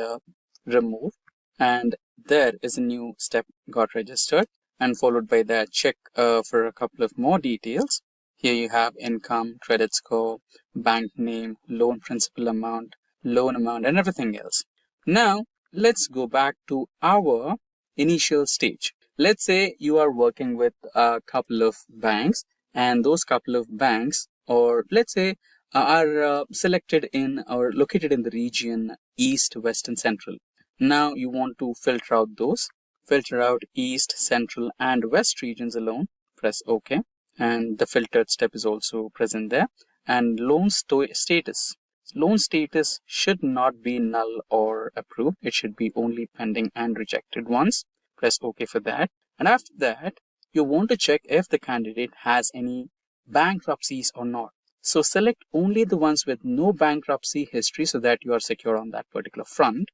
remove, and there is a new step got registered, and followed by that check for a couple of more details. Here you have income, credit score, bank name, loan principal amount, loan amount, and everything else. Now, let's go back to our initial stage. Let's say you are working with a couple of banks, and those couple of banks, or let's say are selected in or located in the region East, West, and Central. Now you want to filter out those. Filter out East, Central, and West regions alone. Press OK. And the filtered step is also present there. And loan status. Loan status should not be null or approved. It should be only pending and rejected ones. Press OK for that. And after that, you want to check if the candidate has any bankruptcies or not. So select only the ones with no bankruptcy history so that you are secure on that particular front.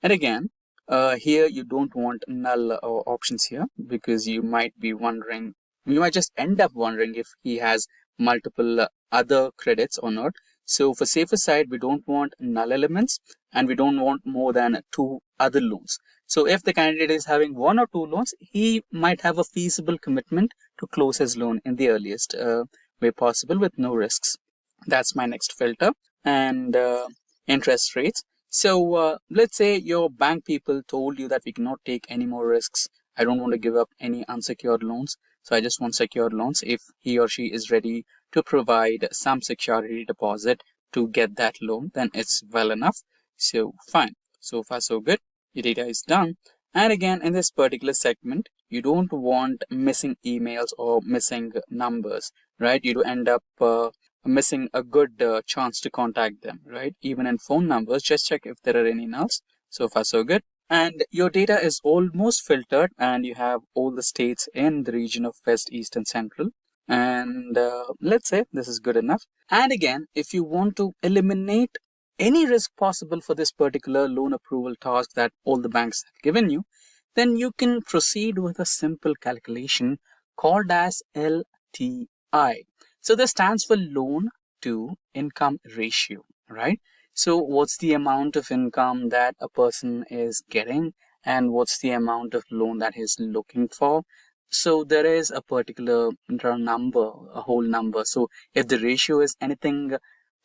And again, here you don't want null options here, because you might be wondering, you might just end up wondering if he has multiple other credits or not. So for safer side, we don't want null elements, and we don't want more than 2 other loans. So if the candidate is having 1 or 2 loans, he might have a feasible commitment to close his loan in the earliest way possible with no risks. That's my next filter. And interest rates. So let's say your bank people told you that we cannot take any more risks. I don't want to give up any unsecured loans. So I just want secured loans. If he or she is ready to provide some security deposit to get that loan, then it's well enough. So fine. So far so good. Your data is done. And again, in this particular segment, you don't want missing emails or missing numbers, right? You do end up missing a good chance to contact them, right? Even in phone numbers, just check if there are any nulls. So far so good. And your data is almost filtered, and you have all the states in the region of West, East, and Central. And let's say this is good enough. And again, if you want to eliminate any risk possible for this particular loan approval task that all the banks have given you, then you can proceed with a simple calculation called as LTI. So this stands for loan to income ratio, right? So what's the amount of income that a person is getting, and what's the amount of loan that he's looking for? So there is a particular number, a whole number. So if the ratio is anything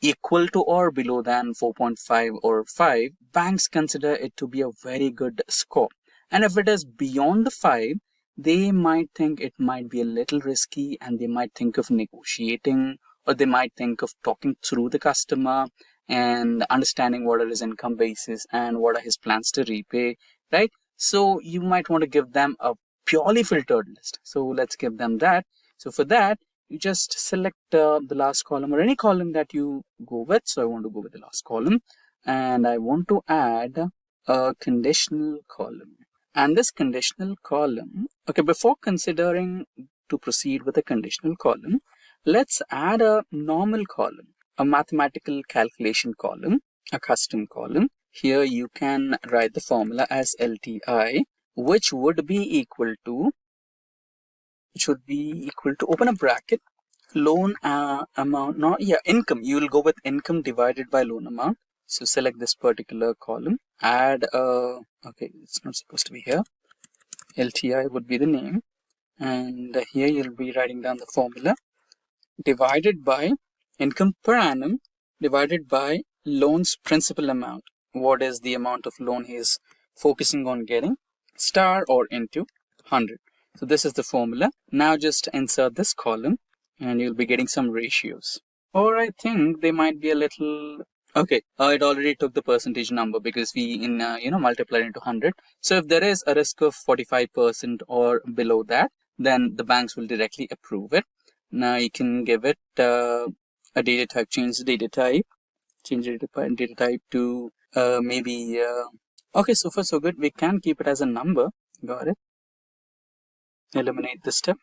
equal to or below than 4.5 or 5, banks consider it to be a very good score. And if it is beyond the 5, they might think it might be a little risky, and they might think of negotiating, or they might think of talking through the customer and understanding what are his income basis and what are his plans to repay, right? So you might want to give them a purely filtered list. So let's give them that. So for that, you just select the last column or any column that you go with. So I want to go with the last column, and I want to add a conditional column. And this conditional column, okay, before considering to proceed with a conditional column, let's add a normal column, a mathematical calculation column, a custom column. Here you can write the formula as LTI, which would be equal to which would be equal to, open a bracket, loan amount, income. You will go with income divided by loan amount. So select this particular column, add okay, it's not supposed to be here. LTI would be the name, and here you'll be writing down the formula, divided by income per annum divided by loan's principal amount. What is the amount of loan he is focusing on getting, star or into 100. So this is the formula. Now just insert this column and you'll be getting some ratios. Or I think they might be a little, okay, it already took the percentage number because we multiplied into 100. So if there is a risk of 45% or below that, then the banks will directly approve it. Now you can give it a data type, change the data type, data type to maybe, okay, so far so good. We can keep it as a number. Got it. Eliminate this step.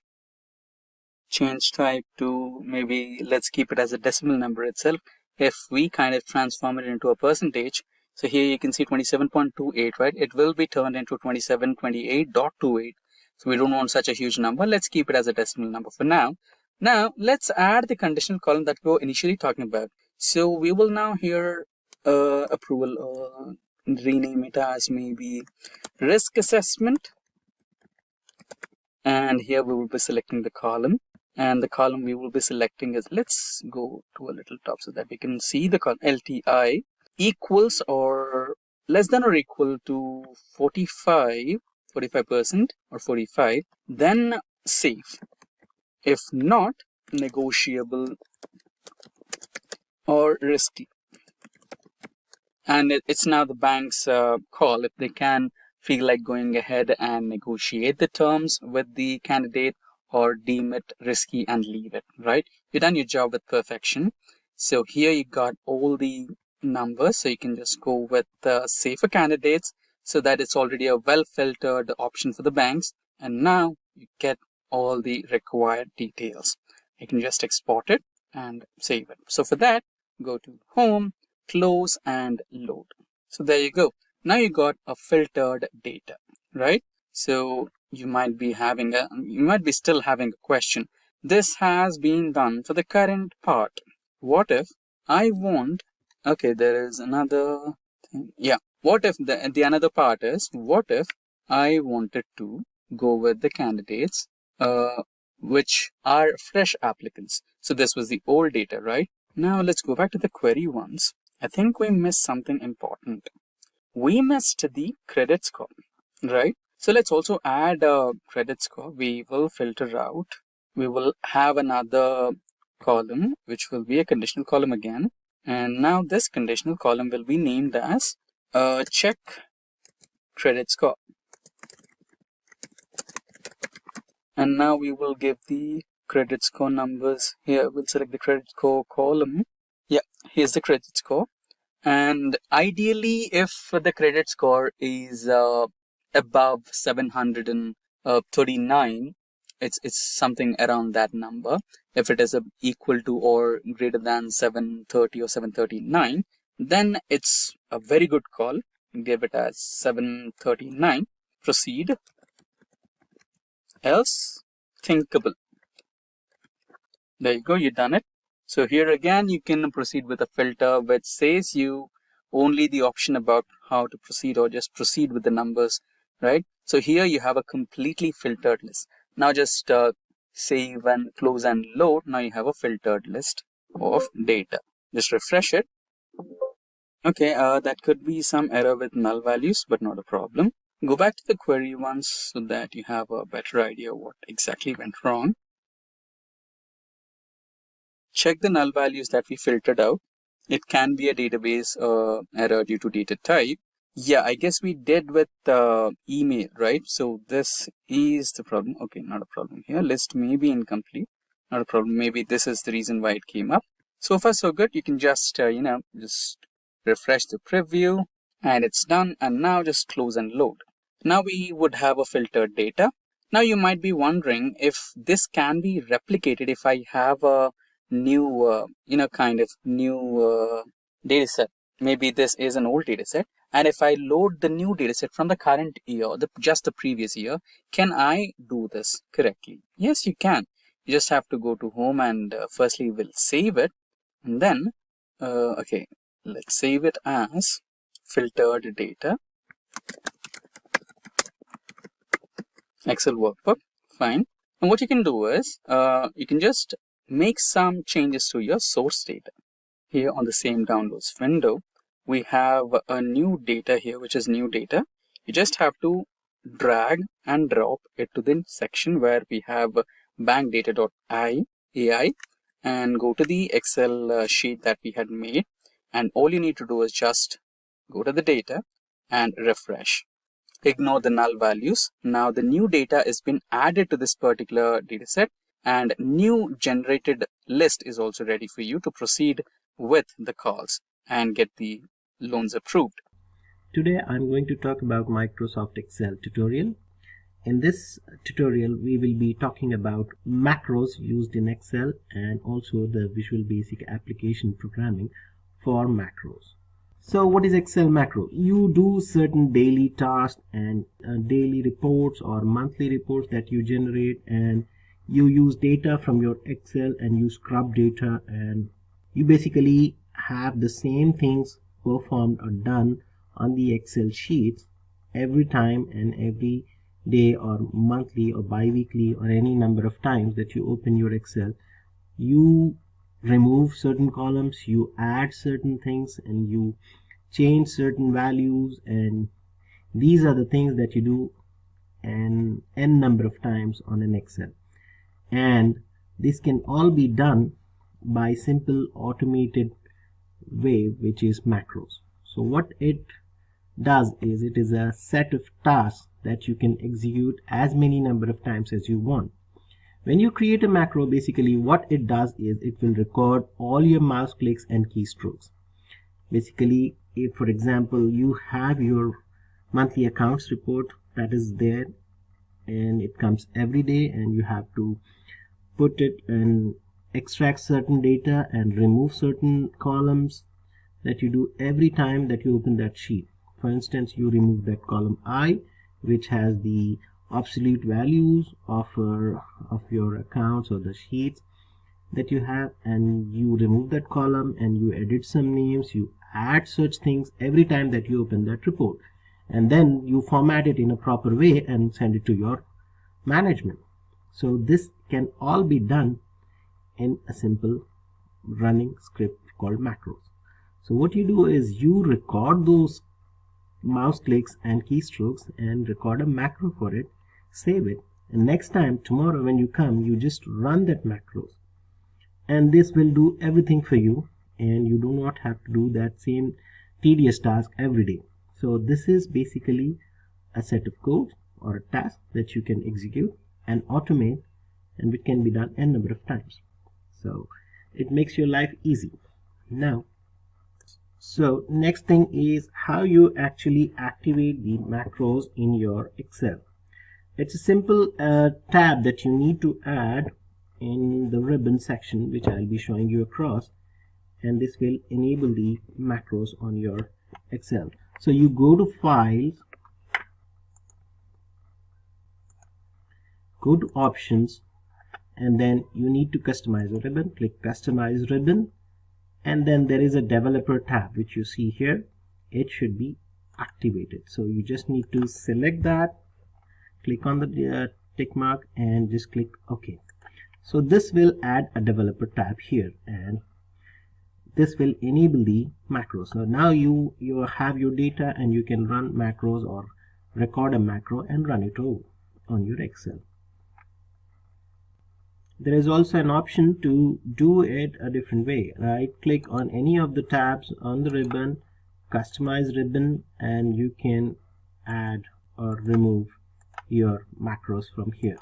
Change type to maybe, let's keep it as a decimal number itself. If we kind of transform it into a percentage, so here you can see 27.28, right? It will be turned into 2728.28. So we don't want such a huge number. Let's keep it as a decimal number for now. Now let's add the conditional column that we were initially talking about. So we will now here approval, rename it as maybe risk assessment. And here we will be selecting the column, and the column we will be selecting is, let's go to a little top so that we can see the column, LTI equals or less than or equal to 45% or 45, then safe. If not, negotiable or risky. And it's now the bank's call if they can feel like going ahead and negotiate the terms with the candidate or deem it risky and leave it, right? You've done your job with perfection. So here you got all the numbers, so you can just go with the safer candidates so that it's already a well-filtered option for the banks. And now you get all the required details. You can just export it and save it. So for that, go to Home, Close and Load. So there you go. Now you got a filtered data, right? So you might be still having a question. This has been done for the current part. What if I want, okay, there is another thing. Yeah. What if the another part is, what if I wanted to go with the candidates which are fresh applicants? So this was the old data, right? Now let's go back to the query once. I think we missed something important. We missed the credit score, right? So let's also add a credit score. We will filter out. We will have another column, which will be a conditional column again. And now this conditional column will be named as check credit score. And now we will give the credit score numbers here. We'll select the credit score column. Yeah, here's the credit score. And ideally, if the credit score is above 739, it's something around that number. If it is equal to or greater than 730 or 739, then it's a very good call. Give it as 739. Proceed. Else, thinkable. There you go, you've done it. So here again, you can proceed with a filter which says you only the option about how to proceed or just proceed with the numbers, right? So here you have a completely filtered list. Now just save and close and load. Now you have a filtered list of data. Just refresh it. Okay, that could be some error with null values, but not a problem. Go back to the query once so that you have a better idea what exactly went wrong. Check the null values that we filtered out. It can be a database error due to data type. Yeah, I guess we did with email, right? So this is the problem. Okay, not a problem here. List may be incomplete. Not a problem. Maybe this is the reason why it came up. So far, so good. You can just, just refresh the preview and it's done. And now just close and load. Now we would have a filtered data. Now you might be wondering if this can be replicated if I have a new, kind of new data set. Maybe this is an old data set And if I load the new dataset from the current year, or just the previous year, can I do this correctly? Yes, you can. You just have to go to home and firstly we'll save it, and then okay, let's save it as filtered data, Excel workbook. Fine. And what you can do is you can just make some changes to your source data. Here on the same downloads window, we have a new data here, which is new data. You just have to drag and drop it to the section where we have bankdata.ai and go to the Excel sheet that we had made. And all you need to do is just go to the data and refresh. Ignore the null values. Now the new data has been added to this particular data set, and new generated list is also ready for you to proceed with the calls and get the loans approved. Today I'm going to talk about Microsoft Excel tutorial. In this tutorial we will be talking about macros used in Excel and also the Visual Basic application programming for macros. So what is Excel macro? You do certain daily tasks and daily reports or monthly reports that you generate, and you use data from your Excel and you scrub data, and you basically have the same things performed or done on the Excel sheets every time and every day or monthly or bi-weekly or any number of times that you open your Excel. You remove certain columns, you add certain things, and you change certain values, and these are the things that you do an n number of times on an Excel. And this can all be done by simple automated way, which is macros. So what it does is it is a set of tasks that you can execute as many number of times as you want. When you create a macro, basically what it does is it will record all your mouse clicks and keystrokes. Basically, if for example you have your monthly accounts report that is there and it comes every day, and you have to put it and extract certain data and remove certain columns that you do every time that you open that sheet. For instance, you remove that column I, which has the absolute values of your accounts or the sheets that you have, and you remove that column and you edit some names, you add such things every time that you open that report, and then you format it in a proper way and send it to your management. So this can all be done in a simple running script called macros. So what you do is you record those mouse clicks and keystrokes and record a macro for it, save it, and next time tomorrow when you come, you just run that macros, and this will do everything for you, and you do not have to do that same tedious task every day. So this is basically a set of code or a task that you can execute and automate, and it can be done n number of times. So it makes your life easy. Now, so next thing is how you actually activate the macros in your Excel. It's a simple tab that you need to add in the ribbon section, which I'll be showing you across, and this will enable the macros on your Excel. So you go to Files, go to Options, and then you need to customize a ribbon. Click Customize Ribbon, and then there is a Developer tab which you see here. It should be activated. So you just need to select that, click on the tick mark, and just click OK. So this will add a Developer tab here, and this will enable the macros. So now you have your data and you can run macros or record a macro and run it over on your Excel. There is also an option to do it a different way. Right click on any of the tabs on the ribbon, customize ribbon, and you can add or remove your macros from here.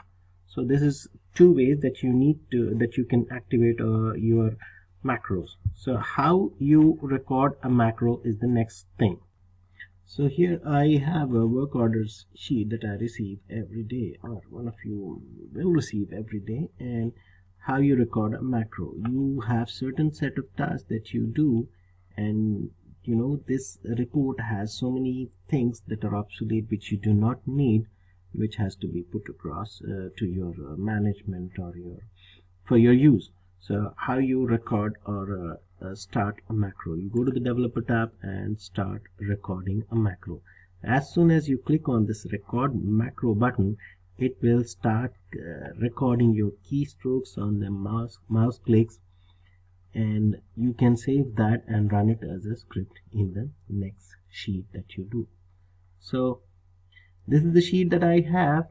So this is two ways that you can activate your macros. So how you record a macro is the next thing. So here I have a work orders sheet that I receive every day, or one of you will receive every day. And how you record a macro, you have certain set of tasks that you do, and this report has so many things that are obsolete, which you do not need, which has to be put across to your management or for your use. So how you record or start a macro? You go to the developer tab and start recording a macro. As soon as you click on this record macro button, it will start recording your keystrokes on the mouse clicks, and you can save that and run it as a script in the next sheet that you do. So this is the sheet that I have,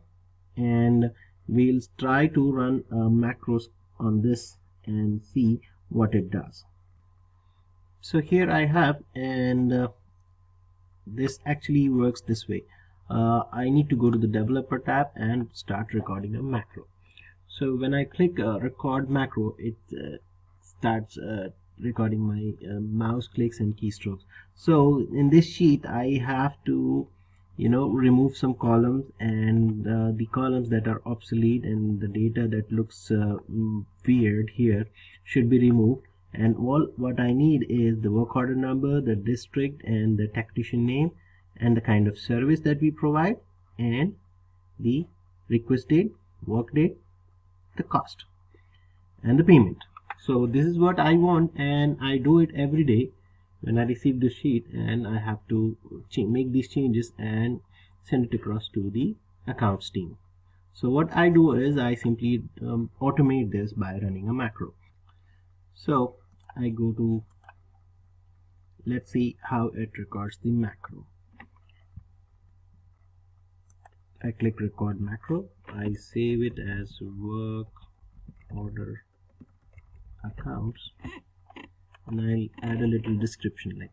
and we'll try to run macros on this and see what it does. So here I have, and this actually works this way. I need to go to the developer tab and start recording a macro. So when I click record macro, it starts recording my mouse clicks and keystrokes. So in this sheet I have to remove some columns, and the columns that are obsolete and the data that looks weird here should be removed. And what I need is the work order number, the district, and the technician name, and the kind of service that we provide, and the request date, work date, the cost, and the payment. So this is what I want, and I do it every day when I receive the sheet, and I have to make these changes and send it across to the accounts team. So what I do is I simply automate this by running a macro. So I go to, let's see how it records the macro. I click record macro, I save it as work order accounts, and I'll add a little description like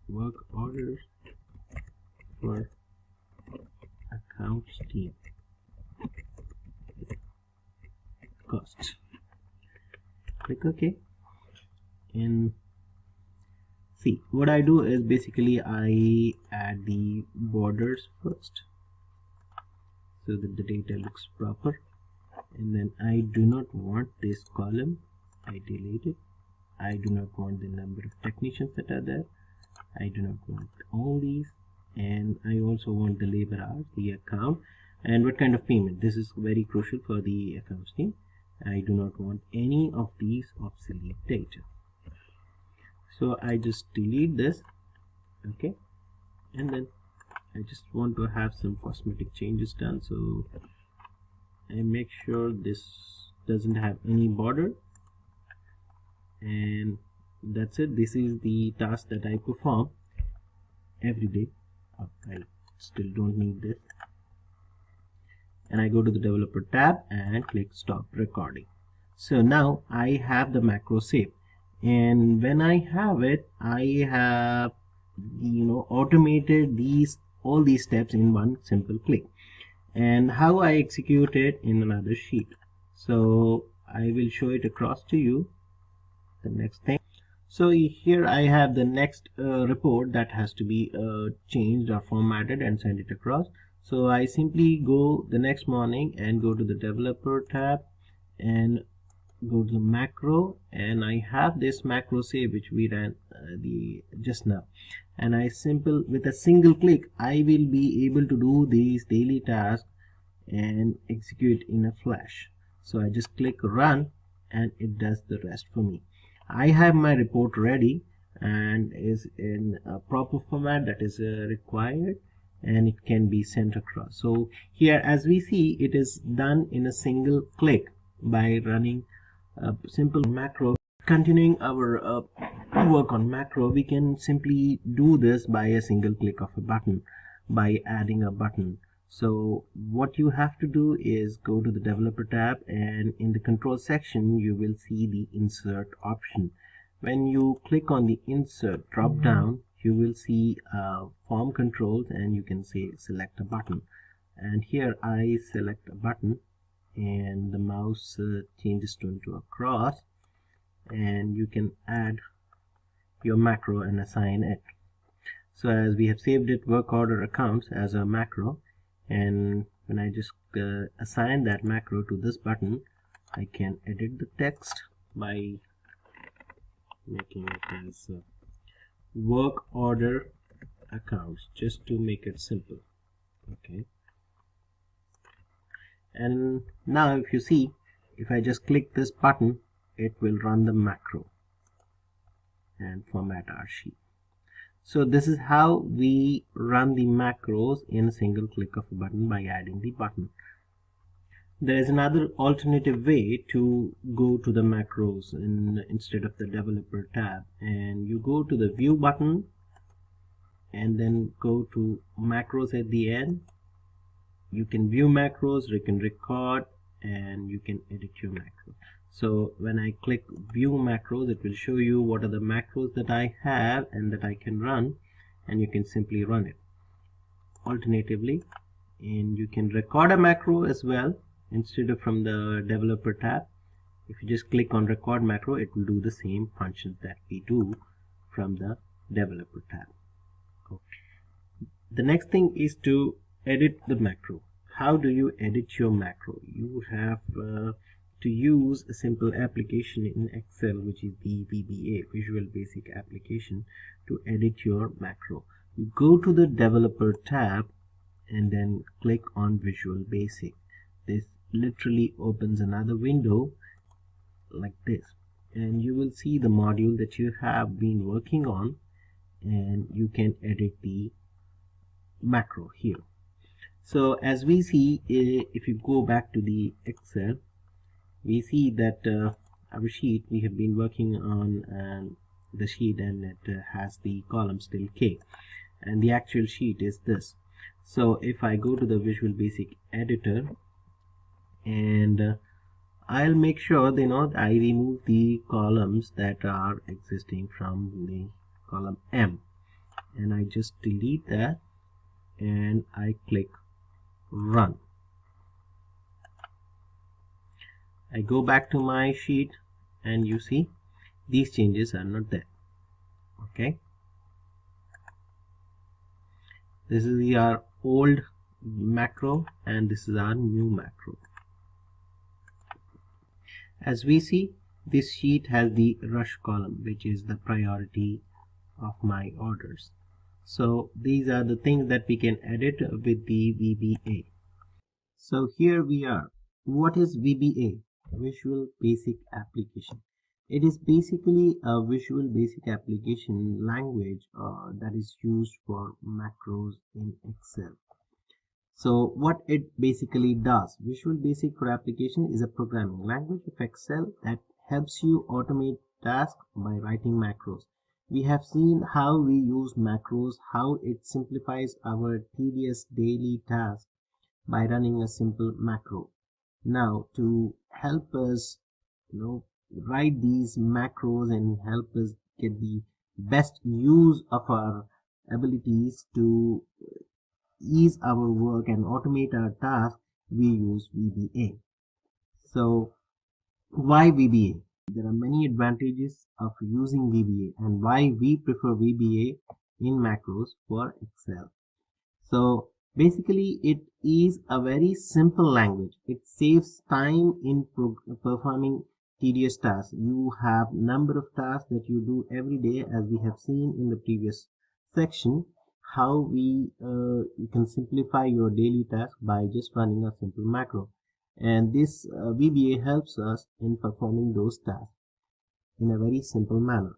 work orders for accounts team, cost. Click OK, and see what I do is basically I add the borders first so that the data looks proper, and then I do not want this column, I delete it. I do not want the number of technicians that are there, I do not want all these, and I also want the labor hours, the account, and what kind of payment. This is very crucial for the accounts team. I do not want any of these obsolete data. So I just delete this, okay, and then I just want to have some cosmetic changes done. So I make sure this doesn't have any border, and that's it. This is the task that I perform every day. I still don't need this, and I go to the developer tab and click stop recording. So now I have the macro saved, and when I have it, I have automated all these steps in one simple click. And how I execute it in another sheet, so I will show it across to you. The next thing, so here I have the next report that has to be changed or formatted and send it across. So I simply go the next morning and go to the developer tab and go to the macro, and I have this macro save which we ran just now, and with a single click I will be able to do these daily tasks and execute in a flash. So I just click run and it does the rest for me. I have my report ready and is in a proper format that is required, and it can be sent across. So here, as we see, it is done in a single click by running a simple macro. Continuing our work on macro, we can simply do this by a single click of a button, by adding a button. So what you have to do is go to the developer tab, and in the control section you will see the insert option. When you click on the insert drop down, you will see form controls, and you can say select a button, and here I select a button, and the mouse changes to a cross, and you can add your macro and assign it. So as we have saved it work order accounts as a macro, and when I just assign that macro to this button, I can edit the text by making it as work order accounts, just to make it simple. Okay, and now if you see, if I just click this button, it will run the macro and format our sheet. So this is how we run the macros in a single click of a button by adding the button. There is another alternative way to go to the macros instead of the developer tab, and you go to the view button and then go to macros at the end. You can view macros, you can record, and you can edit your macros. So when I click view macros, it will show you what are the macros that I have and that I can run, and you can simply run it. Alternatively, and you can record a macro as well instead of from the developer tab. If you just click on record macro, it will do the same functions that we do from the developer tab. Okay. The next thing is to edit the macro. How do you edit your macro? You have to use a simple application in Excel, which is the VBA, Visual Basic Application, to edit your macro. You go to the developer tab and then click on Visual Basic. This literally opens another window like this, and you will see the module that you have been working on, and you can edit the macro here. So as we see, if you go back to the Excel, we see that our sheet, we have been working on the sheet, and it has the column still K, and the actual sheet is this. So if I go to the Visual Basic editor, and I'll make sure I remove the columns that are existing from the column M, and I just delete that, and I click run. I go back to my sheet, and you see these changes are not there. Okay, this is our old macro and this is our new macro. As we see, this sheet has the rush column, which is the priority of my orders. So these are the things that we can edit with the VBA. So here we are. What is VBA? Visual Basic Application. It is basically a Visual Basic Application language that is used for macros in Excel. So what it basically does, Visual Basic for Application is a programming language of Excel that helps you automate tasks by writing macros. We have seen how we use macros, how it simplifies our tedious daily tasks by running a simple macro. Now, to help us write these macros and help us get the best use of our abilities to ease our work and automate our tasks, we use VBA. So why VBA? There are many advantages of using VBA and why we prefer VBA in macros for Excel. So basically it is a very simple language. It saves time in performing tedious tasks. You have number of tasks that you do every day, as we have seen in the previous section, how you can simplify your daily task by just running a simple macro, and this VBA helps us in performing those tasks in a very simple manner.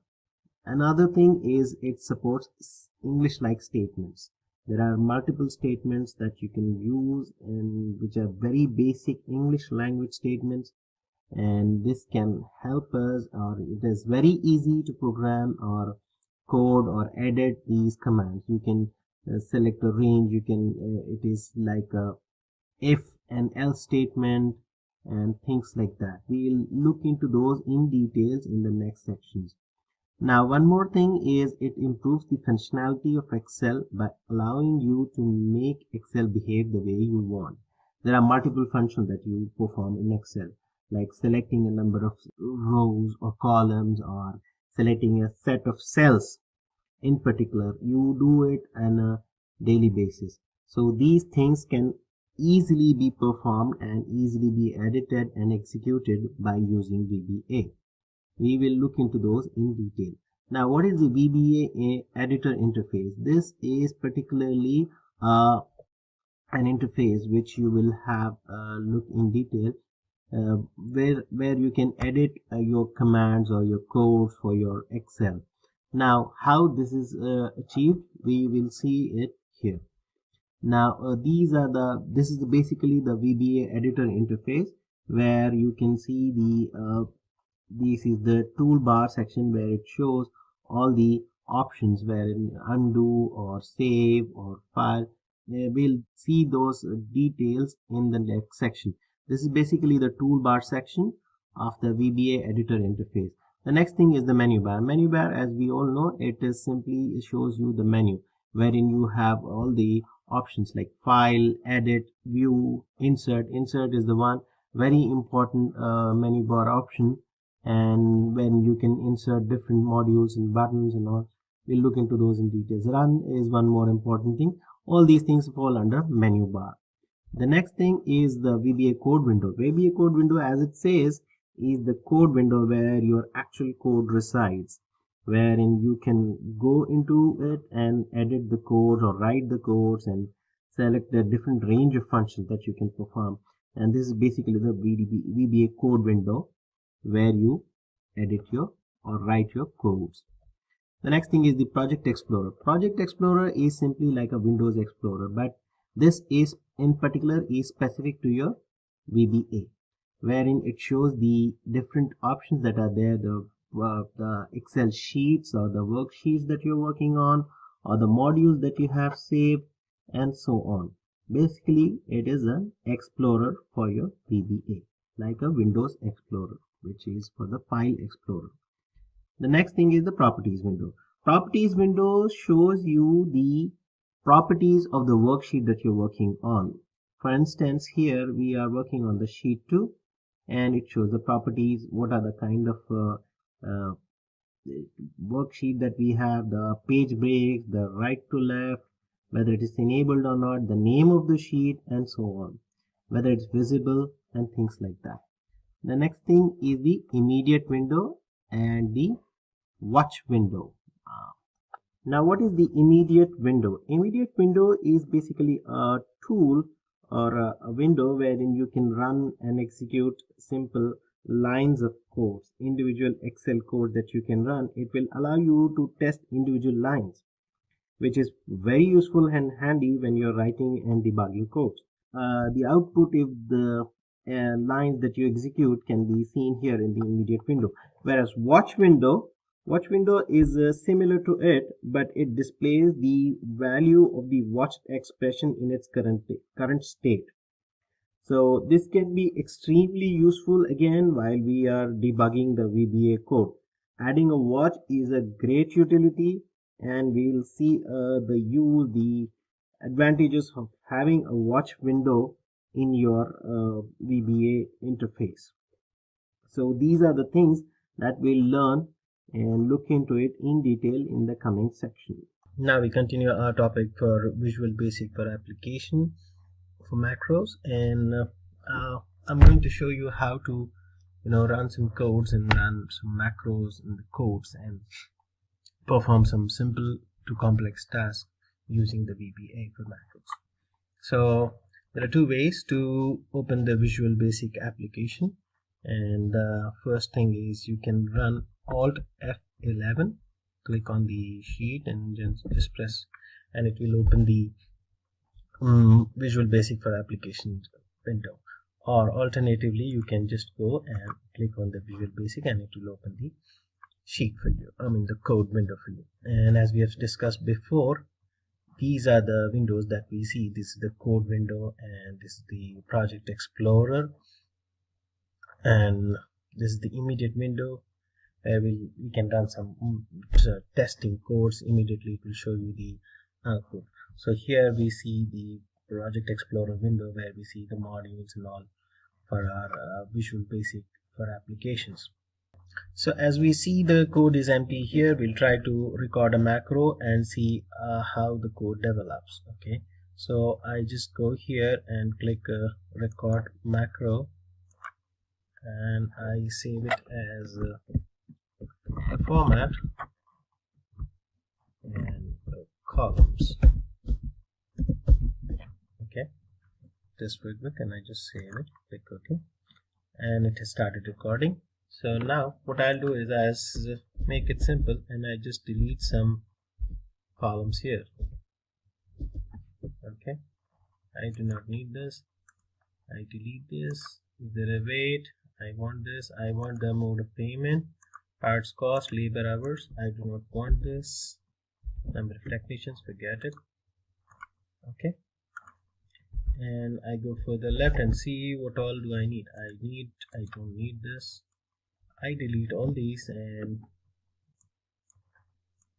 Another thing is it supports English-like statements. There are multiple statements that you can use and which are very basic English language statements, and this can help us, or it is very easy to program or code or edit these commands. You can select a range, you can it is like a if and else statement and things like that. We'll look into those in details in the next sections. Now, one more thing is it improves the functionality of Excel by allowing you to make Excel behave the way you want. There are multiple functions that you perform in Excel, like selecting a number of rows or columns, or selecting a set of cells in particular. You do it on a daily basis. So these things can easily be performed and easily be edited and executed by using VBA. We will look into those in detail. Now, what is the VBA editor interface? This is particularly an interface which you will have look in detail, where you can edit your commands or your codes for your Excel. Now, how this is achieved, we will see it here. Now, this is basically the VBA editor interface, where you can see this is the toolbar section where it shows all the options, where undo or save or file. We'll see those details in the next section. This is basically the toolbar section of the VBA editor interface. The next thing is the menu bar. Menu bar, as we all know, it shows you the menu, wherein you have all the options like file, edit, view, insert. Insert is the one very important menu bar option, and when you can insert different modules and buttons and all. We'll look into those in details. Run is one more important thing. All these things fall under menu bar. The next thing is the VBA code window. VBA code window, as it says, is the code window where your actual code resides, wherein you can go into it and edit the code or write the codes and select the different range of functions that you can perform. And this is basically the VBA code window where you edit your or write your codes. The next thing is the Project Explorer. Project Explorer is simply like a Windows Explorer, but this is in particular is specific to your VBA, wherein it shows the different options that are there, the Excel sheets or the worksheets that you're working on, or the modules that you have saved, and so on. Basically, it is an Explorer for your VBA, like a Windows Explorer, which is for the File Explorer. The next thing is the Properties window. Properties window shows you the properties of the worksheet that you're working on. For instance, here we are working on the sheet 2, and it shows the properties, what are the kind of worksheet that we have, the page breaks, the right to left, whether it is enabled or not, the name of the sheet, and so on, whether it's visible and things like that. The next thing is the immediate window and the watch window. Now, what is the immediate window? Immediate window is basically a tool or a window wherein you can run and execute simple lines of codes, individual Excel codes that you can run. It will allow you to test individual lines, which is very useful and handy when you're writing and debugging codes. The output if the lines that you execute can be seen here in the immediate window, whereas watch window is similar to it, but it displays the value of the watched expression in its current state. So this can be extremely useful again while we are debugging the VBA code. Adding a watch is a great utility, and we'll see the advantages of having a watch window in your VBA interface. So these are the things that we'll learn and look into it in detail in the coming section. Now we continue our topic for Visual Basic for application for macros, and I'm going to show you how to run some codes and run some macros in the codes and perform some simple to complex tasks using the VBA for macros. So there are two ways to open the Visual Basic application, and the first thing is you can run Alt F11, click on the sheet and just press, and it will open the Visual Basic for application window. Or alternatively, you can just go and click on the Visual Basic and it will open the sheet for you, the code window for you. And as we have discussed before, these are the windows that we see. This is the code window, and this is the Project Explorer, and this is the immediate window where we can run some testing codes. Immediately it will show you the output. So here we see the Project Explorer window where we see the modules and all for our Visual Basic for applications. So as we see the code is empty here, we'll try to record a macro and see how the code develops. Okay, so I just go here and click record macro, and I save it as the format and the columns. Okay, this will work, and I just save it, click OK, and it has started recording. So now what I'll do is make it simple, and I just delete some columns here. Okay, I do not need this. I delete this. Is there a weight? I want this. I want the mode of payment, parts cost, labor hours. I do not want this. Number of technicians, forget it. Okay, and I go further left and see what all do I need. I don't need this. I delete all these, and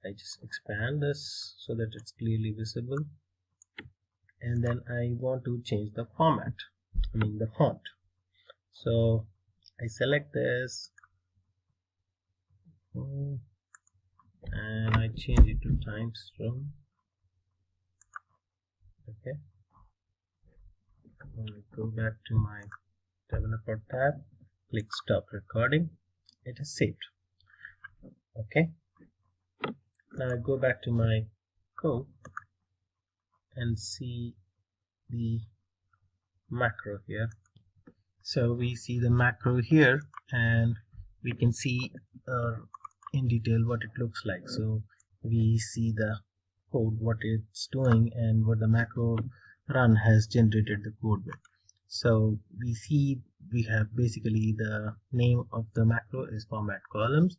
I just expand this so that it's clearly visible. And then I want to change the format, the font. So I select this and I change it to Times Room. Okay, I go back to my developer tab, click stop recording. It is saved. Okay, now I go back to my code and see the macro here. So we see the macro here, and we can see in detail what it looks like. So we see the code, what it's doing, and what the macro run has generated the code with. So we see we have basically the name of the macro is format columns,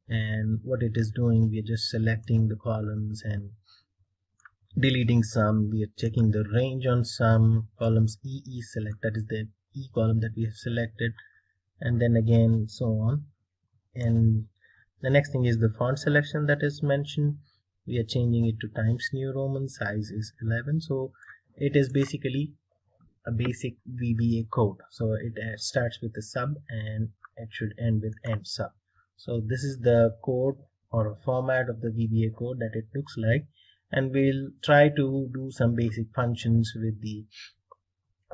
and what it is doing, we are just selecting the columns and deleting some. We are checking the range on some columns. EE select, that is the E column that we have selected, and then again so on. And the next thing is the font selection that is mentioned. We are changing it to Times New Roman, size is 11. So it is basically a basic VBA code. So it starts with the sub and it should end with end sub. So this is the code or a format of the VBA code that it looks like, and we'll try to do some basic functions with the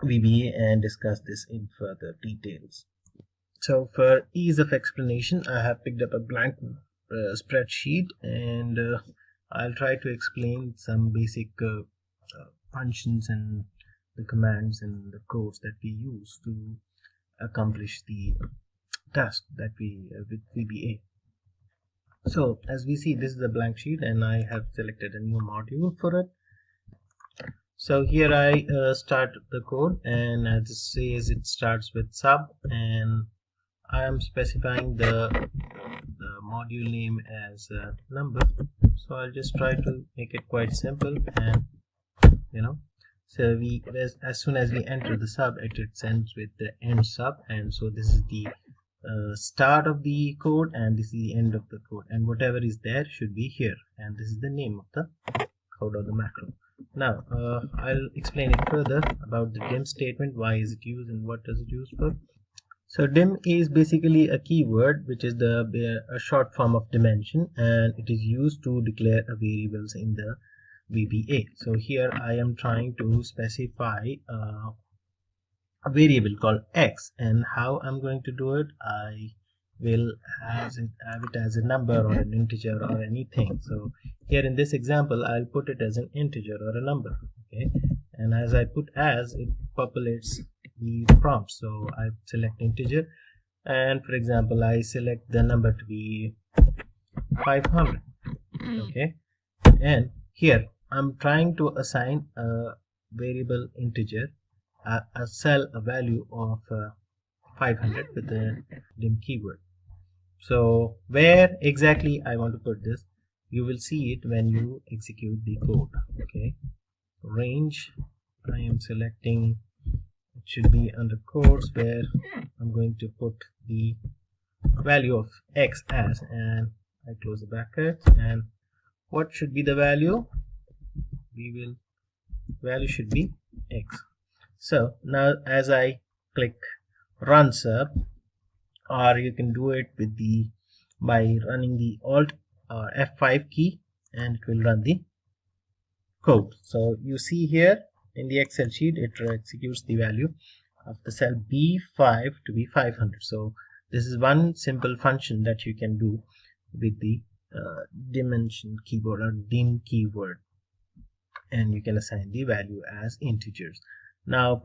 VBA and discuss this in further details. So for ease of explanation, I have picked up a blank spreadsheet, and I'll try to explain some basic functions and the commands and the codes that we use to accomplish the task that we with VBA. So as we see, this is a blank sheet, and I have selected a new module for it. So here I start the code, and as it says, it starts with sub, and I am specifying the module name as a number. So I'll just try to make it quite simple, and so as soon as we enter the sub, it ends with the end sub, and so this is the start of the code, and this is the end of the code, and whatever is there should be here, and this is the name of the code or the macro. Now I'll explain it further about the dim statement. Why is it used and what does it use for? So dim is basically a keyword which is a short form of dimension, and it is used to declare a variables in the VBA. So here I am trying to specify a variable called x, and how I'm going to do it, I will have it as a number or an integer or anything. So here in this example, I'll put it as an integer or a number. Okay, and as I put as, it populates the prompt. So I select integer, and for example, I select the number to be 500. Okay, and here I'm trying to assign a variable integer a cell, a value of 500 with the dim keyword. So where exactly I want to put this, you will see it when you execute the code. Okay, range, I am selecting, it should be under quotes, where I'm going to put the value of x as, and I close the brackets, and what should be the value? Value should be x. So now as I click run sub, or you can do it with by running the Alt or F5 key, and it will run the code. So you see here in the Excel sheet, it executes the value of the cell B5 to be 500. So this is one simple function that you can do with the dimension keyword or dim keyword, and you can assign the value as integers. Now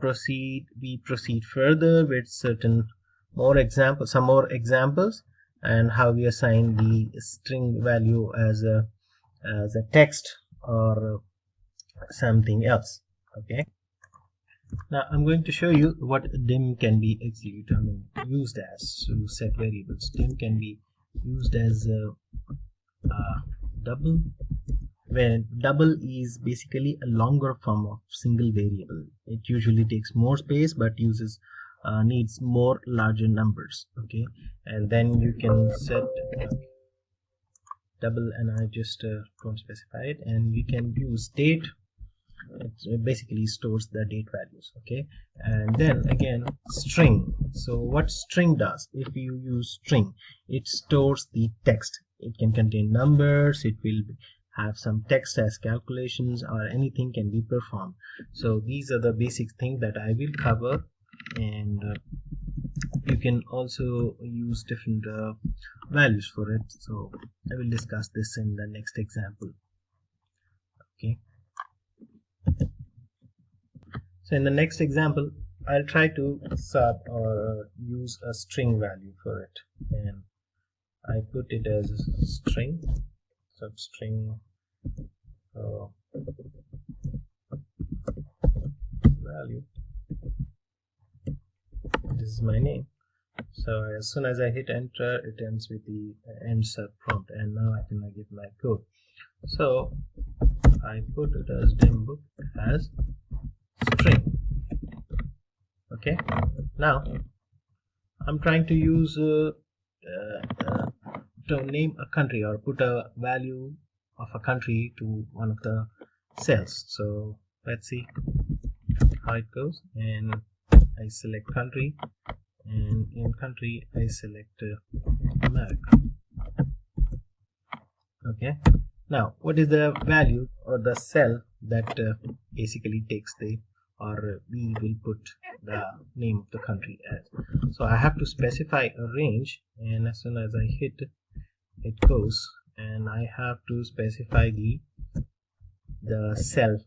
we proceed further with some more examples, and how we assign the string value as a text or something else. Okay, now I'm going to show you what dim can be used as to set variables. Dim can be used as double, where double is basically a longer form of single variable. It usually takes more space but needs more larger numbers. Okay, and then you can set double, and I just don't specify it, and we can use date. It basically stores the date values. Okay, and then again string. So what string does, if you use string, it stores the text. It can contain numbers, it will have some text as calculations, or anything can be performed. So these are the basic things that I will cover, and you can also use different values for it. So I will discuss this in the next example. Okay, so in the next example I'll try to sort or use a string value for it, and I put it as a string, substring value. This is my name. So as soon as I hit enter, it ends with the end sub prompt, and now I can give my code. So I put it as dimbook as string. Okay, now I'm trying to use to name a country or put a value of a country to one of the cells. So let's see how it goes, and I select country, and in country I select America. Okay, now what is the value or the cell that basically takes or we will put the name of the country as? So I have to specify a range, and as soon as I hit it goes, and I have to specify the cell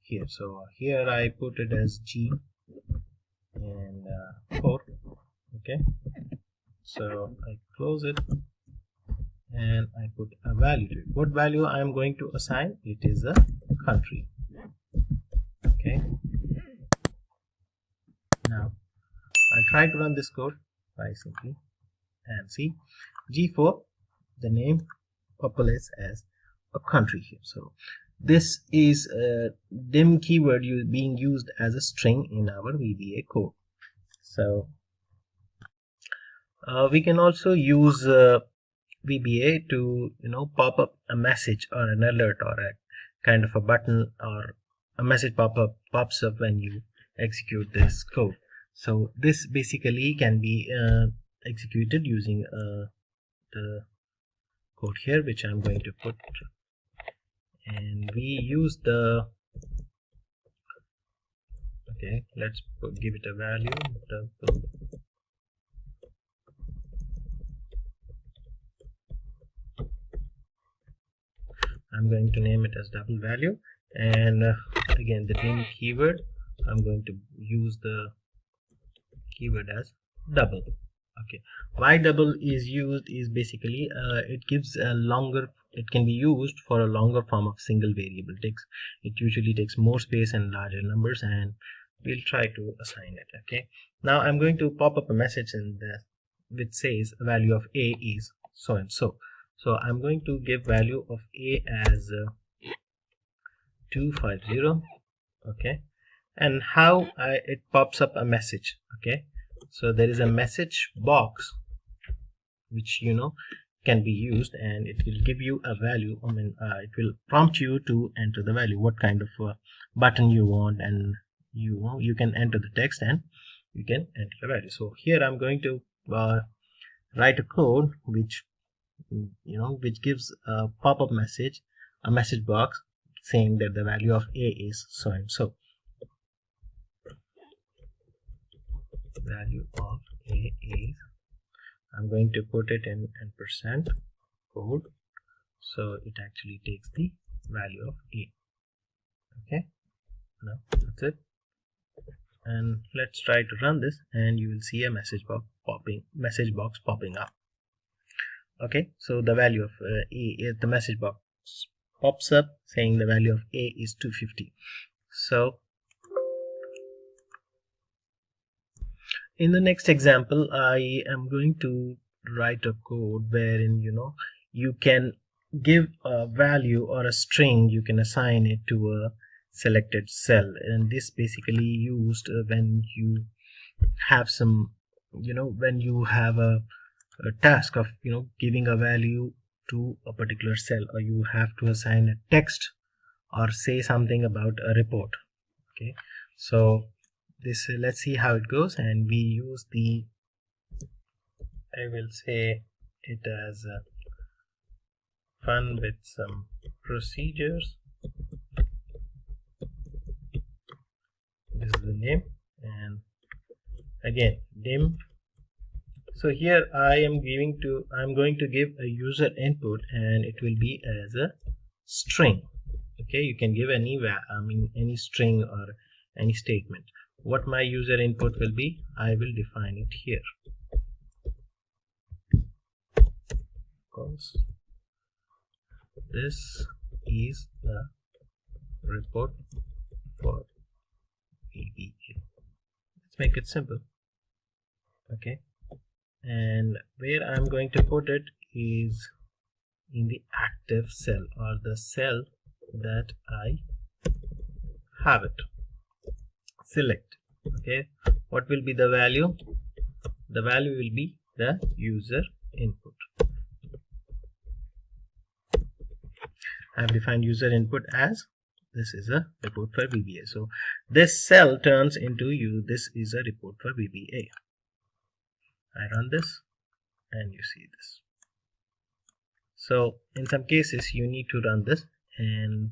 here. So here I put it as G and 4. Okay, so I close it and I put a value to it. What value I am going to assign? It is a country. Okay, now I try to run this code by simply, and see G4, the name populates as a country here. So this is a dim keyword being used as a string in our VBA code. So we can also use VBA to pop up a message or an alert or a kind of a button, or a message pops up when you execute this code. So this basically can be executed using the code here, which I'm going to put, and we use the let's give it a value. I'm going to name it as double value, and again the dim keyword, I'm going to use the keyword as double. Okay, why double is used is basically it gives a longer, it can be used for a longer form of single variable text. It usually takes more space and larger numbers, and we'll try to assign it. Okay, now I'm going to pop up a message which says a value of a is so and so. So I'm going to give value of a as 250. Okay, and how it pops up a message. Okay, so there is a message box which can be used, and it will give you a value. It will prompt you to enter the value, what kind of button you want, and you can enter the text and you can enter the value. So here I'm going to write a code which gives a pop-up message, a message box saying that the value of a is so and so. Value of a is, I'm going to put it in %, code. So it actually takes the value of A. Okay, now that's it. And let's try to run this, and you will see a message box popping up. Okay, so the value of A, the message box pops up saying the value of A is 250. So in the next example, I am going to write a code wherein you can give a value or a string, you can assign it to a selected cell, and this basically used when you have some when you have a task of giving a value to a particular cell, or you have to assign a text or say something about a report. Okay, so this let's see how it goes, and we use the, I will say it as fun with some procedures. This is the name, and again dim. So here I'm going to give a user input, and it will be as a string. Okay, you can give any any string or any statement. What my user input will be, I will define it here. Because this is the report for VBA. Let's make it simple. Okay, and where I'm going to put it is in the active cell, or the cell that I have it. Select. Okay, what will be the value? The value will be the user input. I have defined user input as this is a report for VBA. So this cell turns into this is a report for VBA. I run this and you see this. So in some cases you need to run this, and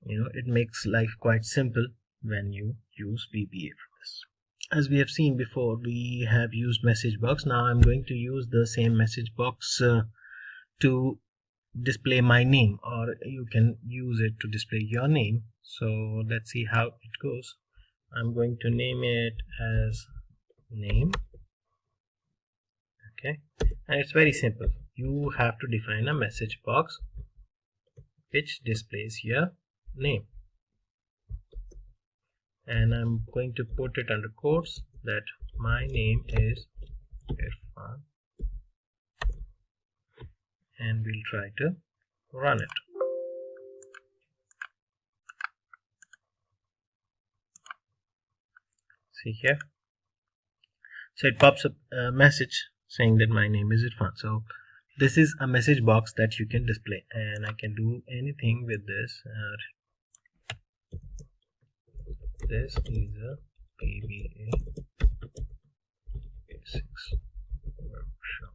it makes life quite simple when you use VBA for this. As we have seen before, we have used message box. Now I'm going to use the same message box to display my name, or you can use it to display your name. So let's see how it goes. I'm going to name it as name. Okay, and it's very simple. You have to define a message box which displays your name, and I'm going to put it under quotes that my name is Irfan, and we'll try to run it. See here, so it pops up a message saying that my name is Irfan. So this is a message box that you can display, and I can do anything with this. This is a PBA basics workshop.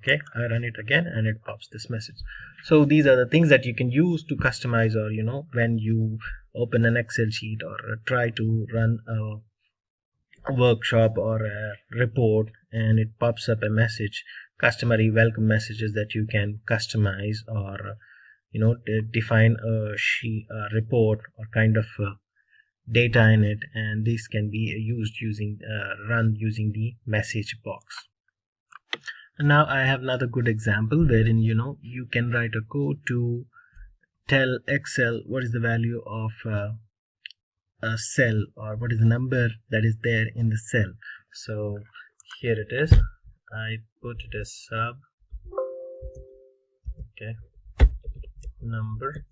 Okay, I run it again and it pops this message. So these are the things that you can use to customize, or when you open an Excel sheet or try to run a workshop or a report, and it pops up a message, customary welcome messages that you can customize, or define a report or kind of data in it, and this can be run using the message box. And now I have another good example wherein you can write a code to tell Excel what is the value of a cell, or what is the number that is there in the cell. So here it is. I put it as sub, okay, number,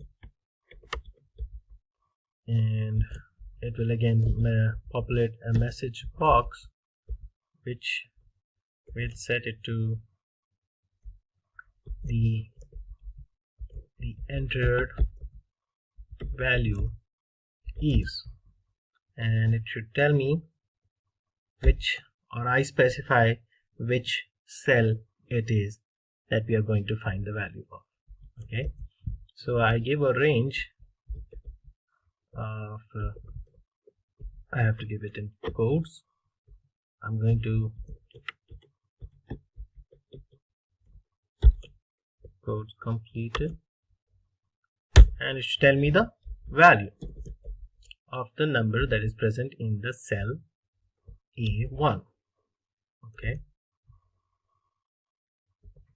and it will again populate a message box which will set it to the entered value is, and it should tell me which, or I specify which cell it is that we are going to find the value of. Okay, so I give a range of I have to give it in quotes. I'm going to quotes completed, and it should tell me the value of the number that is present in the cell A1. Okay,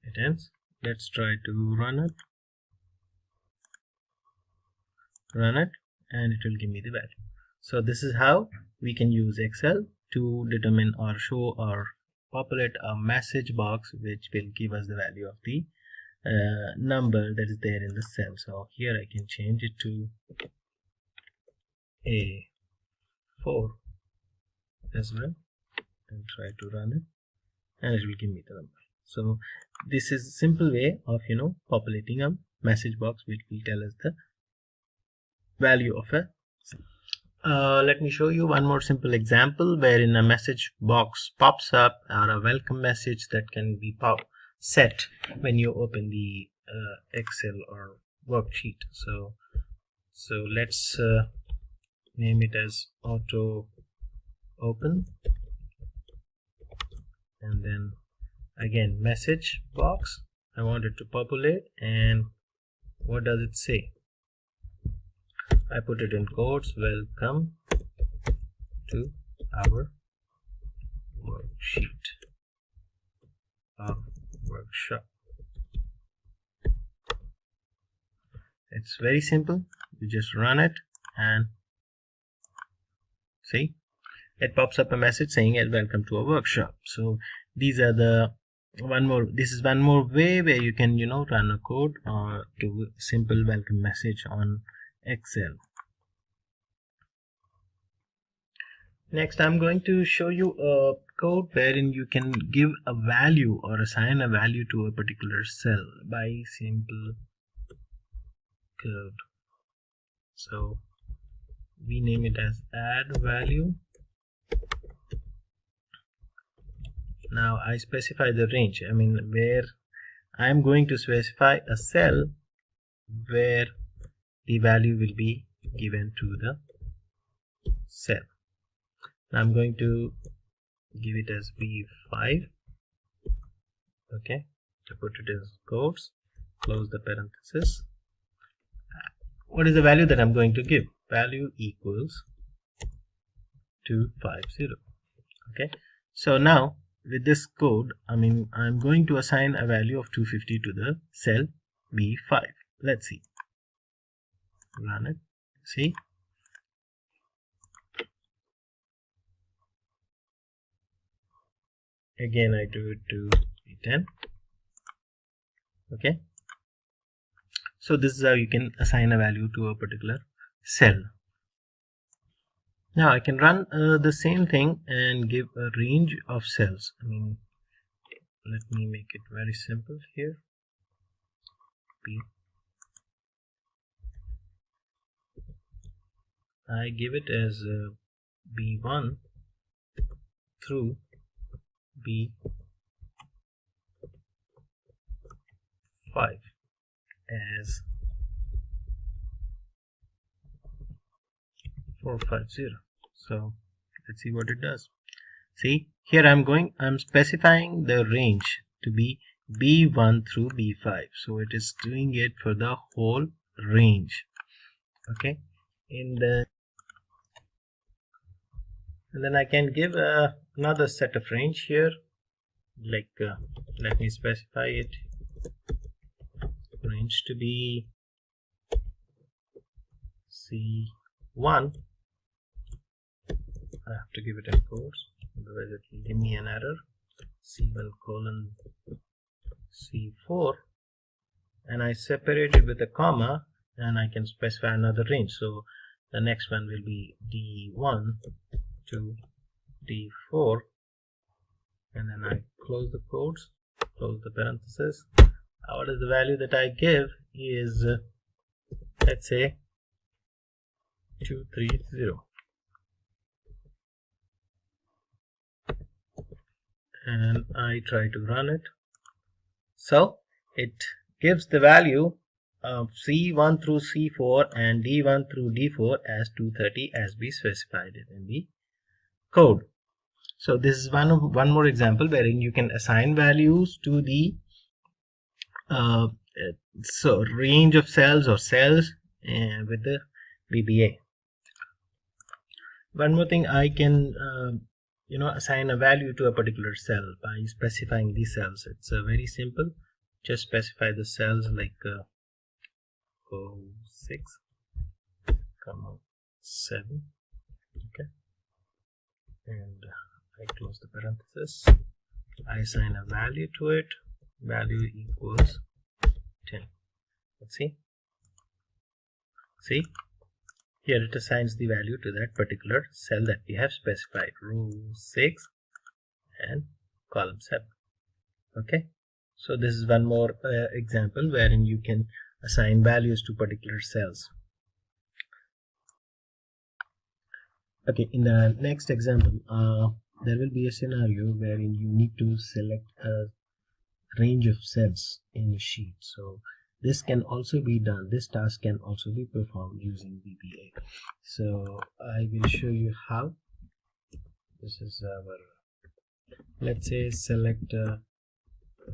it ends. Let's try to run it, and it will give me the value. So this is how we can use Excel to determine or show or populate a message box which will give us the value of the number that is there in the cell. So here I can change it to A4 as well and try to run it, and it will give me the number. So this is a simple way of populating a message box which will tell us the value of a cell. Let me show you one more simple example wherein a message box pops up, or a welcome message that can be set when you open the Excel or worksheet. So let's name it as auto open, and then again message box. I want it to populate, and what does it say? I put it in quotes, welcome to our worksheet or workshop. It's very simple. You just run it and see, it pops up a message saying welcome to a workshop. So these are the this is one more way where you can run a code or do simple welcome message on Excel. Next, I'm going to show you a code wherein you can give a value or assign a value to a particular cell by simple code. So we name it as add value. Now I specify the range. Where I'm going to specify a cell where the value will be given to the cell. Now I'm going to give it as B5. Okay, to put it as quotes, close the parenthesis. What is the value that I'm going to give? Value equals 250. Okay, so now with this code, I'm going to assign a value of 250 to the cell B5. Let's see. Run it. See, again I do it to B10. Okay, so this is how you can assign a value to a particular cell. Now I can run the same thing and give a range of cells. Let me make it very simple here. I give it as B1 through B5 as 450. So let's see what it does. See, here I'm specifying the range to be B1 through B5. So it is doing it for the whole range. Okay, and then I can give another set of range here, like let me specify it range to be C1. I have to give it in quotes, otherwise it will give me an error. C1 colon C4, and I separate it with a comma, and I can specify another range. So the next one will be D1 to D4, and then I close the quotes, close the parenthesis. What is the value that I give is let's say 230, and I try to run it. So it gives the value C1 through C4 and D1 through D4 as 230 as we specified it in the code. So this is one more example wherein you can assign values to the range of cells or cells with the VBA. One more thing, I can assign a value to a particular cell by specifying the cells. It's very simple. Just specify the cells like 06, 7, okay, and I close the parenthesis. I assign a value to it. Value equals 10. Let's see. Here it assigns the value to that particular cell that we have specified, row 6 and column 7. Okay, so this is one more example wherein you can assign values to particular cells. Okay, in the next example, there will be a scenario wherein you need to select a range of cells in a sheet. So this can also be done. This task can also be performed using VBA. So I will show you how. This is our, let's say, select a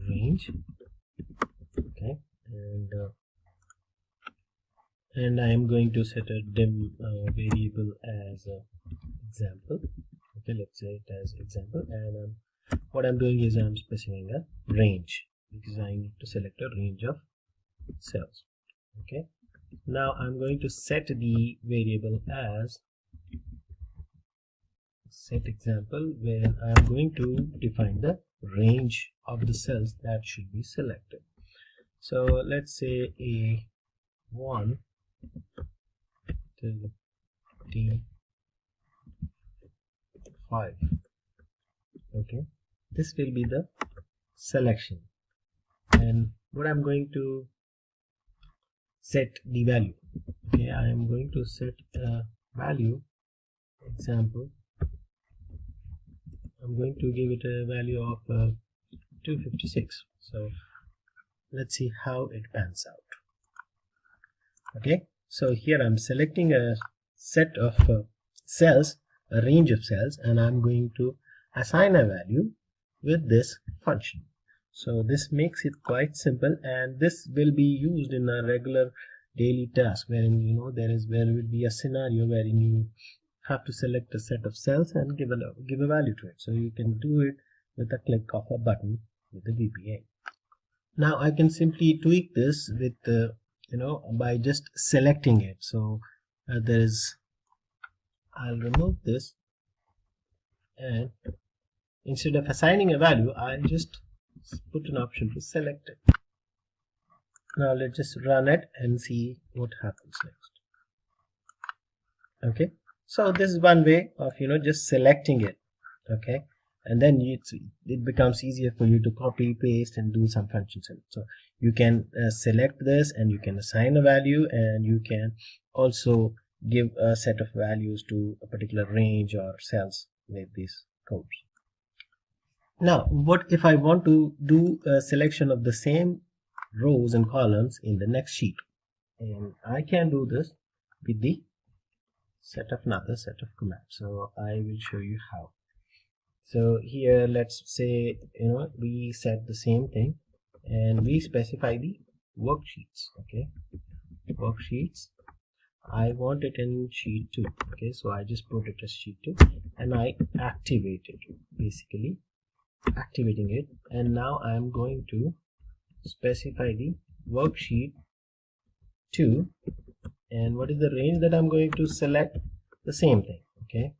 range. Okay, and I am going to set a dim variable as example. Okay, let's say it as example, and what I'm doing is I'm specifying a range because I need to select a range of cells. Okay, now I'm going to set the variable as set example, where I'm going to define the range of the cells that should be selected. So let's say A1 to D5. Okay, this will be the selection, and what I'm going to set the value. Okay, I am going to set a value example. I'm going to give it a value of 256. So let's see how it pans out. Okay, so here I'm selecting a set of cells, a range of cells, and I'm going to assign a value with this function. So this makes it quite simple, and this will be used in a regular daily task wherein there will be a scenario wherein you have to select a set of cells and give a value to it. So you can do it with a click of a button with the VBA. Now I can simply tweak this with by just selecting it. So I'll remove this, and instead of assigning a value, I'll just put an option to select it. Now let's just run it and see what happens next. Okay, so this is one way of just selecting it. Okay, and then it becomes easier for you to copy, paste, and do some functions in it. So you can select this, and you can assign a value, and you can also give a set of values to a particular range or cells with these codes. Now, what if I want to do a selection of the same rows and columns in the next sheet? And I can do this with the another set of commands. So I will show you how. So here, let's say we set the same thing, and we specify the worksheets. Okay, worksheets. I want it in sheet 2. Okay, so I just put it as sheet 2, and I activate it, basically activating it. And now I'm going to specify the worksheet 2, and what is the range that I'm going to select? The same thing. Okay,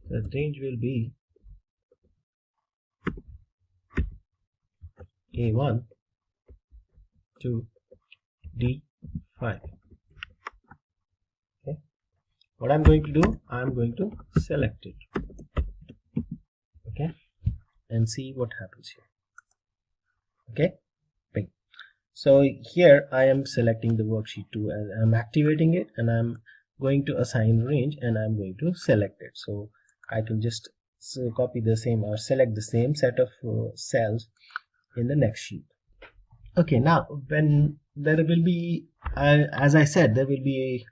the range will be A1 to D5. Okay, what I'm going to do, I'm going to select it. Okay, and see what happens here. Okay, bing. So here I am selecting the worksheet 2, and I'm activating it, and I'm going to assign range, and I'm going to select it. So I can just copy the same or select the same set of cells in the next sheet. Okay, now when there will be, as I said, there will be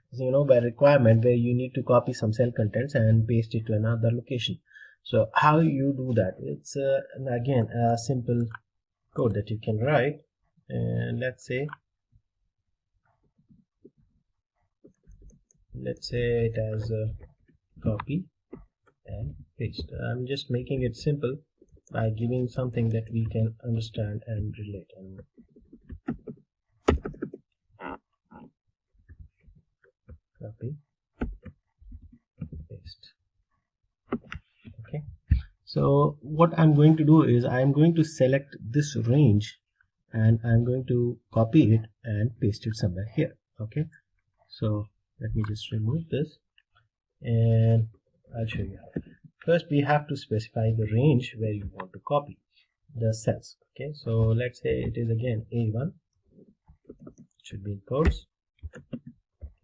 by requirement where you need to copy some cell contents and paste it to another location. So how you do that? It's again a simple code that you can write, and let's say it as a copy and paste. I'm just making it simple by giving something that we can understand and relate. And copy, paste. Okay, so what I'm going to do is I'm going to select this range and I'm going to copy it and paste it somewhere here. Okay, so let me just remove this and I'll show you how. First we have to specify the range where you want to copy the cells. Okay, so let's say it is again A1, it should be in quotes,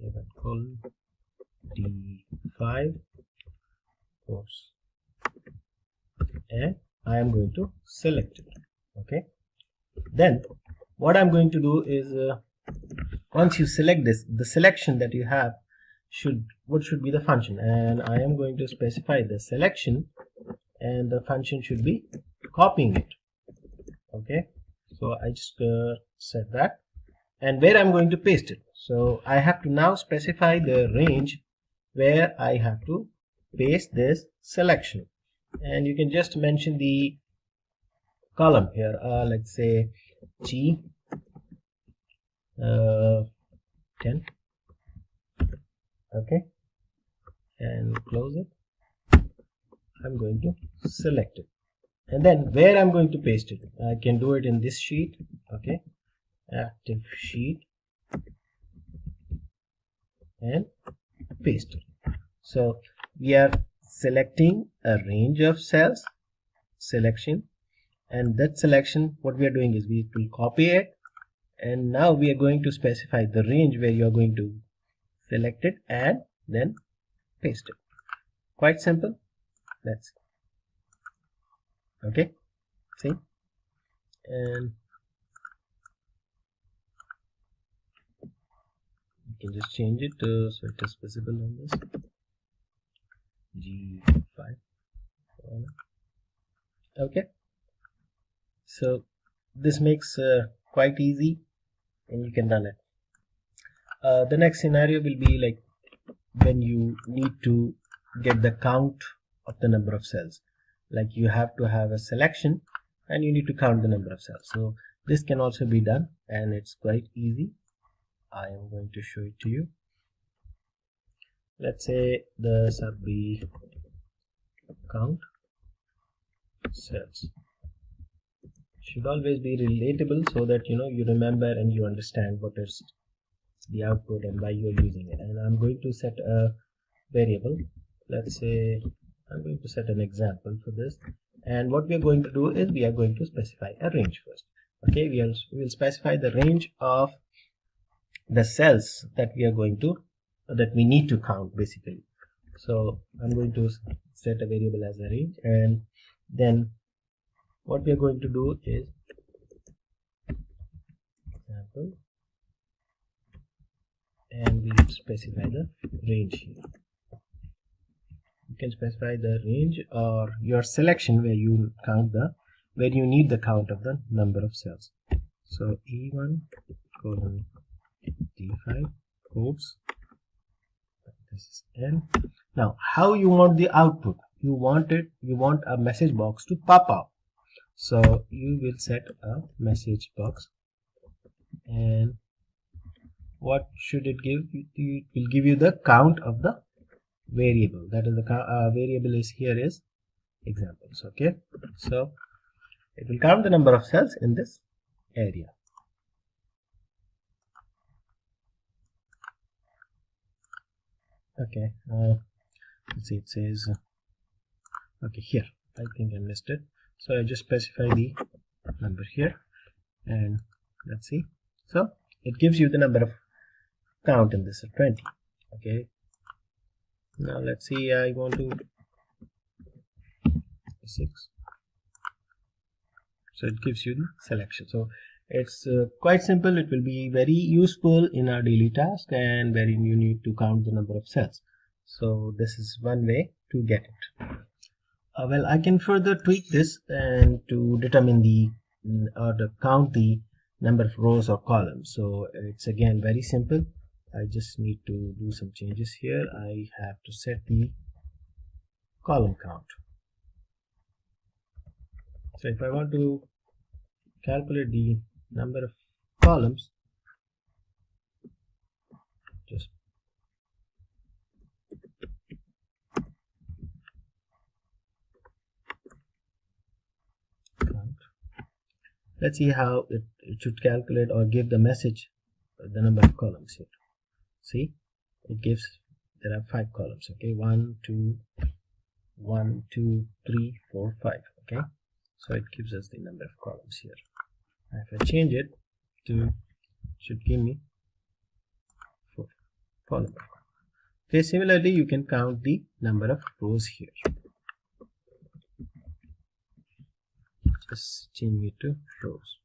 A1 colon D5 quotes, and I am going to select it. Okay, then what I'm going to do is once you select this, the selection that you have what should be the function, and I am going to specify the selection and the function should be copying it. Okay, so I just said that, and where I'm going to paste it. So I have to now specify the range where I have to paste this selection, and you can just mention the column here, let's say G 10. Okay, and close it. I'm going to select it, and then where I'm going to paste it, I can do it in this sheet. Okay, active sheet, and paste it. So we are selecting a range of cells, selection, and that selection, what we are doing is we will copy it, and now we are going to specify the range where you are going to select it and then paste it. Quite simple. That's it. Okay, see, and you can just change it so it is visible on this G5. Okay, so this makes quite easy and you can run it. The next scenario will be like when you need to get the count of the number of cells, like you have to have a selection and you need to count the number of cells. So this can also be done and it's quite easy. I am going to show it to you. Let's say the sub be count cells. Should always be relatable so that you remember and you understand what is the output and why you are using it. And I'm going to set a variable. Let's say I'm going to set an example for this, and what we are going to do is we are going to specify a range first. Okay, we will specify the range of the cells that we need to count basically. So I'm going to set a variable as a range, and then what we are going to do is example, and we will specify the range here. You can specify the range or your selection where you need the count of the number of cells. So E1 colon D5 quotes, this is N. Now how you want the output? You want a message box to pop up. So you will set a message box, and what should it give? It will give you the count of the variable. That is the variable is here is examples. Okay, so it will count the number of cells in this area. Okay, let's see, it says okay, here I think I missed it, so I just specify the number here, and let's see, so it gives you the number of count in this 20. Okay, now let's see, I want to 6, so it gives you the selection. So It's quite simple. It will be very useful in our daily task, and wherein you need to count the number of cells. So this is one way to get it. Well, I can further tweak this and to determine the or to count the number of rows or columns. So it's again very simple. I just need to do some changes here. I have to set the column count. So if I want to calculate the number of columns, just count. Let's see how it should calculate or give the message the number of columns here. See, it gives, there are 5 columns. Okay, 1 2 1 2 3 4 5. Okay, so it gives us the number of columns here. If I change it to, should give me 4 number. Okay, similarly you can count the number of rows here. Just change it to rows.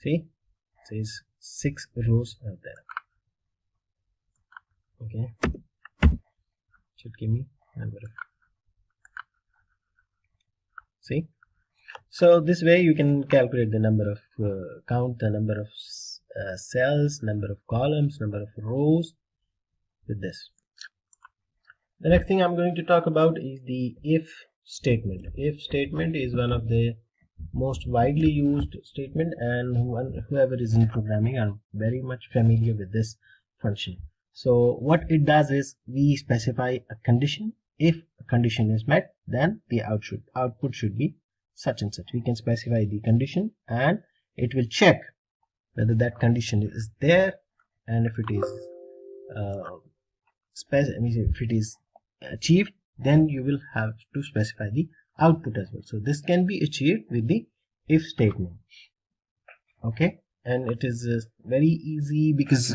See, it says 6 rows are there. Okay, should give me number of, see. So this way you can calculate the number of count the number of cells, number of columns, number of rows with this. The next thing I'm going to talk about is the if statement. If statement is one of the most widely used statement, and whoever is in programming are very much familiar with this function. So what it does is we specify a condition. If a condition is met, then the output should be such and such. We can specify the condition and it will check whether that condition is there, and if it is if it is achieved, then you will have to specify the output as well. So this can be achieved with the if statement. Okay, and it is very easy because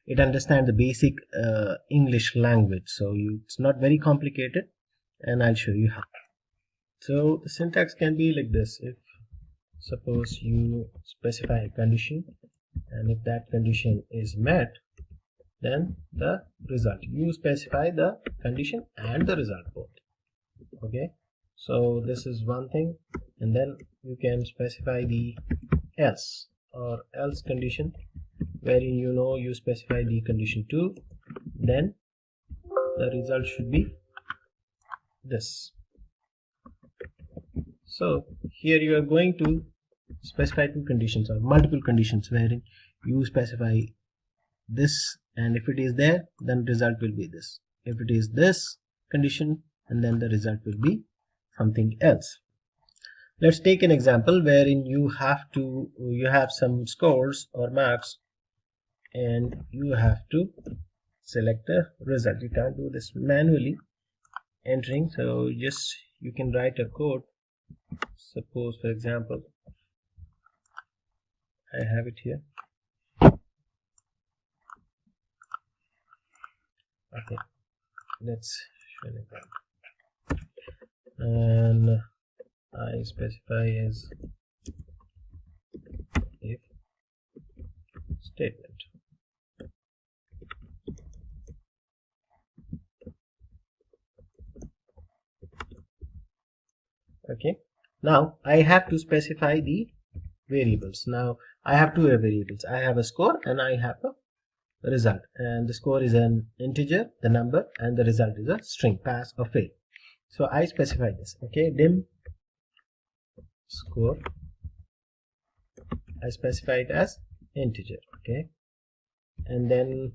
it understands the basic English language, so it's not very complicated, and I'll show you how. So the syntax can be like this. If suppose you specify a condition, and if that condition is met, then the result, you specify the condition and the result both. Okay, so this is one thing, and then you can specify the else or else condition, wherein you specify the condition 2, then the result should be this. So here you are going to specify 2 conditions or multiple conditions, wherein you specify this, and if it is there, then result will be this. If it is this condition, and then the result will be something else. Let's take an example wherein you have some scores or marks, and you have to select a result. You can't do this manually entering, so just you can write a code. Suppose, for example, I have it here. Okay, let's show an example, and I specify as if statement. Okay, now I have to specify the variables. Now I have 2 variables. I have a score and I have a result, and the score is an integer, the number, and the result is a string, pass or fail. So I specify this. Okay, dim score, I specify it as integer. Okay, and then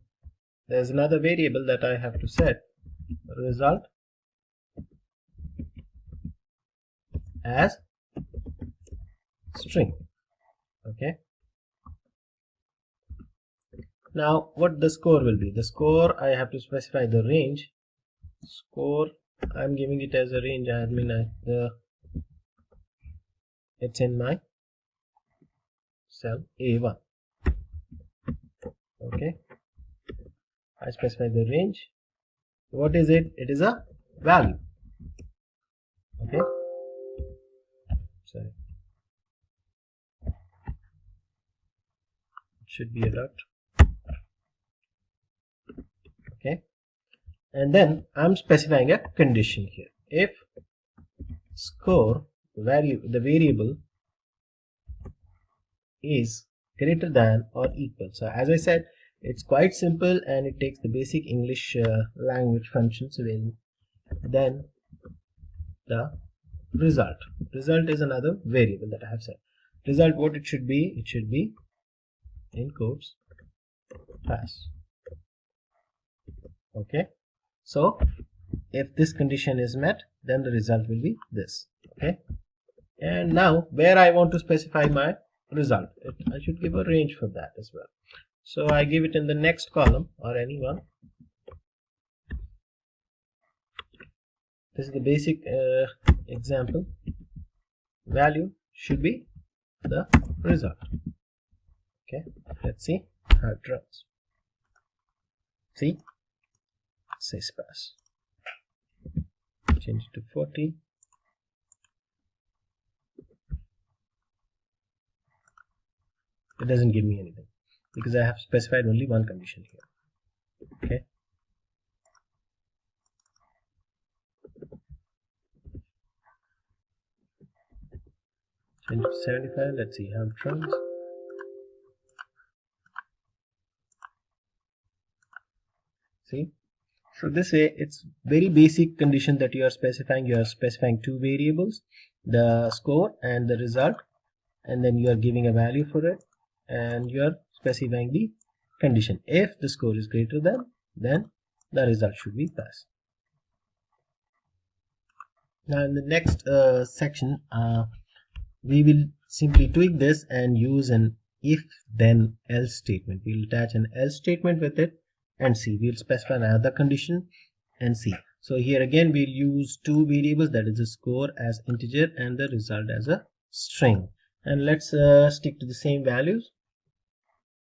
there's another variable that I have to set, result as string. Okay, now what the score will be? The score, I have to specify the range. Score, I'm giving it as a range. I mean it's in my cell A1. Okay, I specify the range. What is it? It is a value. Okay, sorry, should be a dot. Okay, and then I'm specifying a condition here. If score the variable is greater than or equal. So as I said, it's quite simple and it takes the basic English language functions. Then the result is another variable that I have said. Result, what it should be? It should be in quotes pass. Okay, so if this condition is met, then the result will be this. Okay, and now where I want to specify my result, I should give a range for that as well. So I give it in the next column or any one. This is the basic example. Value should be the result. Okay, let's see how it runs. See, it says pass. Change it to 40. It doesn't give me anything because I have specified only one condition here. Okay, change to 75. Let's see how it runs. See, so this way it's very basic condition that you are specifying. You are specifying two variables, the score and the result, and then you are giving a value for it, and you are specifying the condition. If the score is greater than, then the result should be pass. Now in the next section, we will simply tweak this and use an if then else statement. We'll attach an else statement with it and see. We'll specify another condition and see. So here again we'll use two variables, that is the score as integer and the result as a string. And let's stick to the same values.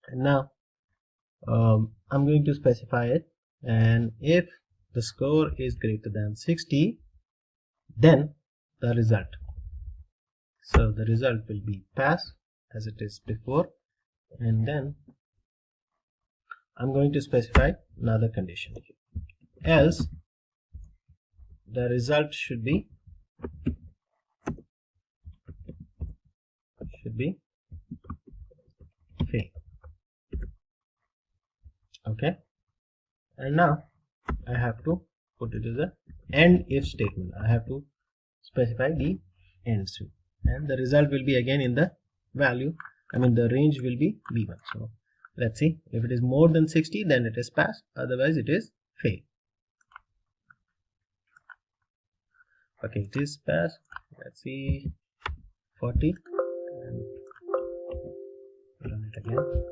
And now I'm going to specify it, and if the score is greater than 60, then the result. So the result will be pass as it is before, and then I'm going to specify another condition here. Else the result should be fail. Okay, and now I have to put it as a end if statement. I have to specify the end string, and the result will be again in the value, the range will be b1. So let's see, if it is more than 60, then it is pass, otherwise it is fail. Okay, it is pass. Let's see, 40, and run it again.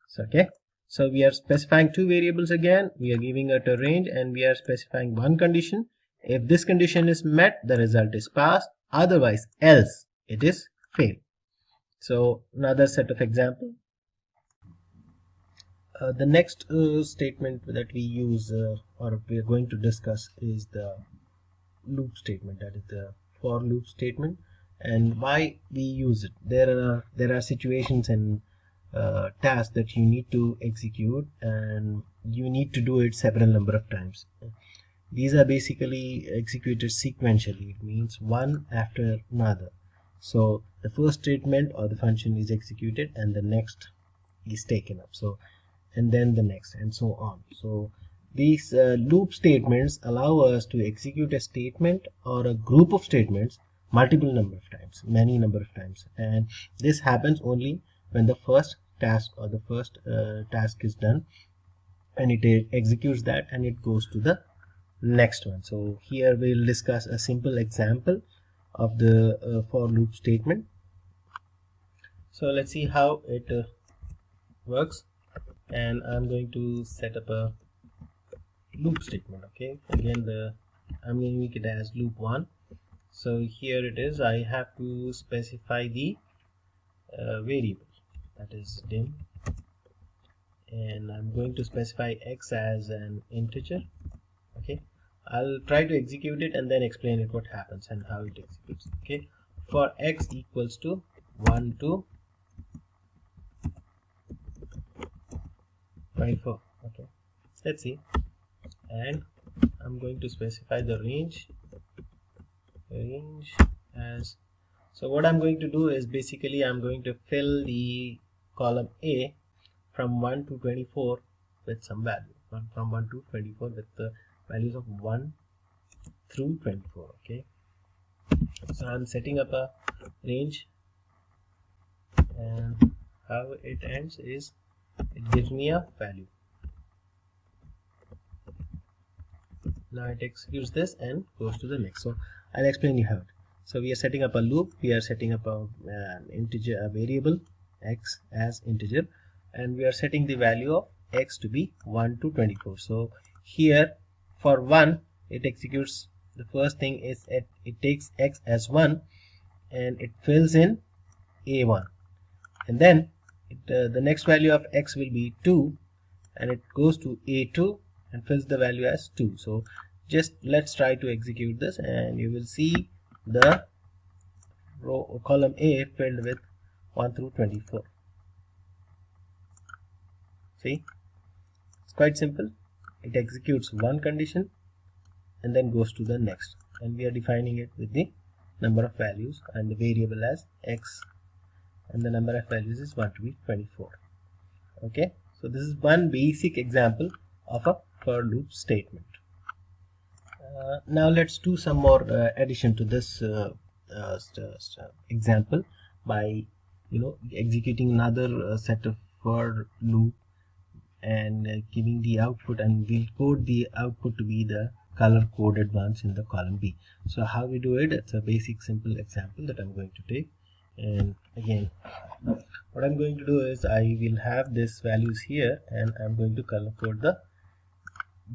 So, okay, so we are specifying two variables again. We are giving it a range and we are specifying one condition. If this condition is met, the result is pass, otherwise else it is fail. So another set of example. The next statement that we use or we are going to discuss is the loop statement, that is the for loop statement, and why we use it. There are situations and tasks that you need to execute, and you need to do it several number of times. These are basically executed sequentially. It means one after another. So the first statement or the function is executed and the next is taken up, so and then the next and so on. So these loop statements allow us to execute a statement or a group of statements multiple number of times, many number of times, and this happens only when the first task or the first task is done, and it executes that and it goes to the next one. So here we'll discuss a simple example of the for loop statement. So let's see how it works, and I'm going to set up a loop statement. Okay, again I'm going to make it as loop 1. So here it is. I have to specify the variable, that is dim, and I'm going to specify x as an integer. Okay, I'll try to execute it and then explain it what happens and how it executes. Okay, for x equals to 1 to 24. Okay, let's see. And I'm going to specify the range as, so what I'm going to do is basically I'm going to fill the column A from 1 to 24 with some value, from 1 to 24 with the values of 1 through 24. Okay, so I'm setting up a range, and how it ends is it gives me a value. Now it executes this and goes to the next. So I'll explain you how it. So we are setting up a loop, we are setting up a variable x as integer, and we are setting the value of x to be 1 to 24. So here for 1 it executes, the first thing is it takes x as 1 and it fills in a1, and then the next value of x will be 2 and it goes to a2 and fills the value as 2. So just let's try to execute this and you will see the column A filled with 1 through 24. See, it's quite simple. It executes one condition and then goes to the next, and we are defining it with the number of values and the variable as x, and the number of values is 1 to be 24. Okay, so this is one basic example of a for loop statement. Now let's do some more addition to this example by executing another set of for loop and giving the output, and we'll code the output to be the color coded ones in the column B. So how we do it, it's a basic simple example that I'm going to take. And again, what I'm going to do is I will have this values here and I'm going to color code the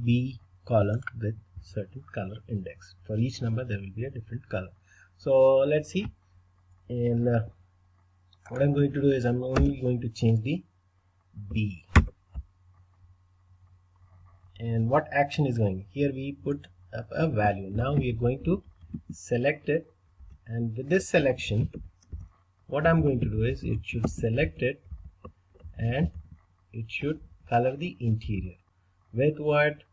B column with certain color index. For each number there will be a different color. So let's see. And what I'm going to do is I'm only going to change the B. And what action is going here, we put up a value. Now we are going to select it, and with this selection what I'm going to do is it should select it and it should color the interior with what,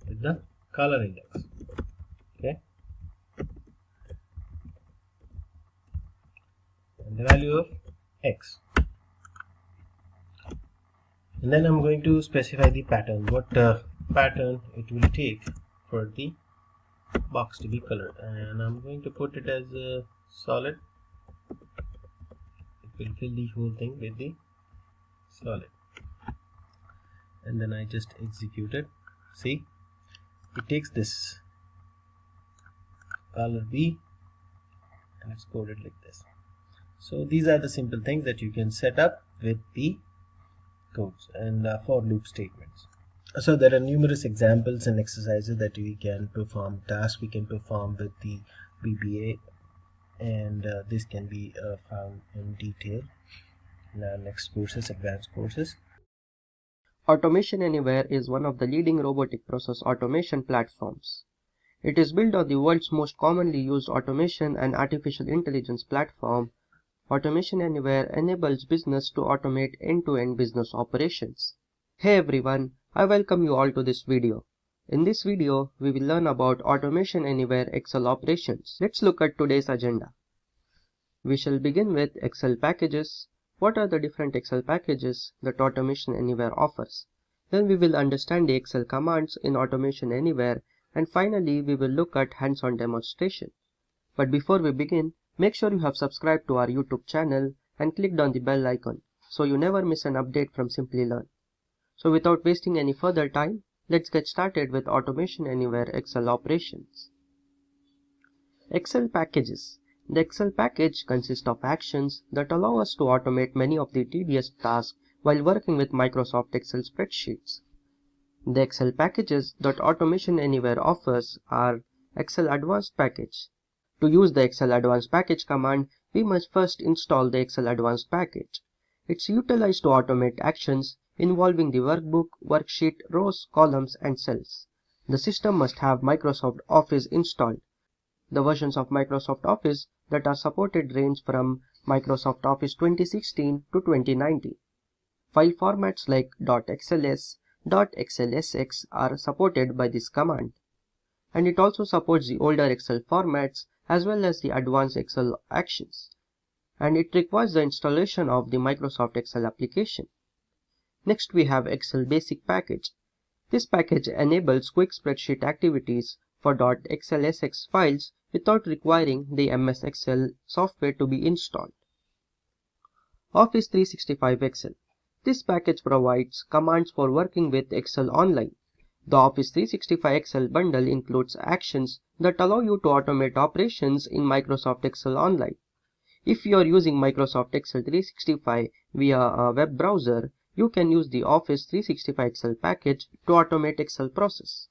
with the color index. Okay, and the value of x. And then I'm going to specify the pattern, what pattern it will take for the box to be colored, and I'm going to put it as a solid. It will fill the whole thing with the solid, and then I just execute it. See, it takes this color B and it's coded like this. So these are the simple things that you can set up with the codes and for loop statements. So there are numerous examples and exercises that we can perform, tasks we can perform with the VBA, and this can be found in detail in our next courses, advanced courses. Automation Anywhere is one of the leading robotic process automation platforms. It is built on the world's most commonly used automation and artificial intelligence platform. Automation Anywhere enables business to automate end-to-end business operations. Hey everyone, I welcome you all to this video. In this video, we will learn about Automation Anywhere Excel operations. Let's look at today's agenda. We shall begin with Excel packages. What are the different Excel packages that Automation Anywhere offers? Then we will understand the Excel commands in Automation Anywhere, and finally we will look at hands-on demonstration. But before we begin, make sure you have subscribed to our YouTube channel and clicked on the bell icon so you never miss an update from Simplilearn. So without wasting any further time, let's get started with Automation Anywhere Excel operations. Excel packages. The Excel package consists of actions that allow us to automate many of the tedious tasks while working with Microsoft Excel spreadsheets. The Excel packages that Automation Anywhere offers are Excel Advanced Package. To use the Excel Advanced Package command, we must first install the Excel Advanced Package. It's utilized to automate actions involving the workbook, worksheet, rows, columns, and cells. the system must have Microsoft Office installed. The versions of Microsoft Office that are supported range from Microsoft Office 2016 to 2019. File formats like .xls, .xlsx are supported by this command. And it also supports the older Excel formats as well as the advanced Excel actions. And it requires the installation of the Microsoft Excel application. Next we have Excel Basic package. This package enables quick spreadsheet activities for .xlsx files without requiring the MS Excel software to be installed. Office 365 Excel. This package provides commands for working with Excel online. The Office 365 Excel bundle includes actions that allow you to automate operations in Microsoft Excel Online. If you are using Microsoft Excel 365 via a web browser, you can use the Office 365 Excel package to automate Excel process.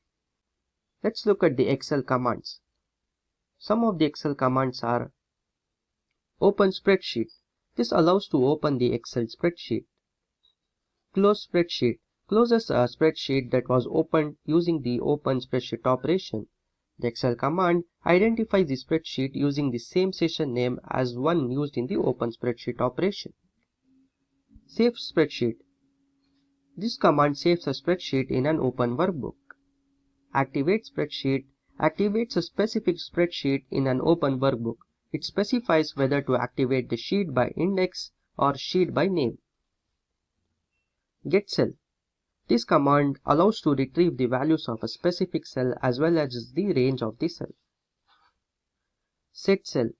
Let's look at the Excel commands. Some of the Excel commands are Open Spreadsheet. This allows to open the Excel spreadsheet. Close Spreadsheet closes a spreadsheet that was opened using the Open Spreadsheet operation. The Excel command identifies the spreadsheet using the same session name as one used in the Open Spreadsheet operation. Save Spreadsheet. This command saves a spreadsheet in an open workbook. Activate Spreadsheet activates a specific spreadsheet in an open workbook. It specifies whether to activate the sheet by index or sheet by name. Get Cell. This command allows to retrieve the values of a specific cell as well as the range of the cell. Set Cell.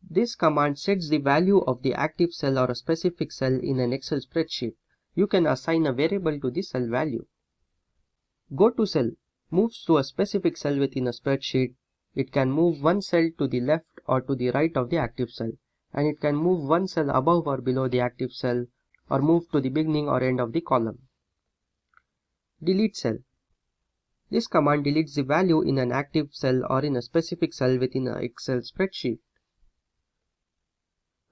This command sets the value of the active cell or a specific cell in an Excel spreadsheet. You can assign a variable to the cell value. Go to Cell moves to a specific cell within a spreadsheet. It can move one cell to the left or to the right of the active cell, and it can move one cell above or below the active cell or move to the beginning or end of the column. Delete Cell. This command deletes the value in an active cell or in a specific cell within an Excel spreadsheet.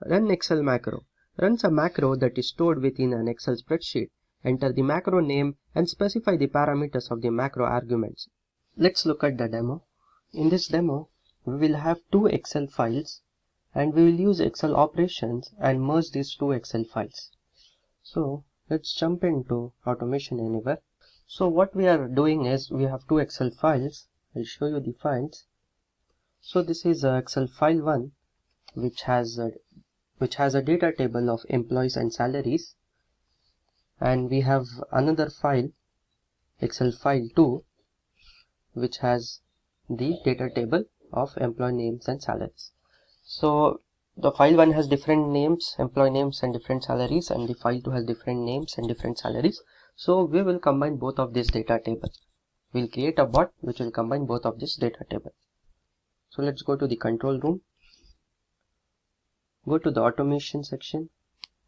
Run Excel macro. Runs a macro that is stored within an Excel spreadsheet. Enter the macro name and specify the parameters of the macro arguments. Let's look at the demo. In this demo, we will have two Excel files and we will use Excel operations and merge these two Excel files. So let's jump into Automation Anywhere. So what we are doing is we have two Excel files. I'll show you the files. So this is Excel file 1 which has a data table of employees and salaries, and we have another file, Excel file 2, which has the data table of employee names and salaries. So the file 1 has different names, employee names and different salaries, and the file 2 has different names and different salaries. So we will combine both of this data table. We'll create a bot which will combine both of this data table. So let's go to the control room. Go to the automation section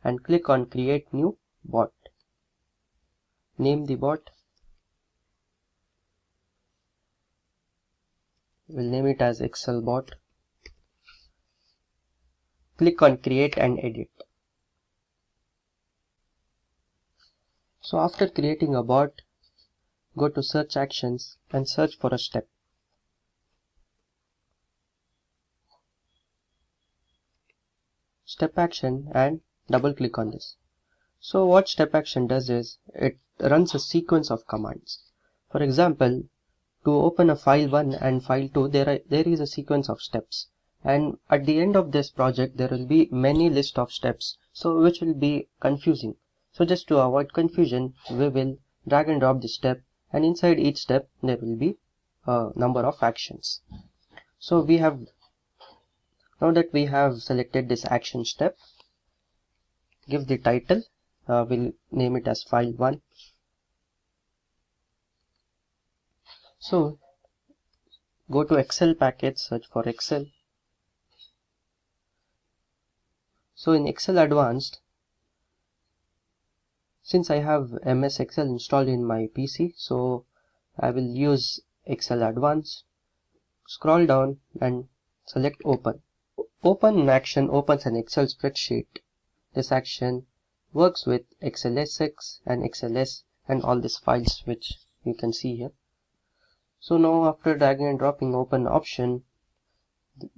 and click on create new bot. Name the bot. We'll name it as Excel bot. Click on create and edit. So after creating a bot, go to search actions and search for a step. Step action and double click on this. So what step action does is it runs a sequence of commands. For example, to open a file 1 and file 2, there is a sequence of steps, and at the end of this project there will be many list of steps, so which will be confusing. So just to avoid confusion, we will drag and drop the step, and inside each step there will be a number of actions. So we have, now that we have selected this action step, give the title, we'll name it as file 1. So go to Excel package, search for Excel. So in Excel Advanced, since I have MS Excel installed in my PC, so I will use Excel Advanced. Scroll down and select Open. Open action opens an Excel spreadsheet. This action works with XLSX and XLS and all these files which you can see here. So now after dragging and dropping open option,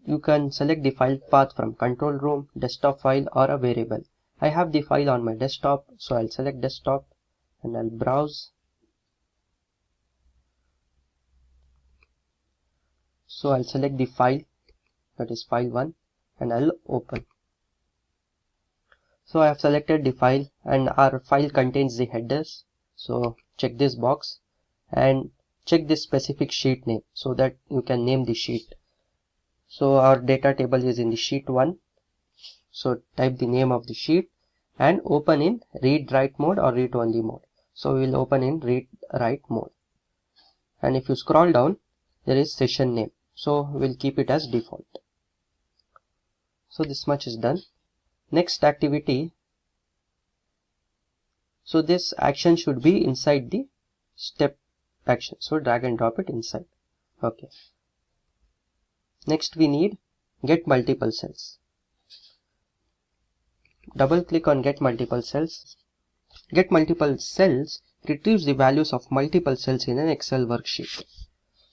you can select the file path from control room, desktop file or a variable. I have the file on my desktop, so I'll select desktop and I'll browse. So I'll select the file, that is file 1, and I'll open. So I have selected the file and our file contains the headers. So check this box and check this specific sheet name so that you can name the sheet. So our data table is in the sheet 1. So type the name of the sheet and open in read write mode or read only mode. So we will open in read write mode. And if you scroll down, there is session name. So we'll keep it as default. So this much is done. Next activity. So this action should be inside the step action. So drag and drop it inside. Okay. Next we need get multiple cells. Double click on get multiple cells. Get multiple cells retrieves the values of multiple cells in an Excel worksheet.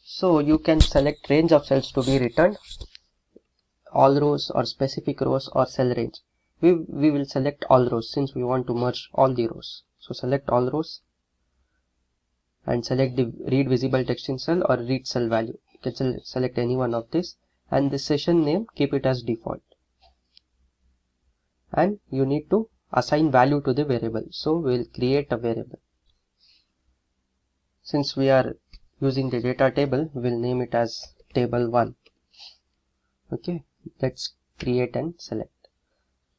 So you can select range of cells to be returned, all rows or specific rows or cell range. We will select all rows since we want to merge all the rows. So select all rows and select the read visible text in cell or read cell value. You can select any one of this, and the session name keep it as default. And you need to assign value to the variable. So we'll create a variable. Since we are using the data table, we'll name it as table 1. Okay, let's create and select.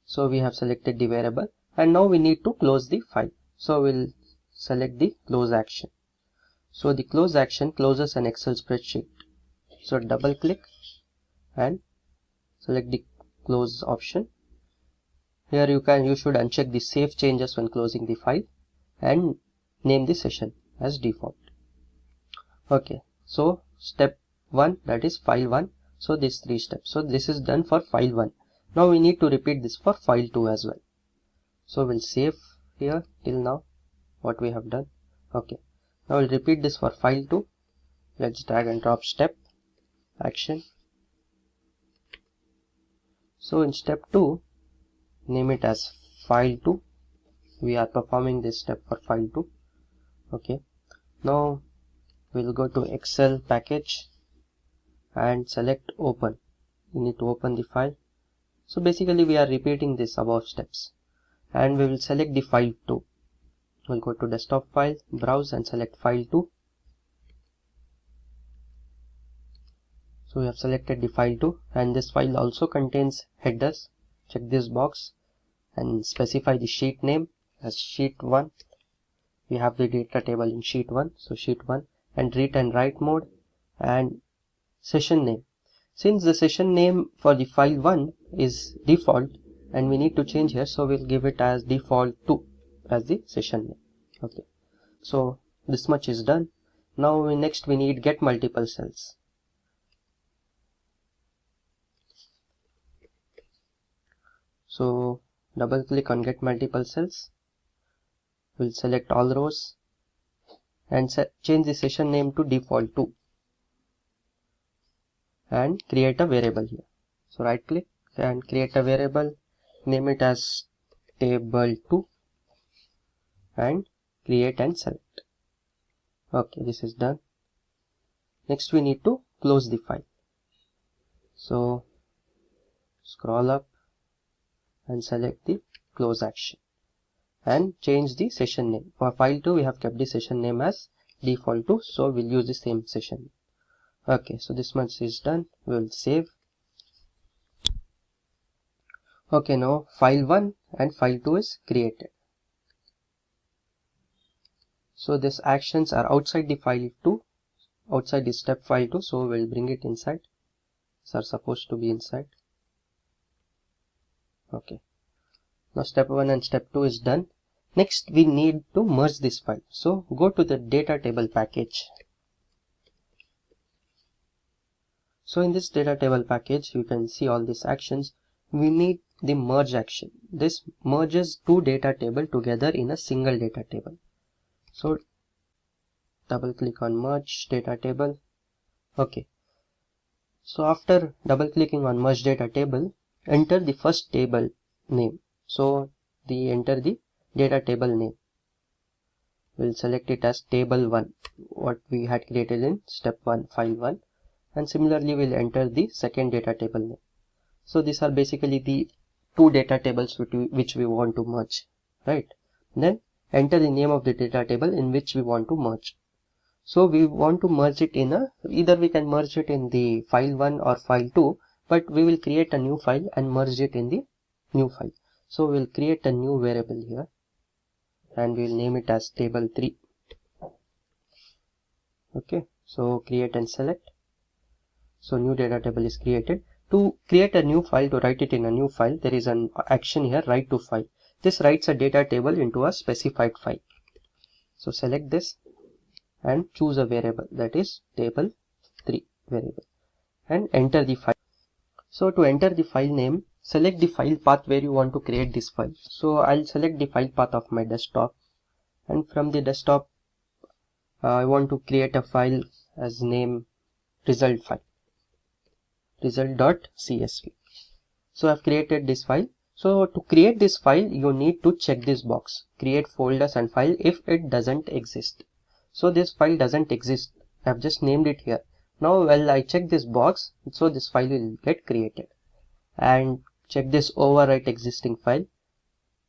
So we have selected the variable and now we need to close the file. So we'll select the close action. So the close action closes an Excel spreadsheet. So double click and select the close option. Here you should uncheck the save changes when closing the file and name the session as default. Okay, so step 1, that is file 1. So these 3 steps. So this is done for file 1. Now we need to repeat this for file 2 as well. So we'll save here till now what we have done. Okay, now we'll repeat this for file 2. Let's drag and drop step action. So in step 2, name it as file 2. We are performing this step for file 2. Okay, now we'll go to Excel package and select open. We need to open the file. So basically we are repeating this above steps and we will select the file 2. We'll go to desktop file, browse and select file 2. So we have selected the file 2 and this file also contains headers. Check this box and specify the sheet name as sheet 1. We have the data table in sheet 1, so sheet 1, and read and write mode and session name. Since the session name for the file 1 is default and we need to change here, so we'll give it as default 2 as the session name. Okay, so this much is done. Now next we need get multiple cells. So double click on get multiple cells. We'll select all rows and change the session name to default 2 and create a variable here. So right click and create a variable, name it as table 2 and create and select. Okay, this is done. Next we need to close the file. So scroll up and select the close action and change the session name. For file 2 we have kept the session name as default 2, so we'll use the same session. Okay, so this much is done. We'll save. Okay, now file 1 and file 2 is created. So these actions are outside the file 2, outside the step file 2, so we'll bring it inside. These are supposed to be inside. Okay, now step 1 and step 2 is done. Next we need to merge this file. So go to the data table package. So in this data table package you can see all these actions. We need the merge action. This merges two data tables together in a single data table. So double click on merge data table. Okay, so after double clicking on merge data table, enter the first table name. So enter the data table name. We'll select it as table 1, what we had created in step 1, file 1, and similarly we'll enter the second data table name. So these are basically the two data tables which we want to merge, right? Then enter the name of the data table in which we want to merge. So we want to merge it in either we can merge it in the file 1 or file 2, but we will create a new file and merge it in the new file. So we'll create a new variable here and we'll name it as table 3. Okay, so create and select. So new data table is created. To create a new file, to write it in a new file, there is an action here, write to file. This writes a data table into a specified file. So select this and choose a variable, that is table 3 variable, and enter the file. So to enter the file name, select the file path where you want to create this file. So I'll select the file path of my desktop, and from the desktop I want to create a file as name result file, result.csv. So I've created this file. So to create this file, you need to check this box, create folders and file, if it doesn't exist. So this file doesn't exist. I've just named it here. Now while I check this box, so this file will get created. And check this overwrite existing file,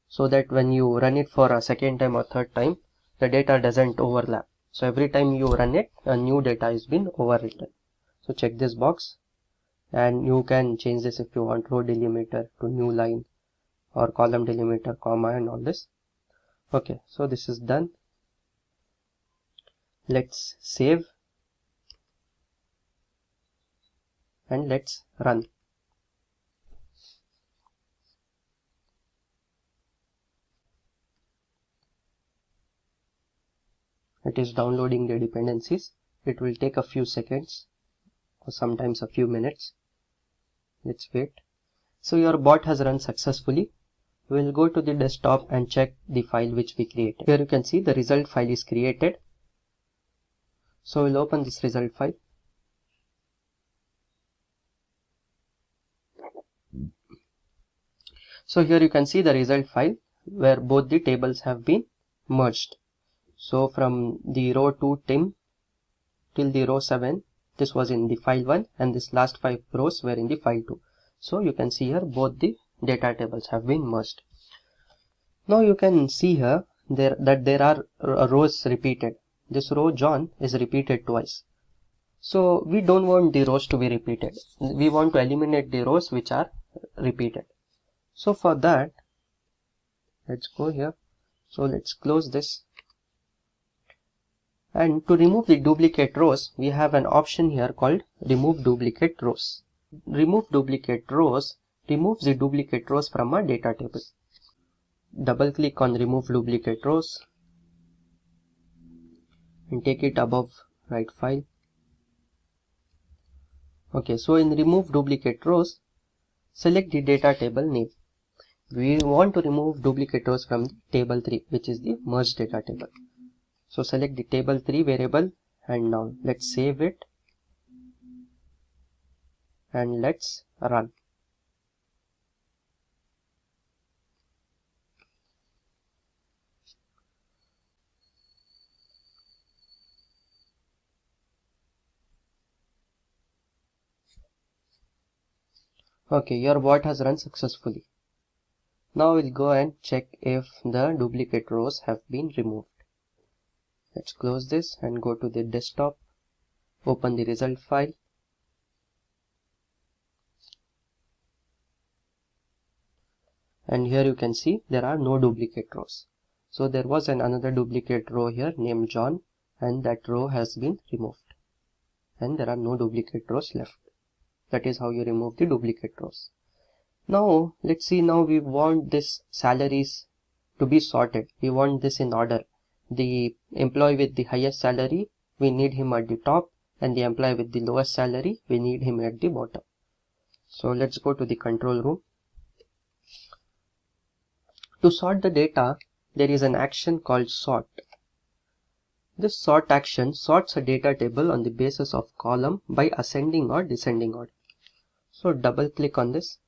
so that when you run it for a second time or third time, the data doesn't overlap. So every time you run it, a new data is been overwritten. So check this box, and you can change this if you want, row delimiter to new line or column delimiter, comma, and all this. Okay, so this is done. Let's save and let's run. It is downloading the dependencies. It will take a few seconds or sometimes a few minutes. Let's wait. So your bot has run successfully. We'll go to the desktop and check the file which we created. Here you can see the result file is created. So we'll open this result file. So here you can see the result file where both the tables have been merged. So from the row 2 Tim till the row 7, this was in the file 1, and this last 5 rows were in the file 2. So you can see here both the data tables have been merged. Now you can see here that there are rows repeated. This row John is repeated twice. So we don't want the rows to be repeated. We want to eliminate the rows which are repeated. So for that, let's go here. So let's close this. And to remove the duplicate rows, we have an option here called remove duplicate rows. Remove duplicate rows removes the duplicate rows from a data table. Double click on remove duplicate rows and take it above right file. Okay, so in remove duplicate rows, select the data table name. We want to remove duplicate rows from the table 3, which is the merged data table. So select the table 3 variable, and now let's save it and let's run. Okay, your bot has run successfully. Now we'll go and check if the duplicate rows have been removed. Let's close this and go to the desktop, open the result file. And here you can see there are no duplicate rows. So there was another duplicate row here named John, and that row has been removed. And there are no duplicate rows left. That is how you remove the duplicate rows. Now let's see, now we want this salaries to be sorted. We want this in order. The employee with the highest salary, we need him at the top, and the employee with the lowest salary, we need him at the bottom. So let's go to the control room. To sort the data, there is an action called sort. This sort action sorts a data table on the basis of column by ascending or descending order. So double click on this,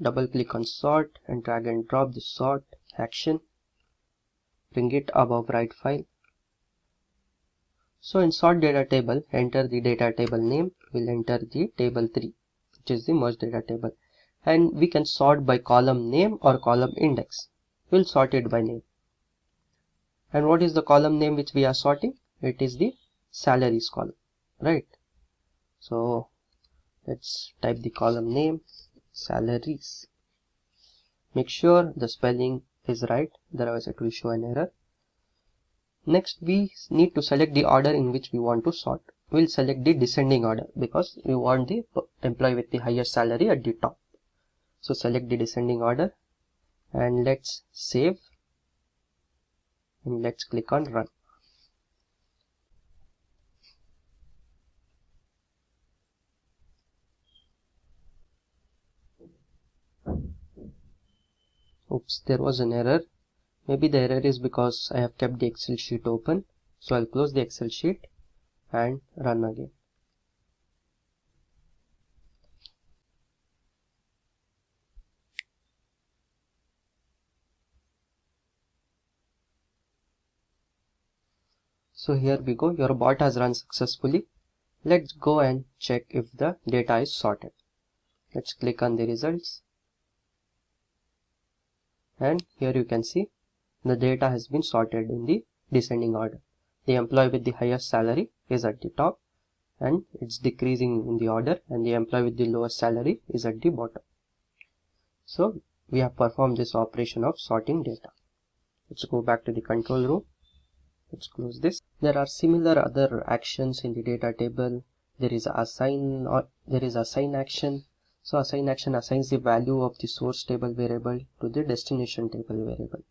double click on sort and drag and drop the sort action, bring it above write file. So in sort data table, enter the data table name, we'll enter the table 3, which is the merge data table, and we can sort by column name or column index. We'll sort it by name. And what is the column name which we are sorting? It is the salaries column, right? So let's type the column name salaries. Make sure the spelling is right, otherwise it will show an error. Next, we need to select the order in which we want to sort. We'll select the descending order because we want the employee with the highest salary at the top. So select the descending order and let's save and let's click on run. Oops, there was an error. Maybe the error is because I have kept the Excel sheet open. So I'll close the Excel sheet and run again. So here we go, your bot has run successfully. Let's go and check if the data is sorted. Let's click on the results. And here you can see the data has been sorted in the descending order. The employee with the highest salary is at the top and it's decreasing in the order, and the employee with the lowest salary is at the bottom. So we have performed this operation of sorting data. Let's go back to the control room. Let's close this. There are similar other actions in the data table. There is assign action. So assign action assigns the value of the source table variable to the destination table variable.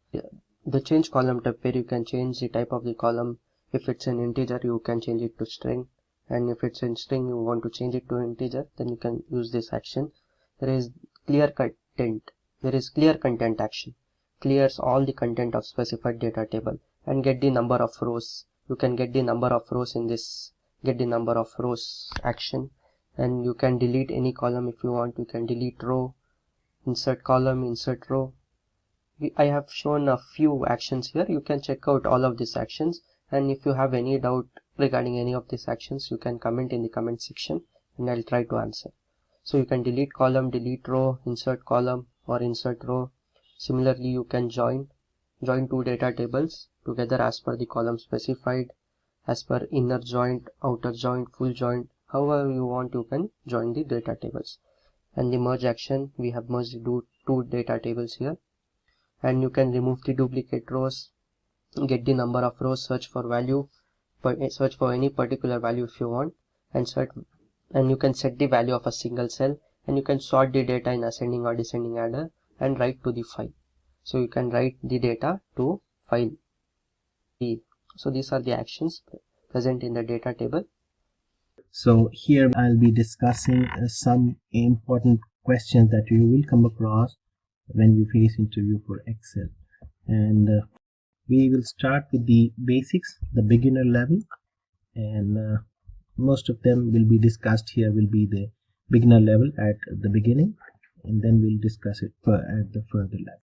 The change column type, where you can change the type of the column. If it's an integer, you can change it to string, and if it's in string you want to change it to integer, then you can use this action. There is clear content. There is clear content action. Clears all the content of specified data table and get the number of rows. You can get the number of rows in this get the number of rows action, and you can delete any column if you want. You can delete row, insert column, insert row. I have shown a few actions here. You can check out all of these actions, and if you have any doubt regarding any of these actions, you can comment in the comment section and I'll try to answer. So you can delete column, delete row, insert column or insert row. Similarly, you can join two data tables together as per the column specified, as per inner joint, outer joint, full joint. However you want, you can join the data tables. And the merge action, we have merged two data tables here. And you can remove the duplicate rows, get the number of rows, search for value, search for any particular value if you want, and you can set the value of a single cell, and you can sort the data in ascending or descending order and write to the file. So you can write the data to file. So these are the actions present in the data table. So here I'll be discussing some important questions that you will come across when you face interview for Excel, and we will start with the basics, the beginner level, and most of them will be discussed here. Will be the beginner level at the beginning, and then we'll discuss it at the further level.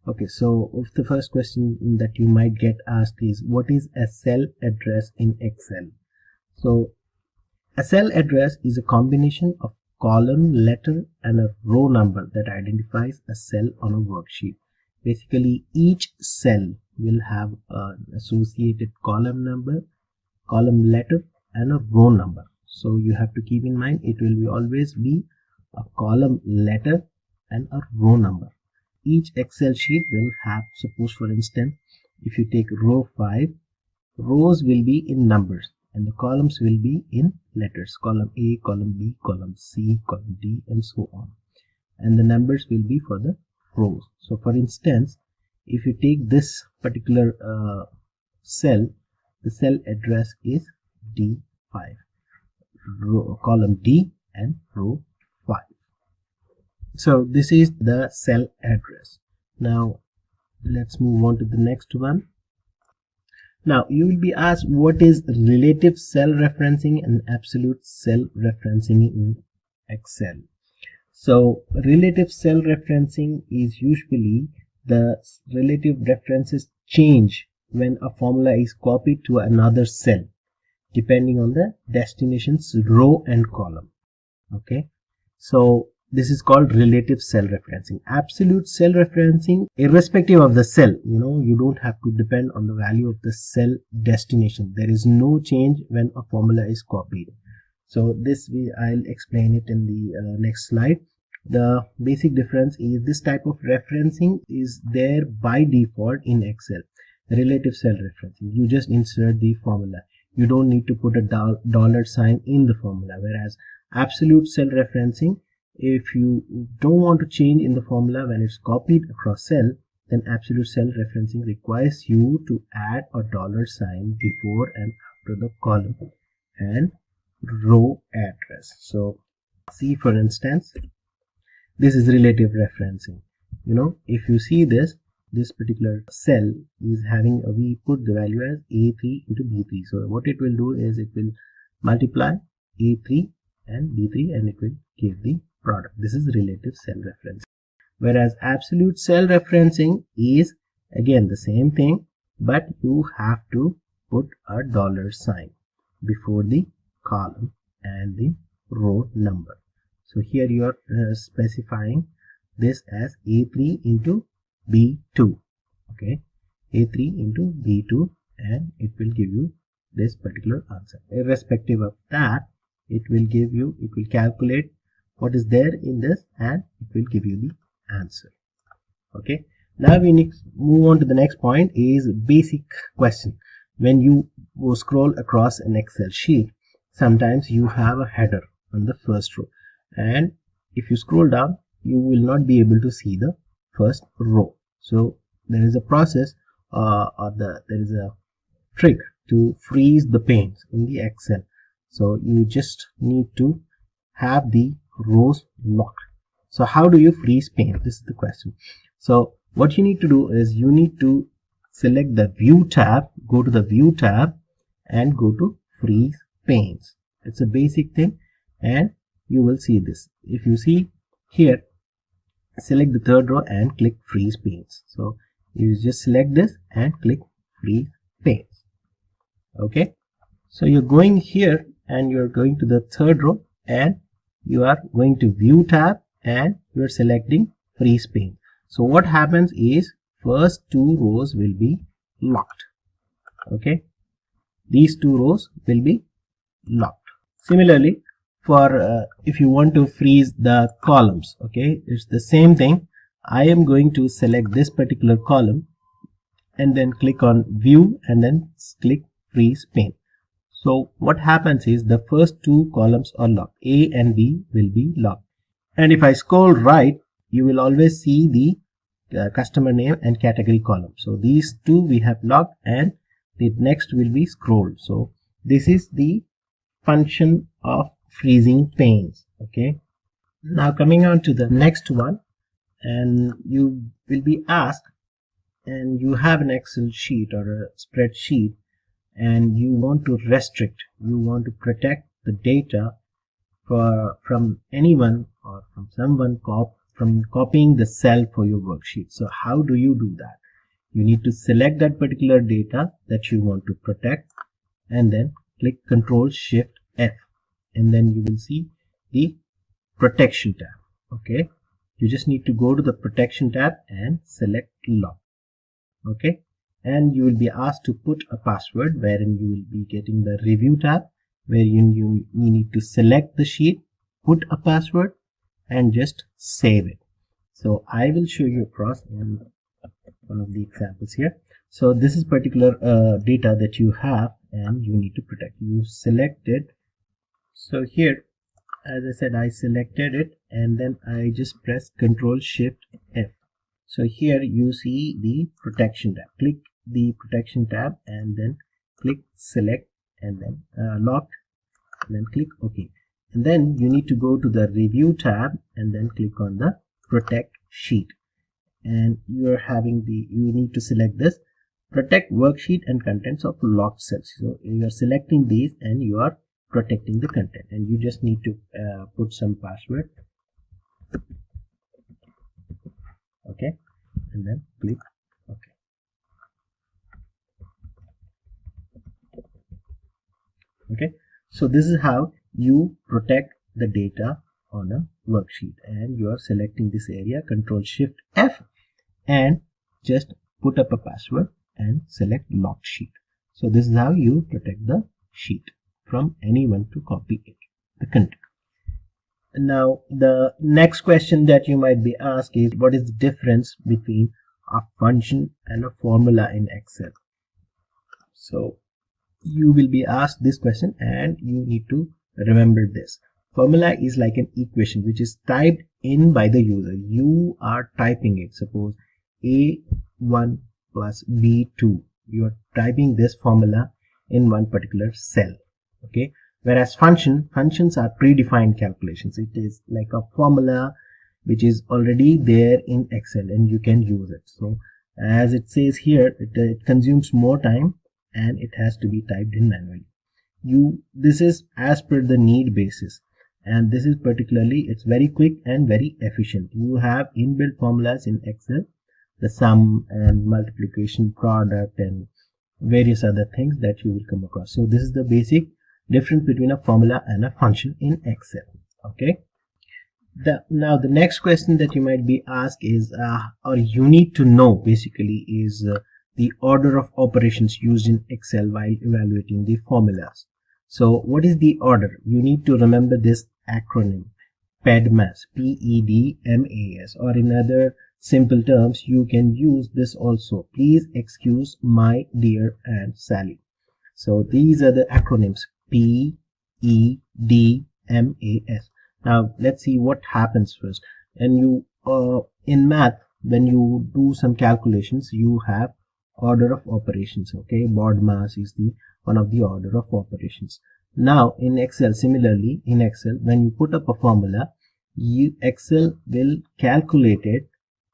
Okay, so the first question that you might get asked is, what is a cell address in Excel? So a cell address is a combination of column, letter and a row number that identifies a cell on a worksheet. Basically, each cell will have an associated column number, column letter and a row number. So you have to keep in mind it will always be a column letter and a row number. Each Excel sheet will have, suppose for instance, if you take row 5, rows will be in numbers and the columns will be in letters, column A, column B, column C, column D and so on, and the numbers will be for the rows. So for instance, if you take this particular cell, the cell address is D5, column D and row 5. So this is the cell address. Now let's move on to the next one. Now you will be asked what is relative cell referencing and absolute cell referencing in Excel. So relative cell referencing is usually the relative references change when a formula is copied to another cell depending on the destination's row and column. Okay, so this is called relative cell referencing. Absolute cell referencing, irrespective of the cell, you don't have to depend on the value of the cell destination. There is no change when a formula is copied. So this I'll explain it in the next slide. The basic difference is this type of referencing is there by default in Excel. Relative cell referencing, you just insert the formula. You don't need to put a dollar sign in the formula. Whereas absolute cell referencing, if you don't want to change in the formula when it's copied across cell, then absolute cell referencing requires you to add a dollar sign before and after the column and row address. So see, for instance, this is relative referencing. If you see this particular cell is having we put the value as A3 into B3. So what it will do is it will multiply A3 and B3 and it will give the product. This is relative cell referencing. Whereas absolute cell referencing is again the same thing, but you have to put a dollar sign before the column and the row number. So here you are specifying this as A3 into B2. Okay, A3 into B2, and it will give you this particular answer. Irrespective of that, it will calculate what is there in this and it will give you the answer. Okay, now we need to move on to the next point, is basic question. When you scroll across an Excel sheet, sometimes you have a header on the first row, and if you scroll down you will not be able to see the first row. So there is a process there is a trick to freeze the panes in the Excel. So you just need to have the rows locked. So how do you freeze panes? This is the question. So what you need to do is you need to select the View tab, go to the View tab and go to Freeze Panes. It's a basic thing and you will see this. If you see here, select the third row and click Freeze Panes. So you just select this and click Freeze Panes. Okay, so you're going here and you're going to the third row and you are going to View tab and you're selecting Freeze Pane. So what happens is first two rows will be locked. Okay, these two rows will be locked. Similarly, for if you want to freeze the columns, okay, it's the same thing. I am going to select this particular column and then click on View and then click Freeze Pane. So what happens is the first two columns are locked. A and B will be locked. And if I scroll right, you will always see the customer name and category column. So these two we have locked and the next will be scrolled. So this is the function of freezing panes. Okay, now coming on to the next one, and you will be asked, and you have an Excel sheet or a spreadsheet and you want to restrict, you want to protect the data from anyone or from someone from copying the cell for your worksheet. So how do you do that? You need to select that particular data that you want to protect and then click Ctrl Shift F and then you will see the Protection tab. Okay, you just need to go to the Protection tab and select Lock. Okay, and you will be asked to put a password, wherein you will be getting the Review tab where you need to select the sheet, put a password and just save it. So I will show you across in one of the examples here. So this is particular data that you have and you need to protect. You select it. So here, as I said, I selected it and then I just press Ctrl Shift F. So here you see the Protection tab. Click the Protection tab and then click Select and then Lock and then click OK. And then you need to go to the Review tab and then click on the Protect Sheet. And you need to select this. protect worksheet and contents of locked cells. So you are selecting these and you are protecting the content, and you just need to put some password. Okay, and then click OK. Okay, so this is how you protect the data on a worksheet, and you are selecting this area, Control Shift F, and just put up a password and select locked sheet. So this is how you protect the sheet from anyone to copy it, the content. Now the next question that you might be asked is, what is the difference between a function and a formula in Excel? So you will be asked this question and you need to remember this. Formula is like an equation which is typed in by the user. You are typing it. Suppose A1 plus B2. You are typing this formula in one particular cell. Okay. Whereas functions are predefined calculations. It is like a formula which is already there in Excel and you can use it. So as it says here, it consumes more time and it has to be typed in manually. This is as per the need basis, and this is particularly, it's very quick and very efficient. You have inbuilt formulas in Excel, the sum and multiplication, product, and various other things that you will come across. So this is the basic difference between a formula and a function in Excel. Okay. Now the next question that you might be asked is, or you need to know basically, is the order of operations used in Excel while evaluating the formulas. So what is the order? You need to remember this acronym, PEDMAS, PEDMAS, or in other simple terms, you can use this also. Please excuse my dear Aunt Sally. So these are the acronyms, PEDMAS. Now let's see what happens first. And you in math, when you do some calculations, you have order of operations. Okay, BODMAS is the one of the order of operations. Now in Excel, similarly in Excel, when you put up a formula, Excel will calculate it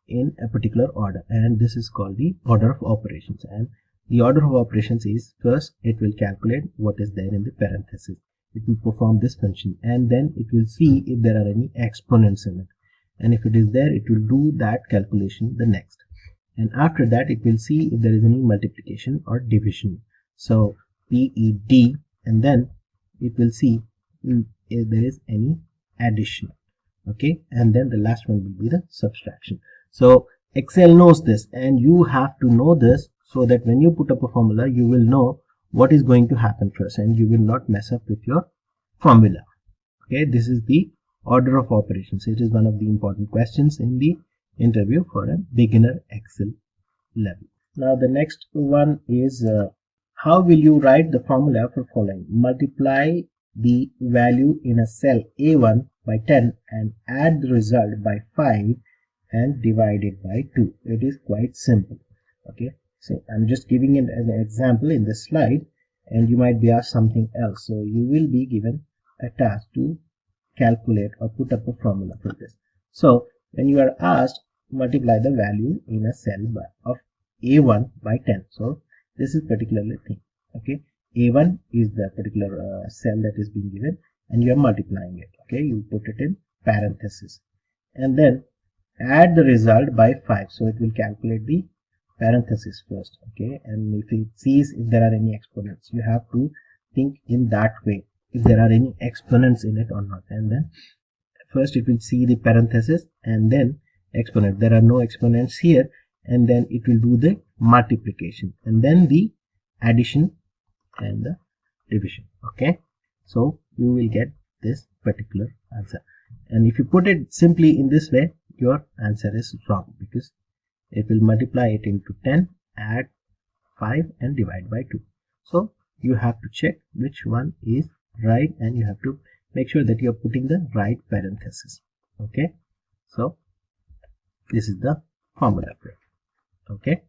in a particular order, and this is called the order of operations. And the order of operations is, first it will calculate what is there in the parenthesis. It will perform this function, and then it will see if there are any exponents in it, and if it is there, it will do that calculation the next, and after that it will see if there is any multiplication or division. So PED, and then it will see if there is any addition. Okay, and then the last one will be the subtraction. So Excel knows this, and you have to know this so that when you put up a formula, you will know what is going to happen first and you will not mess up with your formula. Okay, this is the order of operations. It is one of the important questions in the interview for a beginner Excel level. Now the next one is, how will you write the formula for following? Multiply the value in a cell A1 by 10 and add the result by 5 and divide it by 2. It is quite simple. Okay, so I'm just giving it as an example in this slide, and you might be asked something else. So you will be given a task to calculate or put up a formula for this. So when you are asked, multiply the value in a cell of A1 by 10. So this is particularly thing. Okay, A1 is the particular cell that is being given, and you are multiplying it. Okay, you put it in parenthesis, and then add the result by 5. So it will calculate the parenthesis first. Okay, and if it sees if there are any exponents, you have to think in that way, if there are any exponents in it or not. And then first it will see the parenthesis and then exponent. There are no exponents here, and then it will do the multiplication and then the addition and the division. Okay, so you will get this particular answer, and if you put it simply in this way, your answer is wrong, because it will multiply it into 10, add 5 and divide by 2. So you have to check which one is right, and you have to make sure that you are putting the right parenthesis. Okay, so this is the formula for it. Okay,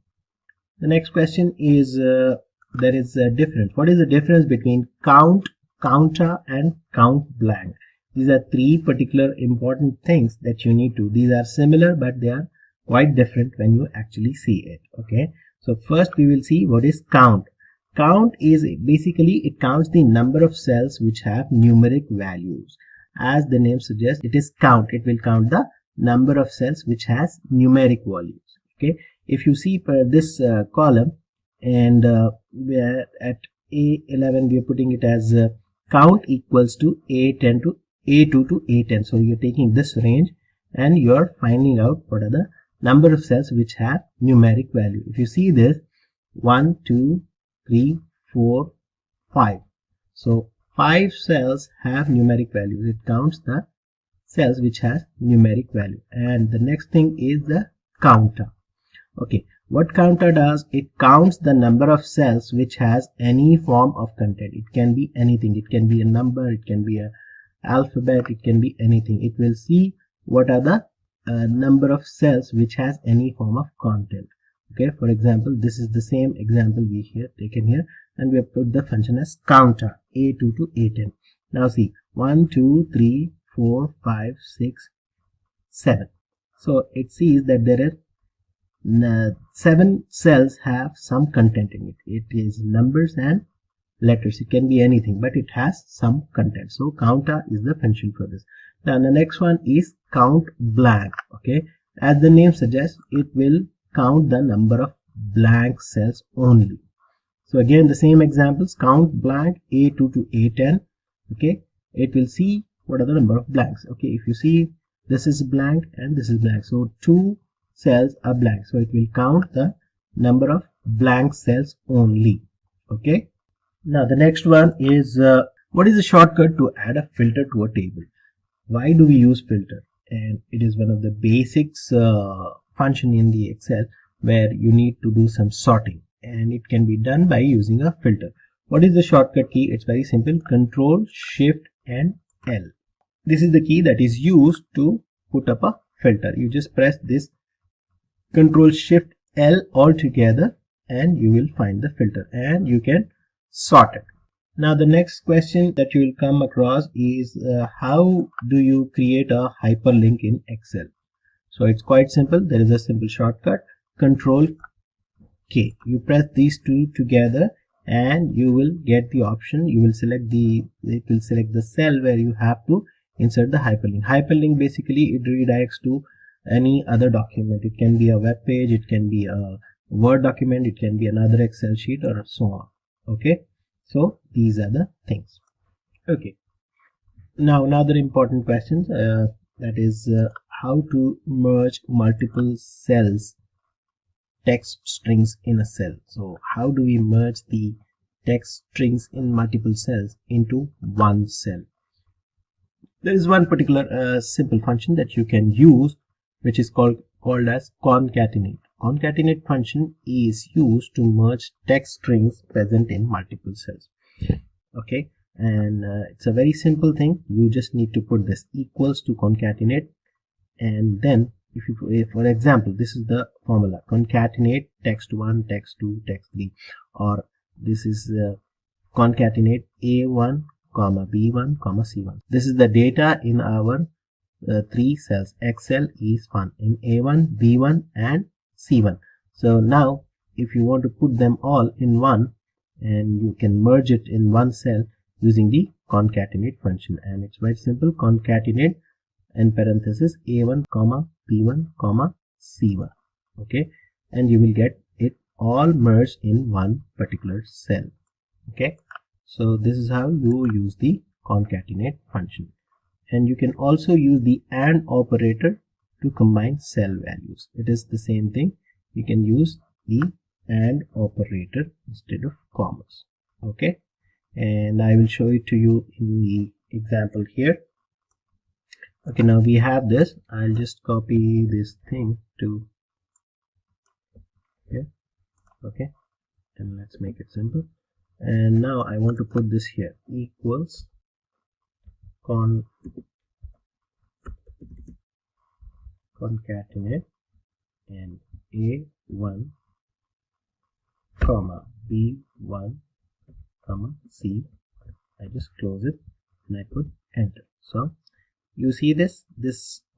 the next question is, there is a difference. What is the difference between count, counter, and count blank? These are three particular important things that you need to. These are similar, but they are quite different when you actually see it. Okay, So first we will see what is count. Count is basically it counts the number of cells which have numeric values. As the name suggests, it is count. It will count the number of cells which has numeric values. Okay, if you see this column, and we are at A11, we are putting it as count equals to A10 to A2 to A10. So you're taking this range and you're finding out what are the number of cells which have numeric value. If you see this, 1, 2, 3, 4, 5. So 5 cells have numeric values. It counts the cells which has numeric value. And the next thing is the counter. Okay, what counter does, it counts the number of cells which has any form of content. It can be anything. It can be a number, it can be a alphabet, it can be anything. It will see what are the number of cells which has any form of content. Okay, for example, this is the same example we here taken here, and we have put the function as counter A2 to A10. Now see, 1, 2, 3, 4, 5, 6, 7. So it sees that there are 7 cells have some content in it. It is numbers and letters. It can be anything, but it has some content. So counter is the function for this. Now the next one is count blank. Okay, as the name suggests, it will count the number of blank cells only. So again the same examples, count blank A2 to A10. Okay, it will see what are the number of blanks. Okay, if you see this is blank and this is blank, so 2 cells are blank, so it will count the number of blank cells only. Okay, now the next one is what is the shortcut to add a filter to a table? Why do we use filter? And it is one of the basics function in the Excel where you need to do some sorting, and it can be done by using a filter. What is the shortcut key? It's very simple, Control Shift and L. This is the key that is used to put up a filter. You just press this Control Shift L all together and you will find the filter and you can sort it. Now the next question that you will come across is how do you create a hyperlink in Excel? So it's quite simple. There is a simple shortcut, Control K. You press these two together and you will get the option. You will select it will select the cell where you have to insert the hyperlink. Hyperlink basically it redirects to any other document. It can be a web page, it can be a Word document, it can be another Excel sheet or so on. Okay, so these are the things. Okay, now another important question that is how to merge multiple cells text strings in a cell. So how do we merge the text strings in multiple cells into one cell? There is one particular simple function that you can use which is called as concatenate. Concatenate function is used to merge text strings present in multiple cells. Okay, and it's a very simple thing. You just need to put this equals to concatenate, and then if for example, this is the formula, concatenate text1, text2, text3, or this is concatenate A1, B1, C1. This is the data in our 3 cells. Excel is fun in A1, B1 and C1. So now if you want to put them all in one, and you can merge it in one cell using the concatenate function, and it's very simple, concatenate in parenthesis A1, B1, C1. Okay, and you will get it all merged in one particular cell. Okay, so this is how you use the concatenate function. And you can also use the AND operator to combine cell values. It is the same thing. You can use the AND operator instead of commas. Okay, and I will show it to you in the example here. Okay, now we have this. I'll just copy this thing to here. Okay, and let's make it simple. And now I want to put this here, equals concatenate and A1, B1, C. I just close it and I put enter. So you see this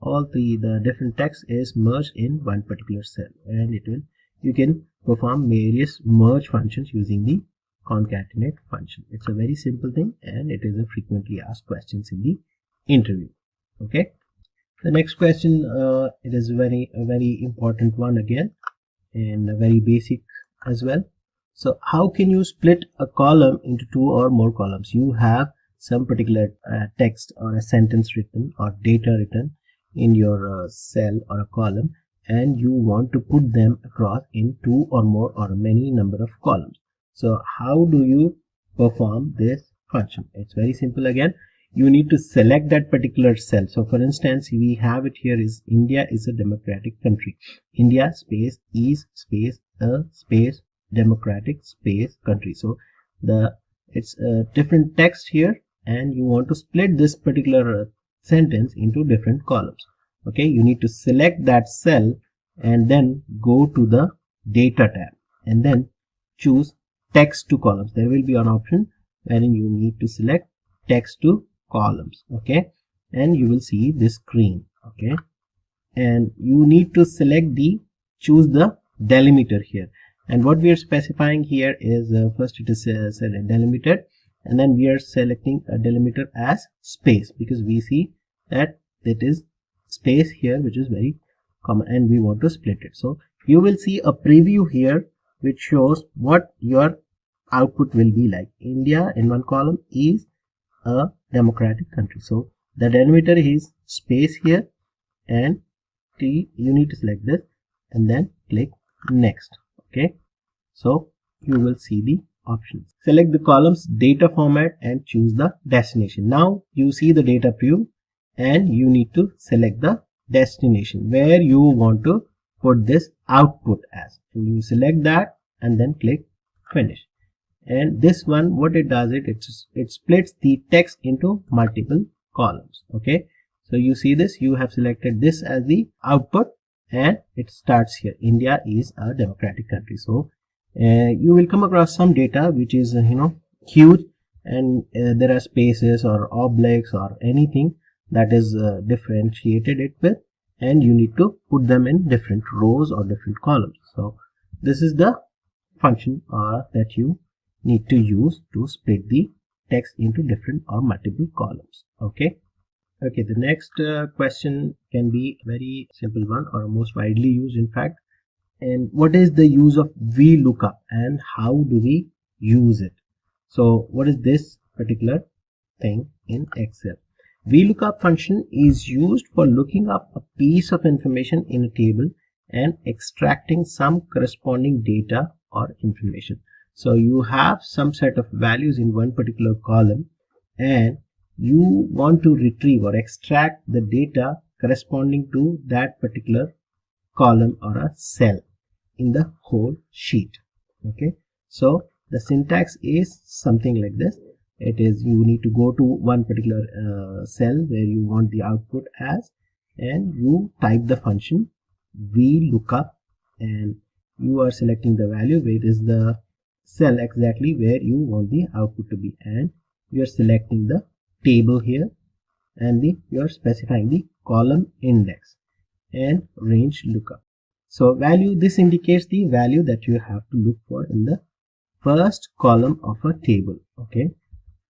all the different text is merged in one particular cell, and it will you can perform various merge functions using the concatenate function. It's a very simple thing, and it is a frequently asked questions in the interview. Okay, the next question, it is a very important one again, and very basic as well. So how can you split a column into 2 or more columns? You have some particular text or a sentence written or data written in your cell or a column, and you want to put them across in 2 or more or many number of columns. So how do you perform this function? It's very simple again. You need to select that particular cell. So for instance, we have it here is India is a democratic country. India space is space a space democratic space country. So it's a different text here, and you want to split this particular sentence into different columns. Okay, you need to select that cell and then go to the data tab and then choose text to columns. There will be an option wherein you need to select text to columns. Okay, and you will see this screen. Okay, and you need to select choose the delimiter here, and what we are specifying here is first it is delimited, and then we are selecting a delimiter as space, because we see that it is space here which is very common, and we want to split it. So you will see a preview here which shows what your output will be like. India in one column is a democratic country. So the delimiter is space here, and you need to select this and then click next. Okay, so you will see the options. Select the columns data format and choose the destination. Now you see the data preview, and you need to select the destination where you want to put this output as, and you select that and then click finish. And this one, what it does, it splits the text into multiple columns. Okay, so you see this, you have selected this as the output, and it starts here, India is a democratic country. So you will come across some data which is huge, and there are spaces or obliques or anything that is differentiated it with, and you need to put them in different rows or different columns. So this is the function that you need to use to split the text into different or multiple columns. Okay, the next question can be very simple one, or most widely used in fact. And what is the use of Vlookup and how do we use it? So what is this particular thing in Excel? Vlookup function is used for looking up a piece of information in a table and extracting some corresponding data or information. So you have some set of values in one particular column, and you want to retrieve or extract the data corresponding to that particular column or a cell in the whole sheet. Okay, so the syntax is something like this. It is, you need to go to one particular cell where you want the output as, and you type the function Vlookup, and you are selecting the value where is the cell exactly where you want the output to be, and you are selecting the table here, and you are specifying the column index and range lookup. So value, this indicates the value that you have to look for in the first column of a table. Okay,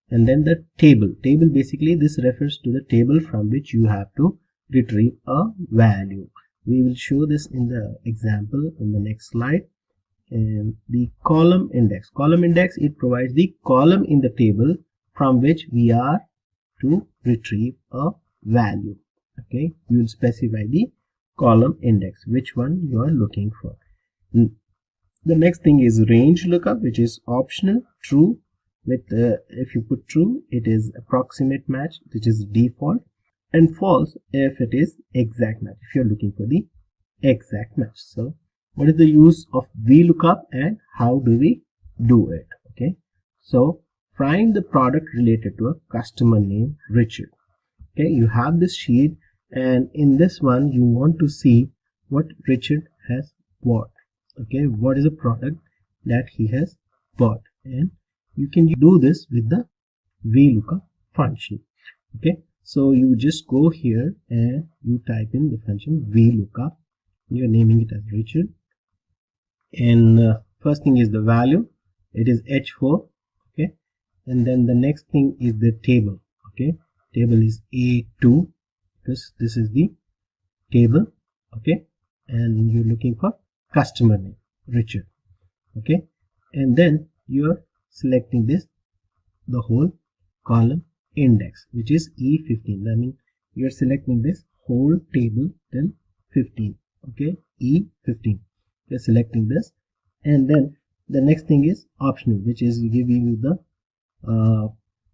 and then the table basically this refers to the table from which you have to retrieve a value. We will show this in the example in the next slide. And the column index, it provides the column in the table from which we are to retrieve a value. Okay, you will specify the column index, which one you are looking for. The next thing is range lookup, which is optional. True with if you put true, it is approximate match, which is default, and false if it is exact match, if you are looking for the exact match. So what is the use of Vlookup and how do we do it? Okay, so find the product related to a customer name Richard. Okay, you have this sheet, and in this one you want to see what Richard has bought. Okay, what is the product that he has bought, and you can do this with the Vlookup function. Okay, so you just go here and you type in the function Vlookup. You are naming it as Richard, And first thing is the value, it is h4, okay, and then the next thing is the table, okay, table is a2 because this is the table, okay, and you're looking for customer name Richard, okay, and then you're selecting this, the whole column index, which is E15. I mean, you're selecting this whole table till 15, okay, E15. You're selecting this, and then the next thing is optional, which is giving you the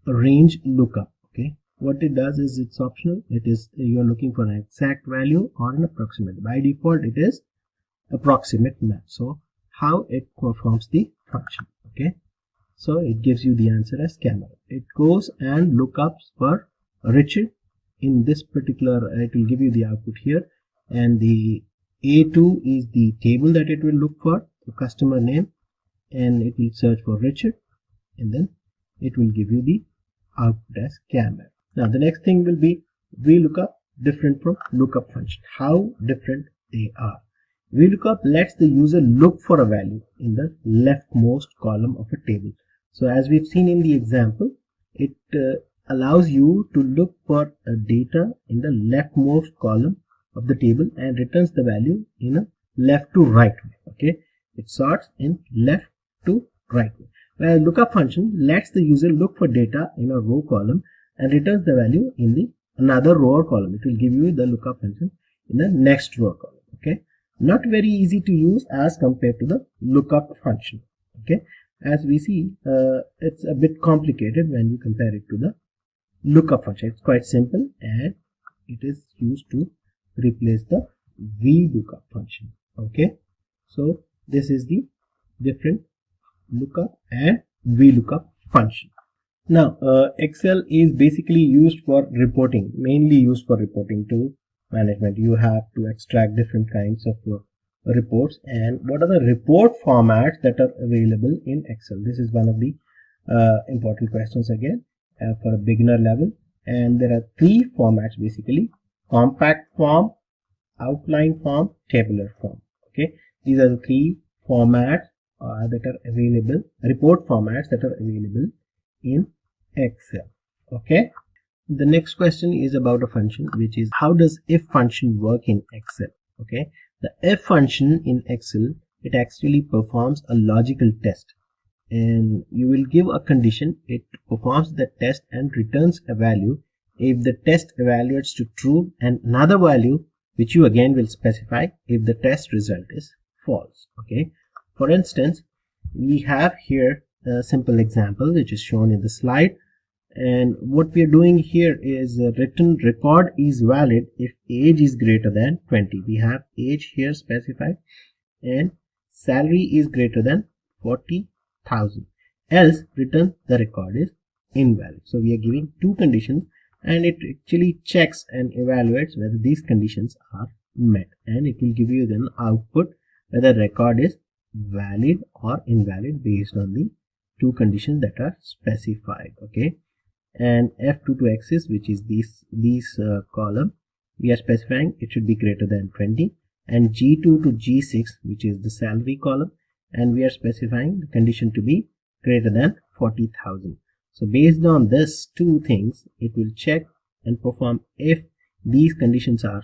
range lookup, okay. What it does is it's optional. It is, you're looking for an exact value or an approximate. By default, it is approximate match. So how it performs the function, okay. So it gives you the answer as camera. It goes and lookups for Richard. In this particular, it will give you the output here, and the A2 is the table that it will look for, the customer name, and it will search for Richard, and then it will give you the output as camera. Now the next thing will be Vlookup, different from lookup function. How different they are. Vlookup lets the user look for a value in the leftmost column of a table. So as we've seen in the example, it allows you to look for a data in the leftmost column of the table and returns the value in a left to right way, okay. It sorts in left to right way. Whereas lookup function lets the user look for data in a row column and returns the value in the another row or column. It will give you the lookup function in the next row or column, okay. Not very easy to use as compared to the lookup function, okay. As we see, it's a bit complicated when you compare it to the lookup function. It's quite simple and it is used to replace the Vlookup function, okay. So this is the different lookup and Vlookup function. Now Excel is basically used for reporting, mainly used for reporting to management. You have to extract different kinds of reports, and what are the report formats that are available in Excel? This is one of the important questions again for a beginner level, and there are three formats basically: compact form, outline form, tabular form, okay. These are the three formats that are available, report formats that are available in Excel, okay. The next question is about a function, which is how does if function work in Excel, okay. The if function in Excel, it actually performs a logical test, and you will give a condition, it performs the test and returns a value. If the test evaluates to true, and another value which you again will specify if the test result is false, okay. For instance, we have here a simple example which is shown in the slide, and what we are doing here is written record is valid if age is greater than 20. We have age here specified, and salary is greater than 40,000, else return the record is invalid. So we are giving two conditions, and it actually checks and evaluates whether these conditions are met, and it will give you then output whether record is valid or invalid based on the two conditions that are specified, okay. And F2 to axis, which is these column, we are specifying it should be greater than 20, and G2 to G6, which is the salary column, and we are specifying the condition to be greater than 40,000. So based on this two things, it will check and perform. If these conditions are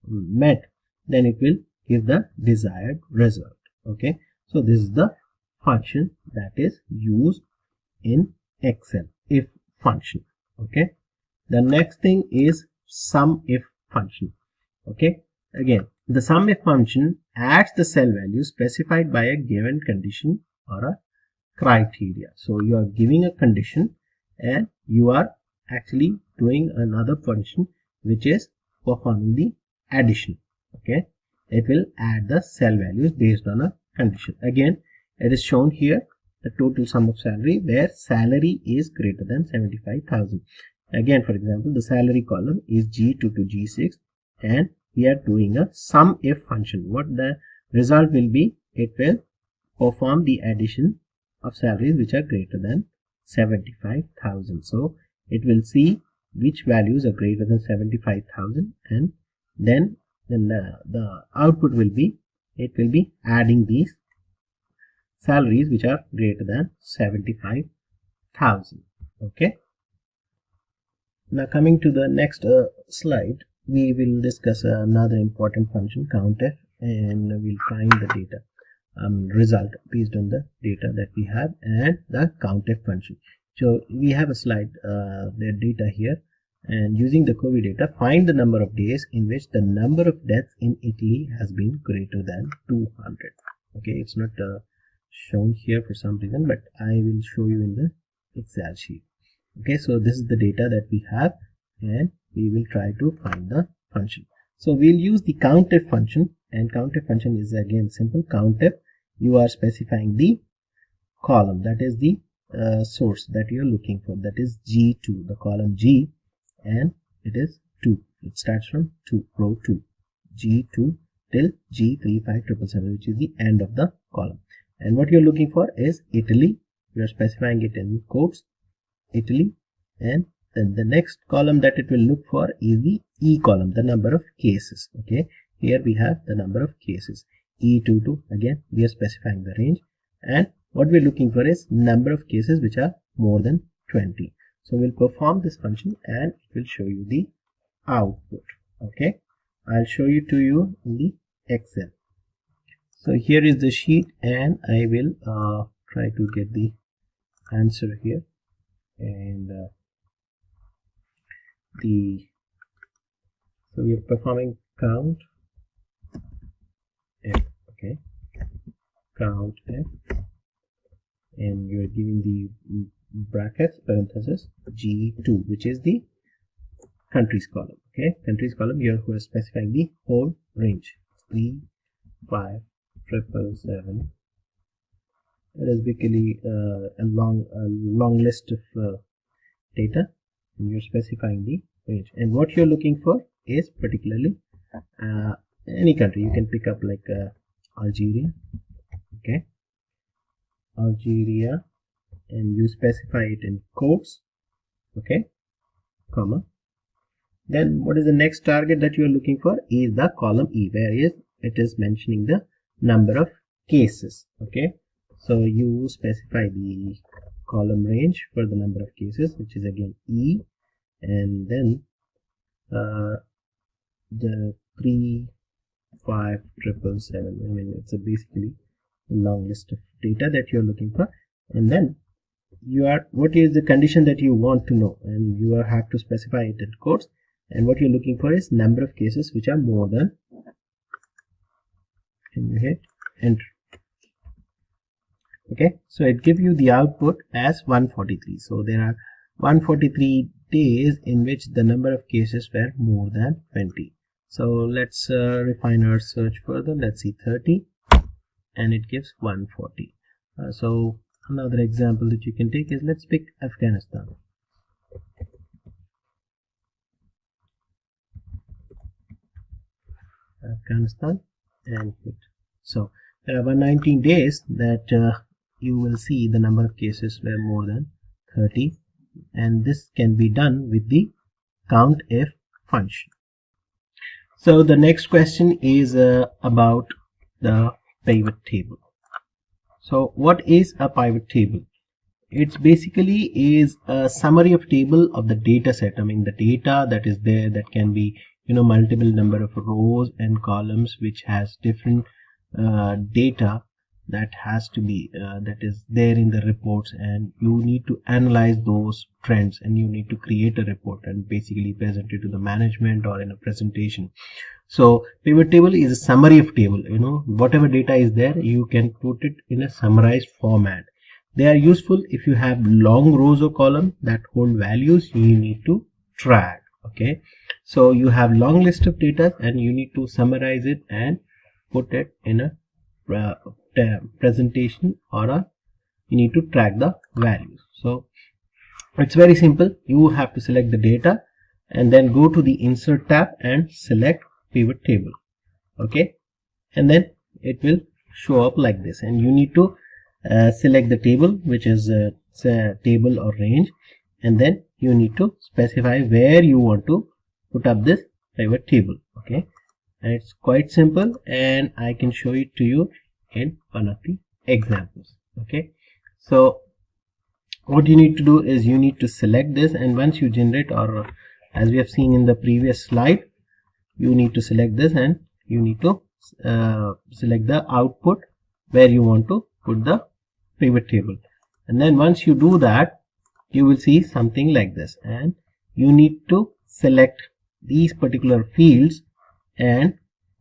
met, then it will give the desired result, okay. So this is the function that is used in Excel, if function, okay. The next thing is sum if function, okay. Again, the sum if function adds the cell value specified by a given condition or a criteria. So you are giving a condition and you are actually doing another function which is performing the addition, okay. It will add the cell values based on a condition. Again, it is shown here the total sum of salary where salary is greater than 75,000. Again, for example, the salary column is G2 to G6, and we are doing a sum if function. What the result will be, it will perform the addition of salaries which are greater than 75,000. So it will see which values are greater than 75,000, and then the output will be, it will be adding these salaries which are greater than 75,000. Okay. Now coming to the next slide, we will discuss another important function, countf, and we'll find the data result based on the data that we have and the countf function. So we have a slide, the data here, and using the COVID data, find the number of days in which the number of deaths in Italy has been greater than 200. Okay, it's not shown here for some reason, but I will show you in the Excel sheet. Okay, so this is the data that we have, and we will try to find the function. So we'll use the countf function, and countf function is again simple. Countf, you are specifying the column, that is the source that you are looking for, that is G2, the column G, and it is 2. It starts from 2, row 2, G2 till G35777, which is the end of the column. And what you're looking for is Italy. You are specifying it in quotes, Italy, and then the next column that it will look for is the E column, the number of cases. Okay, here we have the number of cases, E22. Again, we are specifying the range, and what we're looking for is number of cases which are more than 20. So we'll perform this function and it will show you the output. Okay, I'll show you to you in the Excel. So here is the sheet, and I will try to get the answer here, and so we are performing count f. Okay, count f, and you are giving the brackets, parenthesis, G2, which is the countries column. Okay, countries column, you are specifying the whole range, 3, 5, 777. It is basically a long list of data, and you're specifying the range. And what you're looking for is particularly any country. You can pick up like Algeria. Okay, Algeria, and you specify it in quotes. Okay, comma. Then what is the next target that you are looking for is the column E, where it is mentioning the number of cases. Okay, so you specify the column range for the number of cases, which is again E, and then the 3, 5, 777. I mean, it's basically a long list of data that you're looking for, and then what is the condition that you want to know, and you have to specify it in quotes. And what you're looking for is number of cases which are more than, and you hit enter. Okay, so it gives you the output as 143. So there are 143 days in which the number of cases were more than 20. So let's refine our search further. Let's see 30, and it gives 140. So another example that you can take is, let's pick Afghanistan. And hit. So there are 119 days that you will see the number of cases were more than 30, and this can be done with the countf function. So the next question is about the pivot table. So what is a pivot table? It basically is a summary of table of the data set. I mean, the data that is there, that can be multiple number of rows and columns which has different data that has to be that is there in the reports, and you need to analyze those trends, and you need to create a report and basically present it to the management or in a presentation. So pivot table is a summary of table. Whatever data is there, you can put it in a summarized format. They are useful if you have long rows or columns that hold values you need to track. Okay, so you have long list of data and you need to summarize it and put it in a presentation, or you need to track the values. So it's very simple. You have to select the data and then go to the insert tab and select pivot table. Okay, and then it will show up like this, and you need to select the table, which is table or range, and then you need to specify where you want to put up this pivot table. Okay, and it's quite simple, and I can show it to you in one of the examples. Okay, so what you need to do is you need to select this, and once you generate, or as we have seen in the previous slide, you need to select this and you need to select the output where you want to put the pivot table. And then once you do that, you will see something like this, and you need to select these particular fields and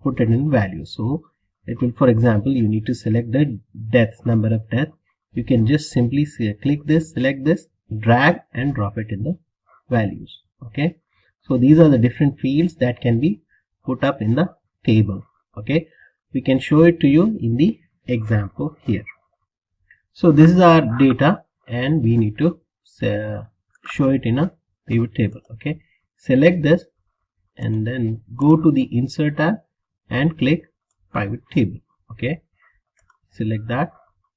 put it in value. So it will, for example, you need to select the deaths, number of deaths. You can just simply click this, select this, drag and drop it in the values. Okay, so these are the different fields that can be put up in the table. Okay, we can show it to you in the example here. So this is our data and we need to show it in a pivot table. Okay, select this and then go to the insert tab and click pivot table. Okay, select that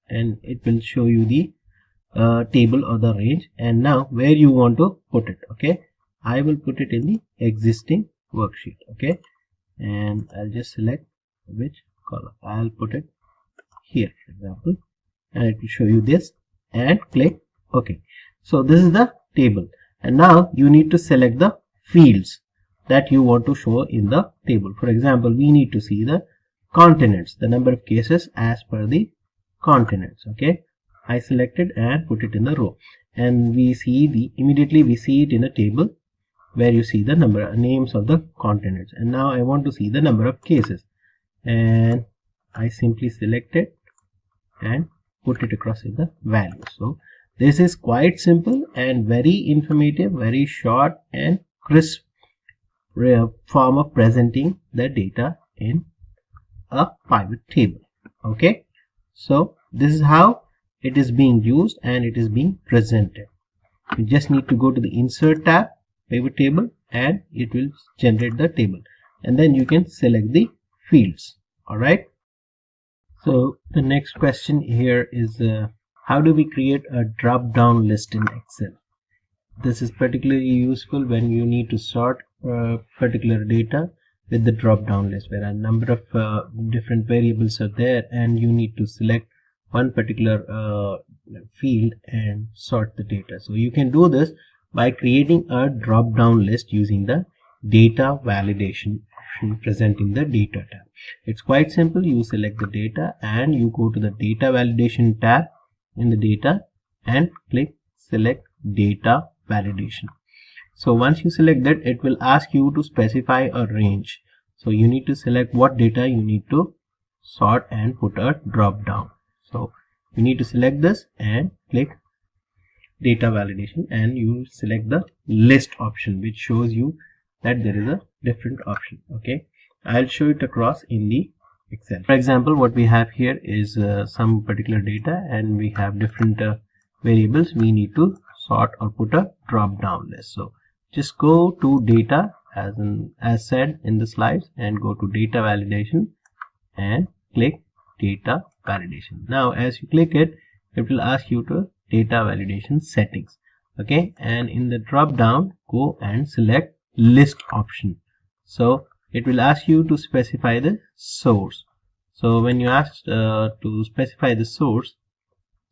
and it will show you the table or the range, and now where you want to put it. Okay, I will put it in the existing worksheet. Okay, and I'll just select which column. I'll put it here, for example, and it will show you this, and click OK. So this is the table, and now you need to select the fields that you want to show in the table. For example, we need to see the continents, the number of cases as per the continents. Okay, I selected and put it in the row, and we see immediately we see it in a table where you see the names of the continents. And now I want to see the number of cases, and I simply select it and put it across in the value. So this is quite simple and very informative, very short and crisp form of presenting the data in a pivot table. Okay, so this is how it is being used and it is being presented. You just need to go to the insert tab, pivot table, and it will generate the table, and then you can select the fields. All right, so the next question here is how do we create a drop down list in Excel? This is particularly useful when you need to sort particular data with the drop down list, where a number of different variables are there and you need to select one particular field and sort the data. So you can do this by creating a drop down list using the data validation option present in the data tab. It's quite simple. You select the data and you go to the data validation tab in the data and click select data validation. So once you select that, it will ask you to specify a range. So you need to select what data you need to sort and put a drop down. So you need to select this and click data validation, and you select the list option, which shows you that there is a different option. Okay, I'll show it across in the Excel. For example, what we have here is some particular data and we have different variables. We need to sort or put a drop down list. So just go to data as said in the slides and go to data validation and click data validation. Now as you click it, it will ask you to data validation settings. Okay, and in the drop down, go and select list option. So it will ask you to specify the source. So when you ask to specify the source,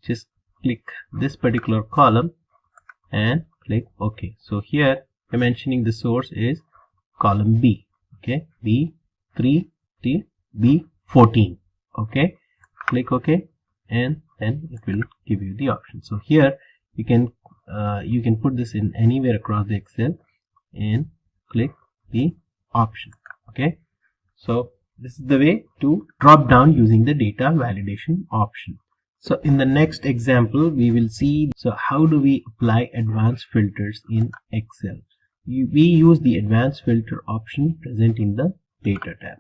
just click this particular column and click OK. So here I'm mentioning the source is column B. Okay, B3 to B14. Okay, click OK, and then it will give you the option. So here you can put this in anywhere across the Excel and click the option. Okay, so this is the way to drop down using the data validation option. So in the next example we will see how do we apply advanced filters in Excel. We use the advanced filter option present in the data tab.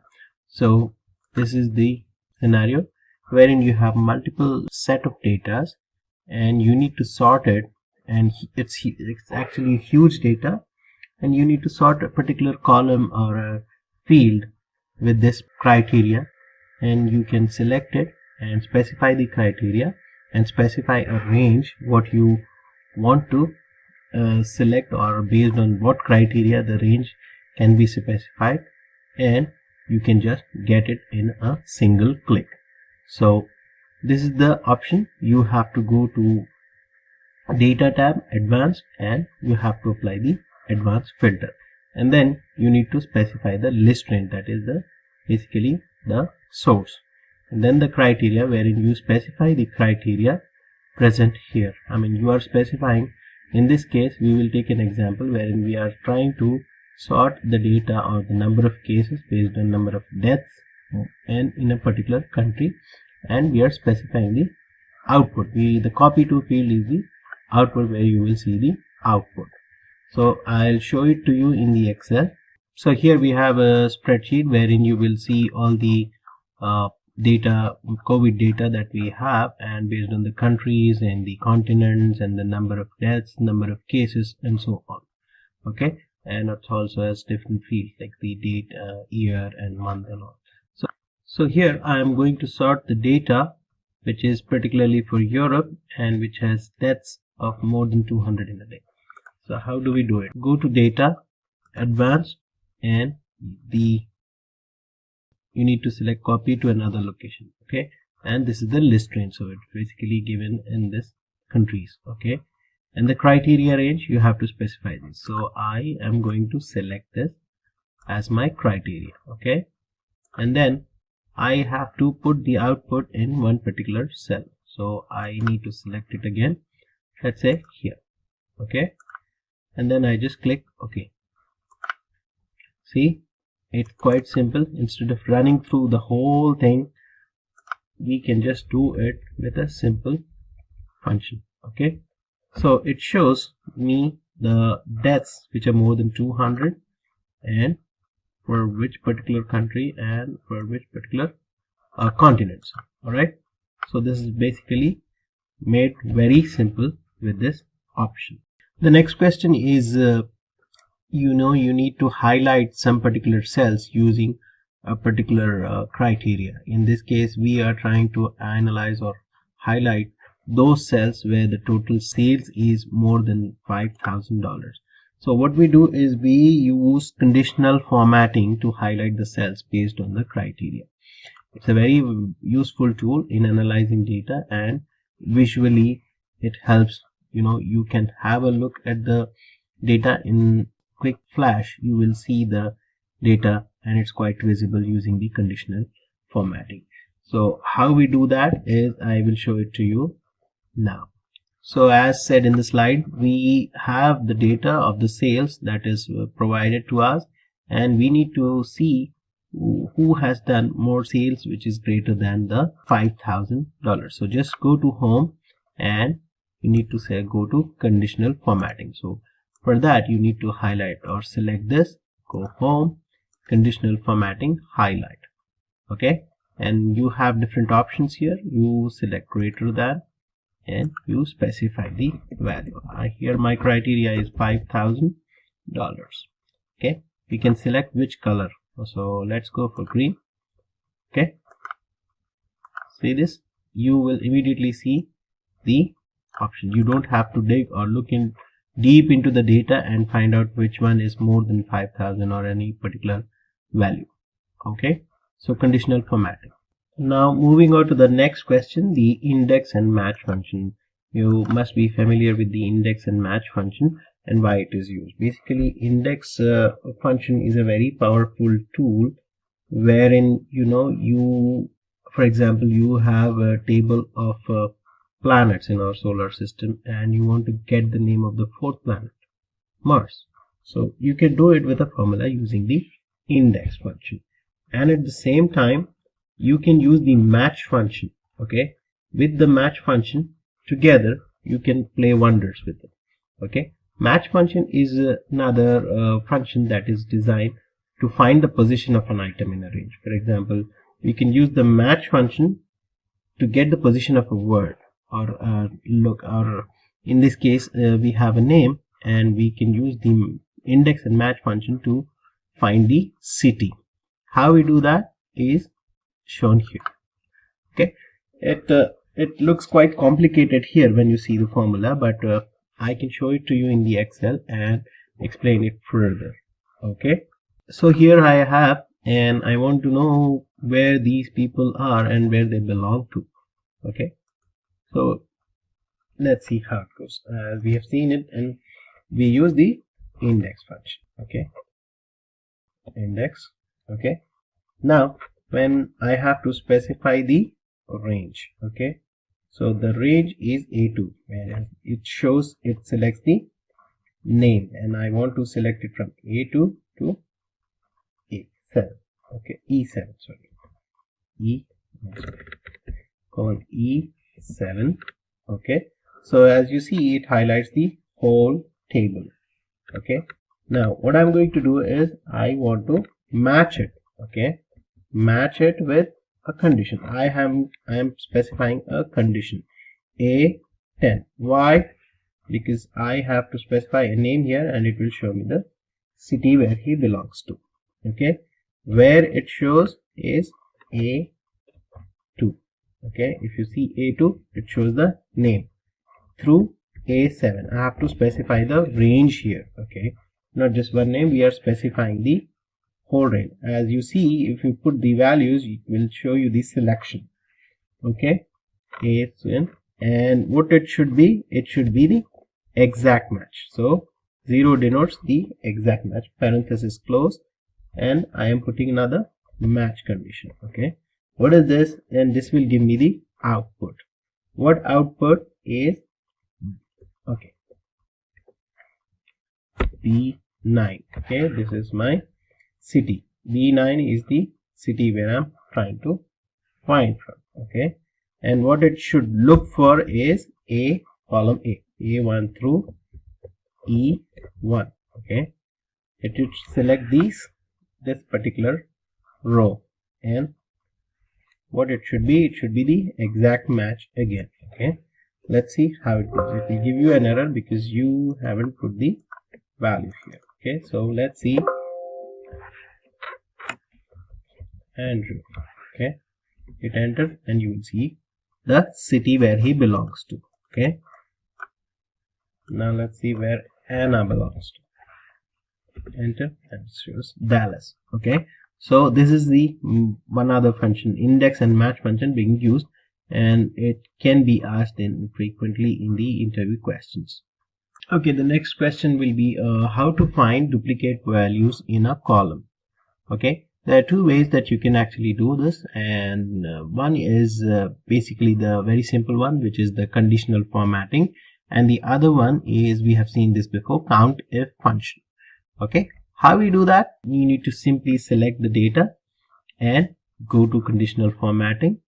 So this is the scenario wherein you have multiple set of data and you need to sort it, and it's actually huge data, and you need to sort a particular column or a field with this criteria, and you can select it and specify the criteria and specify a range what you want to select, or based on what criteria the range can be specified, and you can just get it in a single click. So this is the option. You have to go to Data tab, Advanced, and you have to apply the advanced filter, and then you need to specify the list range, that is basically the source, and then the criteria, wherein you specify the criteria present here. I mean, you are specifying, in this case we will take an example wherein we are trying to sort the data or the number of cases based on number of deaths and in a particular country, and we are specifying the output. The copy to field is the output, where you will see the output. So I'll show it to you in the Excel. So here we have a spreadsheet wherein you will see all the data, COVID data that we have, and based on the countries and the continents and the number of deaths, number of cases, and so on. Okay, and it also has different fields like the date, year, and month, and all. So here I am going to sort the data which is particularly for Europe and which has deaths of more than 200 in a day. So how do we do it? Go to Data, Advanced, and you need to select copy to another location. Okay, and this is the list range, so it's basically given in this countries. Okay, and the criteria range, you have to specify this. So I am going to select this as my criteria. Okay, and then I have to put the output in one particular cell, so I need to select it again, let's say here. Okay, and then I just click OK. See, it's quite simple. Instead of running through the whole thing, we can just do it with a simple function. Okay, so it shows me the deaths which are more than 200 and for which particular country and for which particular continents. Alright, so this is basically made very simple with this option. The next question is you need to highlight some particular cells using a particular criteria. In this case, we are trying to analyze or highlight those cells where the total sales is more than $5,000. So what we do is we use conditional formatting to highlight the cells based on the criteria. It's a very useful tool in analyzing data, and visually it helps. You can have a look at the data in quick flash. You will see the data and it's quite visible using the conditional formatting. So how we do that is I will show it to you now. So as said in the slide, we have the data of the sales that is provided to us, and we need to see who has done more sales which is greater than the $5,000. So just go to Home and you need to say go to Conditional Formatting. So for that you need to highlight or select this, go Home, Conditional Formatting, Highlight. Okay, and you have different options here. You select greater than and you specify the value. Here my criteria is $5,000. Okay, we can select which color. So let's go for green. Okay, see this, you will immediately see the option. You don't have to dig or look in deep into the data and find out which one is more than 5,000 or any particular value. Okay, so conditional formatting. Now moving on to the next question, the index and match function. You must be familiar with the index and match function and why it is used. Basically, index function is a very powerful tool wherein for example, you have a table of planets in our solar system and you want to get the name of the fourth planet, Mars. So you can do it with a formula using the index function, and at the same time you can use the match function. Okay, with the match function together you can play wonders with it. Okay, match function is another function that is designed to find the position of an item in a range. For example, we can use the match function to get the position of a word or in this case we have a name, and we can use the index and match function to find the city. How we do that is shown here. Okay, it looks quite complicated here when you see the formula, but I can show it to you in the Excel and explain it further. Okay, so here I have, and I want to know where these people are and where they belong to. Okay, so let's see how it goes. We have seen it, and we use the index function. Okay, index. Okay, now when I have to specify the range, okay, so the range is A2, and it selects the name, and I want to select it from A2 to A7. Okay, E7, sorry, E7. Okay, so as you see, it highlights the whole table. Okay, now what I'm going to do is I want to match it. Okay, match it with a condition. I am specifying a condition A10. Why? Because I have to specify a name here, and it will show me the city where he belongs to. Okay, where it shows is A2. Okay, if you see A2, it shows the name. Through A7, I have to specify the range here. Okay, not just one name, we are specifying the whole range. As you see, if you put the values, it will show you the selection. Okay, A7, and what it should be the exact match. So 0 denotes the exact match, parenthesis close, and I am putting another match condition. Okay, what is this? And this will give me the output. What output is? Okay, B9. Okay, this is my city. B9 is the city where I'm trying to find from. Okay, and what it should look for is A, column A1 through E1. Okay, it should select this particular row, and what it should be the exact match again. Okay, let's see how it goes. It will give you an error because you haven't put the value here. Okay, so let's see. Andrew. Okay, hit enter, and you will see the city where he belongs to. Okay, now let's see where Anna belongs to. Enter, and it shows Dallas. Okay, so this is the one other function, index and match function, being used, and it can be asked frequently in the interview questions. Okay, the next question will be how to find duplicate values in a column. Okay, there are two ways that you can actually do this, and one is basically the very simple one, which is the conditional formatting, and the other one is, we have seen this before, COUNTIF function. Okay, how we do that? You need to simply select the data and go to conditional formatting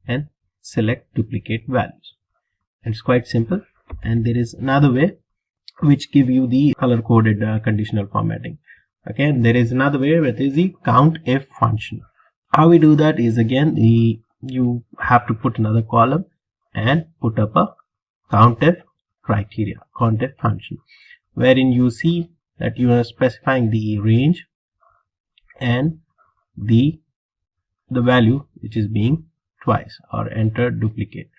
and select duplicate values. And it's quite simple. And there is another way which give you the color coded conditional formatting. Okay, and there is another way, which is the COUNTIF function. How we do that is, again, you have to put another column and put up a COUNTIF criteria, COUNTIF function, wherein you see that you are specifying the range and the value which is being twice or enter duplicate,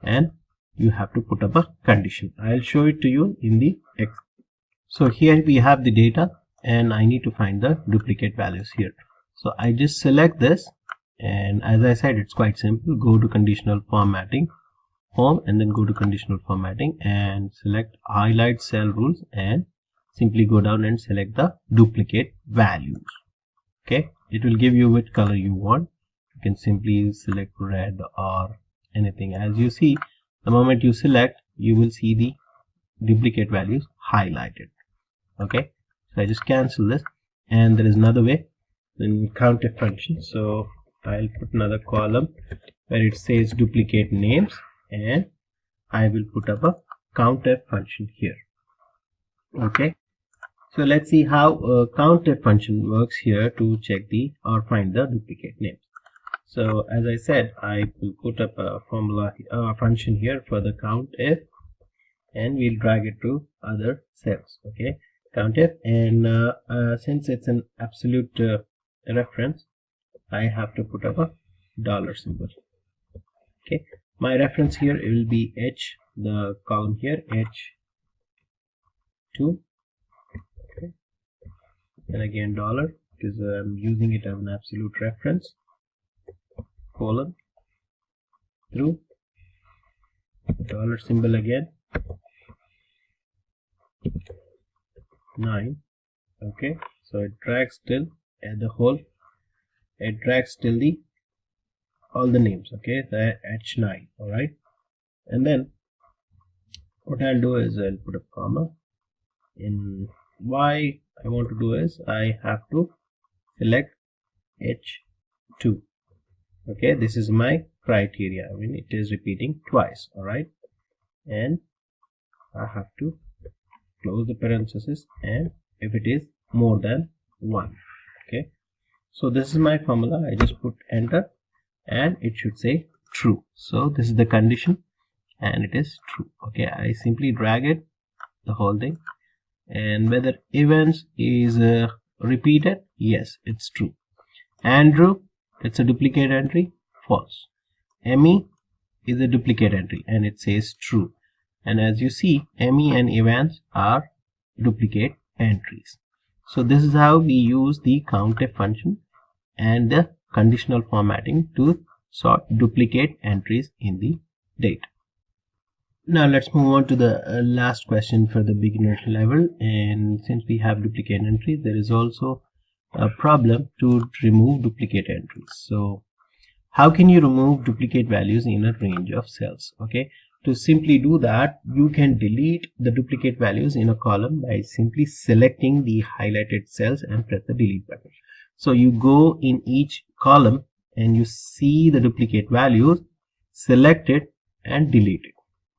and you have to put up a condition. I'll show it to you in the X. So here we have the data, and I need to find the duplicate values here. So I just select this, and as I said, it's quite simple. Go to conditional formatting, home, and then go to conditional formatting and select highlight cell rules, and simply go down and select the duplicate values. Okay, it will give you which color you want. You can simply select red or anything. As you see, the moment you select, you will see the duplicate values highlighted. Okay, so I just cancel this, and there is another way, then COUNTIF function. So I'll put another column where it says duplicate names, and I will put up a COUNTIF function here. Okay, so let's see how a COUNTIF function works here to check or find the duplicate names. So as I said, I will put up a formula function here for the COUNTIF, and we'll drag it to other cells. Okay, COUNTIF, and since it's an absolute reference, I have to put up a dollar symbol. Okay, my reference here will be H, the column here, H2. Okay, and again dollar, because I'm using it as an absolute reference, colon through dollar symbol again, 9. Okay, so it drags till the whole, it drags till the all the names, okay, the H9. All right, and then what I'll do is I'll put a comma. In why I want to do is I have to select H2. Okay, this is my criteria. I mean, it is repeating twice. All right, and I have to close the parenthesis, and if it is more than 1. Okay, so this is my formula. I just put enter and it should say true. So this is the condition and it is true. Okay, I simply drag it, the whole thing, and whether events is repeated, yes, it's true. Andrew, it's a duplicate entry, false. Emmy is a duplicate entry and it says true. And as you see, Emmy and Evans are duplicate entries. So this is how we use the countf function and the conditional formatting to sort duplicate entries in the data. Now let's move on to the last question for the beginner level. And since we have duplicate entries, there is also a problem to remove duplicate entries. So how can you remove duplicate values in a range of cells? Okay, to simply do that, you can delete the duplicate values in a column by simply selecting the highlighted cells and press the delete button. So you go in each column and you see the duplicate values, select it and delete it.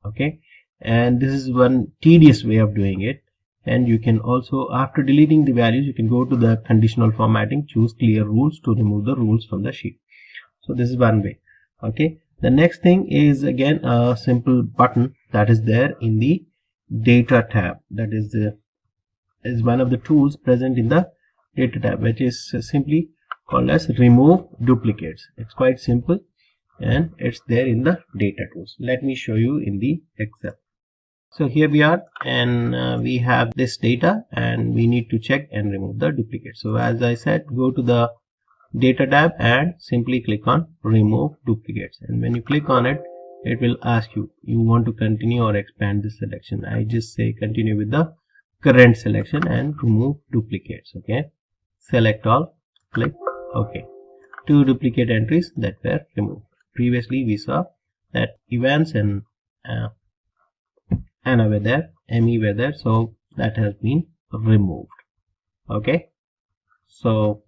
Okay, and this is one tedious way of doing it. And you can also, after deleting the values, you can go to the conditional formatting, choose clear rules to remove the rules from the sheet. So this is one way. Okay, the next thing is again a simple button that is there in the data tab. That is one of the tools present in the data tab, which is simply called as remove duplicates. It's quite simple and it's there in the data tools. Let me show you in the Excel. So here we are, and we have this data and we need to check and remove the duplicate. So as I said, go to the data tab and simply click on remove duplicates, and when you click on it, it will ask you want to continue or expand this selection. I just say continue with the current selection and remove duplicates. Okay, select all, click OK. 2 duplicate entries that were removed. Previously we saw that Evans and Anna were there, Emmy were there, so that has been removed. Okay, so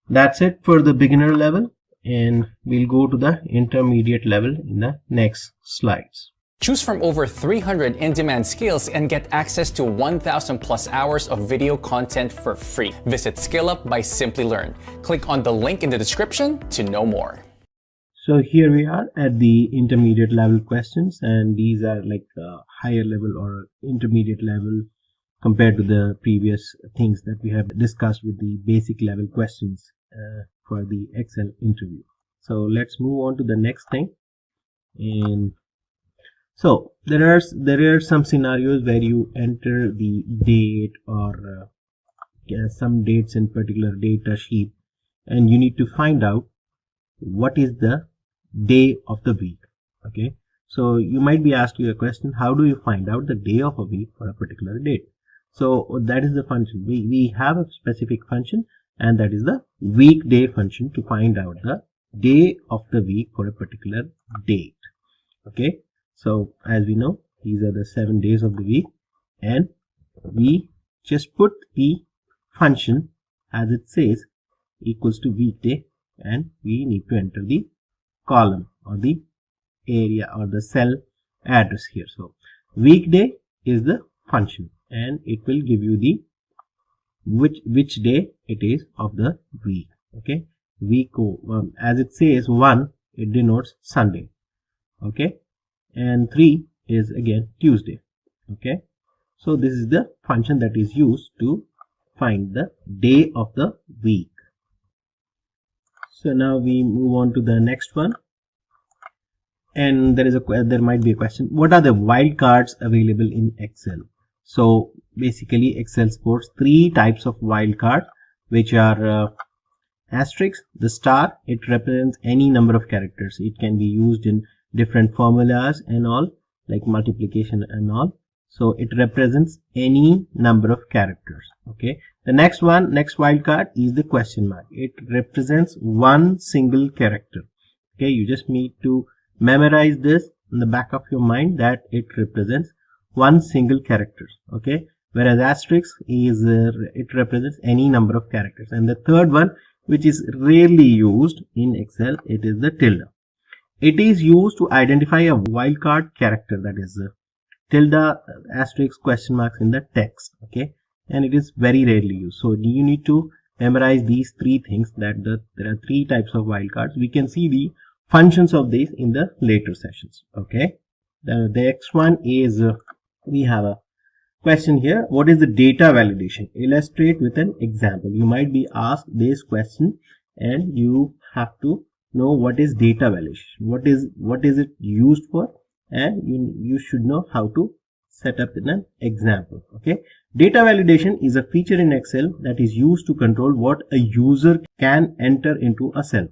that's it for the beginner level, and we'll go to the intermediate level in the next slides. Choose from over 300 in-demand skills and get access to 1,000 plus hours of video content for free. Visit Xlookup by Simplilearn. Click on the link in the description to know more. So here we are at the intermediate level questions, and these are like higher level or intermediate level compared to the previous things that we have discussed with the basic level questions for the Excel interview. So let's move on to the next thing. And so there are some scenarios where you enter the date or some dates in particular data sheet, and you need to find out what is the day of the week. Okay, so you might be asking a question, how do you find out the day of a week for a particular date? So that is the function. We have a specific function, and that is the weekday function to find out the day of the week for a particular date. Okay, so as we know, these are the 7 days of the week, and we just put the function as it says equals to weekday, and we need to enter the column or the area or the cell address here. So weekday is the function, and it will give you the which day it is of the week. Okay, week as it says 1, it denotes Sunday. Okay, and 3 is again Tuesday. Okay, so this is the function that is used to find the day of the week. So now we move on to the next one, and there might be a question, what are the wildcards available in Excel? So basically Excel supports 3 types of wildcard, which are asterisk, the star, it represents any number of characters. It can be used in different formulas and all, like multiplication and all. So it represents any number of characters. Okay. The next wildcard is the question mark. It represents one single character. Okay. You just need to memorize this in the back of your mind that it represents one single character. Okay. Whereas asterisk is it represents any number of characters. And the third one, which is rarely used in Excel, it is the tilde. It is used to identify a wildcard character, that is tilde, asterisk, question marks in the text. Okay, and it is very rarely used. So you need to memorize these three things, that there are three types of wildcards. We can see the functions of these in the later sessions. Okay, the next one is we have a question here. What is the data validation? Illustrate with an example. You might be asked this question and you have to know what is data validation, what is it used for, and you should know how to set up in an example. Okay, data validation is a feature in Excel that is used to control what a user can enter into a cell.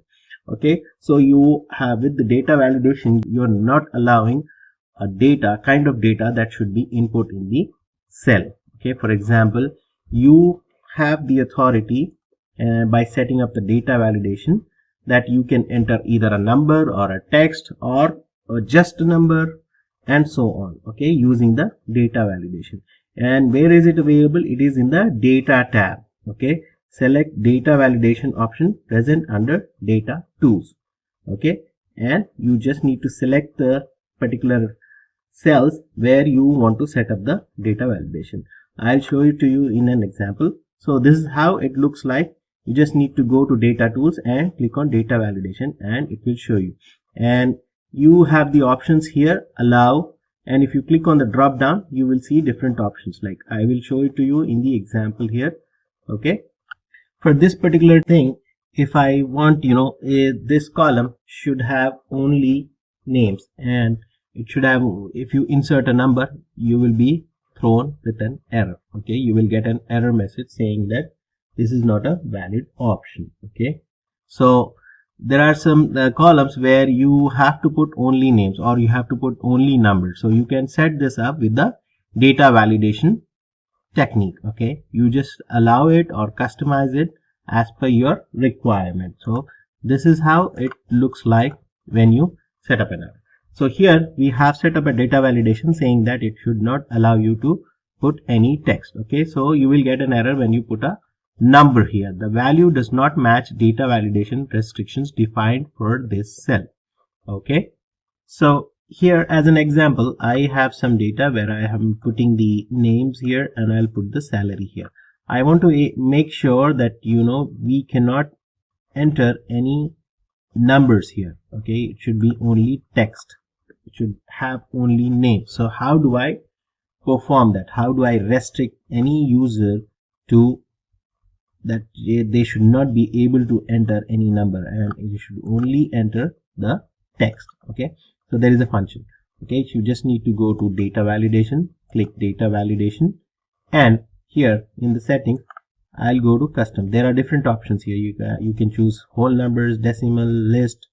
Okay, so you have, with the data validation, you are not allowing a kind of data that should be input in the cell. Okay, for example, you have the authority by setting up the data validation that you can enter either a number or a text or just a number and so on. Okay, using the data validation. And where is it available? It is in the data tab. Okay, select data validation option present under data tools. Okay, and you just need to select the particular cells where you want to set up the data validation. I'll show it to you in an example. So this is how it looks like. You just need to go to data tools and click on data validation and it will show you. And you have the options here, allow, and if you click on the drop down, you will see different options. Like I will show it to you in the example here. Okay, for this particular thing, if I want, this column should have only names, and it should have, if you insert a number, you will be thrown with an error. Okay, you will get an error message saying that this is not a valid option. Okay, so there are some columns where you have to put only names or you have to put only numbers. So you can set this up with the data validation technique. Okay, you just allow it or customize it as per your requirement. So this is how it looks like when you set up an error. So here we have set up a data validation saying that it should not allow you to put any text. Okay, so you will get an error when you put a number here. The value does not match data validation restrictions defined for this cell. Okay, so here as an example, I have some data where I am putting the names here and I'll put the salary here. I want to make sure that we cannot enter any numbers here. Okay, it should be only text. It should have only names. So how do I perform that? How do I restrict any user to that they should not be able to enter any number and it should only enter the text? Okay, so there is a function. Okay, you just need to go to data validation, click data validation, and here in the settings I'll go to custom. There are different options here. You can choose whole numbers, decimal, list,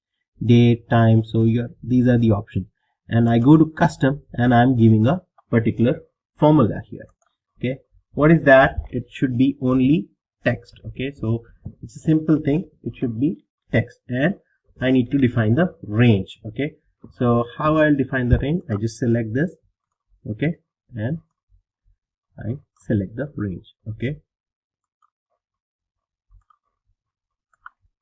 date, time. So these are the options, and I go to custom and I'm giving a particular formula here. Okay, what is that? It should be only text. Okay, so it's a simple thing. It should be text, and I need to define the range. Okay, so how I'll define the range? I just select this. Okay, and I select the range. Okay,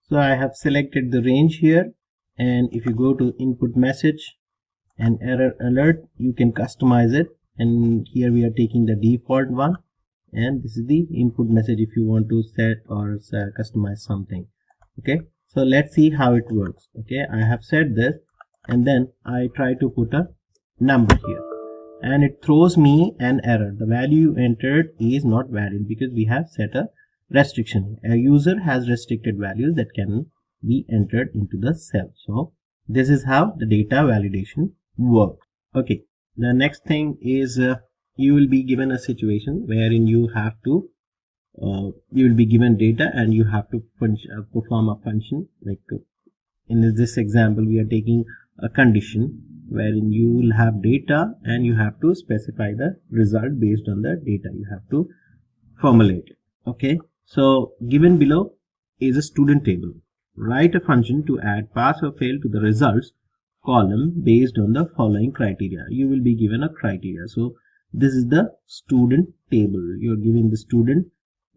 so I have selected the range here, and if you go to input message and error alert, you can customize it, and here we are taking the default one, and this is the input message if you want to set or customize something. Okay, so let's see how it works. Okay, I have set this and then I try to put a number here and it throws me an error. The value you entered is not valid because we have set a restriction. A user has restricted values that can be entered into the cell. So this is how the data validation works. Okay, the next thing is you will be given a situation wherein you have to you will be given data and you have to perform a function. Like in this example we are taking a condition, wherein you will have data and you have to specify the result based on the data you have to formulate. Okay, so given below is a student table. Write a function to add pass or fail to the results column based on the following criteria. You will be given a criteria. So this is the student table. You're giving the student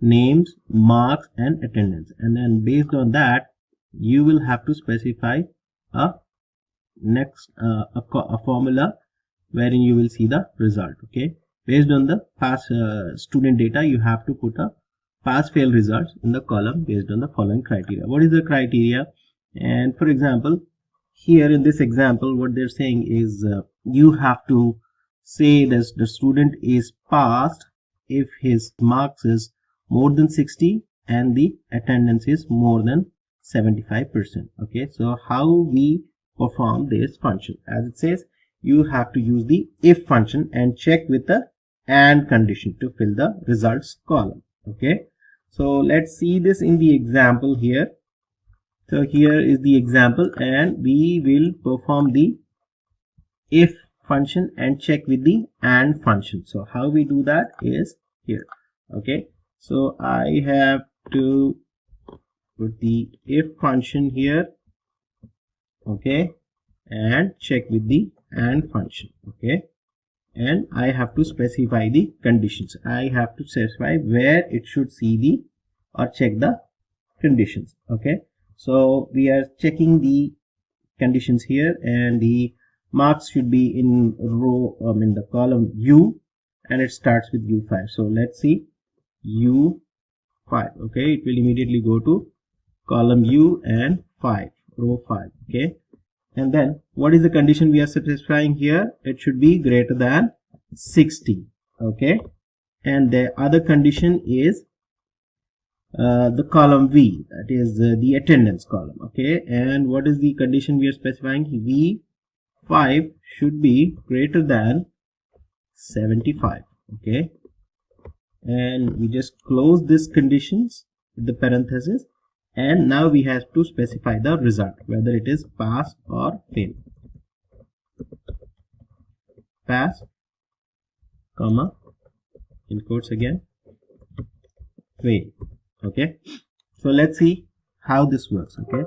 names, marks and attendance, and then based on that you will have to specify a formula wherein you will see the result. Okay, based on the past student data, you have to put a pass fail results in the column based on the following criteria. What is the criteria? And for example, here in this example, what they're saying is you have to say that the student is passed if his marks is more than 60 and the attendance is more than 75%. Okay, so how we perform this function? As it says, you have to use the if function and check with the and condition to fill the results column. Okay, so let's see this in the example here. So here is the example, and we will perform the if function and check with the and function. So how we do that is here. Okay, so I have to put the if function here, okay, and check with the and function. Okay, and I have to specify the conditions. I have to specify where it should see the or check the conditions. Okay, so we are checking the conditions here, and the marks should be in row in the column U, and it starts with U5. So let's see U5. Okay, it will immediately go to column U and 5, row 5. Okay, and then what is the condition we are specifying here? It should be greater than 60. Okay, and the other condition is the column V, that is the attendance column. Okay, and what is the condition we are specifying? V5 should be greater than 75. Okay, and we just close this conditions with the parenthesis, and now we have to specify the result, whether it is pass or fail. Pass, comma, in quotes again, fail. Okay, so let's see how this works. Okay,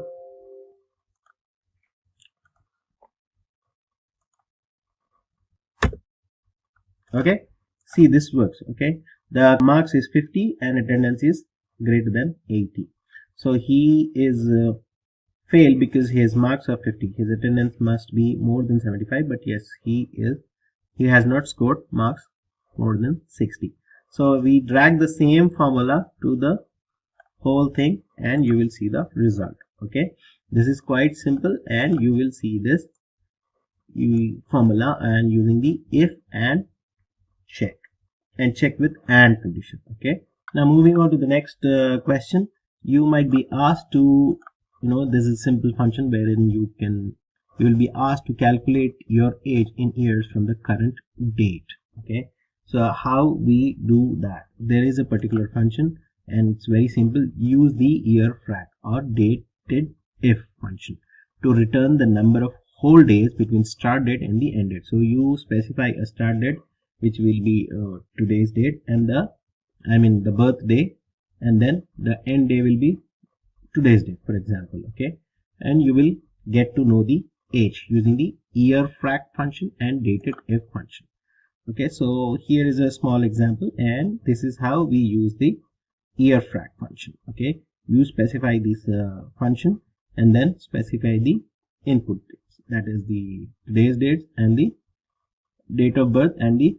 okay, see this works. Okay, the marks is 50 and attendance is greater than 80. So he is failed because his marks are 50. His attendance must be more than 75, but yes, he has not scored marks more than 60. So we drag the same formula to the whole thing and you will see the result. Okay, this is quite simple, and you will see this formula and using the if and check with and condition. Okay, now moving on to the next question. You might be asked to, this is a simple function wherein you will be asked to calculate your age in years from the current date. Okay, so how we do that? There is a particular function, and it's very simple. Use the year frac or dated if function to return the number of whole days between start date and the end date. So you specify a start date, which will be today's date, and the birthday, and then the end day will be today's date, for example. Okay, and you will get to know the age using the year frac function and dated if function. Okay, so here is a small example, and this is how we use the year frac function. Okay, you specify this function and then specify the input dates, that is the today's date and the date of birth and the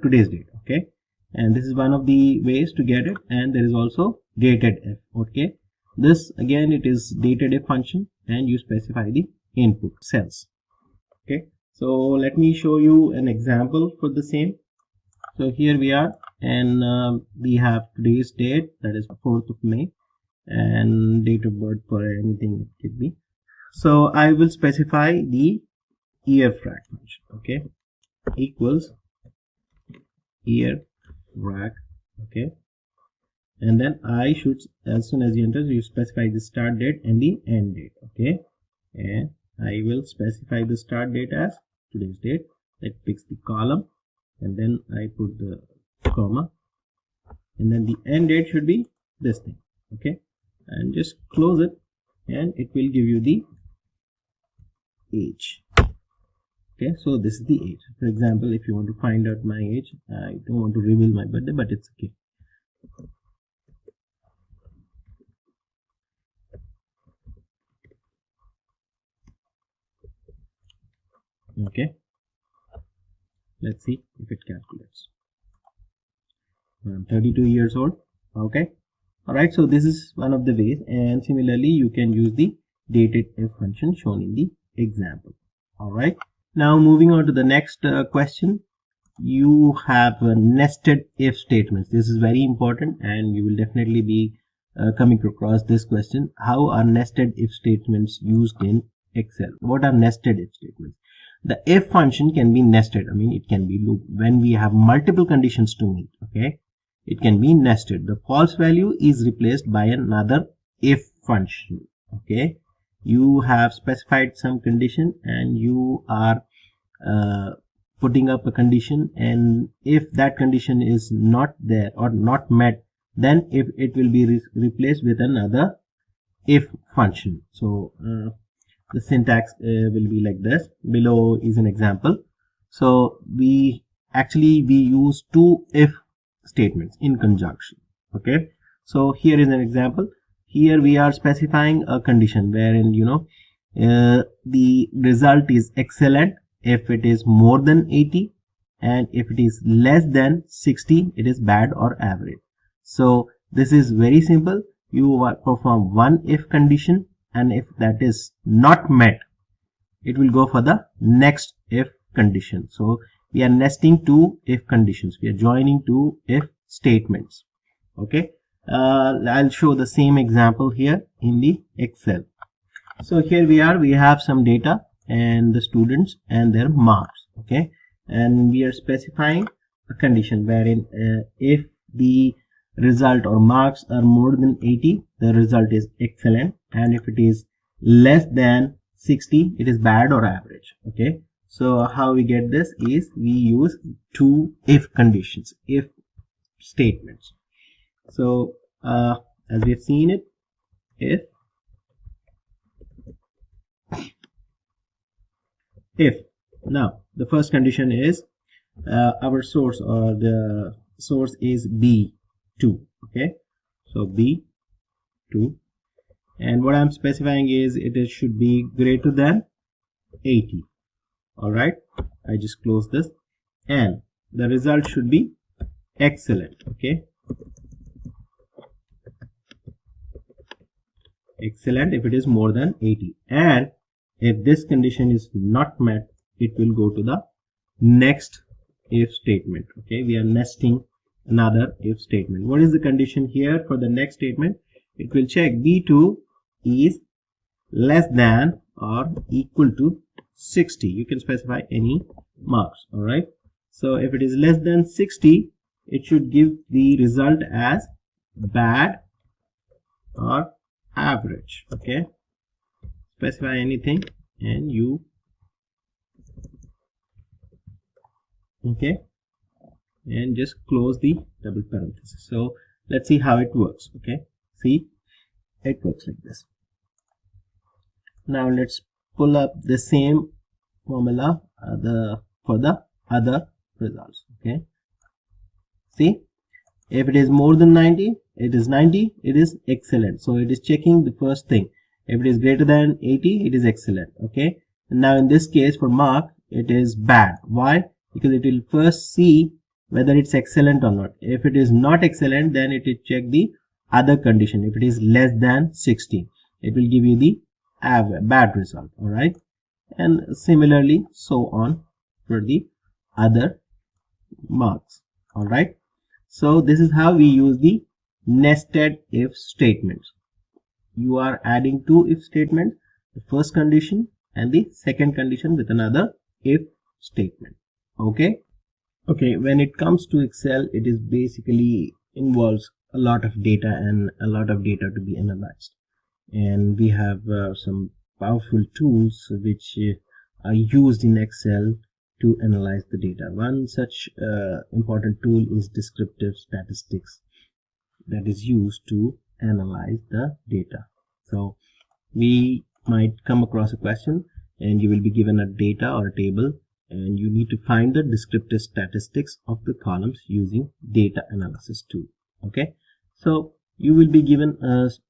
today's date. Okay, and this is one of the ways to get it, and there is also dated if. Okay, this again, it is dated if function, and you specify the input cells. Okay, so let me show you an example for the same. So here we are, and we have today's date, that is 4th of May, and date of birth for anything it could be. So I will specify the year frac function. Okay, equals year frac. Okay, and then I should, as soon as you enter, you specify the start date and the end date. Okay, and I will specify the start date as today's date. That picks the column, and then I put the comma, and then the end date should be this thing. Okay, and just close it, and it will give you the age. Okay, so this is the age. For example, if you want to find out my age, I don't want to reveal my birthday, but it's okay. Okay, let's see if it calculates. I'm 32 years old. Okay, alright, so this is one of the ways, and similarly you can use the dated if function shown in the example. Alright, now moving on to the next question. You have nested if statements. This is very important, and you will definitely be coming across this question. How are nested if statements used in Excel? What are nested if statements? The if function can be nested. I mean, it can be loop. When we have multiple conditions to meet, okay, it can be nested. The false value is replaced by another if function. Okay, you have specified some condition, and you are putting up a condition, and if that condition is not there or not met, then if it will be replaced with another if function. So the syntax will be like this. Below is an example. So we use two if statements in conjunction. Okay, so here is an example. Here we are specifying a condition wherein the result is excellent if it is more than 80, and if it is less than 60, it is bad or average. So this is very simple. You perform one if condition, and if that is not met, it will go for the next if condition. So we are nesting two if conditions. We are joining two if statements. Okay, I'll show the same example here in the Excel. So here we have some data and the students and their marks. Okay, and we are specifying a condition wherein if the result or marks are more than 80, the result is excellent, and if it is less than 60, it is bad or average. Okay, so how we get this is we use two if conditions, if statements. So as we have seen it, if now the first condition is our source, or the source is B2. Okay, so B2, and what I'm specifying is it should be greater than 80. Alright, I just close this, and the result should be excellent. Okay, excellent if it is more than 80, and if this condition is not met, it will go to the next if statement. Okay, we are nesting another if statement. What is the condition here for the next statement? It will check B2 is less than or equal to 60. You can specify any marks. All right, so if it is less than 60, it should give the result as bad or average. Okay, specify anything, and you okay, and just close the double parenthesis. So let's see how it works. Okay, see, it works like this. Now let's pull up the same formula for the other results. Okay, see, if it is more than 90, it is 90, it is excellent. So it is checking the first thing. If it is greater than 80, it is excellent. Okay, and now in this case for mark, it is bad. Why? Because it will first see whether it's excellent or not. If it is not excellent, then it will check the other condition. If it is less than 60, it will give you the bad result. All right, and similarly so on for the other marks. All right, so this is how we use the nested if statements. You are adding two if statements, the first condition and the second condition with another if statement. Okay, when it comes to Excel, it is basically involves a lot of data and a lot of data to be analyzed, and we have some powerful tools which are used in Excel to analyze the data. One such important tool is descriptive statistics that is used to analyze the data. So we might come across a question and you will be given a data or a table, and you need to find the descriptive statistics of the columns using data analysis tool. Okay, so you will be given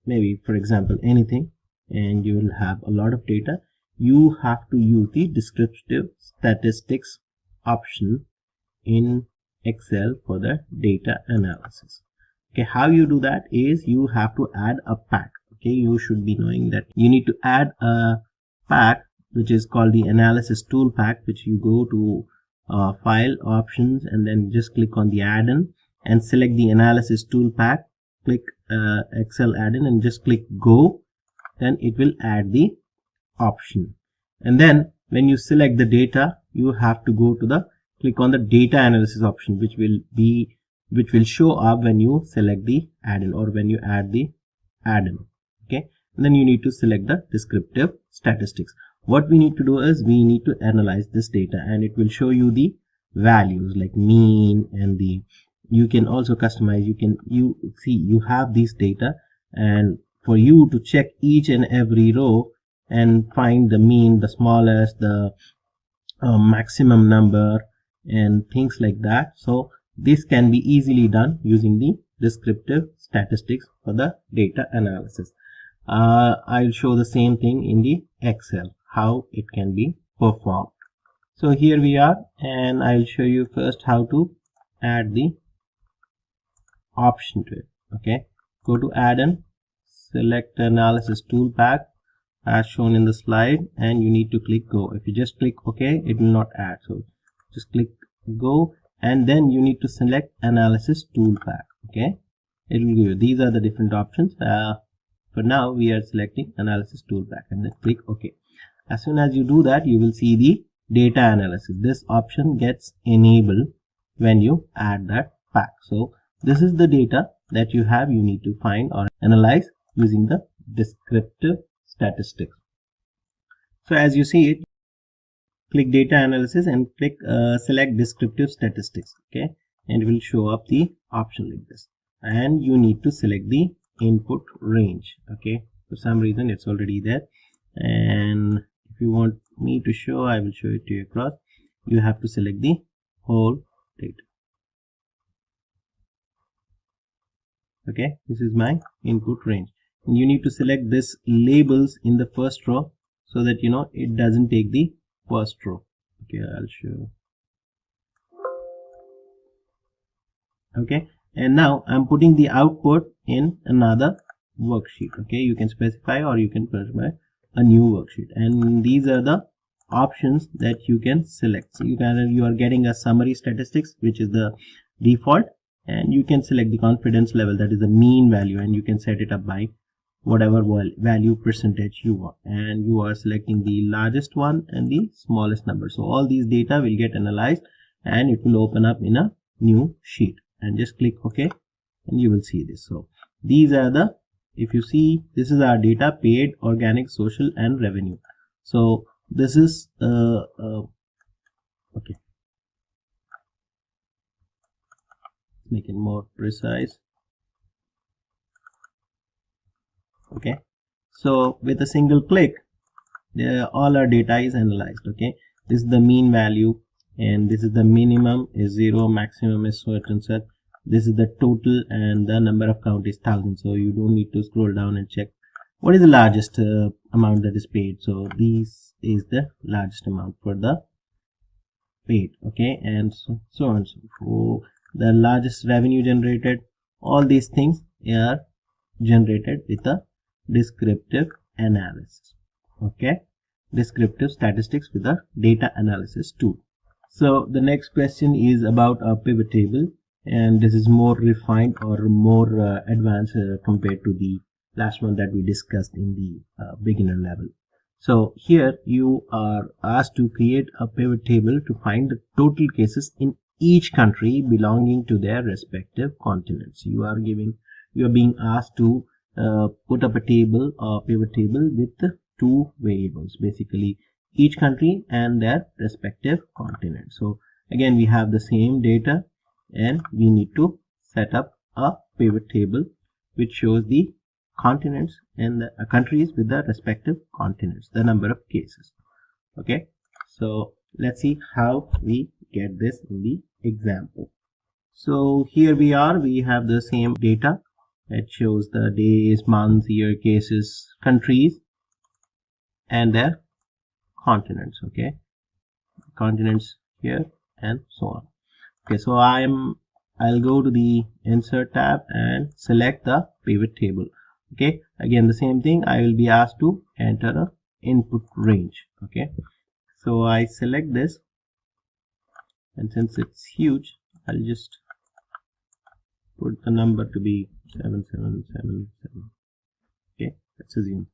maybe, for example, anything, and you will have a lot of data. You have to use the descriptive statistics option in Excel for the data analysis. Okay, how you do that is you have to add a pack. Okay, you should be knowing that you need to add a pack which is called the analysis tool pack, which you go to file, options, and then just click on the add-in and select the analysis tool pack, click Excel add-in and just click go. Then it will add the option, and then when you select the data, you have to go to the click on the data analysis option, which will show up when you select the add-in or when you add the add-in. Okay, and then you need to select the descriptive statistics. What we need to do is we need to analyze this data, and it will show you the values like mean, and you can also customize. You see you have these data, and for you to check each and every row and find the mean, the smallest, the maximum number, and things like that. So this can be easily done using the descriptive statistics for the data analysis. I'll show the same thing in the Excel, how it can be performed. So here we are, and I'll show you first how to add the option to it. Okay, go to add-in, select analysis tool pack as shown in the slide, and you need to click go. If you just click OK, it will not add, so just click go, and then you need to select analysis tool pack. Okay, it will give you these are the different options. For now we are selecting analysis tool pack, and then click OK. As soon as you do that, you will see the data analysis. This option gets enabled when you add that pack. So this is the data that you have. You need to find or analyze using the descriptive statistics. So as you see it, click data analysis and click select descriptive statistics. Okay, and it will show up the option like this, and you need to select the input range. Okay, for some reason it's already there, and if you want me to show, I will show it to you across. You have to select the whole data. Okay, this is my input range, and you need to select this labels in the first row so that you know it doesn't take the first row. Okay, I'll show. Okay, and now I'm putting the output in another worksheet. Okay, you can specify or you can specify a new worksheet, and these are the options that you can select. So you are getting a summary statistics, which is the default, and you can select the confidence level, that is the mean value, and you can set it up by whatever value percentage you want, and you are selecting the largest one and the smallest number. So all these data will get analyzed, and it will open up in a new sheet, and just click OK, and you will see this. So these are the, if you see, this is our data: paid, organic, social, and revenue. So this is okay, make it more precise. Okay, so with a single click, all our data is analyzed. Okay, this is the mean value, and this is the minimum is 0, maximum is certain set. This is the total, and the number of count is 1000. So you don't need to scroll down and check what is the largest amount that is paid. So this is the largest amount for the paid. Okay, and so on. So the largest revenue generated, all these things are generated with a descriptive analysis. Okay, descriptive statistics with a data analysis tool. So the next question is about a pivot table, and this is more refined or more advanced compared to the last one that we discussed in the beginner level. So here you are asked to create a pivot table to find the total cases in each country belonging to their respective continents. You are being asked to put up a table or pivot table with two variables, basically each country and their respective continent. So again, we have the same data and we need to set up a pivot table which shows the continents and the countries with the respective continents, the number of cases. Okay, so let's see how we get this in the example. So here we are, we have the same data. It shows the days, months, year, cases, countries and their continents. Okay, continents here and so on. Okay, so I'll go to the insert tab and select the pivot table. Okay, again the same thing, I will be asked to enter a input range. Okay, so I select this, and since it's huge, I'll just put the number to be 7777. Okay, let's assume.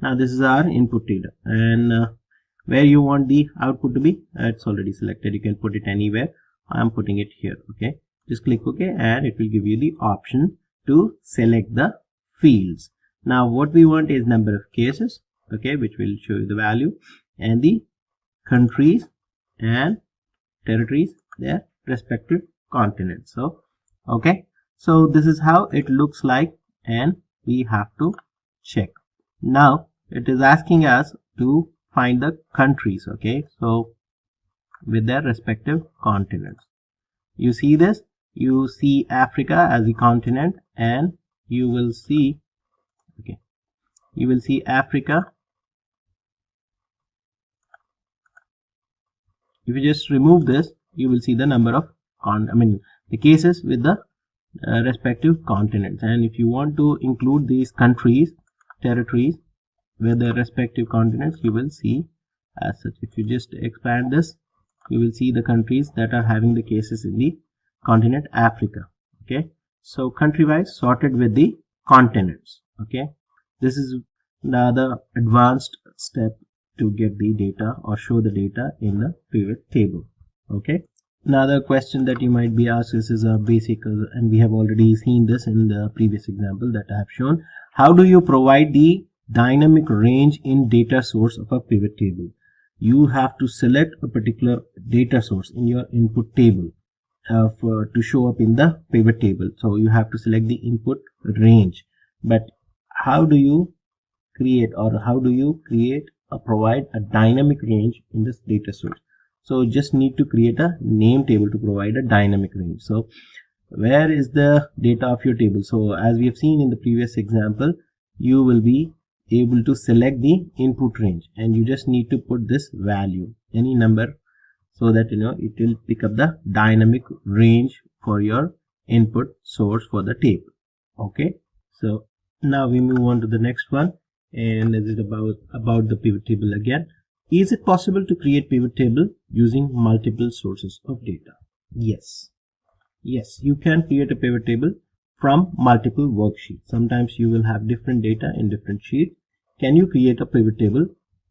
Now this is our input data, and where you want the output to be, it's already selected. You can put it anywhere. I'm putting it here. Okay, just click OK and it will give you the option to select the fields. Now what we want is number of cases, okay, which will show you the value, and the countries and territories, their respective continents. So okay, so this is how it looks like, and we have to check. Now it is asking us to find the countries. Okay, so with their respective continents. You see this, you see Africa as a continent, and you will see, okay, you will see Africa. If you just remove this, you will see the number of the cases with the respective continents. And if you want to include these countries, territories with their respective continents, you will see as such. If you just expand this, you will see the countries that are having the cases in the continent Africa. Okay, so country wise sorted with the continents. Okay, this is another advanced step to get the data or show the data in the pivot table. Okay, another question that you might be asked, this is a basic, and we have already seen this in the previous example that I have shown. How do you provide the dynamic range in data source of a pivot table? You have to select a particular data source in your input table to show up in the pivot table. So you have to select the input range. But how do you create, or how do you create or provide a dynamic range in this data source? So just need to create a name table to provide a dynamic range. So where is the data of your table? So as we have seen in the previous example, you will be able to select the input range, and you just need to put this value, any number, so that it will pick up the dynamic range for your input source for the table. Okay, so now we move on to the next one, and this is about the pivot table again. Is it possible to create pivot table using multiple sources of data? Yes, you can create a pivot table from multiple worksheets. Sometimes you will have different data in different sheets. Can you create a pivot table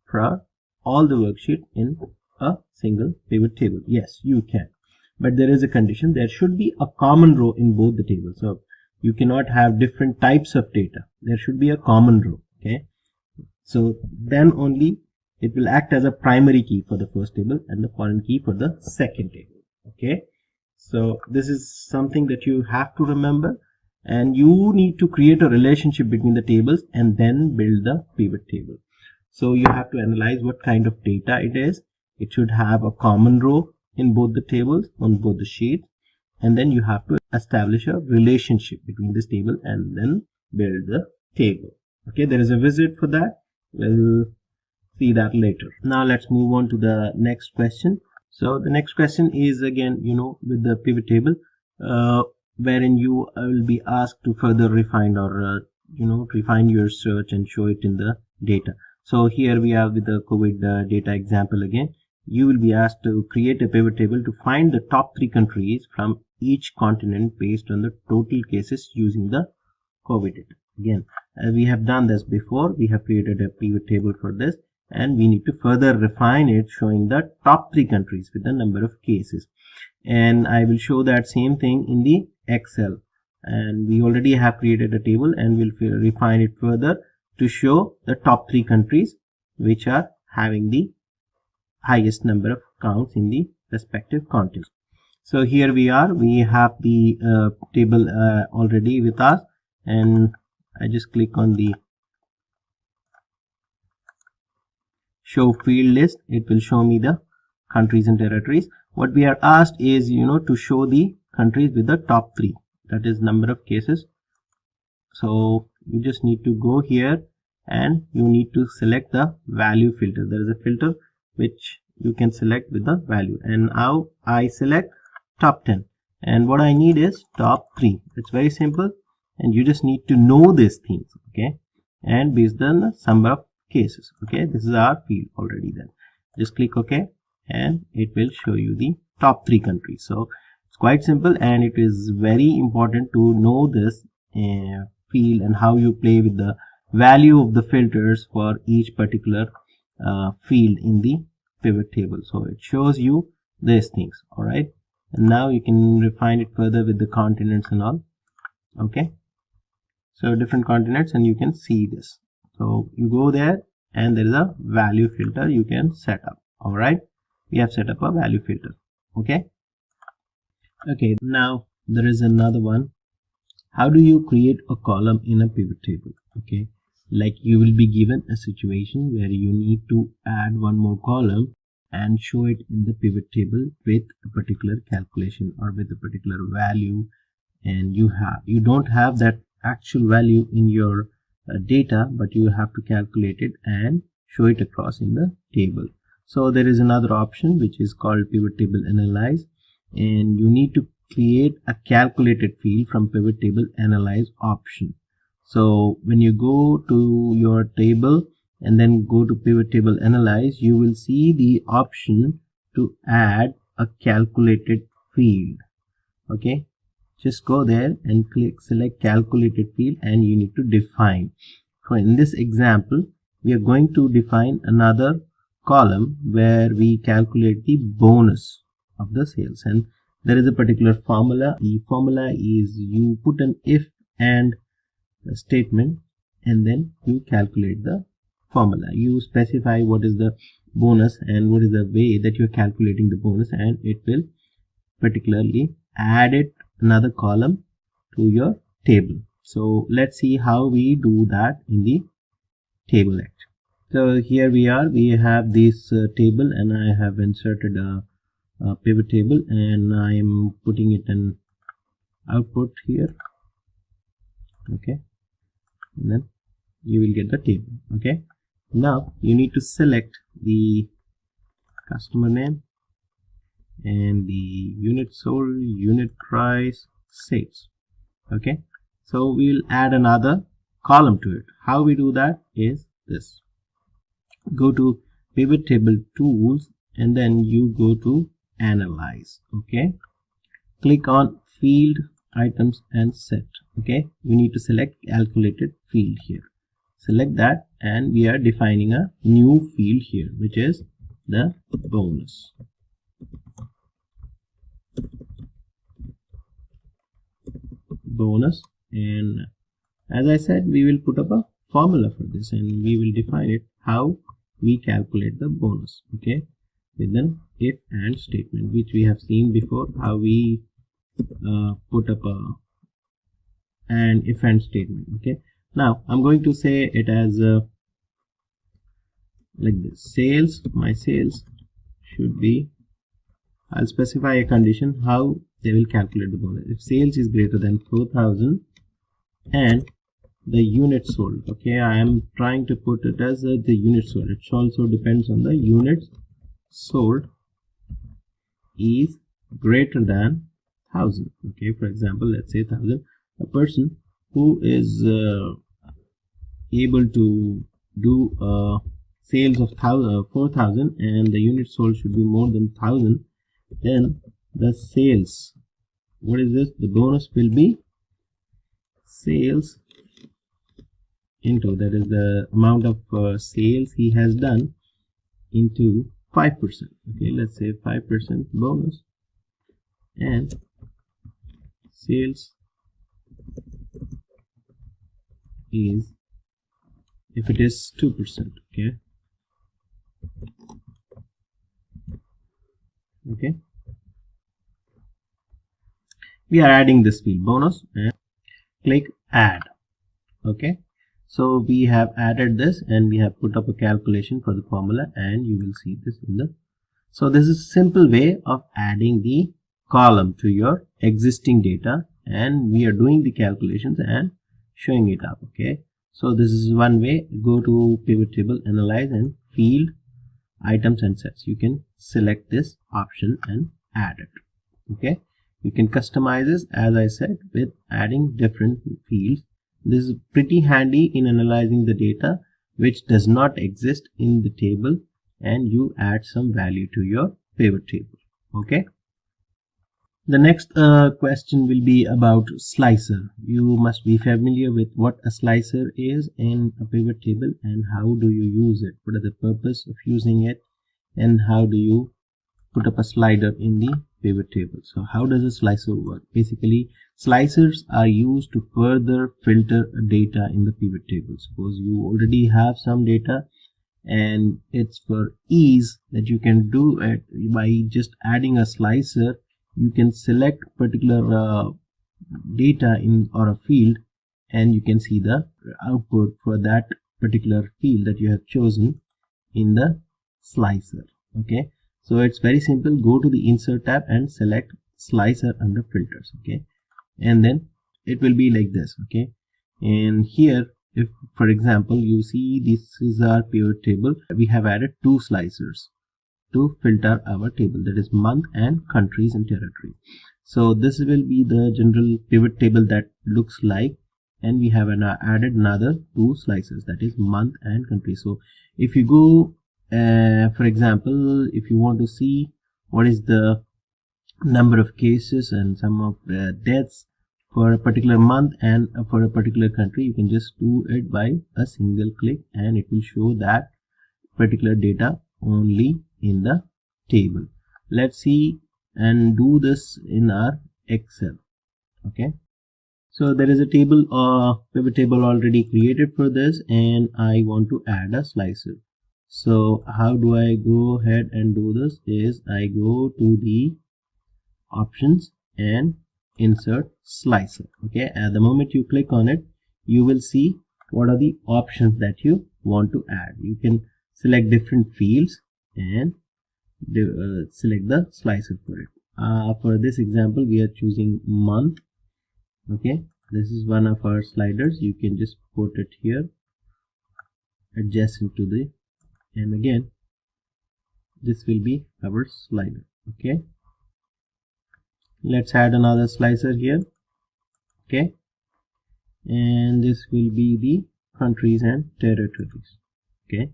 for all the worksheet in a single pivot table? Yes, you can, but there is a condition. There should be a common row in both the tables. So you cannot have different types of data. There should be a common row. Okay, so then only it will act as a primary key for the first table and the foreign key for the second table. Okay, so this is something that you have to remember, and you need to create a relationship between the tables and then build the pivot table. So you have to analyze what kind of data it is. It should have a common row in both the tables on both the sheets, and then you have to establish a relationship between this table and then build the table. Okay, there is a wizard for that. We'll see that later. Now let's move on to the next question. So the next question is again, with the pivot table, wherein you will be asked to further refine or refine your search and show it in the data. So here we have with the COVID data example again. You will be asked to create a pivot table to find the top 3 countries from each continent based on the total cases using the COVID data. Again, as we have done this before, we have created a pivot table for this, and we need to further refine it, showing the top 3 countries with the number of cases. And I will show that same thing in the Excel, and we already have created a table, and we'll refine it further to show the top 3 countries which are having the highest number of counts in the respective continent. So here we are, we have the table already with us, and I just click on the show field list. It will show me the countries and territories. What we are asked is, to show the countries with the top 3, that is number of cases. So you just need to go here and you need to select the value filter. There is a filter which you can select with the value, and now I select top 10, and what I need is top 3. It's very simple, and you just need to know these things, okay, and based on the number of cases. Okay, this is our field already. Then just click OK, and it will show you the top 3 countries. So it's quite simple, and it is very important to know this field and how you play with the value of the filters for each particular field in the pivot table. So it shows you these things. All right, and now you can refine it further with the continents and all. Okay, so different continents, and you can see this. So you go there and there is a value filter you can set up. All right, we have set up a value filter. Okay, now there is another one. How do you create a column in a pivot table? Okay, like you will be given a situation where you need to add one more column and show it in the pivot table with a particular calculation or with a particular value, and you don't have that actual value in your data, but you have to calculate it and show it across in the table. So there is another option which is called pivot table analyze, and you need to create a calculated field from pivot table analyze option. So when you go to your table and then go to pivot table analyze, you will see the option to add a calculated field. Okay, just go there and click select calculated field, and you need to define. So in this example, we are going to define another column where we calculate the bonus of the sales, and there is a particular formula. The formula is you put an if and statement, and then you calculate the formula. You specify what is the bonus and what is the way that you're calculating the bonus, and it will particularly add it another column to your table. So let's see how we do that in the table act. So here we are, we have this table, and I have inserted a pivot table, and I am putting it in output here. Okay, and then you will get the table. Okay, now you need to select the customer name and the unit sold, unit price, sales. Okay, so we'll add another column to it. How we do that is this: go to pivot table tools, and then you go to analyze. Okay, click on field items and set. Okay, you need to select calculated field here. Select that, and we are defining a new field here, which is the bonus. Bonus, and as I said, we will put up a formula for this, and we will define it how we calculate the bonus. Okay, with an if and statement, which we have seen before, how we put up a and if and statement. Okay, now I'm going to say it as like this: sales, my sales should be, I'll specify a condition how they will calculate the bonus. If sales is greater than 4,000 and the unit sold, okay, I am trying to put it as the unit sold. It also depends on the units sold is greater than 1,000. Okay, for example, let's say 1,000. A person who is able to do sales of 4,000 and the unit sold should be more than 1,000, then the sales, what is this? The bonus will be sales into, that is the amount of sales he has done, into 5%. Okay, let's say 5% bonus, and sales is if it is 2%. Okay. Okay. We are adding this field bonus and click add. Okay. So we have added this and we have put up a calculation for the formula, and you will see this in the. So this is a simple way of adding the column to your existing data, and we are doing the calculations and showing it up. Okay. So this is one way. Go to pivot table, analyze, and field items and sets. You can select this option and add it. Okay. You can customize this, as I said, with adding different fields. This is pretty handy in analyzing the data which does not exist in the table, and you add some value to your pivot table. Okay. The next question will be about slicer. You must be familiar with what a slicer is in a pivot table and how do you use it. What are the purpose of using it, and how do you put up a slider in the pivot table. So how does a slicer work? Basically, slicers are used to further filter data in the pivot table. Suppose you already have some data, and it's for ease that you can do it by just adding a slicer. You can select particular data in or a field, and you can see the output for that particular field that you have chosen in the slicer. Okay. So it's very simple. Go to the insert tab and select slicer under filters. Okay. And then it will be like this. Okay. And here, if for example you see this is our pivot table, we have added two slicers to filter our table, that is month and countries and territory. So this will be the general pivot table that looks like, and we have added another two slicers, that is month and country. So if you go for example, if you want to see what is the number of cases and some of the deaths for a particular month and for a particular country, you can just do it by a single click, and it will show that particular data only in the table. Let's see and do this in our Excel. Okay. So there is a table pivot table already created for this, and I want to add a slicer. So how do I go ahead and do this? Is I go to the options and insert slicer. Okay. At the moment you click on it, you will see what are the options that you want to add. You can select different fields and select the slicer for it. For this example, we are choosing month. Okay. This is one of our sliders. You can just put it here, adjacent to the, and again this will be our slider. Okay. Let's add another slicer here. Okay. And this will be the countries and territories. Okay.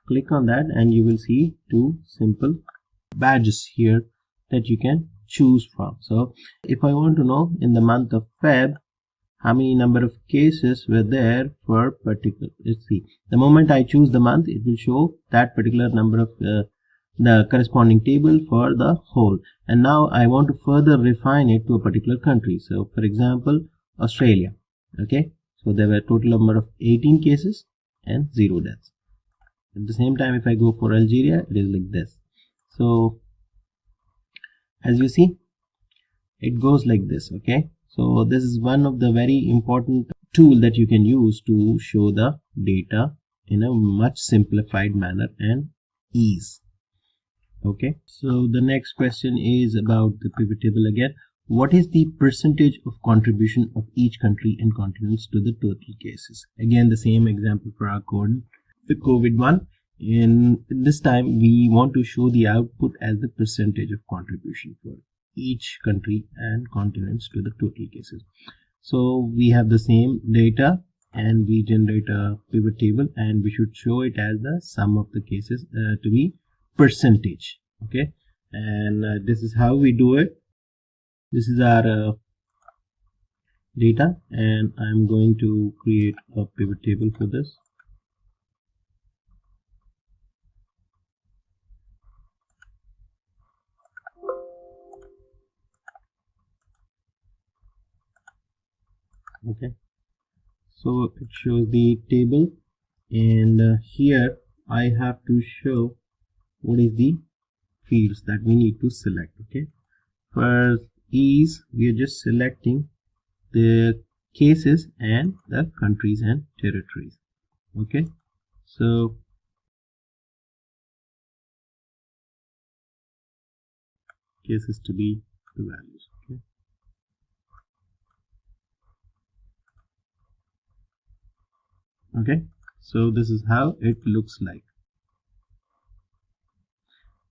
Click on that and you will see two simple badges here that you can choose from. So if I want to know in the month of Feb how many number of cases were there for particular, let's see, the moment I choose the month, it will show that particular number of the corresponding table for the whole. And now I want to further refine it to a particular country. So for example, Australia. Okay. So there were a total number of 18 cases and 0 deaths. At the same time, if I go for Algeria, it is like this. So as you see, it goes like this. Okay. So this is one of the very important tool that you can use to show the data in a much simplified manner and ease. Okay. So the next question is about the pivot table again. What is the percentage of contribution of each country and continents to the total cases? Again, the same example for our code, the COVID one. In this time, we want to show the output as the percentage of contribution for each country and continents to the total cases. So we have the same data and we generate a pivot table, and we should show it as the sum of the cases to be percentage. Okay. And this is how we do it. This is our data, and I'm going to create a pivot table for this. Okay. So it shows the table and here I have to show what is the fields that we need to select. Okay, for ease we are just selecting the cases and the countries and territories. Okay, so cases to be the values. Okay, so this is how it looks like.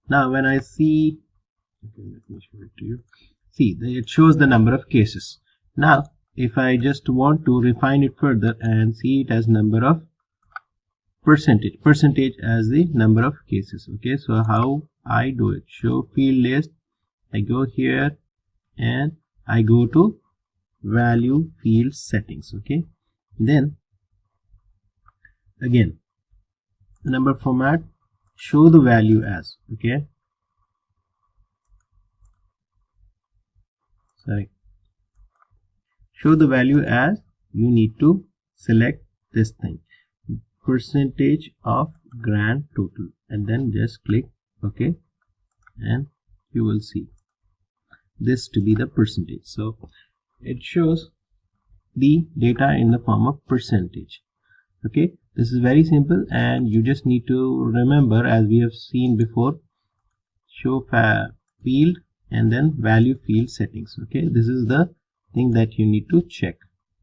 Now when I see, okay, let me show it to you. See, it shows the number of cases. Now if I just want to refine it further and see it as number of percentage as the number of cases. Okay, so how I do it? Show field list. I go here and I go to value field settings. Okay, then again number format, show the value as, okay, show the value as, you need to select this thing, percentage of grand total, and then just click OK, and you will see this to be the percentage. So it shows the data in the form of percentage. Okay, this is very simple, and you just need to remember, as we have seen before, show field and then value field settings. Okay, this is the thing that you need to check.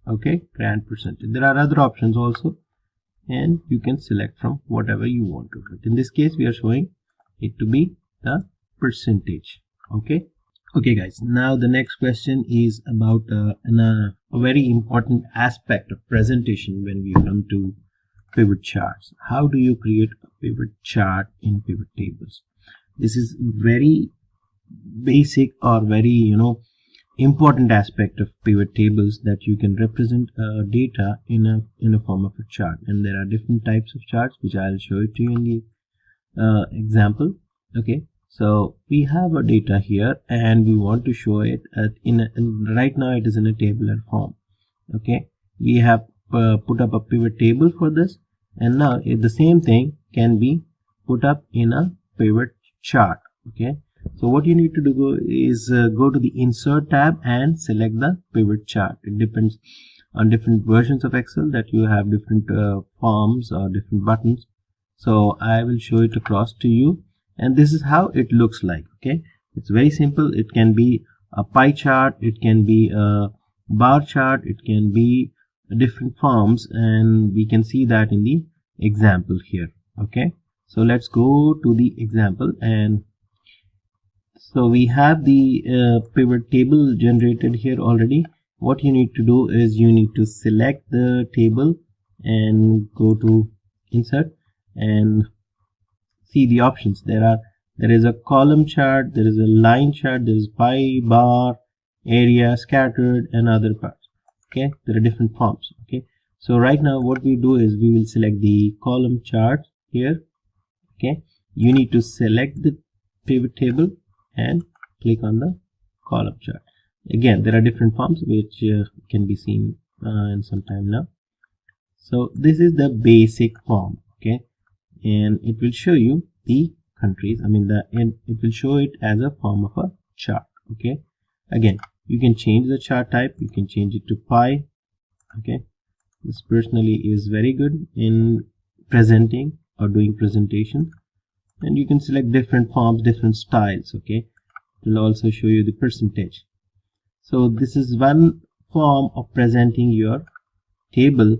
Okay, grand percentage. There are other options also, and you can select from whatever you want to, but in this case we are showing it to be the percentage. Okay. Okay guys, now the next question is about a very important aspect of presentation when we come to pivot charts. How do you create a pivot chart in pivot tables? This is very basic or very important aspect of pivot tables, that you can represent data in a form of a chart, and there are different types of charts which I'll show it to you in the example. Okay, so we have a data here and we want to show it right now it is in a tabular form. Okay, we have put up a pivot table for this, and now the same thing can be put up in a pivot chart. Okay, so what you need to do is go to the insert tab and select the pivot chart. It depends on different versions of Excel that you have different forms or different buttons, so I will show it across to you, and this is how it looks like. Okay, it's very simple. It can be a pie chart, it can be a bar chart, it can be different forms, and we can see that in the example here. Okay, so let's go to the example, and so we have the pivot table generated here already. What you need to do is you need to select the table and go to insert and see the options. There is a column chart, there is a line chart, there is pie, bar, area, scattered, and other parts. Okay, there are different forms. Okay, so right now what we do is we will select the column chart here. Okay, you need to select the pivot table and click on the column chart. Again, there are different forms which can be seen in some time now. So this is the basic form. Okay, and it will show you the countries. It will show it as a form of a chart. Okay, again, you can change the chart type. You can change it to pie. Okay, this personally is very good in presenting or doing presentation, and you can select different forms, different styles. Okay, it will also show you the percentage. So this is one form of presenting your table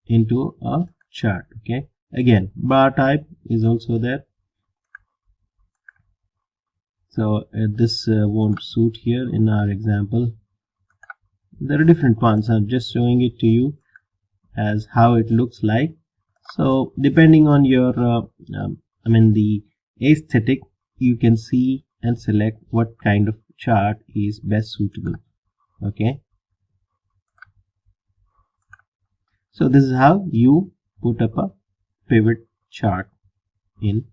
into a chart. Okay, again, bar type is also there, so this won't suit here in our example. There are different ones. I'm just showing it to you as how it looks like. So depending on your the aesthetic, you can see and select what kind of chart is best suitable. Okay, so this is how you put up a pivot chart in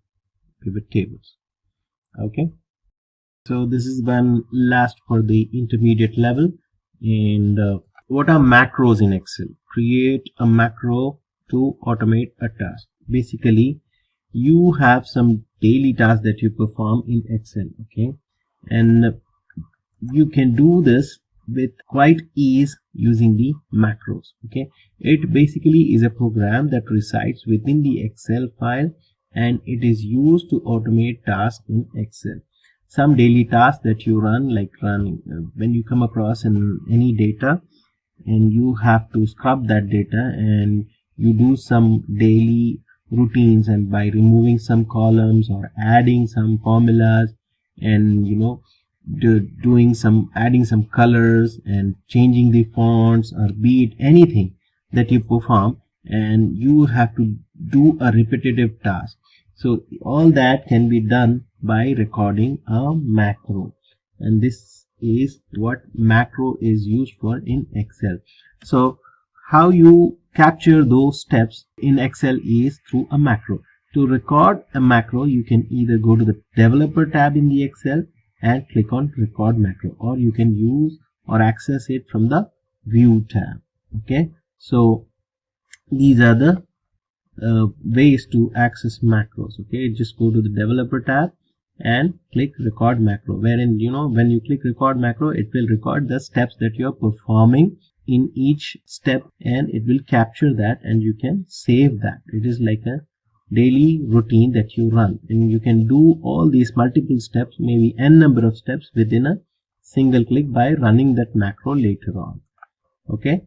pivot tables. Okay, so this is one last for the intermediate level. And what are macros in Excel? Create a macro to automate a task. Basically, you have some daily tasks that you perform in Excel, okay, and you can do this with quite ease using the macros, okay. It basically is a program that resides within the Excel file, and it is used to automate tasks in Excel. Some daily tasks that you run, like when you come across any data and you have to scrub that data, and you do some daily routines, and by removing some columns or adding some formulas, and adding some colors and changing the fonts, or be it anything that you perform, and you have to do a repetitive task. So all that can be done by recording a macro, and this is what macro is used for in Excel. So how you capture those steps in Excel is through a macro. To record a macro, you can either go to the developer tab in the Excel and click on record macro, or you can use or access it from the view tab, okay. So these are the ways to access macros, okay. Just go to the developer tab and click record macro, wherein when you click record macro, it will record the steps that you are performing in each step, and it will capture that, and you can save that. It is like a daily routine that you run, and you can do all these multiple steps, maybe n number of steps, within a single click by running that macro later on, okay.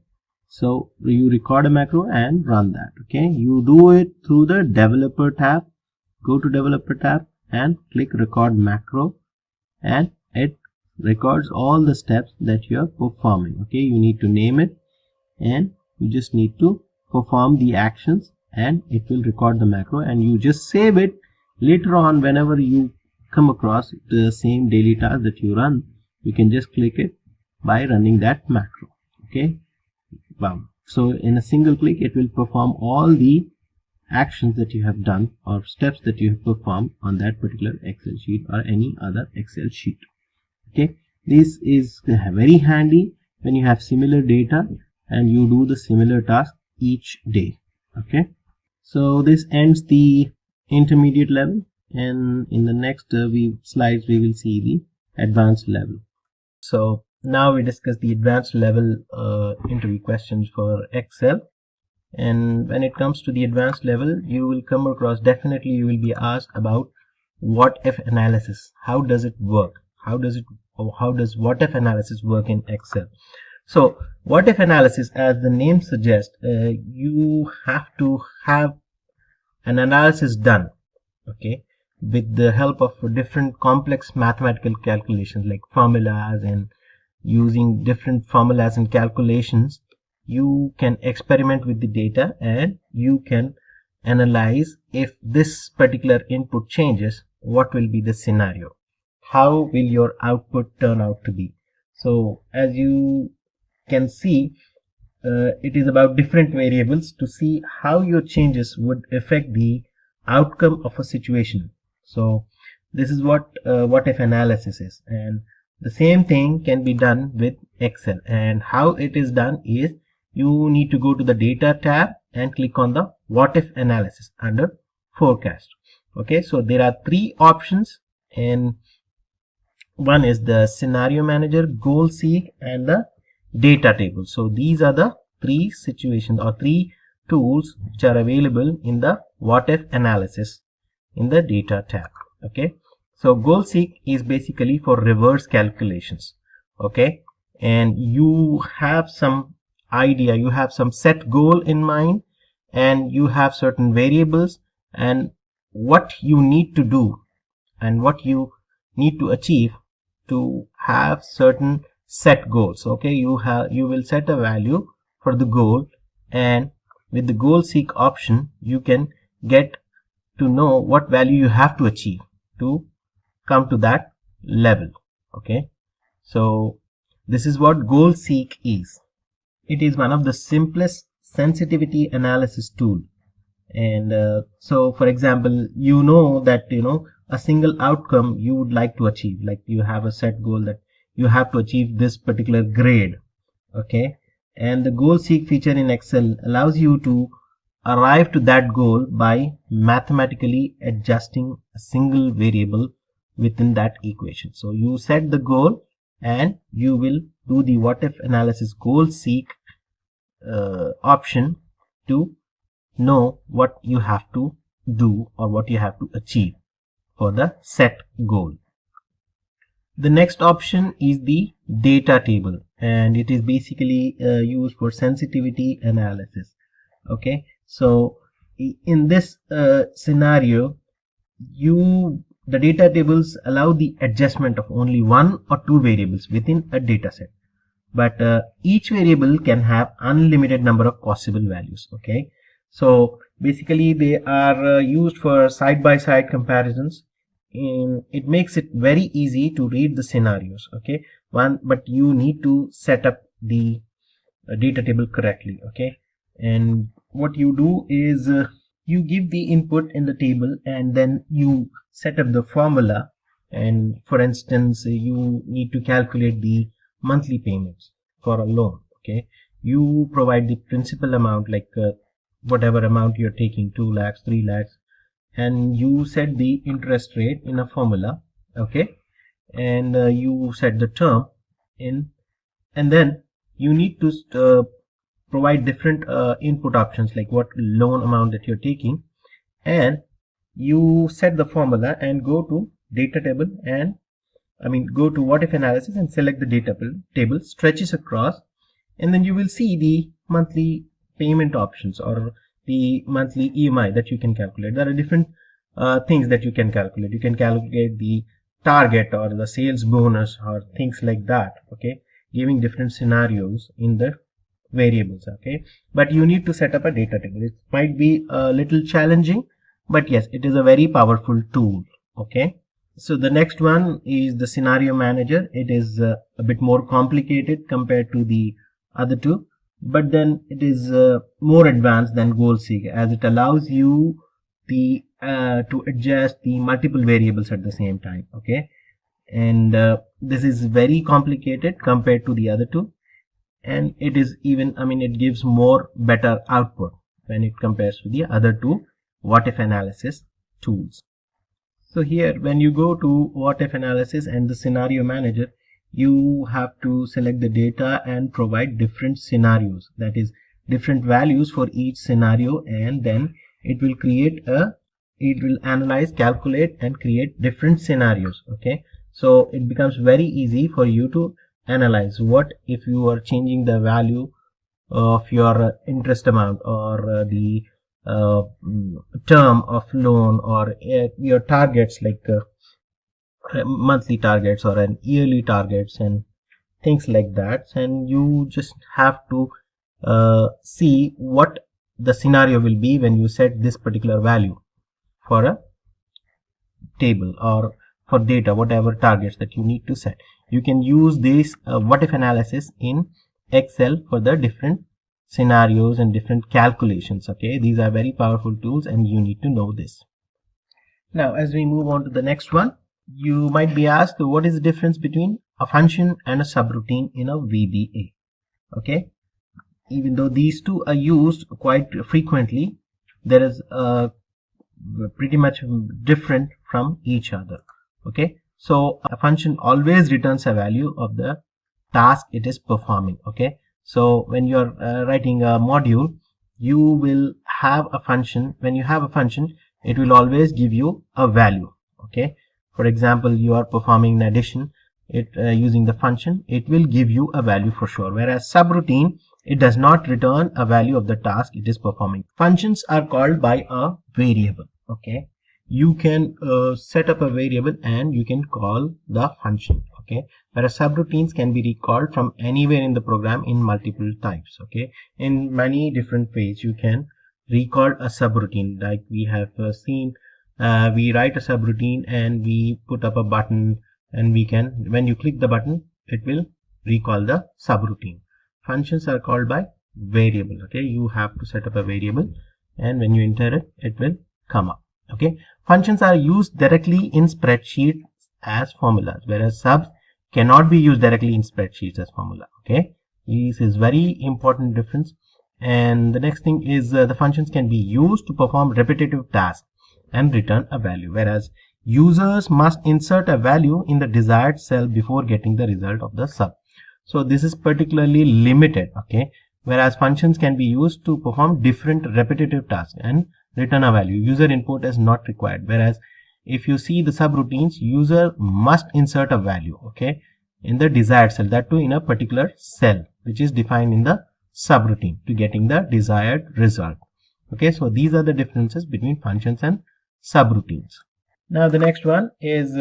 So you record a macro and run that, okay. You do it through the developer tab. Go to developer tab and click record macro, and it records all the steps that you are performing, okay. You need to name it, and you just need to perform the actions, and it will record the macro, and you just save it later on. Whenever you come across the same daily task that you run, you can just click it by running that macro, okay. Wow. So in a single click, it will perform all the actions that you have done, or steps that you have performed on that particular Excel sheet or any other Excel sheet, okay. This is very handy when you have similar data and you do the similar task each day, okay. So this ends the intermediate level, and in the next slides we will see the advanced level. So now we discuss the advanced level interview questions for Excel. And when it comes to the advanced level, you will come across, definitely you will be asked about what if analysis. How does it work? How does what if analysis work in Excel? So what if analysis, as the name suggests, you have to have an analysis done, okay, with the help of different complex mathematical calculations like formulas, and using different formulas and calculations, you can experiment with the data, and you can analyze if this particular input changes, what will be the scenario, how will your output turn out to be. So as you can see, it is about different variables to see how your changes would affect the outcome of a situation. So this is what if analysis is, and the same thing can be done with Excel. And how it is done is, you need to go to the data tab and click on the what if analysis under forecast, okay. So there are three options, and one is the scenario manager, goal seek, and the data table. So these are the three situations or three tools which are available in the what if analysis in the data tab, okay. So goal seek is basically for reverse calculations, okay, and you have some idea, you have some set goal in mind, and you have certain variables, and what you need to do and what you need to achieve to have certain set goals, okay. You will set a value for the goal, and with the goal seek option you can get to know what value you have to achieve to come to that level, okay. So this is what goal seek is. It is one of the simplest sensitivity analysis tool, and so for example, you know that a single outcome you would like to achieve, like you have a set goal that you have to achieve this particular grade, okay. And the goal seek feature in Excel allows you to arrive to that goal by mathematically adjusting a single variable within that equation. So you set the goal and you will do the what if analysis goal seek option to know what you have to do or what you have to achieve for the set goal. The next option is the data table, and it is basically used for sensitivity analysis. Okay, so in this scenario, the data tables allow the adjustment of only one or two variables within a data set, but each variable can have unlimited number of possible values. Okay, so basically they are used for side-by-side comparisons. It makes it very easy to read the scenarios. Okay, but you need to set up the data table correctly. Okay, and what you do is you give the input in the table and then you set up the formula. And for instance, you need to calculate the monthly payments for a loan. Okay, you provide the principal amount, like whatever amount you're taking, 2 lakhs, 3 lakhs, and you set the interest rate in a formula. Okay, and you set the term in, and then you need to provide different input options, like what loan amount that you're taking, and you set the formula and go to data table, and go to what if analysis and select the data table, stretches across, and then you will see the monthly payment options or the monthly EMI that you can calculate. There are different things that you can calculate. You can calculate the target or the sales bonus or things like that. Okay, giving different scenarios in the variables. Okay, but you need to set up a data table. It might be a little challenging, but yes, it is a very powerful tool. Okay, so the next one is the scenario manager. It is a bit more complicated compared to the other two, but then it is more advanced than goal seek, as it allows you to adjust the multiple variables at the same time. Okay, and this is very complicated compared to the other two, and it is even, it gives more better output when it compares to the other two what if analysis tools. So here, when you go to what if analysis and the scenario manager, you have to select the data and provide different scenarios, that is different values for each scenario, and then it will analyze, calculate, and create different scenarios. Okay, so it becomes very easy for you to analyze what if you are changing the value of your interest amount or the term of loan, or your targets, like monthly targets or an yearly targets and things like that. And you just have to see what the scenario will be when you set this particular value for a table or for data, whatever targets that you need to set. You can use this what if analysis in Excel for the different scenarios and different calculations. Okay, these are very powerful tools and you need to know this. Now, as we move on to the next one, you might be asked, what is the difference between a function and a subroutine in a VBA? Okay, even though these two are used quite frequently, there is pretty much different from each other. Okay, so a function always returns a value of the task it is performing. Okay, so when you are writing a module, you will have a function. When you have a function, it will always give you a value. Okay, for example, you are performing an addition, using the function, it will give you a value for sure. Whereas subroutine, it does not return a value of the task it is performing. Functions are called by a variable. Okay, you can set up a variable and you can call the function. Okay, whereas subroutines can be recalled from anywhere in the program in multiple types. Okay, in many different ways you can recall a subroutine, like we have seen. We write a subroutine and we put up a button, and we can, when you click the button, it will recall the subroutine. Functions are called by variable. Okay, you have to set up a variable, and when you enter it, it will come up. Okay, functions are used directly in spreadsheets as formulas, whereas subs cannot be used directly in spreadsheets as formula. Okay, this is very important difference, And the next thing is the functions can be used to perform repetitive tasks and return a value, whereas users must insert a value in the desired cell before getting the result of the sub. So this is particularly limited, okay, whereas functions can be used to perform different repetitive tasks and return a value. User input is not required, whereas if you see the subroutines, user must insert a value, okay, in the desired cell, that too in a particular cell which is defined in the subroutine to getting the desired result. Okay, so these are the differences between functions and subroutines. Now the next one is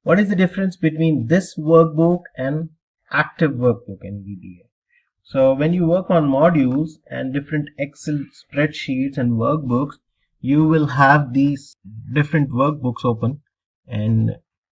what is the difference between this workbook and active workbook in VBA? So when you work on modules and different Excel spreadsheets and workbooks, you will have these different workbooks open, and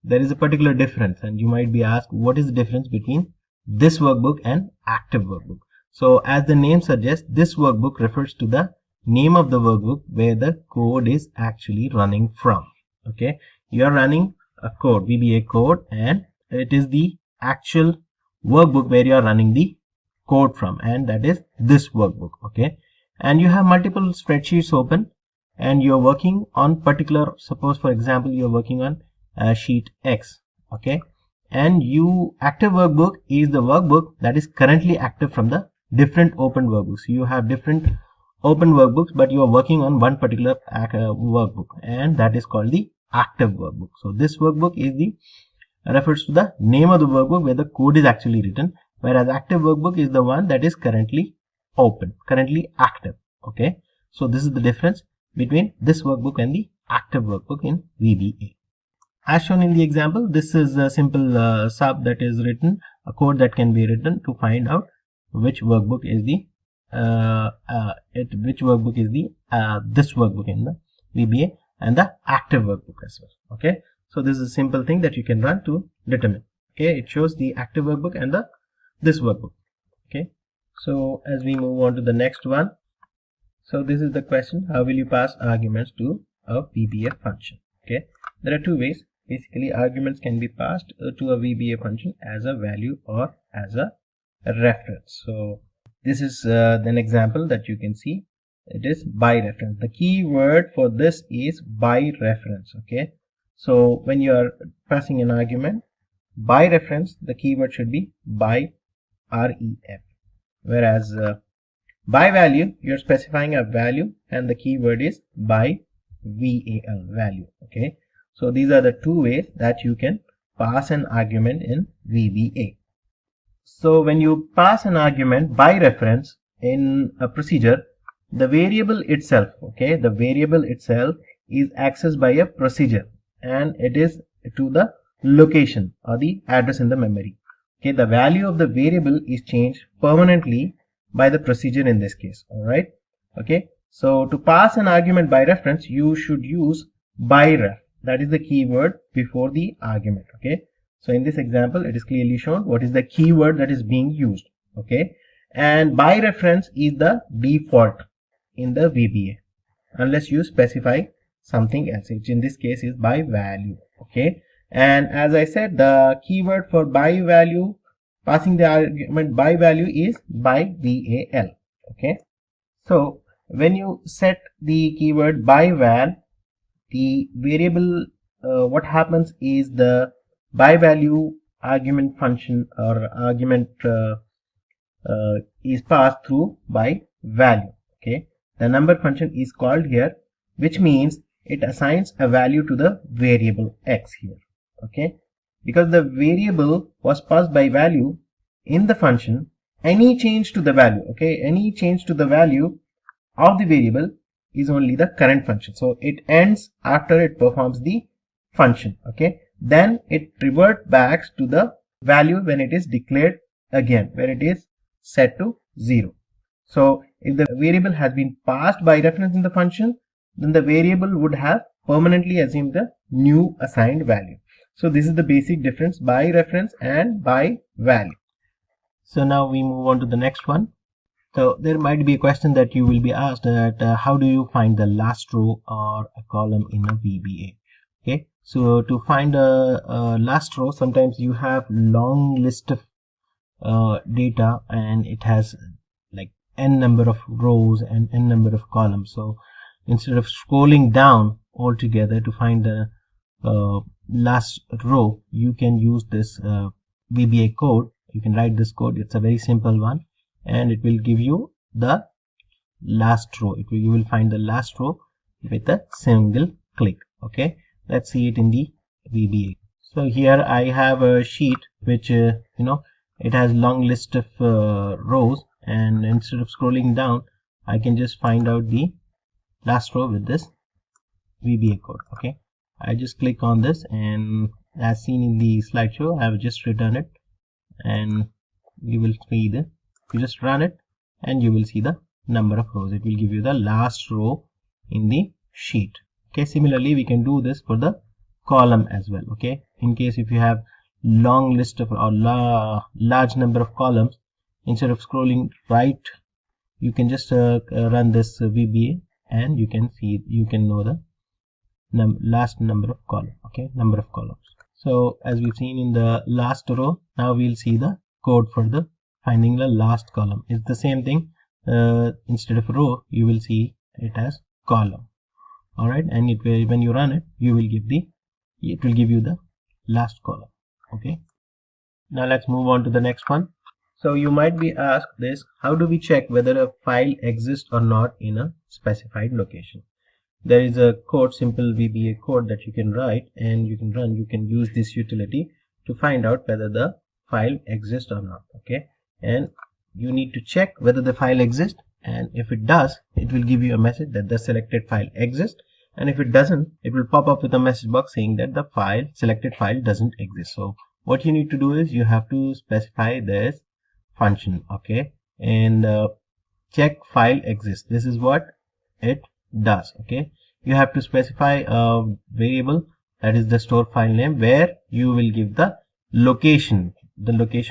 there is a particular difference, and you might be asked what is the difference between this workbook and active workbook. So as the name suggests, this workbook refers to the name of the workbook where the code is actually running from. Okay, you are running a code, VBA code, and it is the actual workbook where you are running the code from, and that is this workbook. Okay, and you have multiple spreadsheets open and you are working on particular, suppose for example you are working on sheet X. Okay, and active workbook is the workbook that is currently active from the different open workbooks. You have different open workbooks, but you are working on one particular workbook, and that is called the active workbook. So this workbook refers to the name of the workbook where the code is actually written, whereas active workbook is the one that is currently open, currently active. Okay, so this is the difference between this workbook and the active workbook in VBA. As shown in the example, this is a simple sub that is written, a code that can be written to find out which workbook is the this workbook in the VBA and the active workbook as well. Okay, so this is a simple thing that you can run to determine. Okay, it shows the active workbook and this workbook. Okay, so as we move on to the next one, so this is the question: how will you pass arguments to a VBA function? Okay, there are two ways. Basically, arguments can be passed to a VBA function as a value or as a reference. So this is an example that you can see. It is by reference. The key word for this is by reference. Okay, so when you are passing an argument by reference, the keyword should be by ref, whereas by value, you're specifying a value and the keyword is by val, value. Okay, so these are the two ways that you can pass an argument in VBA. So when you pass an argument by reference in a procedure, the variable itself, okay, the variable itself is accessed by a procedure, and it is to the location or the address in the memory. Okay, the value of the variable is changed permanently by the procedure in this case. All right. Okay, so to pass an argument by reference, you should use by ref. That is the keyword before the argument. Okay, so in this example, it is clearly shown what is the keyword that is being used. Okay, and by reference is the default in the VBA unless you specify something else, which in this case is by value. Okay, and as I said, the keyword for by value, passing the argument by value, is by val. Okay, so when you set the keyword by val, the variable, what happens is the by value argument function or argument is passed through by value. Okay, the number function is called here, which means it assigns a value to the variable x here. Okay, because the variable was passed by value in the function, any change to the value, okay, any change to the value of the variable is only the current function. So it ends after it performs the function. Okay, then it reverts back to the value when it is declared again, where it is set to 0. So if the variable has been passed by reference in the function, then the variable would have permanently assumed the new assigned value. So this is the basic difference by reference and by value. So now we move on to the next one. So there might be a question that you will be asked that how do you find the last row or a column in a VBA? Okay, so to find a last row, sometimes you have long list of data and it has like n number of rows and n number of columns. So instead of scrolling down altogether to find the last row, you can use this VBA code. You can write this code. It's a very simple one, and it will give you the last row. You will find the last row with a single click. Okay, let's see it in the VBA. So here I have a sheet which it has long list of rows, and instead of scrolling down, I can just find out the last row with this VBA code. Okay, I just click on this, and as seen in the slideshow, I have just written it, and you will see you just run it and you will see the number of rows. It will give you the last row in the sheet. Okay, similarly we can do this for the column as well. Okay, in case if you have long list of or large number of columns, instead of scrolling right, you can just run this VBA, and you can know the last number of columns. Okay, number of columns. So as we've seen in the last row, now we'll see the code for the finding the last column. It's the same thing. Instead of row, you will see it as column. All right, and when you run it, it will give you the last column. Okay, now let's move on to the next one. So you might be asked this: how do we check whether a file exists or not in a specified location? There is a code, simple VBA code that you can write and you can run. You can use this utility to find out whether the file exists or not. Okay, and you need to check whether the file exists, and if it does, it will give you a message that the selected file exists, and if it doesn't, it will pop up with a message box saying that the selected file doesn't exist. So what you need to do is you have to specify this function. Okay, and check file exists. This is what it does. Okay, you have to specify a variable, that is the store file name, where you will give the location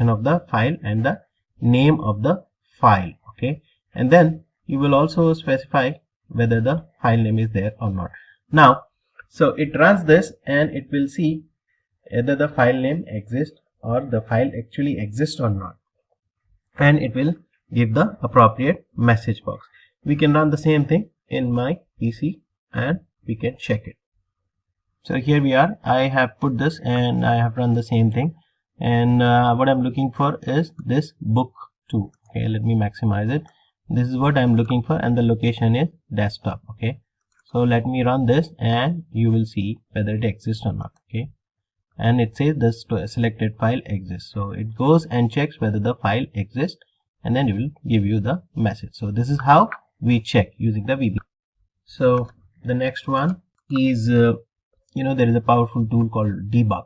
of the file and the name of the file. Okay, and then you will also specify whether the file name is there or not. Now, so it runs this and it will see whether the file name exists or the file actually exists or not, and it will give the appropriate message box. We can run the same thing in my PC and we can check it. So here we are. I have put this and I have run the same thing, and what I'm looking for is this book 2. Okay, let me maximize it. This is what I'm looking for, and the location is desktop. Okay, so let me run this and you will see whether it exists or not. Okay, and it says this selected file exists, so it goes and checks whether the file exists, and then it will give you the message. So this is how we check using the VB. So the next one is there is a powerful tool called debug,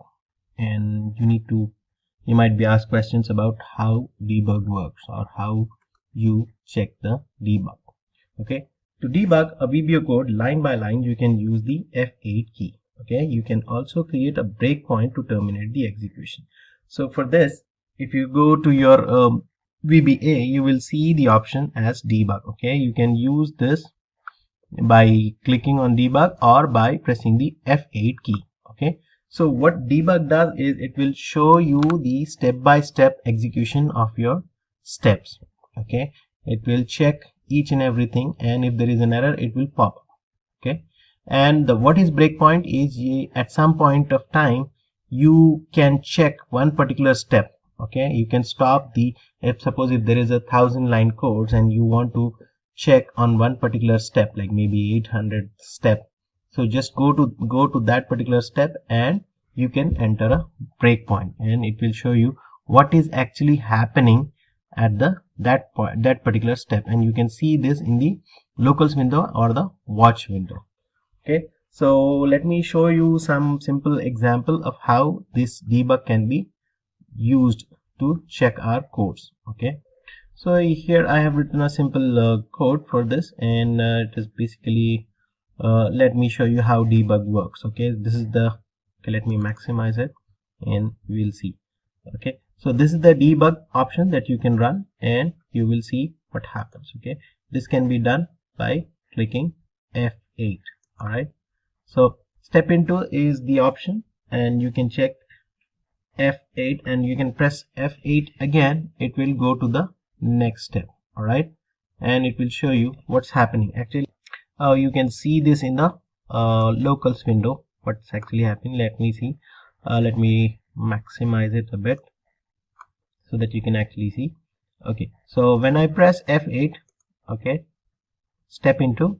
and you might be asked questions about how debug works or how you check the debug. Okay, to debug a VBA code line by line, you can use the F8 key. Okay, you can also create a breakpoint to terminate the execution. So for this, if you go to your VBA, you will see the option as debug. Okay, you can use this by clicking on debug or by pressing the F8 key. Okay, so what debug does is it will show you the step-by-step execution of your steps. Okay, it will check each and everything, and if there is an error, it will pop up. Okay, and what is breakpoint is at some point of time you can check one particular step. Okay, you can stop suppose if there is 1,000 line codes and you want to check on one particular step, like maybe 800 step, so just go to that particular step and you can enter a breakpoint, and it will show you what is actually happening at that particular step, and you can see this in the locals window or the watch window. Okay, so let me show you some simple example of how this debug can be used to check our codes. Okay, so here I have written a simple code for this, and it is basically let me show you how debug works. Okay, this is let me maximize it and we'll see. Okay, so this is the debug option that you can run and you will see what happens. Okay, this can be done by clicking F8. All right, so step into is the option, and you can check F8 and you can press F8 again. It will go to the next step. All right, and it will show you what's happening. Actually, you can see this in the locals window, what's actually happening. Let me see. Let me maximize it a bit so that you can actually see. Okay, so when I press F8, okay, step into,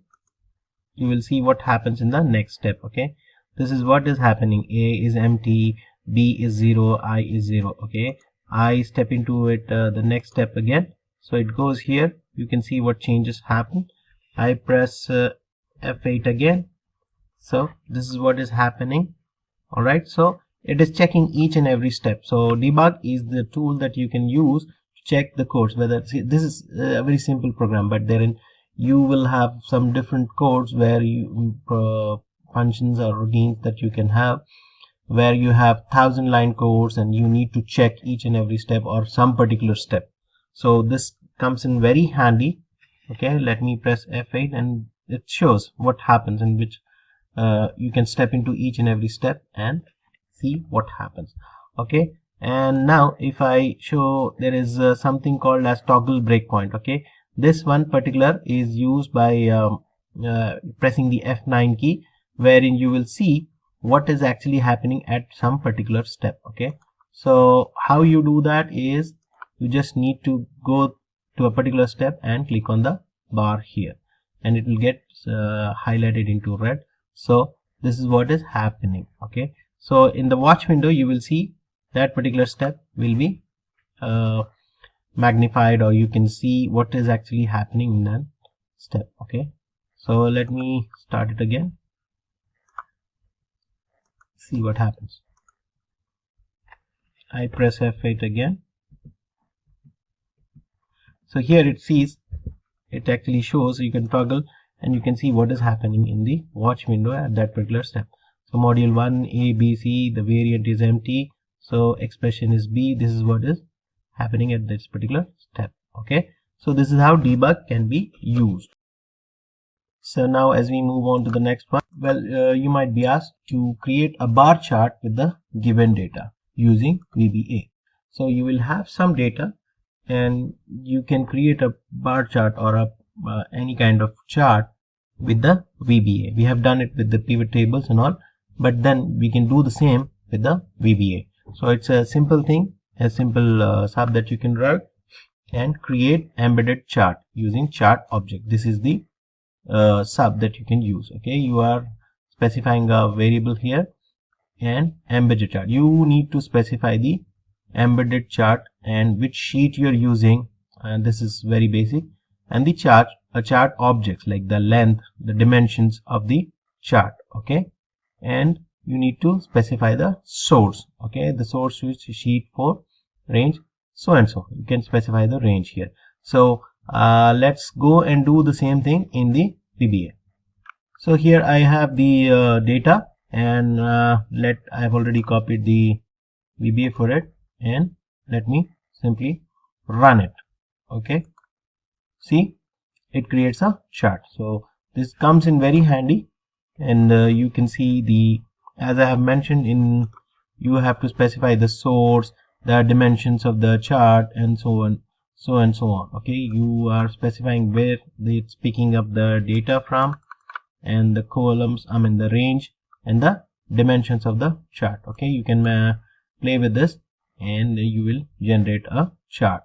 you will see what happens in the next step. Okay, this is what is happening. A is empty, B is 0, I is 0. Okay, I step into it, the next step again, so it goes here. You can see what changes happen. I press F8 again, so this is what is happening. All right, so it is checking each and every step. So debug is the tool that you can use to check the codes. Whether, see, this is a very simple program, but therein you will have some different codes where you functions or routines that you can have, where you have 1000-line codes and you need to check each and every step or some particular step. So this comes in very handy. Okay, let me press F8 and it shows what happens, in which you can step into each and every step and see what happens. Okay, and now if I show, there is something called as toggle breakpoint. Okay, this one particular is used by pressing the F9 key, wherein you will see what is actually happening at some particular step. Okay, so how you do that is you just need to go to a particular step and click on the bar here, and it will get highlighted into red. So this is what is happening. Okay, so in the watch window you will see that particular step will be magnified, or you can see what is actually happening in that step. Okay, so let me start it again, see what happens. I press F8 again, so here it sees, it actually shows, you can toggle and you can see what is happening in the watch window at that particular step. So module 1 A, B, C, the variant is empty, so expression is B. This is what is happening at this particular step. Okay, so this is how debug can be used. So now as we move on to the next one, well, you might be asked to create a bar chart with the given data using VBA. So you will have some data and you can create a bar chart or a any kind of chart with the VBA. We have done it with the pivot tables and all, but then we can do the same with the VBA. So it's a simple thing, a simple sub that you can write and create embedded chart using chart object. This is the sub that you can use. Okay, you are specifying a variable here and embedded chart. You need to specify the embedded chart and which sheet you are using, and this is very basic, and the chart objects like the length, the dimensions of the chart. Okay, and you need to specify the source. Okay, the source is sheet for range so and so. You can specify the range here. So let's go and do the same thing in the VBA. So here I have the data, and I have already copied the VBA for it, and let me simply run it. Okay, see, it creates a chart. So this comes in very handy, and you can see the, as I have mentioned, in you have to specify the source, the dimensions of the chart, and so on, so and so on. Okay, you are specifying where it's picking up the data from, and the columns, I mean the range and the dimensions of the chart. Okay, you can play with this and you will generate a chart.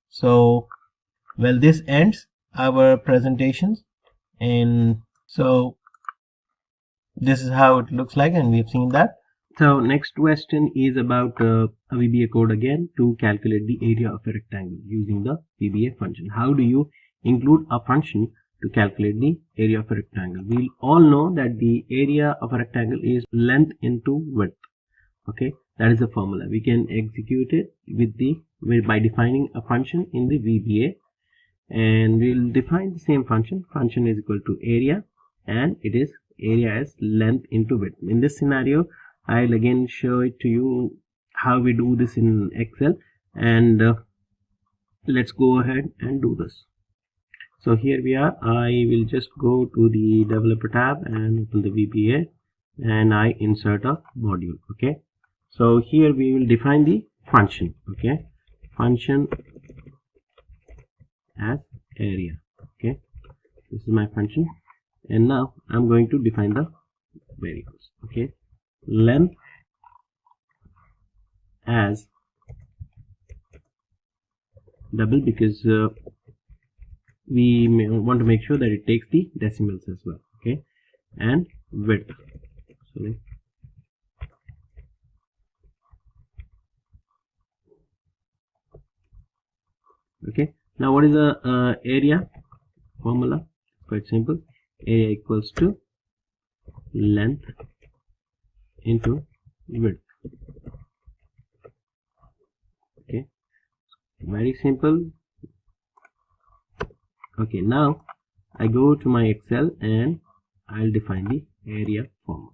So well, this ends our presentations, and so this is how it looks like, and we've seen that. So next question is about a VBA code again to calculate the area of a rectangle using the VBA function. How do you include a function to calculate the area of a rectangle? We all know that the area of a rectangle is length into width. Okay, that is the formula. We can execute it by defining a function in the VBA, and we'll define the same function. Function is equal to area, and it is area as length into width. In this scenario, I'll again show it to you how we do this in Excel, and let's go ahead and do this. So here we are. I will just go to the developer tab and open the VBA, and I insert a module. Okay, so here we will define the function. Okay, function as area. This is my function, and now I'm going to define the variables. Okay, length as double, because we want to make sure that it takes the decimals as well. Okay, and width. So okay, now what is the area formula? Quite simple. Area equals to length into width. Okay, very simple. Okay, now I go to my Excel and I'll define the area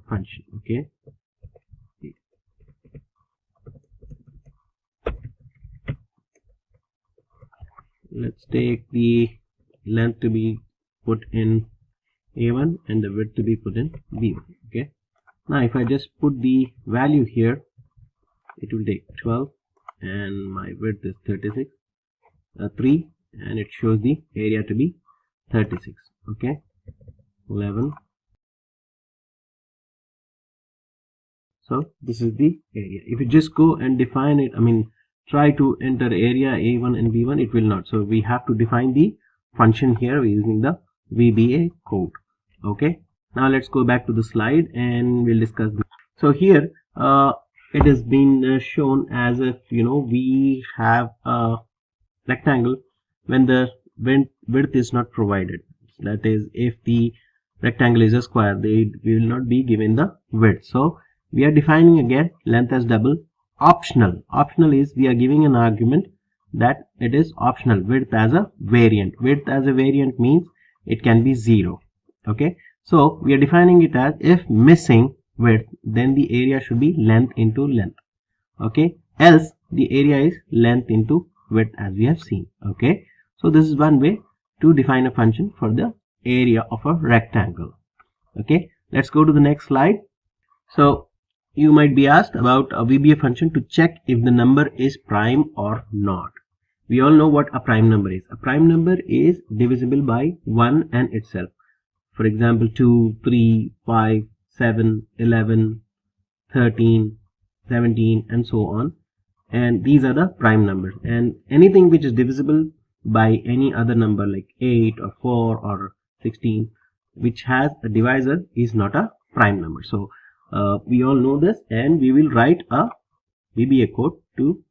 function. Okay, let's take the length to be put in A1 and the width to be put in B1. Okay, now if I just put the value here, it will take 12 and my width is 36, 3, and it shows the area to be 36. Okay, 11. So this is the area. If you just go and define it, try to enter area A1 and B1, it will not. So we have to define the function here using the VBA code. Okay, now let's go back to the slide and we'll discuss this. So here it has been shown as if, we have a rectangle when the width is not provided. That is, if the rectangle is a square, we will not be given the width. So we are defining again length as double. Optional is we are giving an argument that it is optional. Width as a variant. Width as a variant means it can be 0. Okay, so we are defining it as if missing width, then the area should be length into length. Okay, else the area is length into width, as we have seen. Okay, so this is one way to define a function for the area of a rectangle. Okay, let's go to the next slide. So you might be asked about a VBA function to check if the number is prime or not. We all know what a prime number is. A prime number is divisible by 1 and itself. For example, 2, 3, 5, 7, 11, 13, 17, and so on. And these are the prime numbers. And anything which is divisible by any other number like 8 or 4 or 16, which has a divisor, is not a prime number. So we all know this, and we will write a VBA code to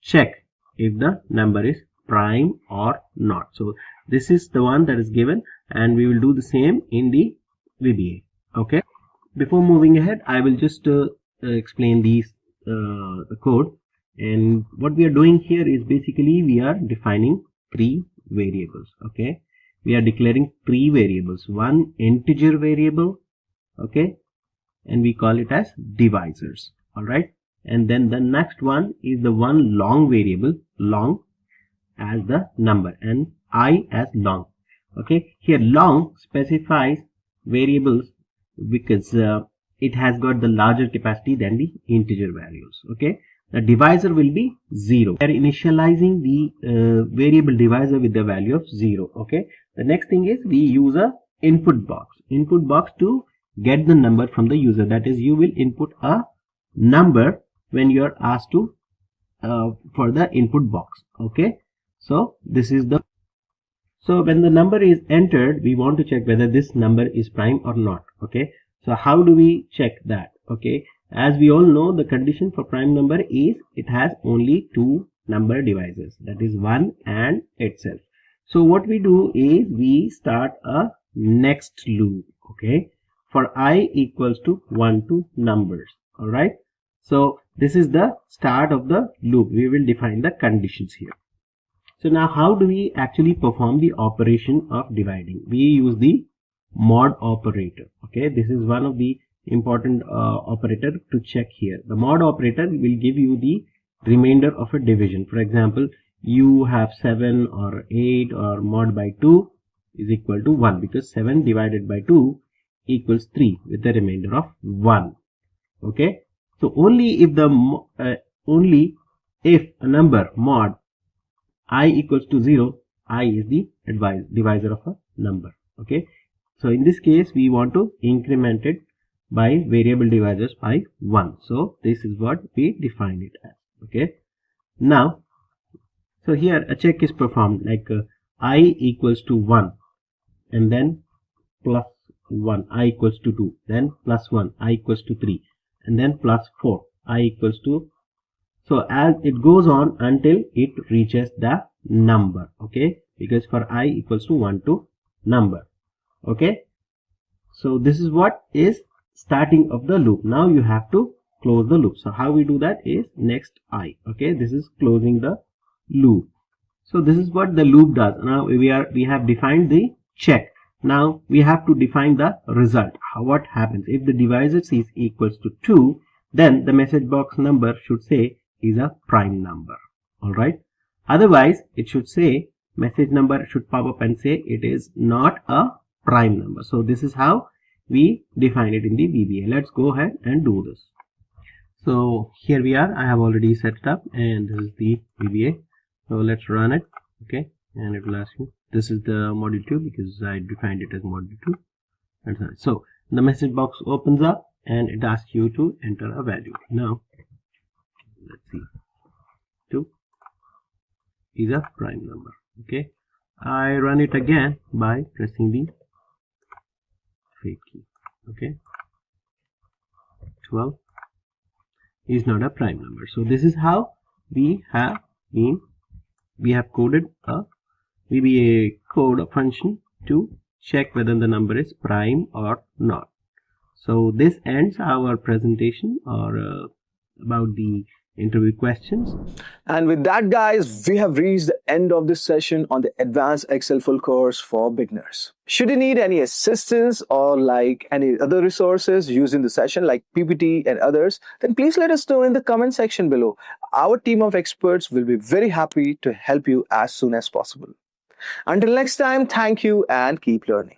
check if the number is prime or not. So this is the one that is given, and we will do the same in the VBA. Okay, before moving ahead, I will just explain these the code. And what we are doing here is basically we are defining 3 variables. Okay, we are declaring 3 variables. One integer variable, okay, and we call it as divisors. All right, and then the next one is the one long variable, long as the number and I as long. Okay, here long specifies variables because it has got the larger capacity than the integer values. Okay, the divisor will be 0. We are initializing the variable divisor with the value of 0. Okay, the next thing is we use a input box to get the number from the user. That is, you will input a number when you are asked to for the input box. Okay, so this is the when the number is entered, we want to check whether this number is prime or not. Okay, so how do we check that? Okay, as we all know, the condition for prime number is it has only 2 number divisors, that is 1 and itself. So what we do is we start a next loop. Okay, for I equals to 1 to numbers. All right, so this is the start of the loop. We will define the conditions here. So now how do we actually perform the operation of dividing? We use the mod operator. Okay, this is one of the important operator to check here. The mod operator will give you the remainder of a division. For example, you have 7 or 8 or mod by 2 is equal to 1, because 7 divided by 2 equals 3 with the remainder of 1. Okay, so only if a number mod I equals to 0, I is the divisor of a number. Okay, so in this case we want to increment it by variable divisors by 1. So this is what we define it as. Okay, now so here a check is performed like I equals to 1 and then plus 1, I equals to 2, then plus 1, I equals to 3, and then plus 4, I equals to, so as it goes on until it reaches the number. Okay, because for I equals to 1 to number. Okay, so this is what is starting of the loop. Now you have to close the loop. So how we do that is next I. Okay, this is closing the loop. So this is what the loop does. Now we have defined the check. Now we have to define the result. What happens if the divisor is equals to 2, then the message box number should say is a prime number. Alright, otherwise it should say message number should pop up and say it is not a prime number. So this is how we define it in the VBA. Let's go ahead and do this. So here we are. I have already set it up and this is the VBA. So let's run it. Okay, and it will ask you, this is the module 2 because I defined it as module 2. So the message box opens up and it asks you to enter a value. Now let's see, 2 is a prime number. Okay, I run it again by pressing the fake key. Okay, 12 is not a prime number. So this is how we have coded a VBA code a function to check whether the number is prime or not. So this ends our presentation or about the interview questions. And with that, guys, we have reached the end of this session on the Advanced Excel full course for beginners. Should you need any assistance or like any other resources using the session like PPT and others, then please let us know in the comment section below. Our team of experts will be very happy to help you as soon as possible. Until next time, thank you and keep learning.